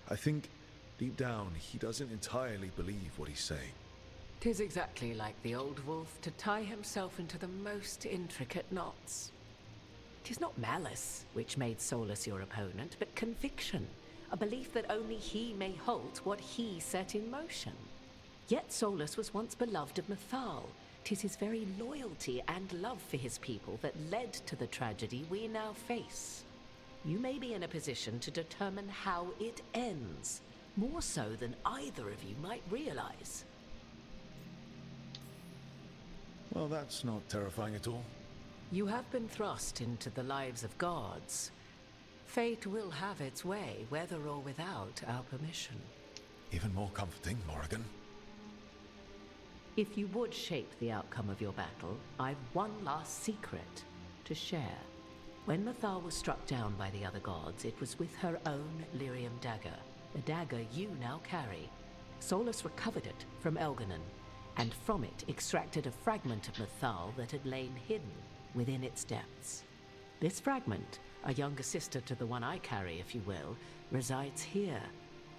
I think, deep down, he doesn't entirely believe what he's saying. 'Tis exactly like the old wolf to tie himself into the most intricate knots. 'Tis not malice which made Solus your opponent, but conviction, a belief that only he may halt what he set in motion. Yet Solus was once beloved of Mythal. 'Tis his very loyalty and love for his people that led to the tragedy we now face. You may be in a position to determine how it ends, more so than either of you might realize. Well, that's not terrifying at all. You have been thrust into the lives of gods. Fate will have its way, whether or without our permission. Even more comforting, Morrigan. If you would shape the outcome of your battle, I've one last secret to share. When Mythal was struck down by the other gods, it was with her own lyrium dagger, the dagger you now carry. Solus recovered it from Elganon, and from it extracted a fragment of Mythal that had lain hidden within its depths. This fragment, a younger sister to the one I carry, if you will, resides here,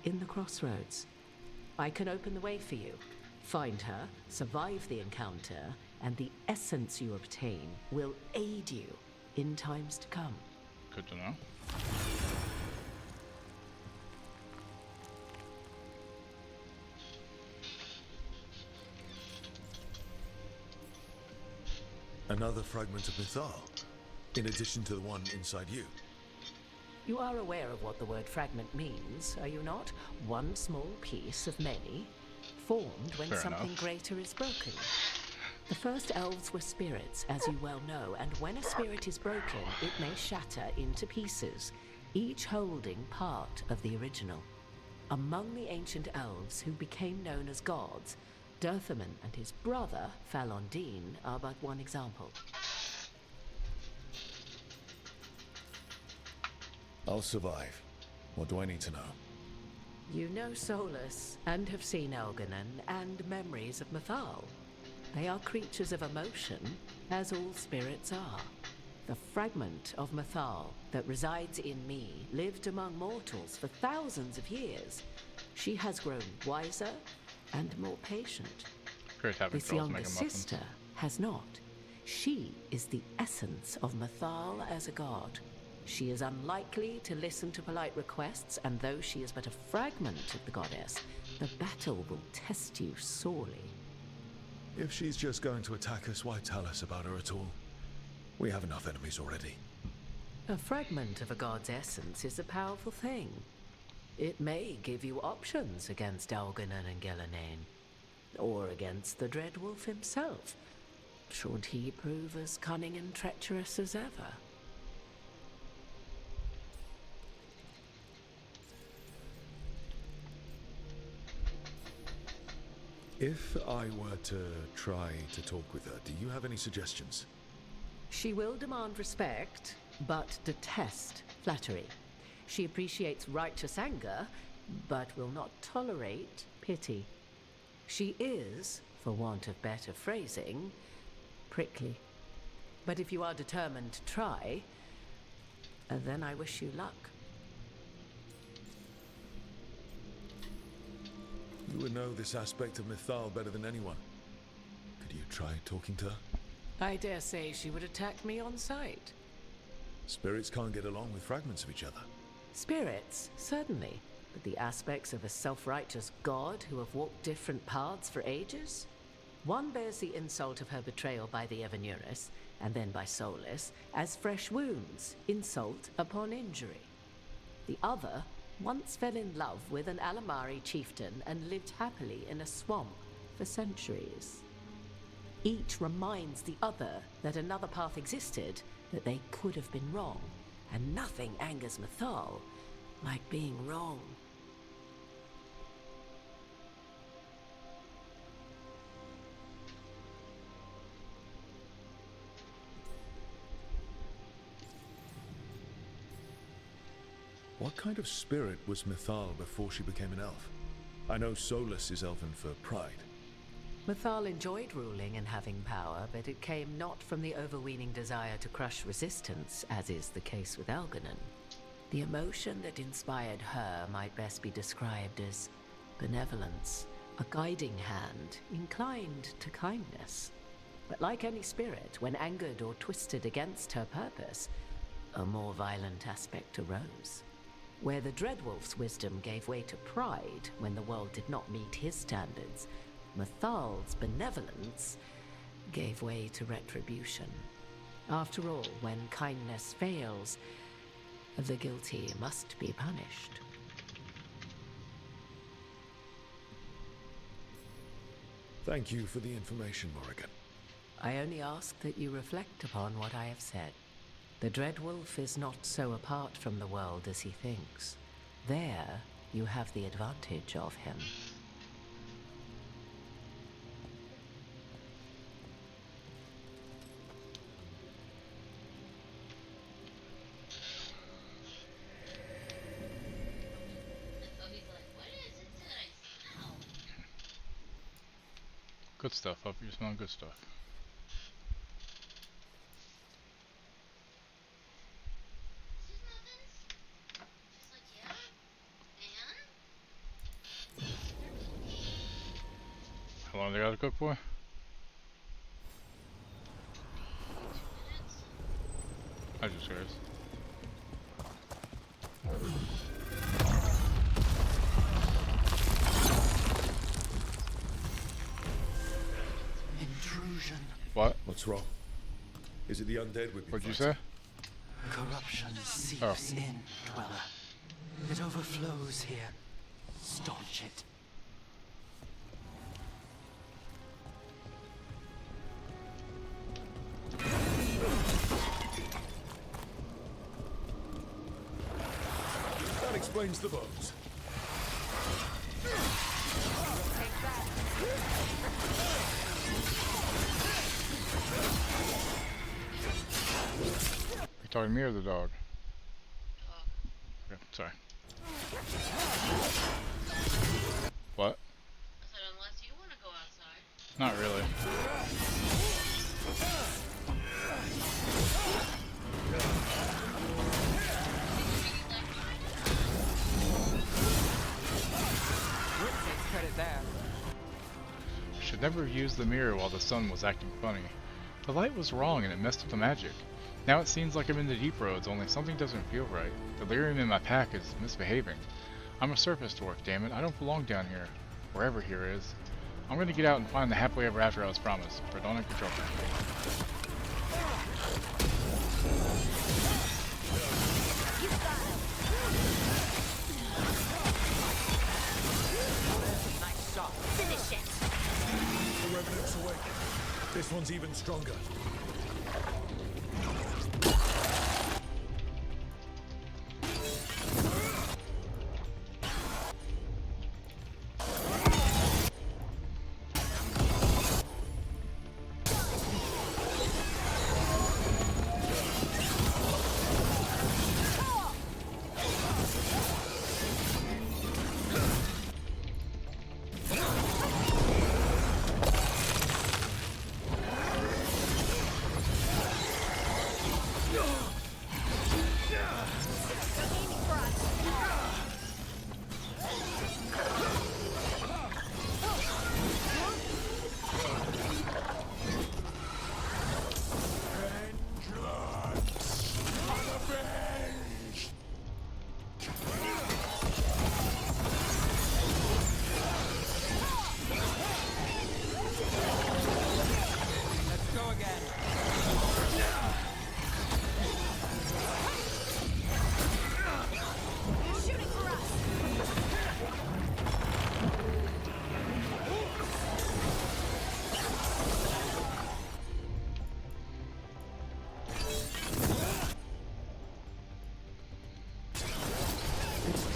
in the crossroads. I can open the way for you. Find her, survive the encounter, and the essence you obtain will aid you in times to come. Good to know. Another fragment of Mythal, in addition to the one inside you. You are aware of what the word fragment means, are you not? One small piece of many, formed when Fair something enough. greater is broken. The first elves were spirits, as you well know, and when a spirit is broken, it may shatter into pieces, each holding part of the original. Among the ancient elves who became known as gods, Dirthaman and his brother, Falondine, are but one example. I'll survive. What do I need to know? You know Solus, and have seen Elganon, and memories of Mythal. They are creatures of emotion, as all spirits are. The fragment of Mythal that resides in me lived among mortals for thousands of years. She has grown wiser and more patient. Great having This girls younger making muffins. sister has not. She is the essence of Mythal as a god. She is unlikely to listen to polite requests, and though she is but a fragment of the goddess, the battle will test you sorely. If she's just going to attack us, why tell us about her at all? We have enough enemies already. A fragment of a god's essence is a powerful thing. It may give you options against Elganon and Gelanain, or against the Dreadwolf himself, should he prove as cunning and treacherous as ever. If I were to try to talk with her, do you have any suggestions? She will demand respect, but detest flattery. She appreciates righteous anger, but will not tolerate pity. She is, for want of better phrasing, prickly. But if you are determined to try, then I wish you luck. You would know this aspect of Mythal better than anyone. Could you try talking to her? I dare say she would attack me on sight. Spirits can't get along with fragments of each other. Spirits, certainly, but the aspects of a self-righteous god who have walked different paths for ages? One bears the insult of her betrayal by the Evanurus, and then by Solus, as fresh wounds, insult upon injury. The other once fell in love with an Alamari chieftain and lived happily in a swamp for centuries. Each reminds the other that another path existed, that they could have been wrong, and nothing angers Mythal like being wrong. What kind of spirit was Mythal before she became an elf? I know Solus is elven for pride. Mythal enjoyed ruling and having power, but it came not from the overweening desire to crush resistance, as is the case with Elganon. The emotion that inspired her might best be described as benevolence, a guiding hand inclined to kindness. But like any spirit, when angered or twisted against her purpose, a more violent aspect arose. Where the Dreadwolf's wisdom gave way to pride when the world did not meet his standards, Mathal's benevolence gave way to retribution. After all, when kindness fails, the guilty must be punished. Thank you for the information, Morrigan. I only ask that you reflect upon what I have said. The Dreadwolf is not so apart from the world as he thinks. There, you have the advantage of him. Good stuff, up. You're smelling good stuff. How long they gotta cook for? I just curious. Intrusion. What? What's wrong? Is it the undead we've been What'd you fighting? say? Corruption seeps in, Dweller. It overflows here. Staunch it. That explains the bones. You talking to me or the dog? Okay, sorry. What? I said unless you want to go outside. Not really. Takes credit there. Should never have used the mirror while the sun was acting funny. The light was wrong and it messed up the magic. Now it seems like I'm in the deep roads, only something doesn't feel right. The lyrium in my pack is misbehaving. I'm a surface dwarf, damn it. I don't belong down here. Wherever here is. I'm gonna get out and find the happily ever after I was promised. Perdona control. Nice shot. Finish it. The Revenant's awake. This one's even stronger.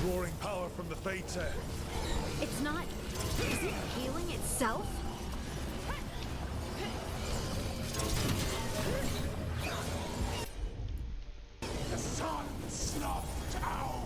Drawing power from the Fates air. It's not... Is it healing itself? The sun snuffed out.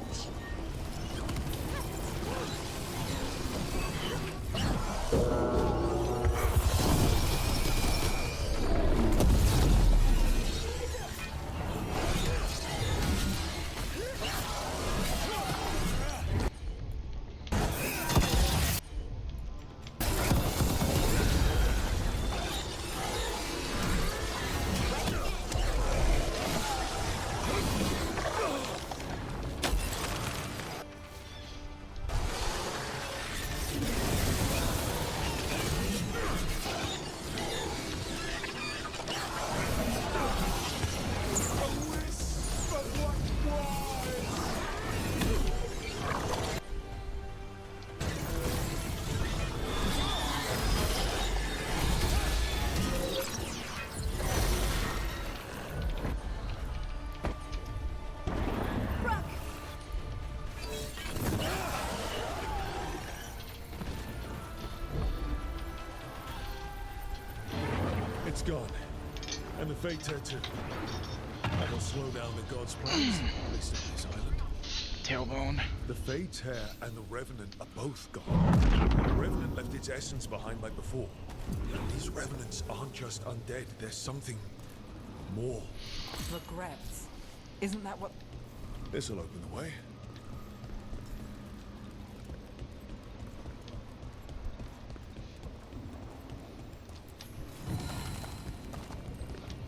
It's gone. And the Fate Tattoo. That'll slow down the gods' plans, at least on this island. Tailbone. The Fate's hair and the Revenant are both gone. The Revenant left its essence behind like before. And these Revenants aren't just undead, there's something more. Regrets. Isn't that what... This'll open the way.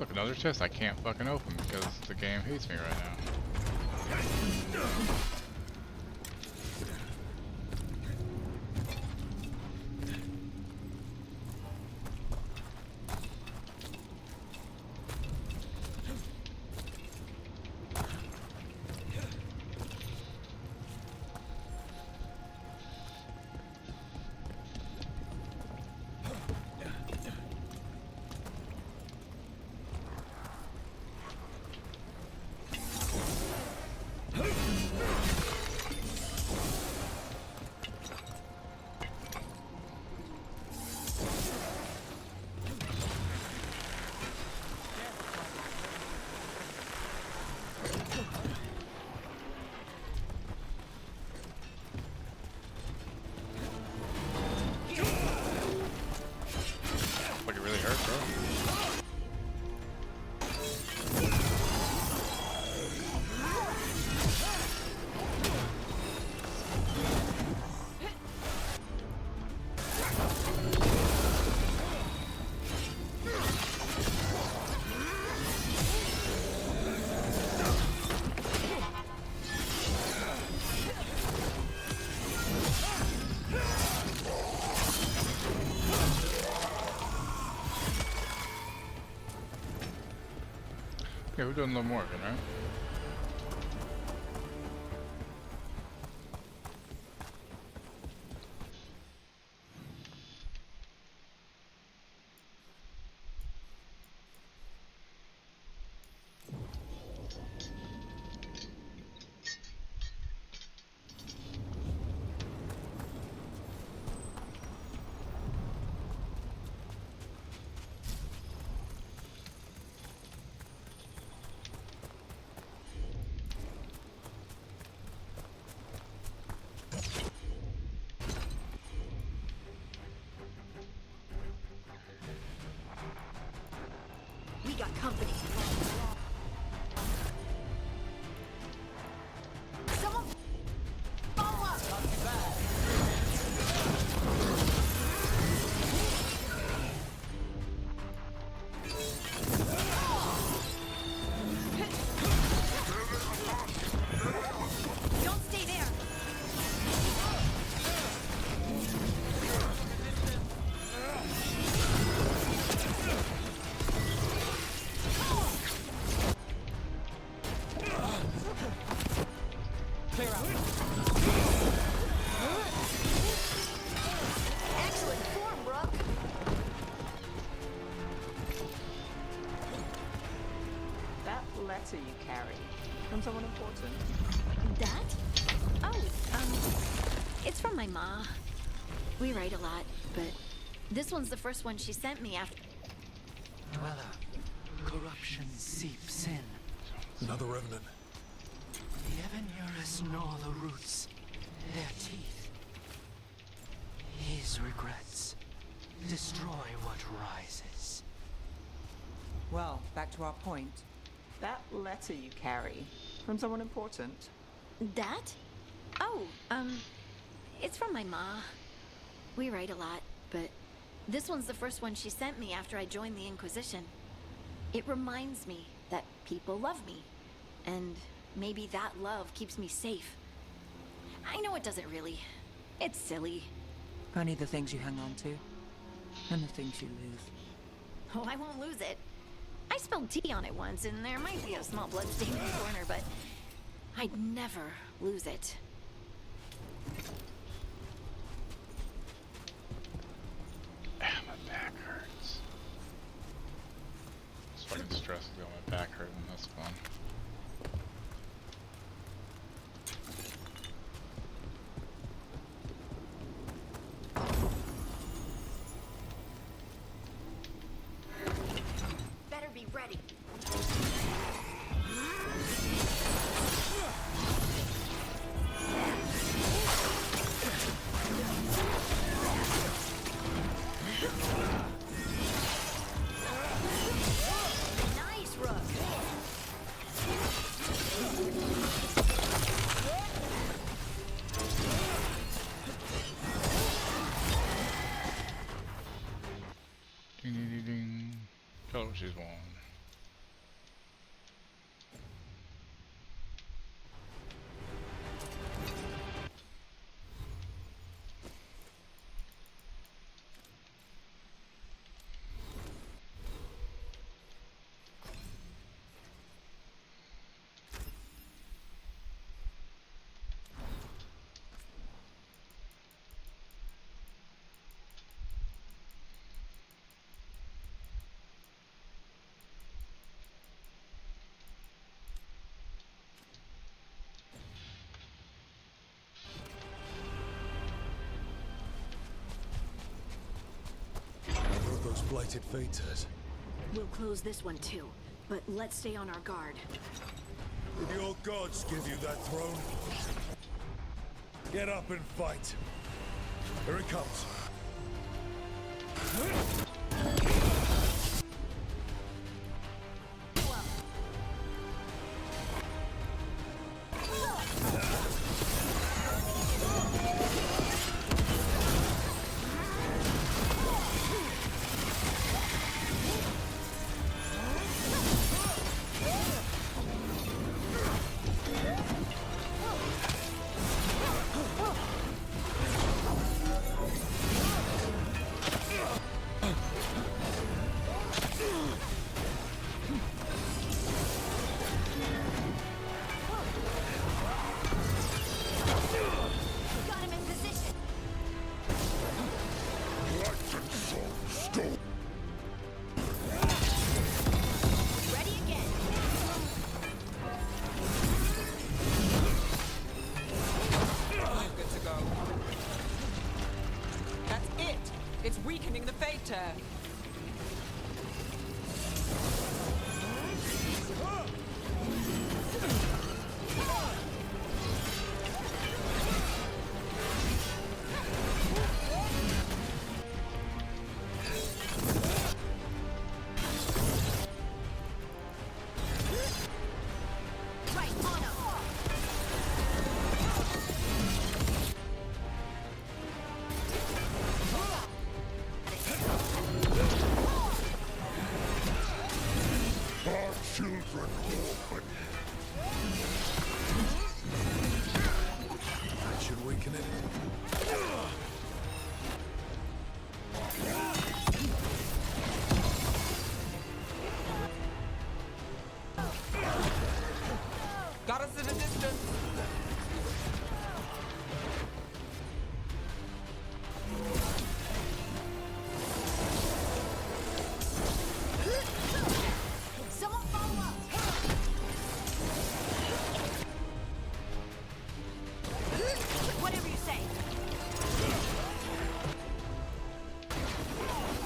Look, another chest I can't fucking open because the game hates me right now. Like it really hurt, bro. Okay, we're doing a little more of it, right? We got company. Someone follow up. Don't stay there. Clear out. Excellent form, Brooke. That letter you carry from someone important. That? Oh, it's from my ma. We write a lot, but this one's the first one she sent me after. Dweller, corruption seeps in. Another Revenant. The Evanurus gnaw the roots, their teeth. His regrets destroy what rises. Well, back to our point. That letter you carry from someone important. That? Oh, it's from my ma. We write a lot, but this one's the first one she sent me after I joined the Inquisition. It reminds me that people love me, and maybe that love keeps me safe. I know it doesn't really. It's silly. Only the things you hang on to, and the things you lose. Oh, I won't lose it. I spilled tea on it once, and there might be a small bloodstain in the corner, but I'd never lose it. My back hurts. It's fucking stressing to my back hurting. That's fun. Tell her what she's won. Those blighted fates. We'll close this one too, but let's stay on our guard. Did your gods give you that throne? Get up and fight. Here it comes. weakening the fate turn. Got us at a distance. Someone follow up. Whatever you say.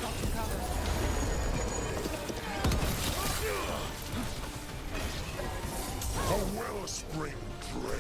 Got you covered. A wellspring dread.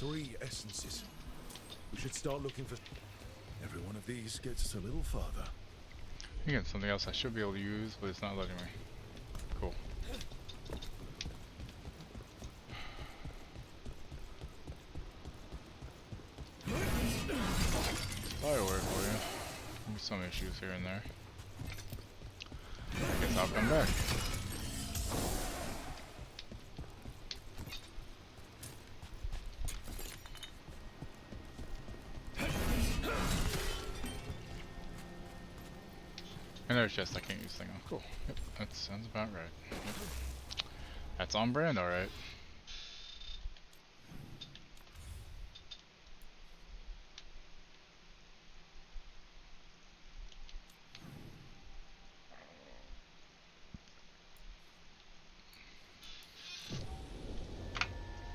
3 essences. We should start looking for... Every one of these gets us a little farther. I got something else I should be able to use, but it's not letting me. Cool. Firework for you. Maybe some issues here and there. I guess I'll come back. Another chest I can't use thing on. Cool. Yep, that sounds about right. Yep. That's on brand, alright.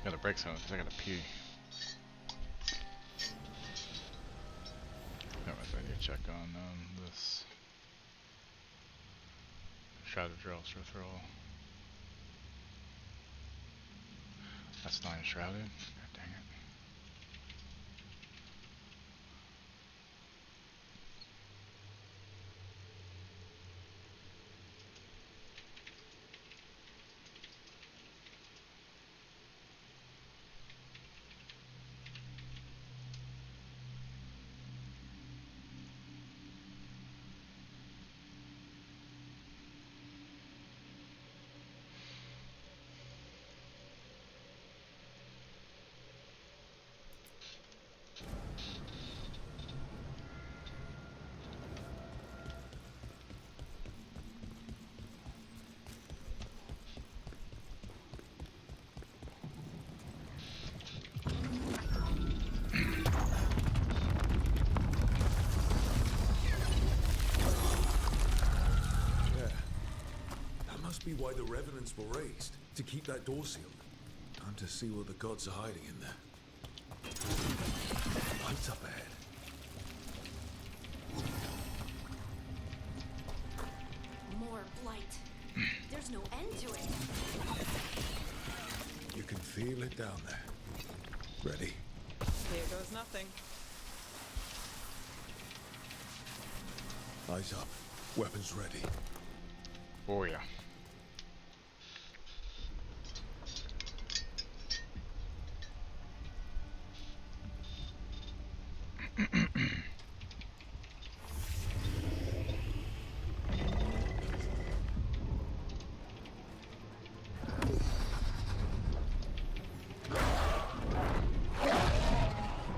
Gotta break some because I gotta pee. That was I need to check on this Shrouded Drill, Throw. That's not shrouded. God dang it. Be why the revenants were raised, to keep that door sealed. Time to see what the gods are hiding in there. Lights up ahead. More blight. There's no end to it. You can feel it down there. Ready? Here goes nothing. Eyes up. Weapons ready. Oh yeah.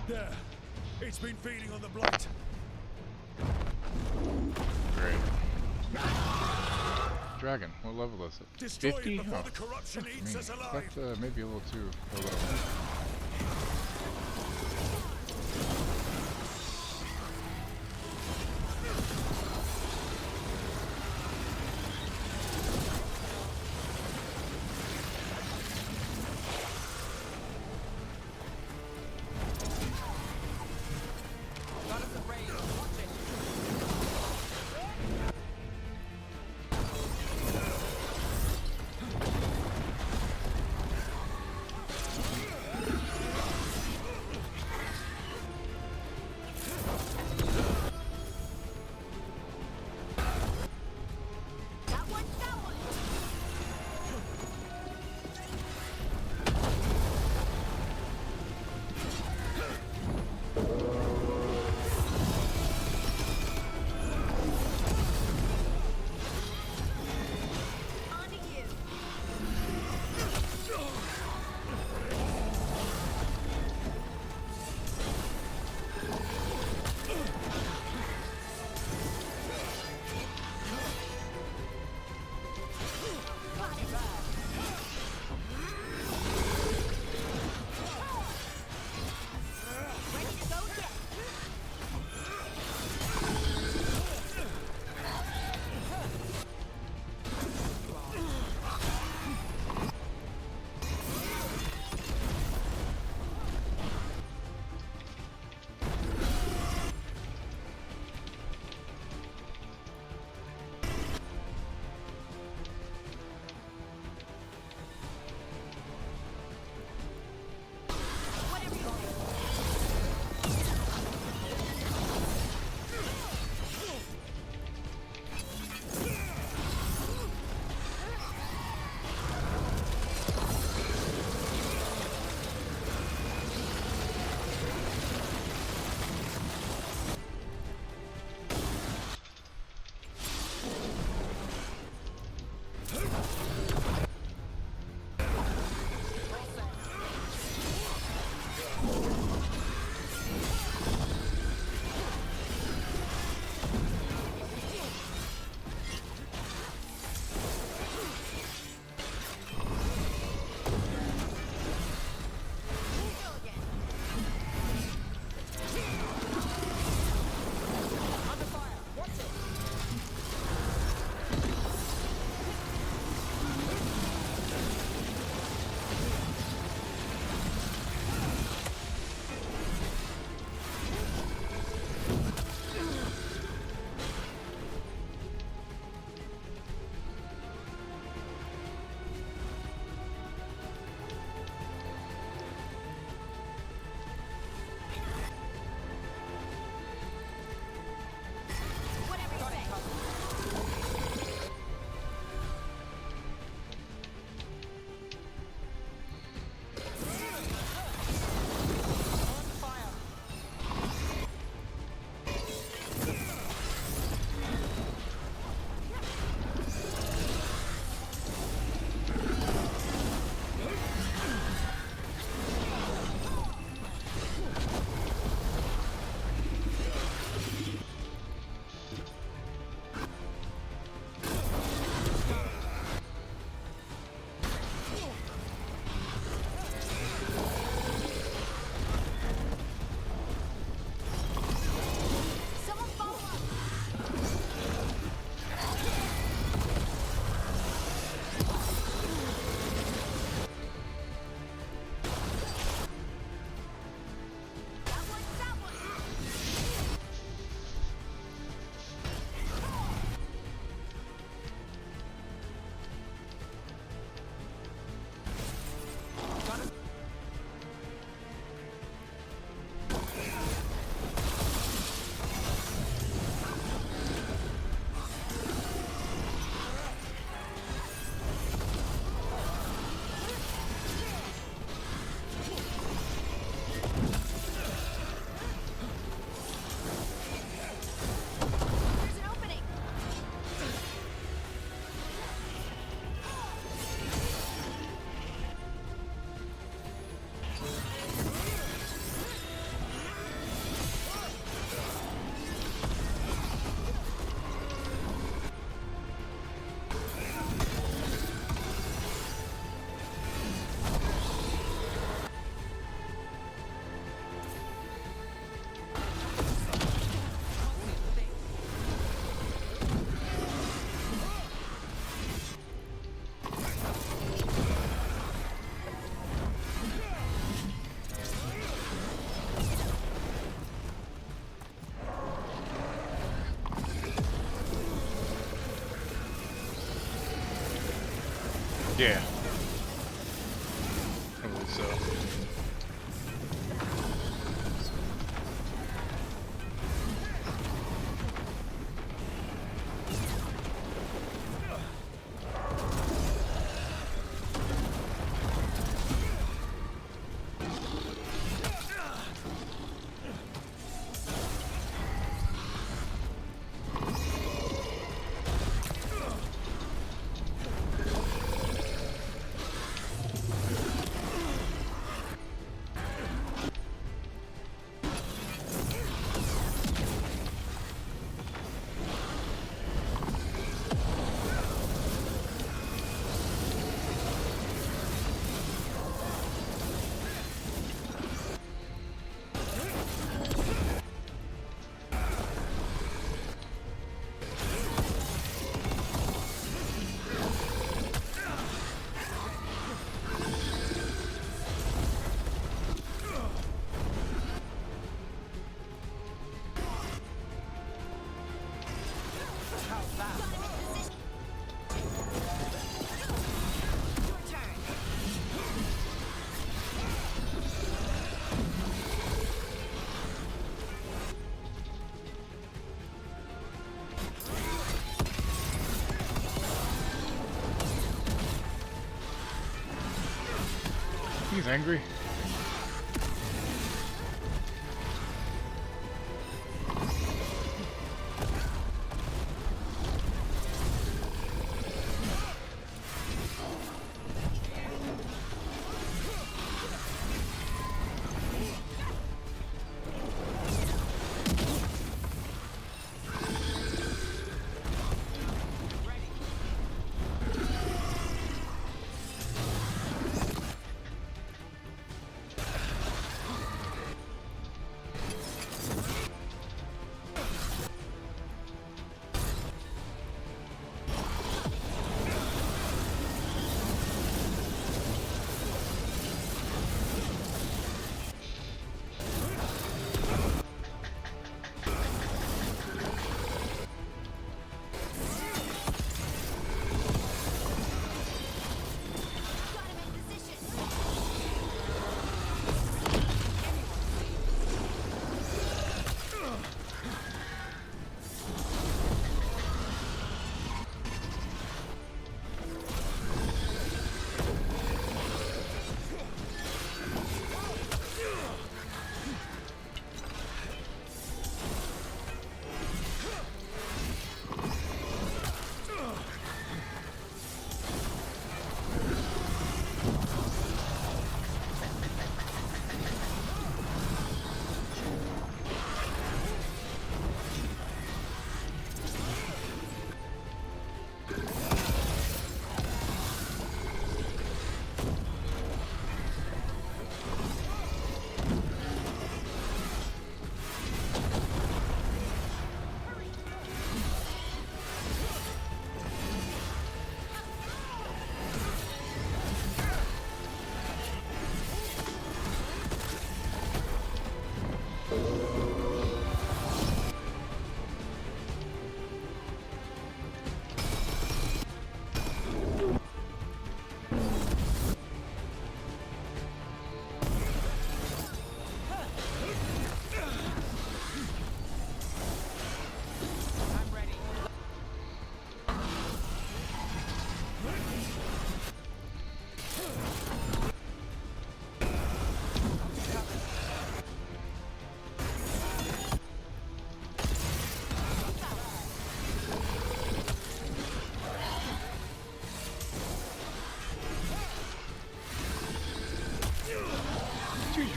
There. It's been feeding on the blight. Great. Dragon, what level is it? Destroy 50? it before Oh, the corruption fuck eats me. us alive. That's maybe a little too low. Yeah. I believe so. He's angry.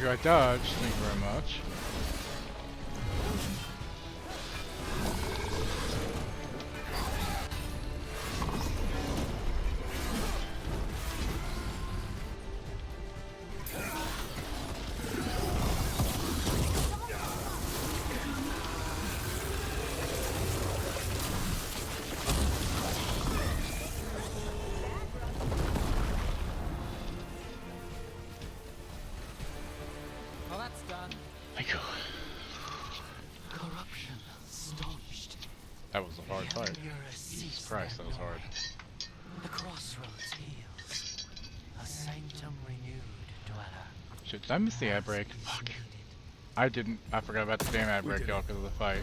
I dodged, thank you very much. Thank you. Corruption staunched. That was a hard fight. Jesus Christ, that was hard. The crossroads heals. A sanctum renewed, dweller. Shit, did I miss the ad break? Fuck. I didn't. I forgot about the damn ad break, y'all, because of the fight.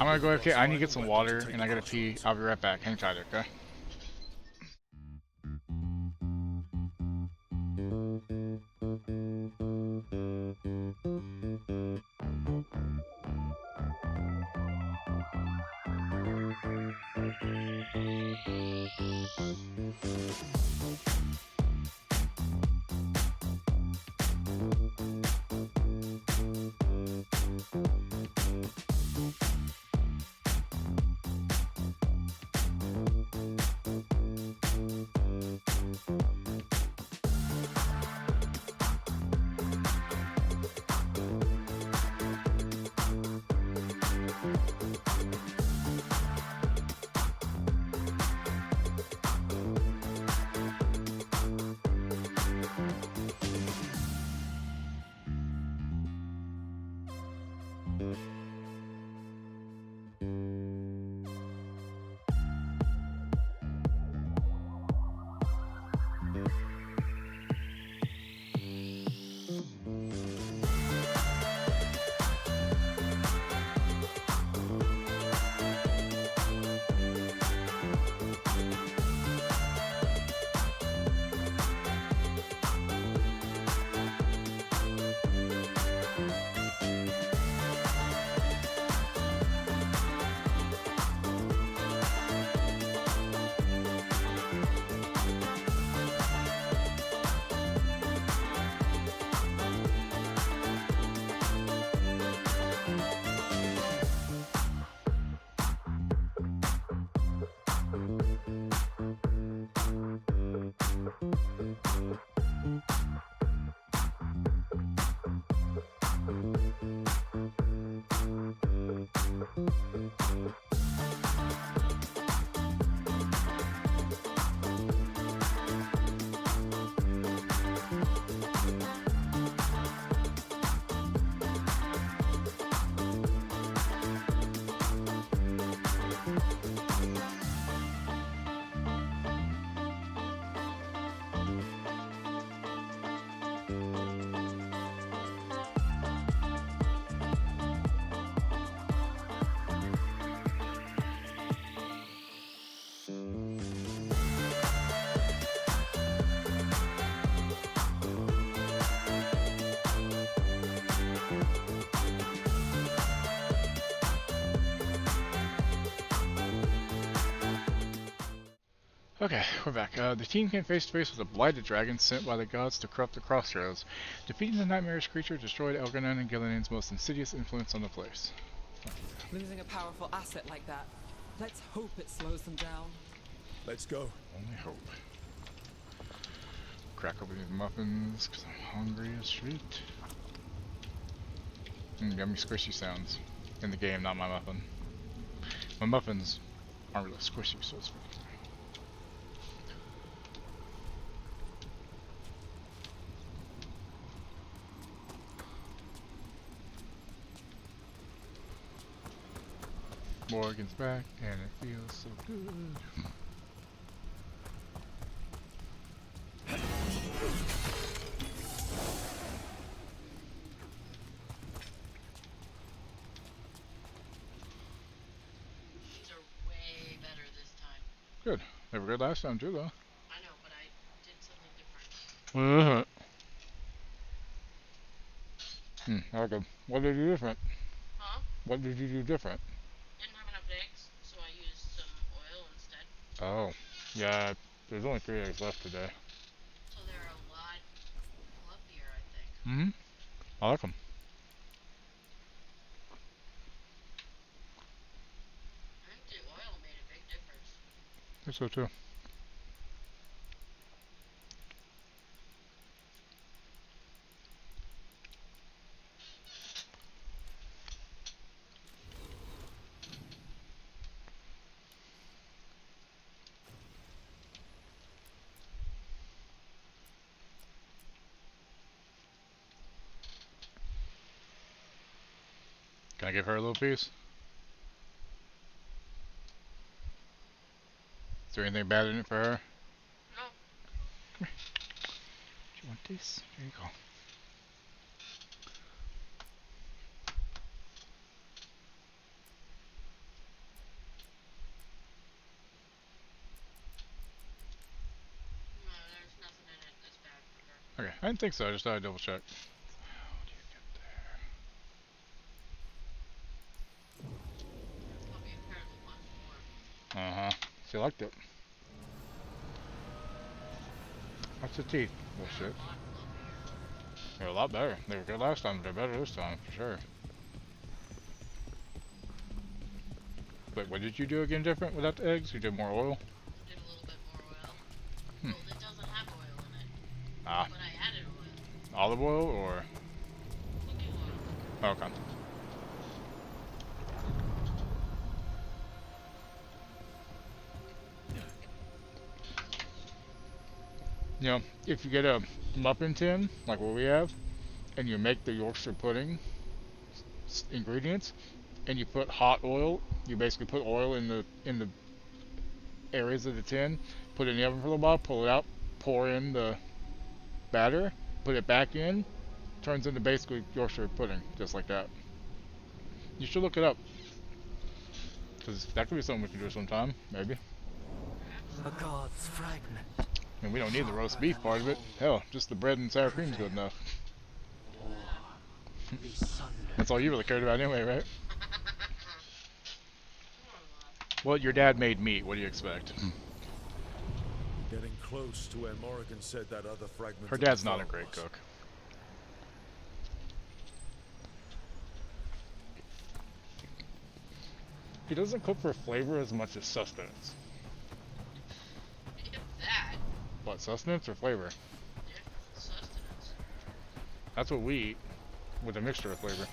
I'm gonna go AFK. I need to get some water, and I gotta pee. I'll be right back. Hang tight, okay? Okay, we're back. The team came face to face with a blighted dragon sent by the gods to corrupt the crossroads. Defeating the nightmarish creature destroyed Elganon and Gillian's most insidious influence on the place. Losing a powerful asset like that, let's hope it slows them down. Let's go. Only hope. Crack open these muffins, because I'm hungry as shit. Yummy squishy sounds. In the game, not my muffin. My muffins aren't really squishy, so it's fine. Morgan's back, and it feels so good. These are way better this time. Good. They were good last time too, though. I know, but I did something different. Okay. What did you do different? Huh? What did you do different? Didn't have enough eggs, so I used some oil instead. Oh. Yeah, there's only 3 eggs left today. So they're a lot fluffier, I think. Mm-hmm. I like them. I think the oil made a big difference. I think so too. Can I give her a little piece? Is there anything bad in it for her? No. Come here. Do you want this? There you go. No, there's nothing in it that's bad for her. Okay, I didn't think so. I just thought I'd double check. Puppy apparently wants more. Uh-huh. She liked it. What's the teeth? Bullshit. They're a lot better. They were good last time, but they're better this time, for sure. Wait, what did you do again different without the eggs? You did more oil? Did a little bit more oil. Hmm. Well, it doesn't have oil in it. Ah. But I added oil. Olive oil or? Cooking oil. Oh, okay. You know, if you get a muffin tin, like what we have, and you make the Yorkshire pudding ingredients, and you put hot oil, you basically put oil in the areas of the tin, put it in the oven for a little while, pull it out, pour in the batter, put it back in, turns into basically Yorkshire pudding, just like that. You should look it up, because that could be something we can do sometime, maybe. A god's fragment. I mean, we don't need the roast beef part of it. Hell, just the bread and sour cream's good enough. That's all you really cared about anyway, right? Well, your dad made meat. What do you expect? Getting close to where Morrigan said that other fragment. Her dad's not a great cook. He doesn't cook for flavor as much as sustenance. That. What, sustenance or flavor? Yeah, sustenance. That's what we eat, with a mixture of flavor.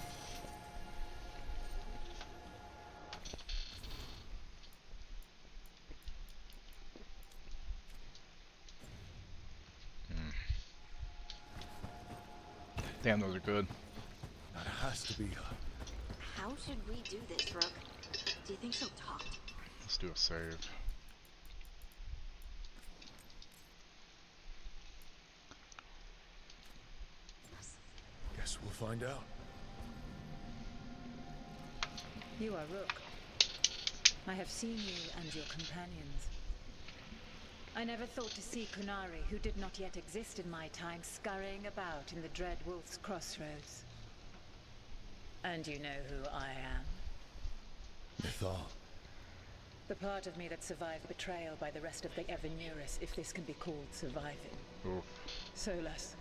Damn, those are good. That has to be her. How should we do this, Rook? Do you think she'll talk? Let's do a save. Guess we'll find out. You are Rook. I have seen you and your companions. I never thought to see Qunari, who did not yet exist in my time, scurrying about in the Dread Wolf's crossroads. And you know who I am. Mythal. The part of me that survived betrayal by the rest of the Evanurus, if this can be called surviving. Oof. Solas.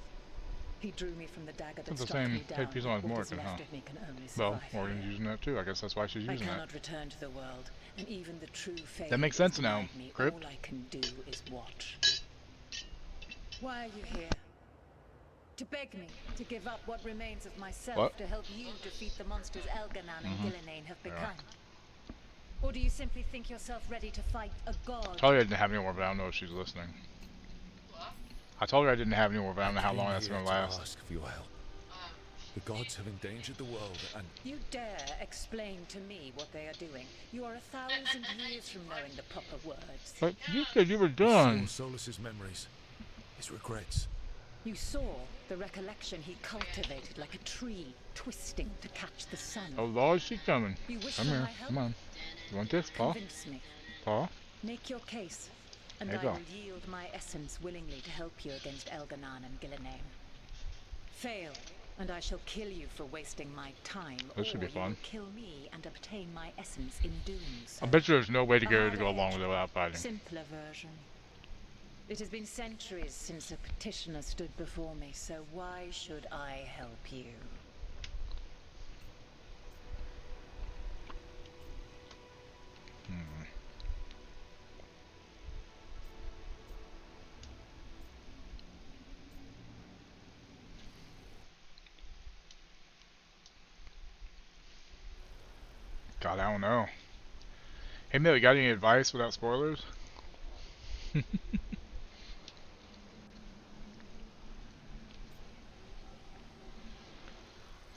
He drew me from the dagger that That's the struck same me down. headpiece on as What is Morgan, huh? left of me can only Well, survive Morgan's here. using that too. I guess that's why she's I using cannot that. return to the world, and even the true fate That makes sense now, behind me. Crypt. All I can do is watch. Why are you here? To beg me to give up what remains of myself What? to help you defeat the monsters Elganan and Gillinane have Yeah. become? Or do you simply think yourself ready to fight a god? I told her I didn't have any more, but I don't know if she's listening. What? I told her I didn't have any more, but I don't know how Came long that's here gonna to last. ask for your help. The gods have endangered the world, and You dare explain to me what they are doing? You are 1,000 years from knowing the proper words. But you said you were done. Solas's memories, his regrets. You saw the recollection he cultivated like a tree, twisting to catch the sun. Oh Lord, she's coming. You wish Come for here. my help? Come on. You want this, Paul? Convince me. Paul? Make your case, and There I you go. will yield my essence willingly to help you against Elganan and Gillinane. Fail, and I shall kill you for wasting my time. This should be or you fun. will kill me and obtain my essence in doing so. I bet you there's no way to get her to Harder go along with it without fighting. Simpler version. It has been centuries since a petitioner stood before me, so why should I help you? God, I don't know. Hey Millie, got any advice without spoilers?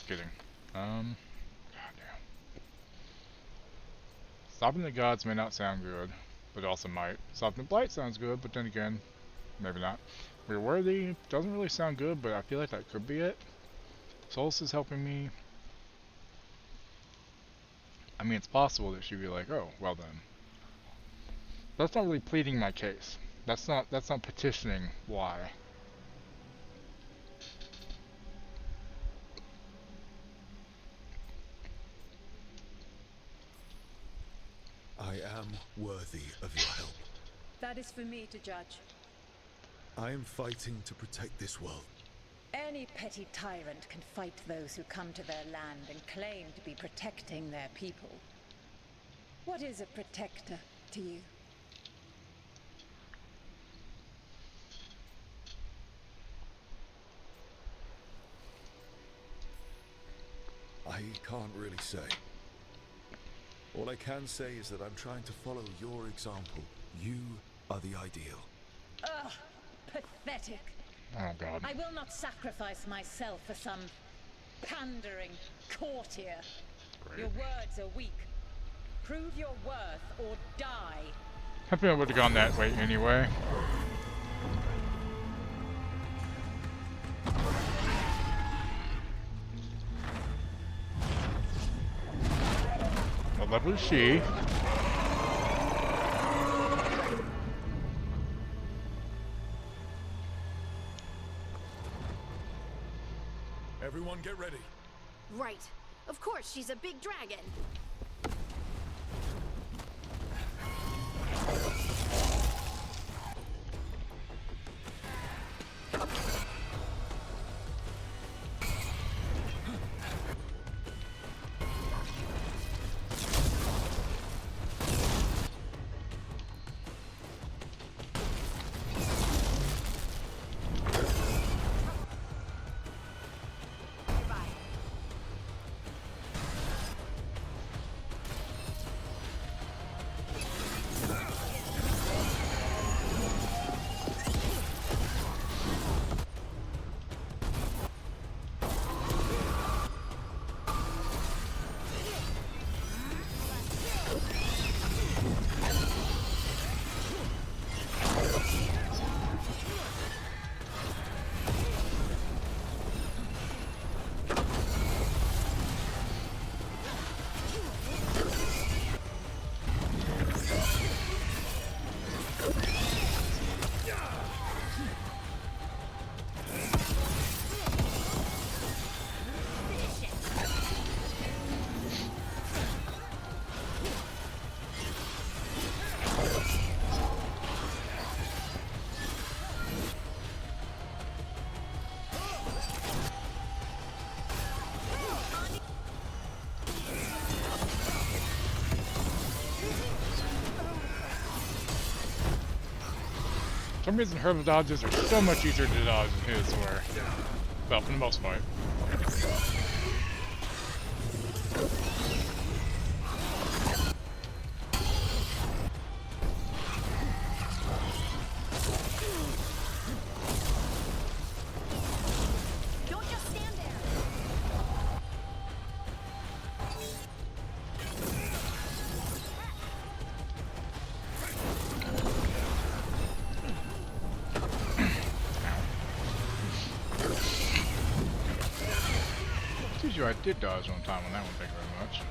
Kidding. Goddamn. Stopping the gods may not sound good, but also might. Stopping the blight sounds good, but then again, maybe not. We're worthy. Doesn't really sound good, but I feel like that could be it. Solus is helping me. I mean, it's possible that she'd be like, oh, well then. That's not really pleading my case. That's not petitioning why. I am worthy of your help. That is for me to judge. I am fighting to protect this world. Any petty tyrant can fight those who come to their land and claim to be protecting their people. What is a protector to you? I can't really say. All I can say is that I'm trying to follow your example. You are the ideal. Ugh, pathetic. Oh god. I will not sacrifice myself for some pandering courtier. Great. Your words are weak. Prove your worth or die. I think I would have gone that way anyway. Well, that was she. Everyone get ready. Right. Of course, she's a big dragon. For some reason, her dodges are so much easier to dodge than his were. Well, for the most part. Don't just stand there. I did dodge one time on that one, thank you very much.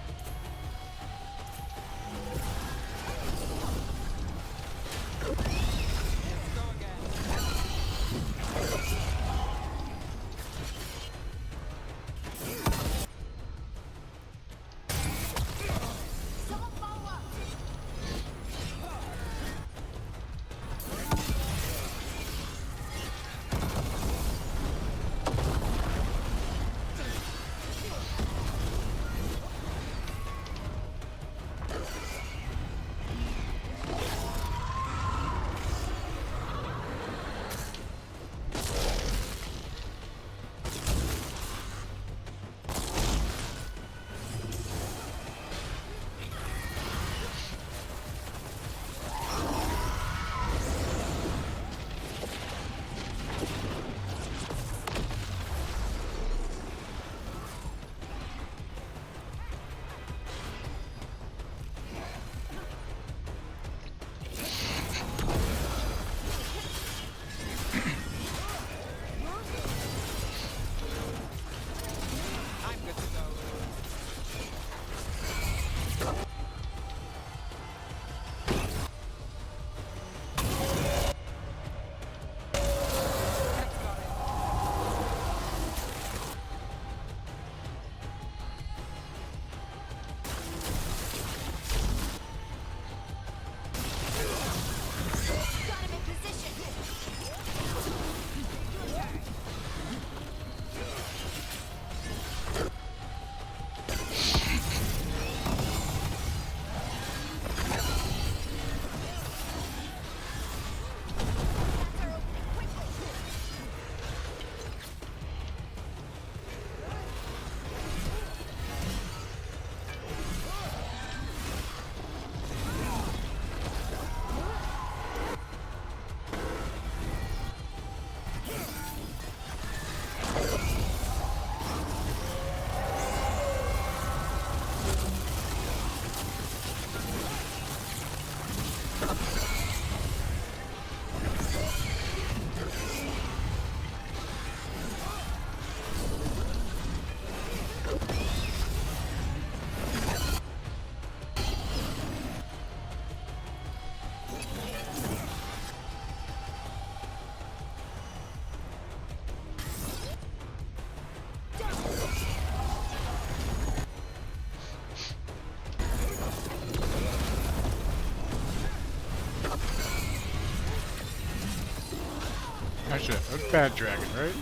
shit. A bad dragon, right?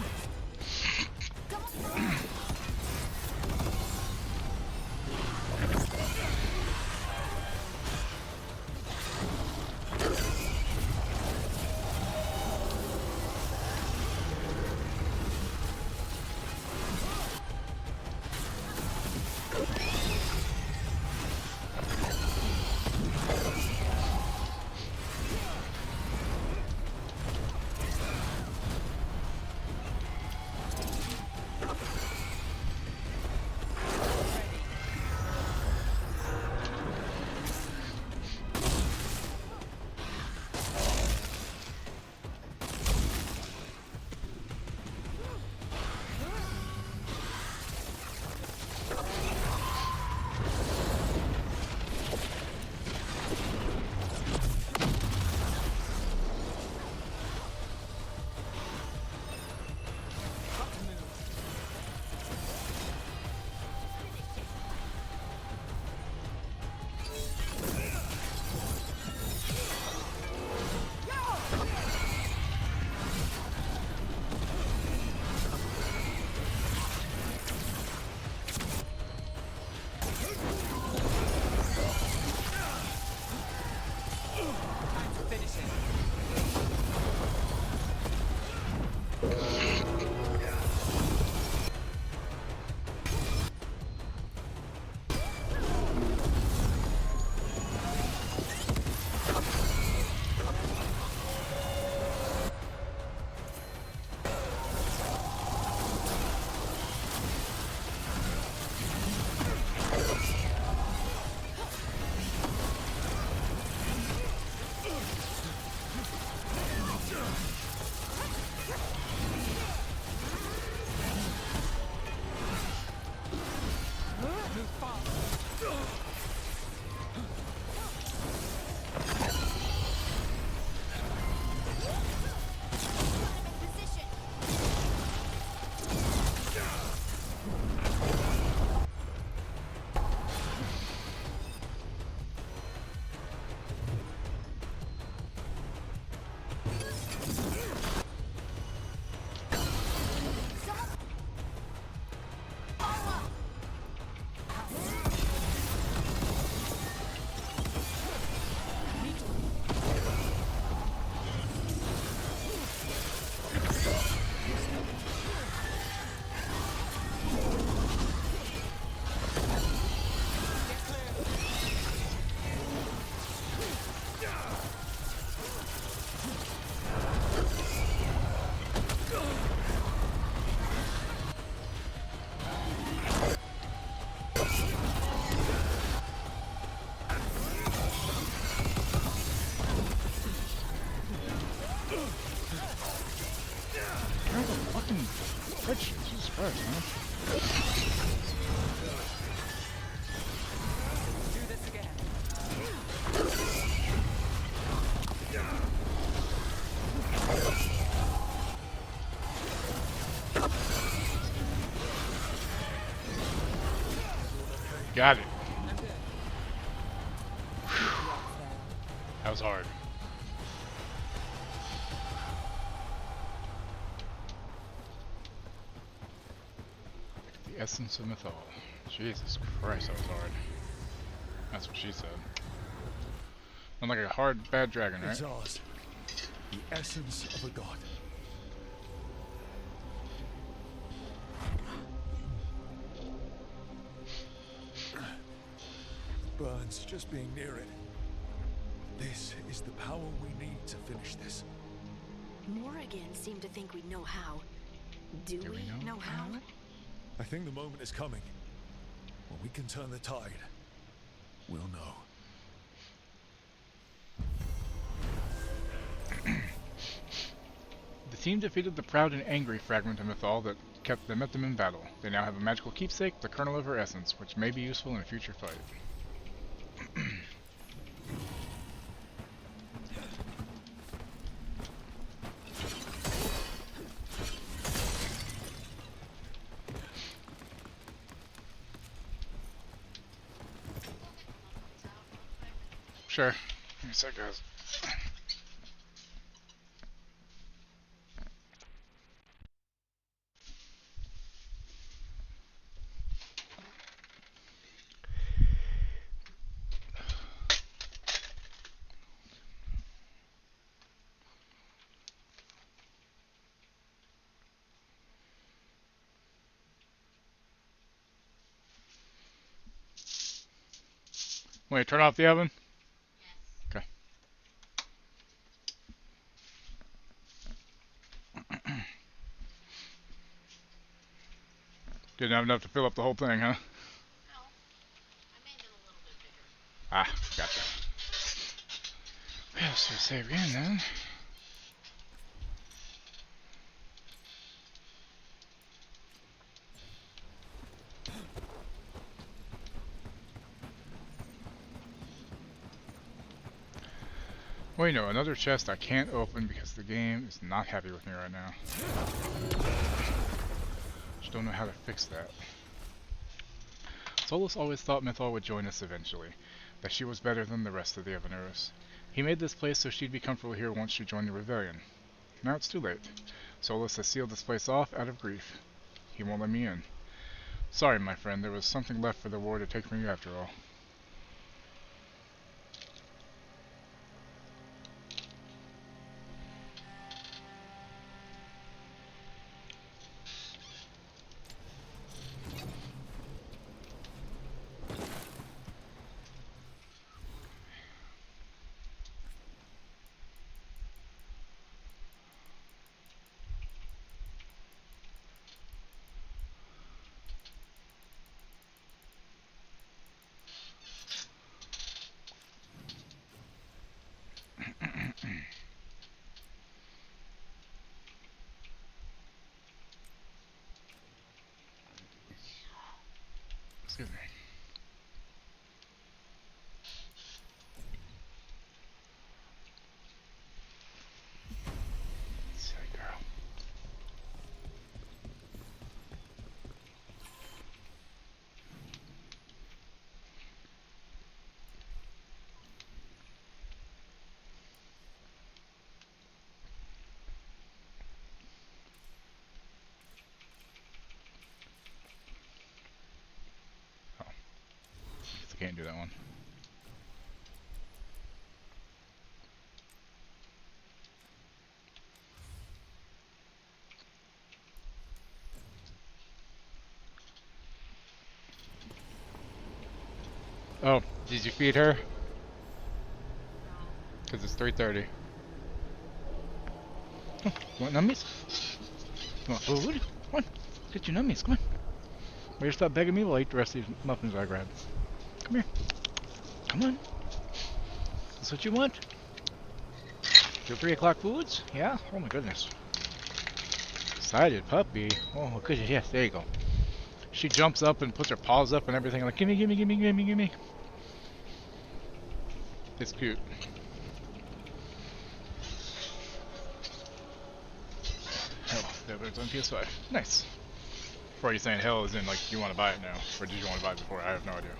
Jesus Christ, man. Do this again. Got it. That was hard. The essence of Mythal. Jesus Christ, that was hard. That's what she said. I'm like a hard, bad dragon, right? It's ours. The essence of a god. Burns just being near it. This is the power we need to finish this. Morrigan seemed to think we'd know how. Do we know how? I think the moment is coming. When we can turn the tide, we'll know. The team defeated the proud and angry fragment of Mythal that met them in battle. They now have a magical keepsake, the kernel of her essence, which may be useful in a future fight. Sure. Give me a sec, guys. Wait, turn off the oven? Okay. Didn't have enough to fill up the whole thing, huh? Ah, gotcha. Yeah, so save again then. Well, you know, another chest I can't open because the game is not happy with me right now. Just don't know how to fix that. Solus always thought Mythal would join us eventually, that she was better than the rest of the Evaneros. He made this place so she'd be comfortable here once she joined the rebellion. Now it's too late. Solus has sealed this place off out of grief. He won't let me in. Sorry, my friend, there was something left for the war to take from you after all. Excuse me. Silly girl. Oh. Guess I can't do that one. Oh, did you feed her? Because it's 3:30. Oh, you want nummies? You want food? Come on, get your nummies, come on. Will you stop begging me while I eat the rest of these muffins I grabbed? Come here. Come on. That's what you want? Your 3 o'clock foods? Yeah? Oh my goodness. Excited puppy. Oh goodness, yes, there you go. She jumps up and puts her paws up and everything. I'm like, gimme, gimme, gimme, gimme, gimme. It's cute. Hell, that was on PS5. Nice. Before you saying hell is in like you want to buy it now, or did you want to buy it before? I have no idea.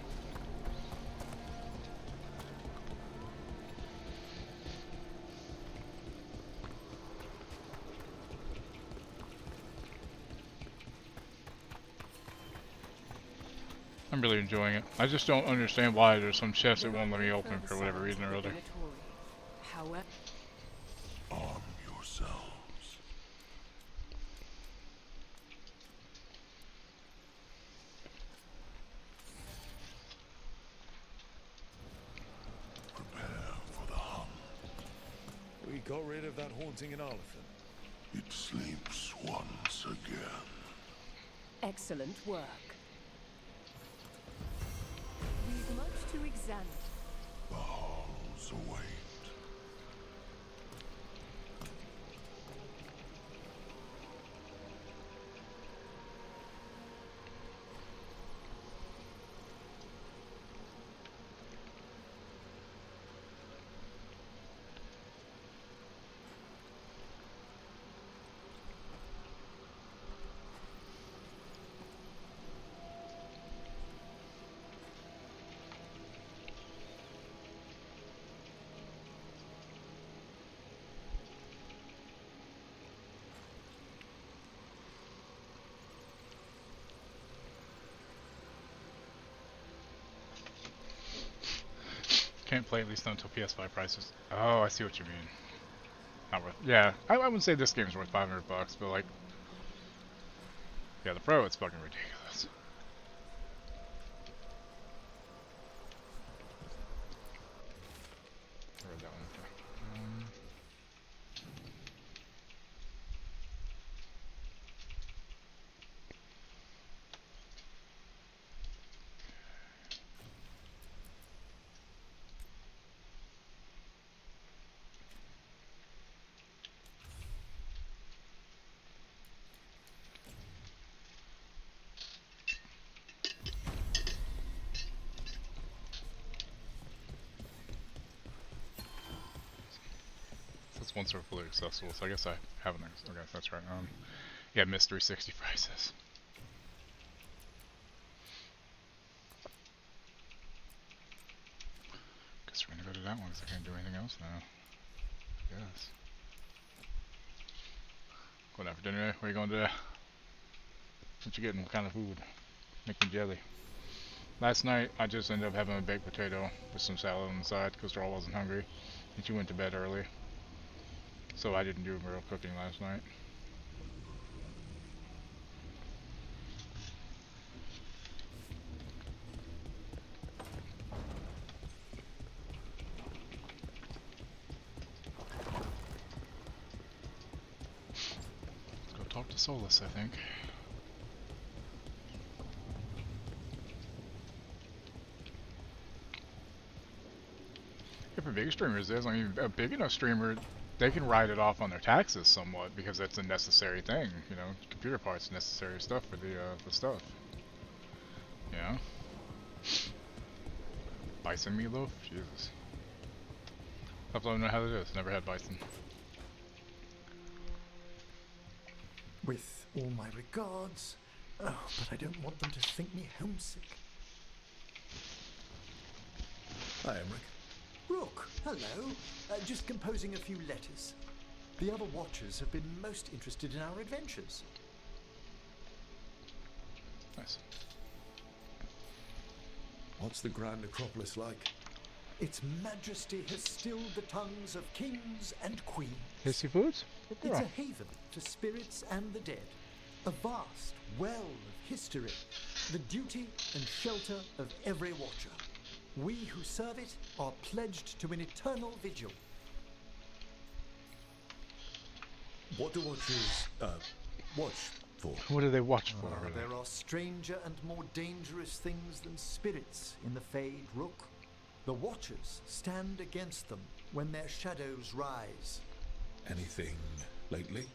I'm really enjoying it. I just don't understand why there's some chests that won't let me open for whatever reason or other. However, Arm yourselves. Prepare for the hunt. We got rid of that haunting in Arlington. It sleeps once again. excellent work. We've much to examine. The halls await. Can't play at least until PS5 prices. Oh, I see what you mean. Not worth. Yeah, I wouldn't say this game's worth $500, but like, yeah, the Pro, it's fucking ridiculous. prices once they're fully accessible. So I guess I haven't. I guess that's right. Yeah, missed 360 prices. Guess we're gonna go to that one because I can't do anything else now. Yes. Going out for dinner? Where you going today? What you getting? What kind of food? Making jelly. Last night I just ended up having a baked potato with some salad on the side because Darl wasn't hungry and she went to bed early. So I didn't do real cooking last night. Let's go talk to Solus, I think. For bigger streamers, there's I mean, a big enough streamer, they can write it off on their taxes somewhat because that's a necessary thing. You know, computer parts, necessary stuff for the stuff. You know, bison meatloaf, Jesus. I don't know how it is. Never had bison. With all my regards, oh, but I don't want them to think me homesick. Hi, Emmerich. Rook, hello. Just composing a few letters. The other Watchers have been most interested in our adventures. Nice. What's the Grand Necropolis like? Its majesty has stilled the tongues of kings and queens. Tasty foods? It's a haven for spirits and the dead. A vast well of history. The duty and shelter of every Watcher. We who serve it are pledged to an eternal vigil. What do Watchers, watch for? What do they watch for, really? There are stranger and more dangerous things than spirits in the Fade, Rook. The Watchers stand against them when their shadows rise. Anything lately?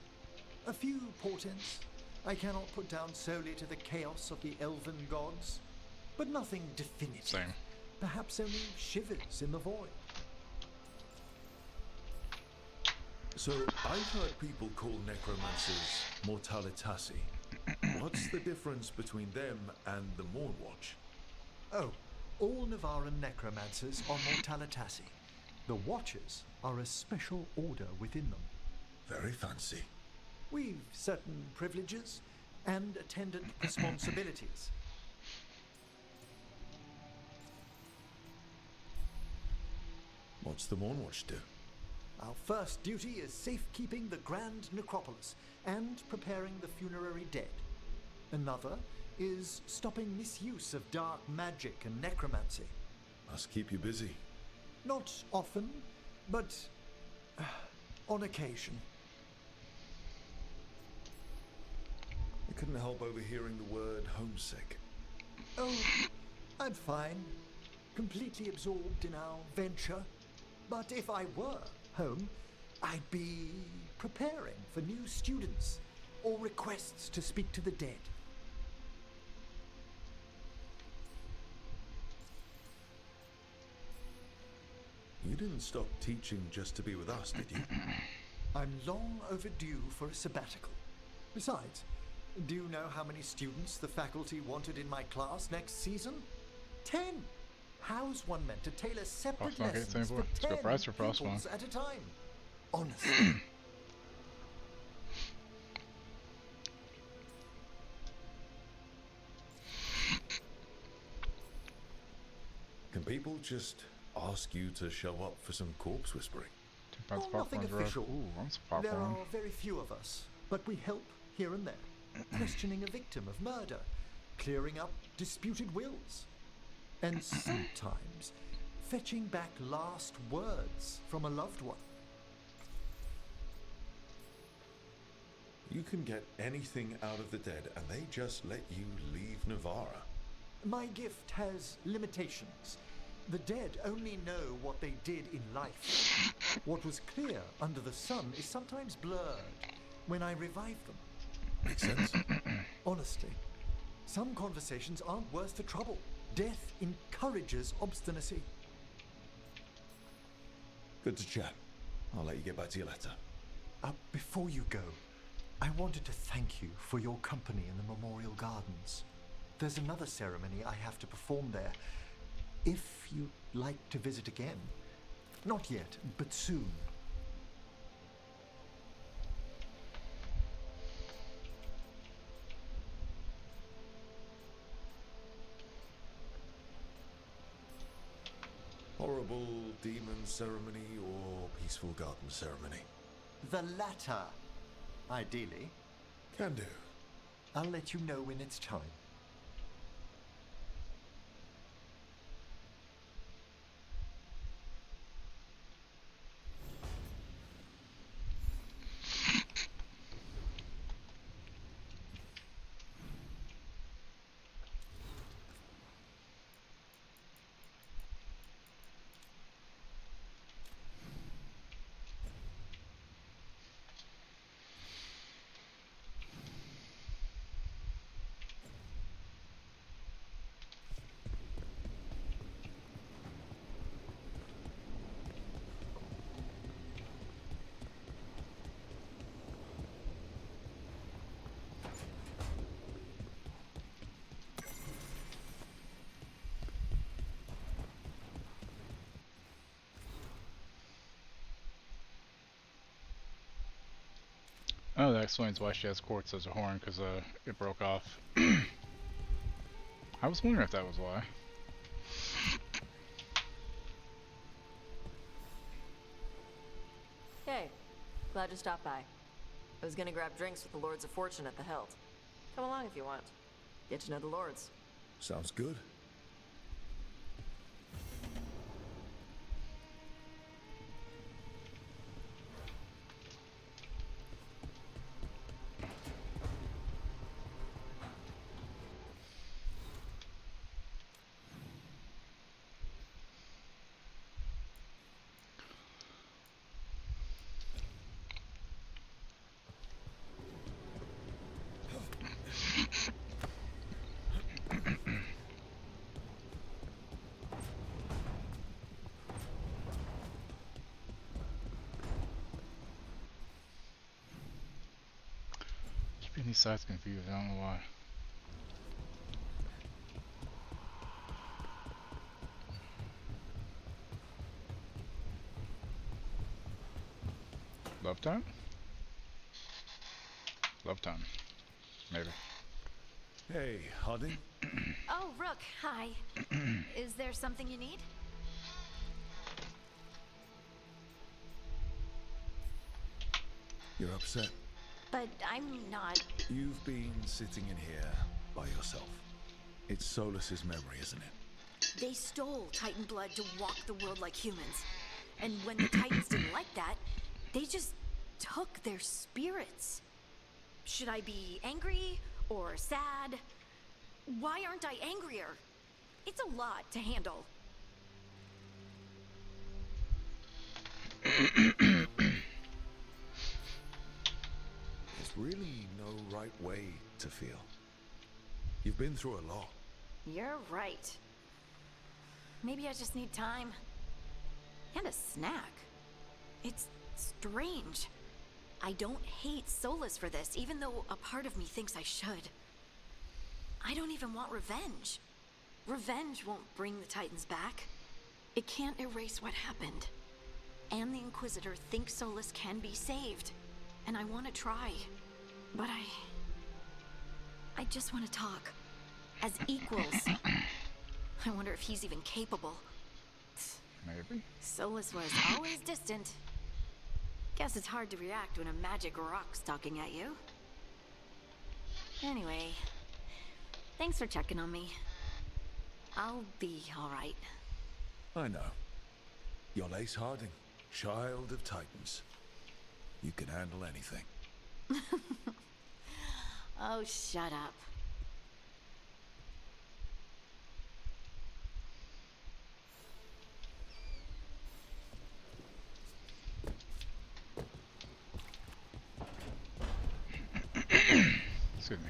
A few portents I cannot put down solely to the chaos of the elven gods, but nothing definitive. Same. Perhaps only shivers in the void. So, I've heard people call necromancers mortalitasi. What's the difference between them and the Mornwatch? Oh, all Navaran necromancers are mortalitasi. The Watchers are a special order within them. Very fancy. We've certain privileges and attendant responsibilities. What's the Mornwatch do? Our first duty is safekeeping the Grand Necropolis and preparing the funerary dead. Another is stopping misuse of dark magic and necromancy. Must keep you busy. Not often, but on occasion. I couldn't help overhearing the word homesick. Oh, I'm fine. Completely absorbed in our venture. But if I were home, I'd be preparing for new students or requests to speak to the dead. You didn't stop teaching just to be with us, did you? I'm long overdue for a sabbatical. Besides, do you know how many students the faculty wanted in my class next season? 10! How's one meant to tailor separate lessons for 10 pupils at a time? Honestly. Can people just ask you to show up for some corpse whispering? Oh, nothing official. There are very few of us, but we help here and there, questioning a victim of murder, clearing up disputed wills, and sometimes fetching back last words from a loved one. You can get anything out of the dead, and they just let you leave Navarra. My gift has limitations. The dead only know what they did in life. What was clear under the sun is sometimes blurred when I revive them. Makes sense. Honestly, some conversations aren't worth the trouble. Death encourages obstinacy. Good to chat. I'll let you get back to your letter. Before you go, I wanted to thank you for your company in the Memorial Gardens. There's another ceremony I have to perform there. If you'd like to visit again. Not yet, but soon. Horrible demon ceremony or peaceful garden ceremony? The latter, ideally. Can do. I'll let you know when it's time. Oh, that explains why she has quartz as a horn, because it broke off. I was wondering if that was why. Hey, glad you stopped by. I was gonna grab drinks with the Lords of Fortune at the Hilt. Come along if you want. Get to know the Lords. Sounds good. Keeping these sides confused, I don't know why. Love time? Love time. Maybe. Hey, Harding. Oh, Rook, hi. Is there something you need? You're upset. But I'm not. You've been sitting in here by yourself. It's Solus's memory, isn't it? They stole Titan blood to walk the world like humans. And when the Titans didn't like that, they just took their spirits. Should I be angry or sad? Why aren't I angrier? It's a lot to handle. There's really no right way to feel. You've been through a lot. You're right. Maybe I just need time. And a snack. It's strange. I don't hate Solus for this, even though a part of me thinks I should. I don't even want revenge. Revenge won't bring the Titans back. It can't erase what happened. And the Inquisitor thinks Solus can be saved. And I want to try. But I just want to talk. As equals. I wonder if he's even capable. Maybe. Solus was always distant. Guess it's hard to react when a magic rock's talking at you. Anyway, thanks for checking on me. I'll be alright. I know. You're Lace Harding, child of Titans. You can handle anything. Oh, shut up. Excuse me.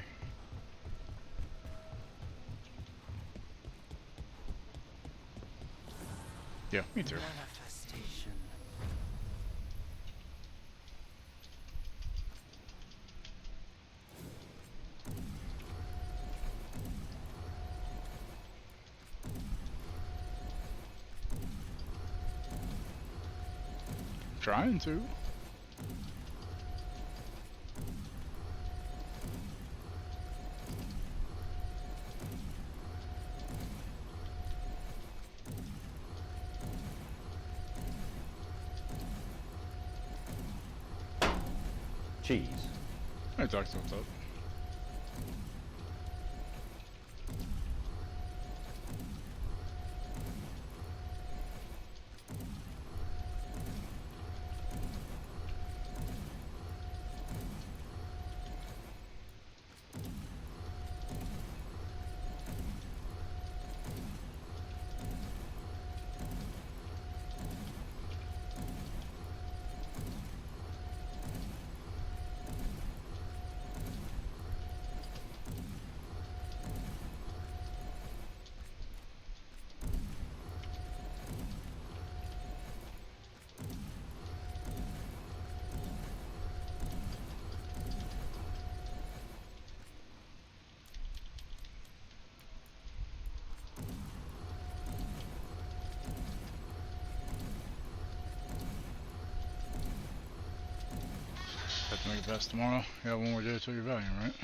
Yeah, me too. Manifestation. Trying to. Cheese. Hey, Doc, what's up? Have to make it past tomorrow. Yeah, one more day till your volume, right?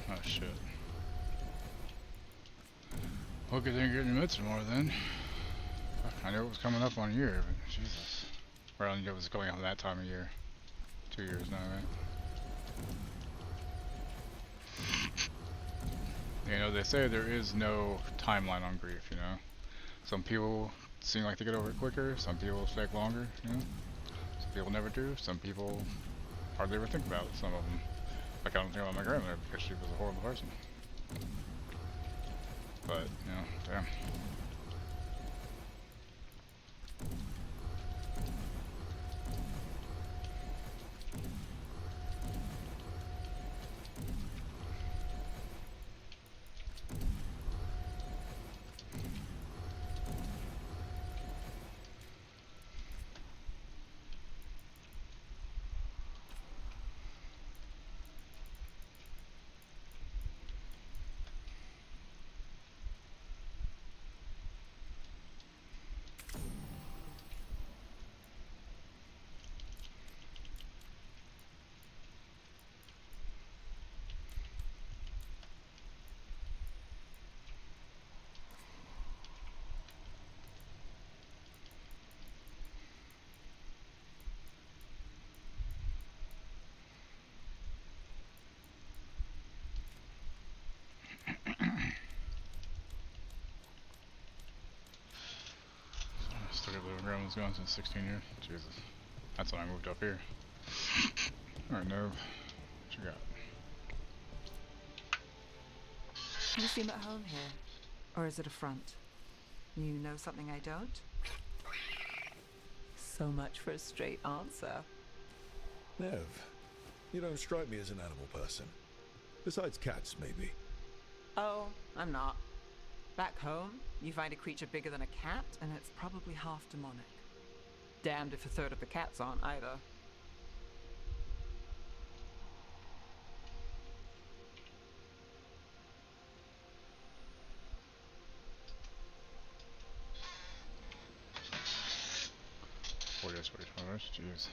Oh shit. Hope you didn't get any meds tomorrow then. Fuck, I knew it was coming up on a year, but Jesus. Or I knew it was going on that time of year. 2 years now, right? You know, they say there is no timeline on grief, you know? Some people seem like they get over it quicker, some people take longer, you know? Some people never do, some people hardly ever think about it, some of them. Like, I don't think about my grandmother because she was a horrible person. But, you know, damn. Still got the grandma's gone since 16 years. Jesus. That's when I moved up here. Alright, no. What you got? You seem at home here. Or is it a front? You know something I don't? So much for a straight answer. Nev, you don't strike me as an animal person. Besides cats, maybe. Oh, I'm not. Back home, you find a creature bigger than a cat, and it's probably half demonic. Damned if a third of the cats aren't either. 40 days, 45 hours. Jeez.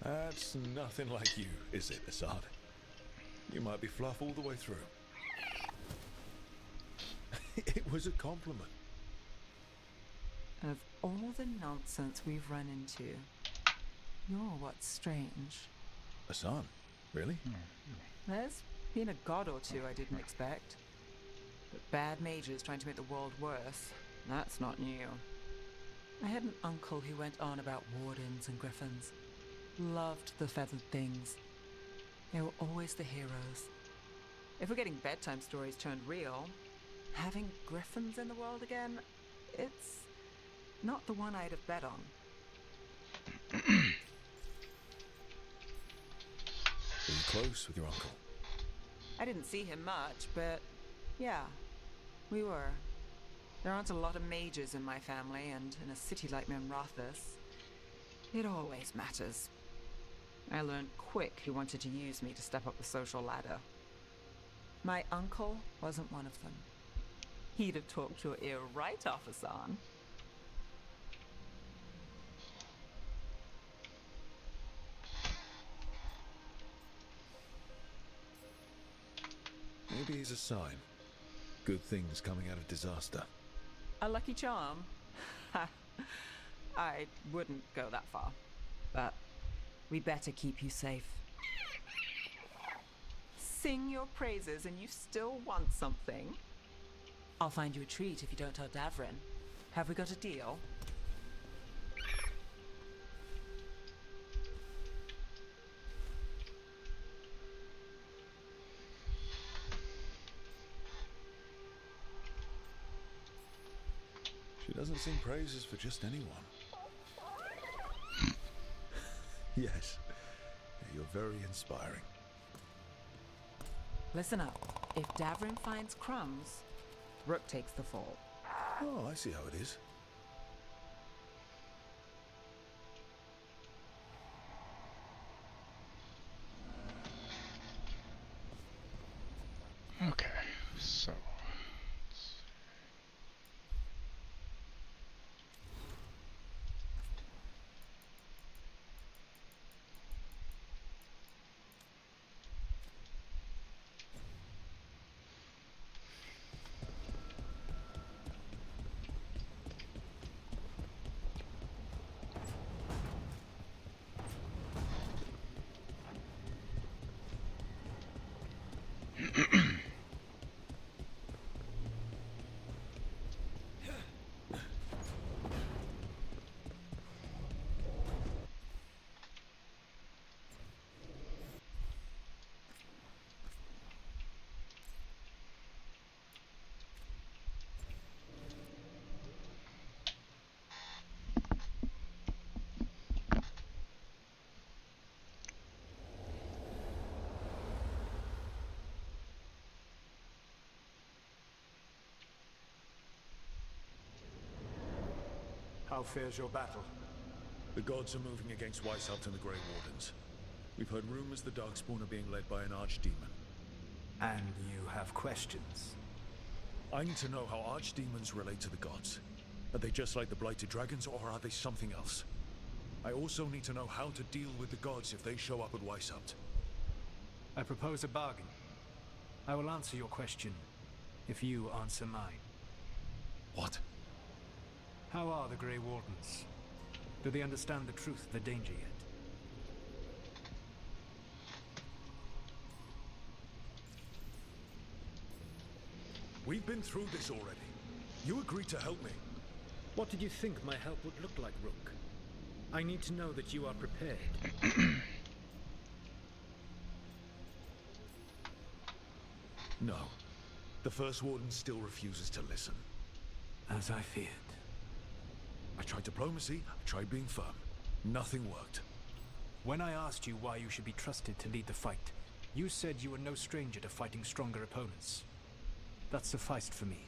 That's nothing like you, is it, Assad? You might be fluff all the way through. It was a compliment. Of all the nonsense we've run into, you're what's strange. Assad? Really? There's been a god or two I didn't expect. But bad mages trying to make the world worse, that's not new. I had an uncle who went on about wardens and griffins. Loved the feathered things. They were always the heroes. If we're getting bedtime stories turned real, having griffins in the world again, it's not the one I'd have bet on. Were you close with your uncle? I didn't see him much, but yeah, we were. There aren't a lot of mages in my family, and in a city like Memrathis, it always matters. I learned quick who wanted to use me to step up the social ladder. My uncle wasn't one of them. He'd have talked your ear right off, Hassan. Maybe he's a sign. Good things coming out of disaster. A lucky charm? I wouldn't go that far, but we better keep you safe. Sing your praises and you still want something? I'll find you a treat if you don't tell Davrin. Have we got a deal? She doesn't sing praises for just anyone. Yes, you're very inspiring. Listen up. If Davrin finds crumbs, Rook takes the fall. Oh, I see how it is. Okay, so How fares your battle? The gods are moving against Weishaupt and the Grey Wardens. We've heard rumors the Darkspawn are being led by an archdemon. And you have questions? I need to know how archdemons relate to the gods. Are they just like the Blighted Dragons, or are they something else? I also need to know how to deal with the gods if they show up at Weishaupt. I propose a bargain. I will answer your question if you answer mine. What? How are the Grey Wardens? Do they understand the truth of the danger yet? We've been through this already. You agreed to help me. What did you think my help would look like, Rook? I need to know that you are prepared. No. The First Warden still refuses to listen. As I feared. I tried diplomacy, I tried being firm. Nothing worked. When I asked you why you should be trusted to lead the fight, you said you were no stranger to fighting stronger opponents. That sufficed for me.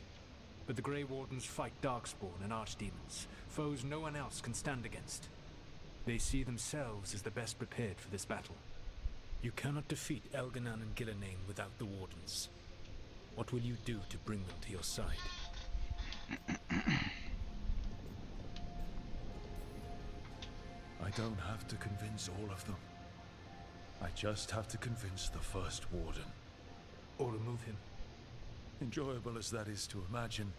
But the Grey Wardens fight Darkspawn and Archdemons, foes no one else can stand against. They see themselves as the best prepared for this battle. You cannot defeat Elganan and Gillenane without the Wardens. What will you do to bring them to your side? I don't have to convince all of them. I just have to convince the first Warden. Or remove him. Enjoyable as that is to imagine,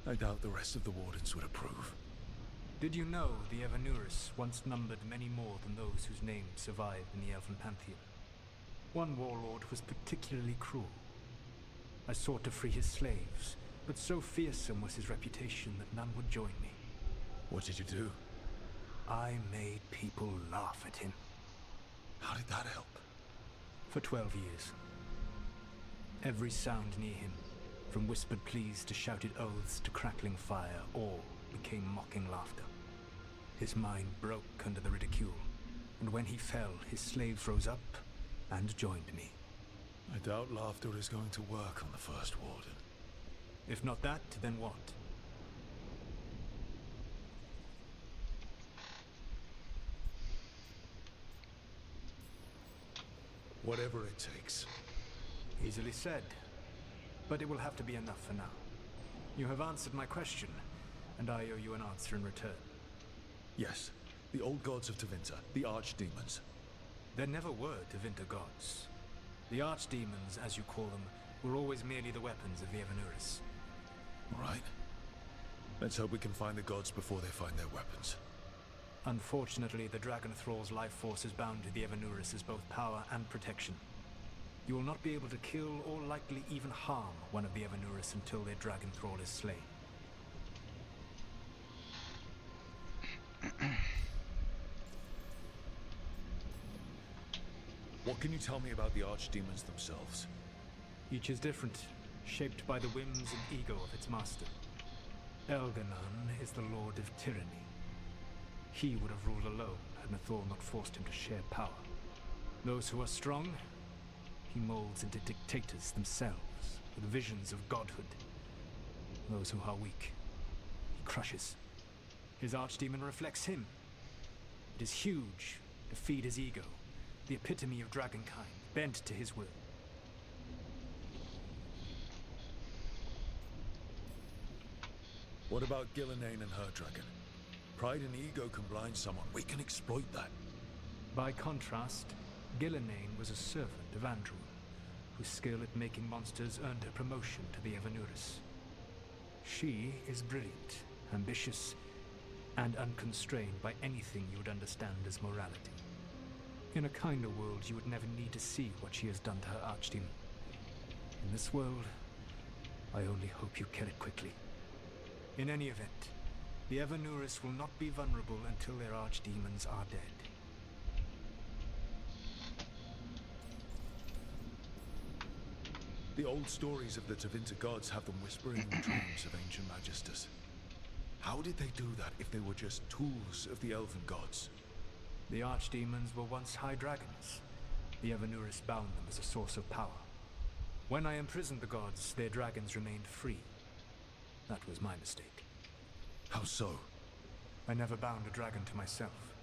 I doubt the rest of the Wardens would approve. Did you know the Evanuris once numbered many more than those whose names survive in the Elven Pantheon? One warlord was particularly cruel. I sought to free his slaves, but so fearsome was his reputation that none would join me. What did you do? I made people laugh at him. How did that help? For 12 years. Every sound near him, from whispered pleas to shouted oaths to crackling fire, all became mocking laughter. His mind broke under the ridicule, and when he fell, his slaves rose up and joined me. I doubt laughter is going to work on the first Warden. If not that, then what? Whatever it takes. Easily said, but it will have to be enough for now. You have answered my question, and I owe you an answer in return. Yes, the old gods of Tevinter, the archdemons. There never were Tevinter gods. The archdemons, as you call them, were always merely the weapons of the Evanuris. All right. Let's hope we can find the gods before they find their weapons. Unfortunately, the Dragon Thrall's life force is bound to the Evanuris as both power and protection. You will not be able to kill or likely even harm one of the Evanuris until their Dragon Thrall is slain. What can you tell me about the archdemons themselves? Each is different, shaped by the whims and ego of its master. Elganon is the Lord of Tyranny. He would have ruled alone had Nathor not forced him to share power. Those who are strong, he molds into dictators themselves, with visions of godhood. Those who are weak, he crushes. His archdemon reflects him. It is huge to feed his ego, the epitome of dragonkind, bent to his will. What about Gillenane and her dragon? Pride and ego can blind someone. We can exploit that. By contrast, Gillenane was a servant of Andrew, whose skill at making monsters earned her promotion to the Evanuris. She is brilliant, ambitious, and unconstrained by anything you would understand as morality. In a kinder world, you would never need to see what she has done to her archdemon. In this world, I only hope you kill it quickly. In any event, the Evanuris will not be vulnerable until their archdemons are dead. The old stories of the Tevinter gods have them whispering in the dreams of ancient magisters. How did they do that if they were just tools of the elven gods? The archdemons were once high dragons. The Evanuris bound them as a source of power. When I imprisoned the gods, their dragons remained free. That was my mistake. How so? I never bound a dragon to myself,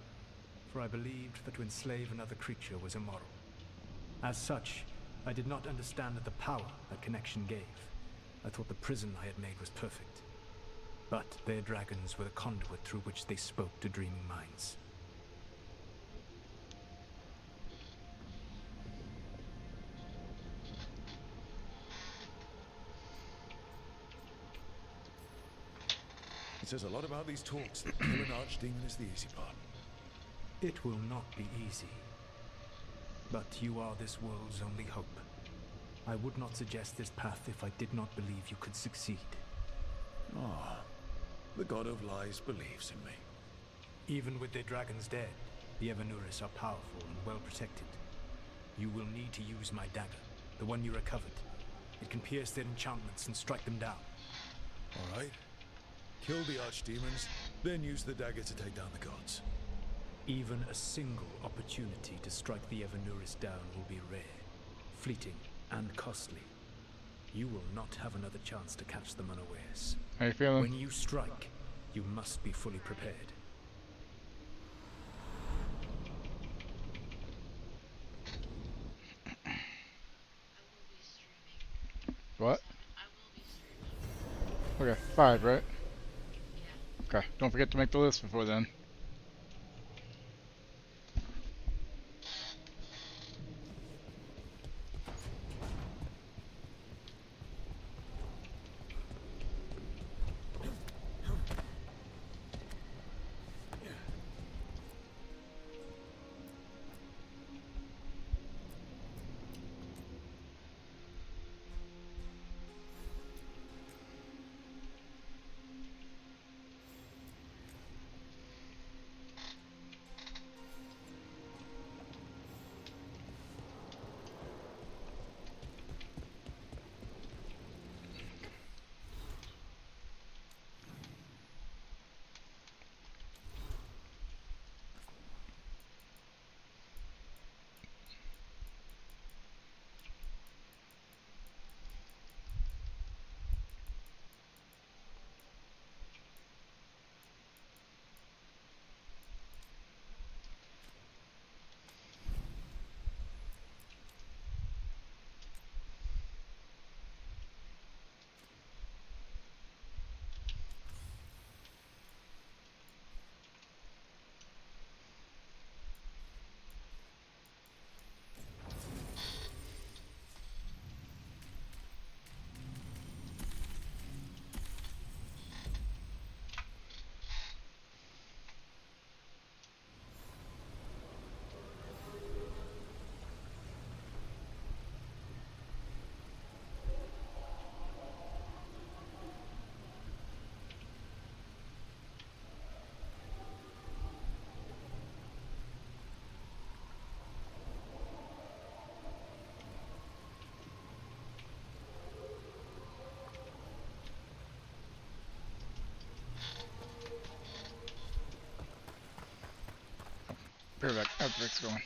for I believed that to enslave another creature was immoral. As such, I did not understand the power that connection gave. I thought the prison I had made was perfect. But their dragons were the conduit through which they spoke to dreaming minds. It says a lot about these talks that killing archdemon is the easy part. It will not be easy. But you are this world's only hope. I would not suggest this path if I did not believe you could succeed. Ah, the god of lies believes in me. Even with their dragons dead, the Evanuris are powerful and well protected. You will need to use my dagger, the one you recovered. It can pierce their enchantments and strike them down. All right. Kill the archdemons, then use the dagger to take down the gods. Even a single opportunity to strike the Evanuris down will be rare, fleeting, and costly. You will not have another chance to catch them unawares. How you feeling? When you strike, you must be fully prepared. What? Okay, 5, right? Okay, don't forget to make the list before then. Be right back. Outbreak's going.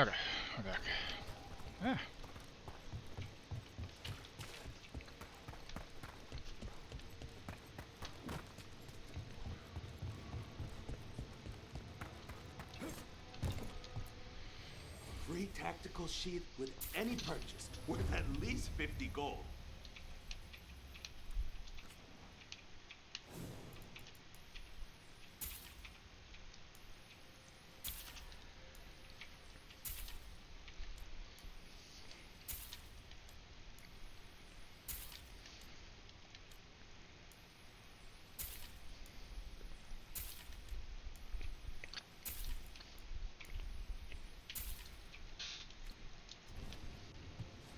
Okay, we're back. Ah. Free tactical sheath with any purchase, worth at least 50 gold.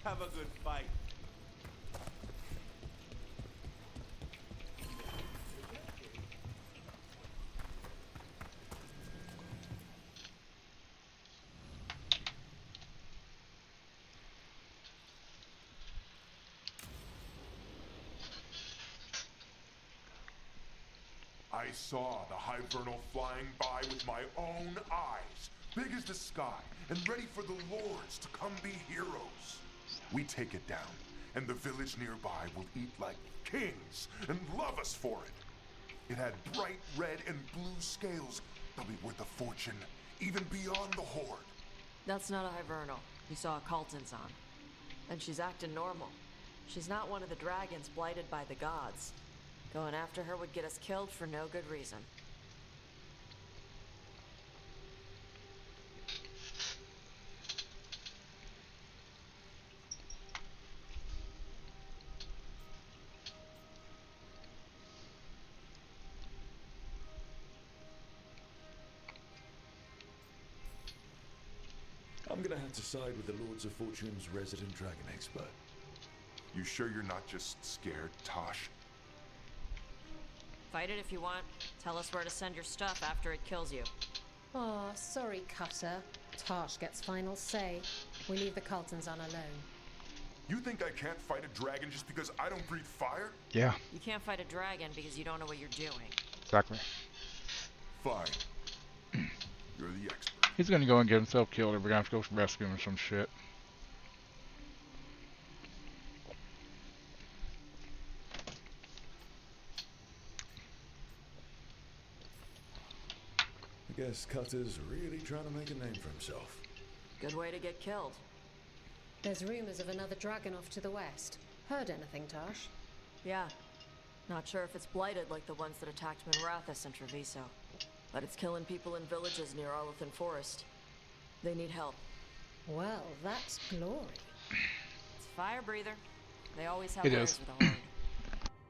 Have a good fight. I saw the Hivernal flying by with my own eyes, big as the sky, and ready for the lords to come be heroes. We take it down, and the village nearby will eat like kings and love us for it. It had bright red and blue scales. They'll be worth a fortune, even beyond the horde. That's not a Hivernal. You saw a Calton's on. And she's acting normal. She's not one of the dragons blighted by the gods. Going after her would get us killed for no good reason. I'm gonna have to side with the Lords of Fortune's resident dragon expert. You sure you're not just scared, Tosh? Fight it if you want. Tell us where to send your stuff after it kills you. Aw, sorry, Cutter. Tosh gets final say. We leave the Caltons on alone. You think I can't fight a dragon just because I don't breathe fire? Yeah. You can't fight a dragon because you don't know what you're doing. Exactly. Fine. You're the expert. He's gonna go and get himself killed, or we're gonna have to go rescue him or some shit. I guess Cutter's really trying to make a name for himself. Good way to get killed. There's rumors of another dragon off to the west. Heard anything, Tosh? Yeah. Not sure if it's blighted like the ones that attacked Minrathous and Treviso. But it's killing people in villages near Arlethan Forest. They need help. Well, that's glory. It's a fire breather. They always have It wares is. with a horde.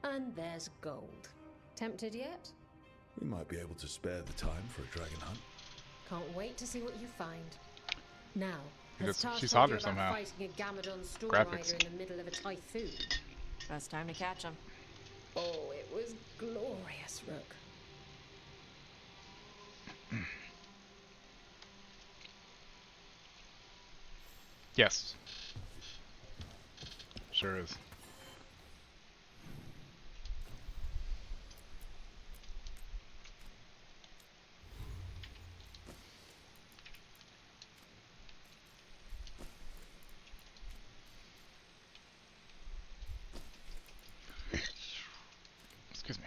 And there's gold. Tempted yet? We might be able to spare the time for a dragon hunt. Can't wait to see what you find. Now, has Because Tosh she's told you hotter about somehow. fighting a Gamadon storm Graphics. rider in the middle of a typhoon? Best time to catch them. Oh, it was glorious, Rook. Yes. Sure is. Excuse me.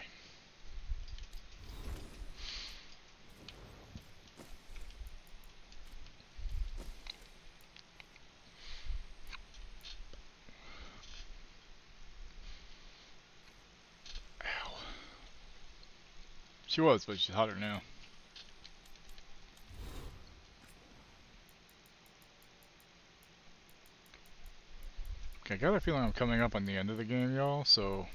Ow. She was, but she's hotter now. Okay, I got a feeling I'm coming up on the end of the game, y'all, so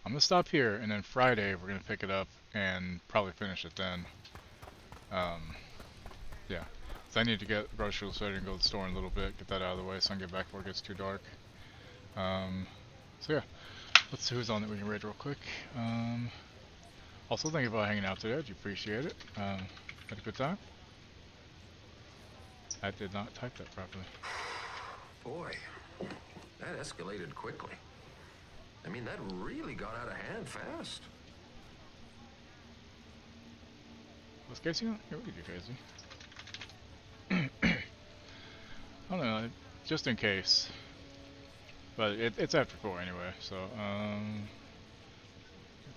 I'm gonna stop here, and then Friday we're gonna pick it up and probably finish it then. Yeah, so I need to get groceries ready and go to the store in a little bit, get that out of the way so I can get back before it gets too dark. So yeah, let's see who's on that we can raid real quick. Also, thank you for hanging out today. I do appreciate it. Had a good time. I did not type that properly. Boy, that escalated quickly. I mean, that really got out of hand fast. Was Casey on? Yeah, we could do Casey. I don't know, just in case. But it's after 4 anyway, so,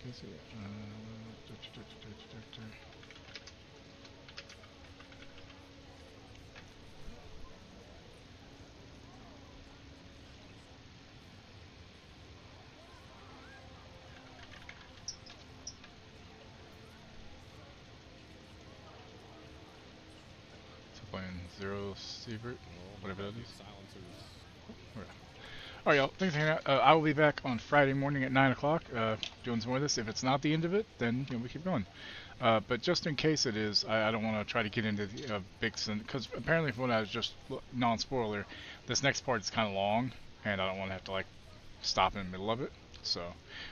Casey, playing Zero Secret, whatever that is. Alright, y'all, thanks for hanging out. I will be back on Friday morning at 9 o'clock, doing some more of this. If it's not the end of it, then we keep going. But just in case it is, I don't want to try to get into the big sin, because apparently from what I was just, non-spoiler, this next part is kind of long, and I don't want to have to, like, stop in the middle of it. So,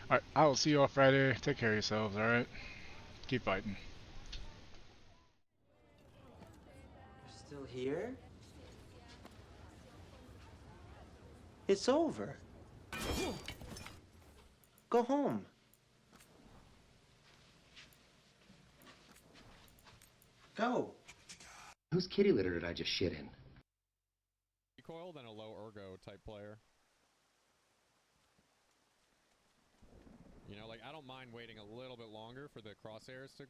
alright, I will see you all Friday. Take care of yourselves, alright? Keep fighting. Still here? It's over. Go home. Go. Whose kitty litter did I just shit in? Recoil than a low ergo type player. You know, like, I don't mind waiting a little bit longer for the crosshairs to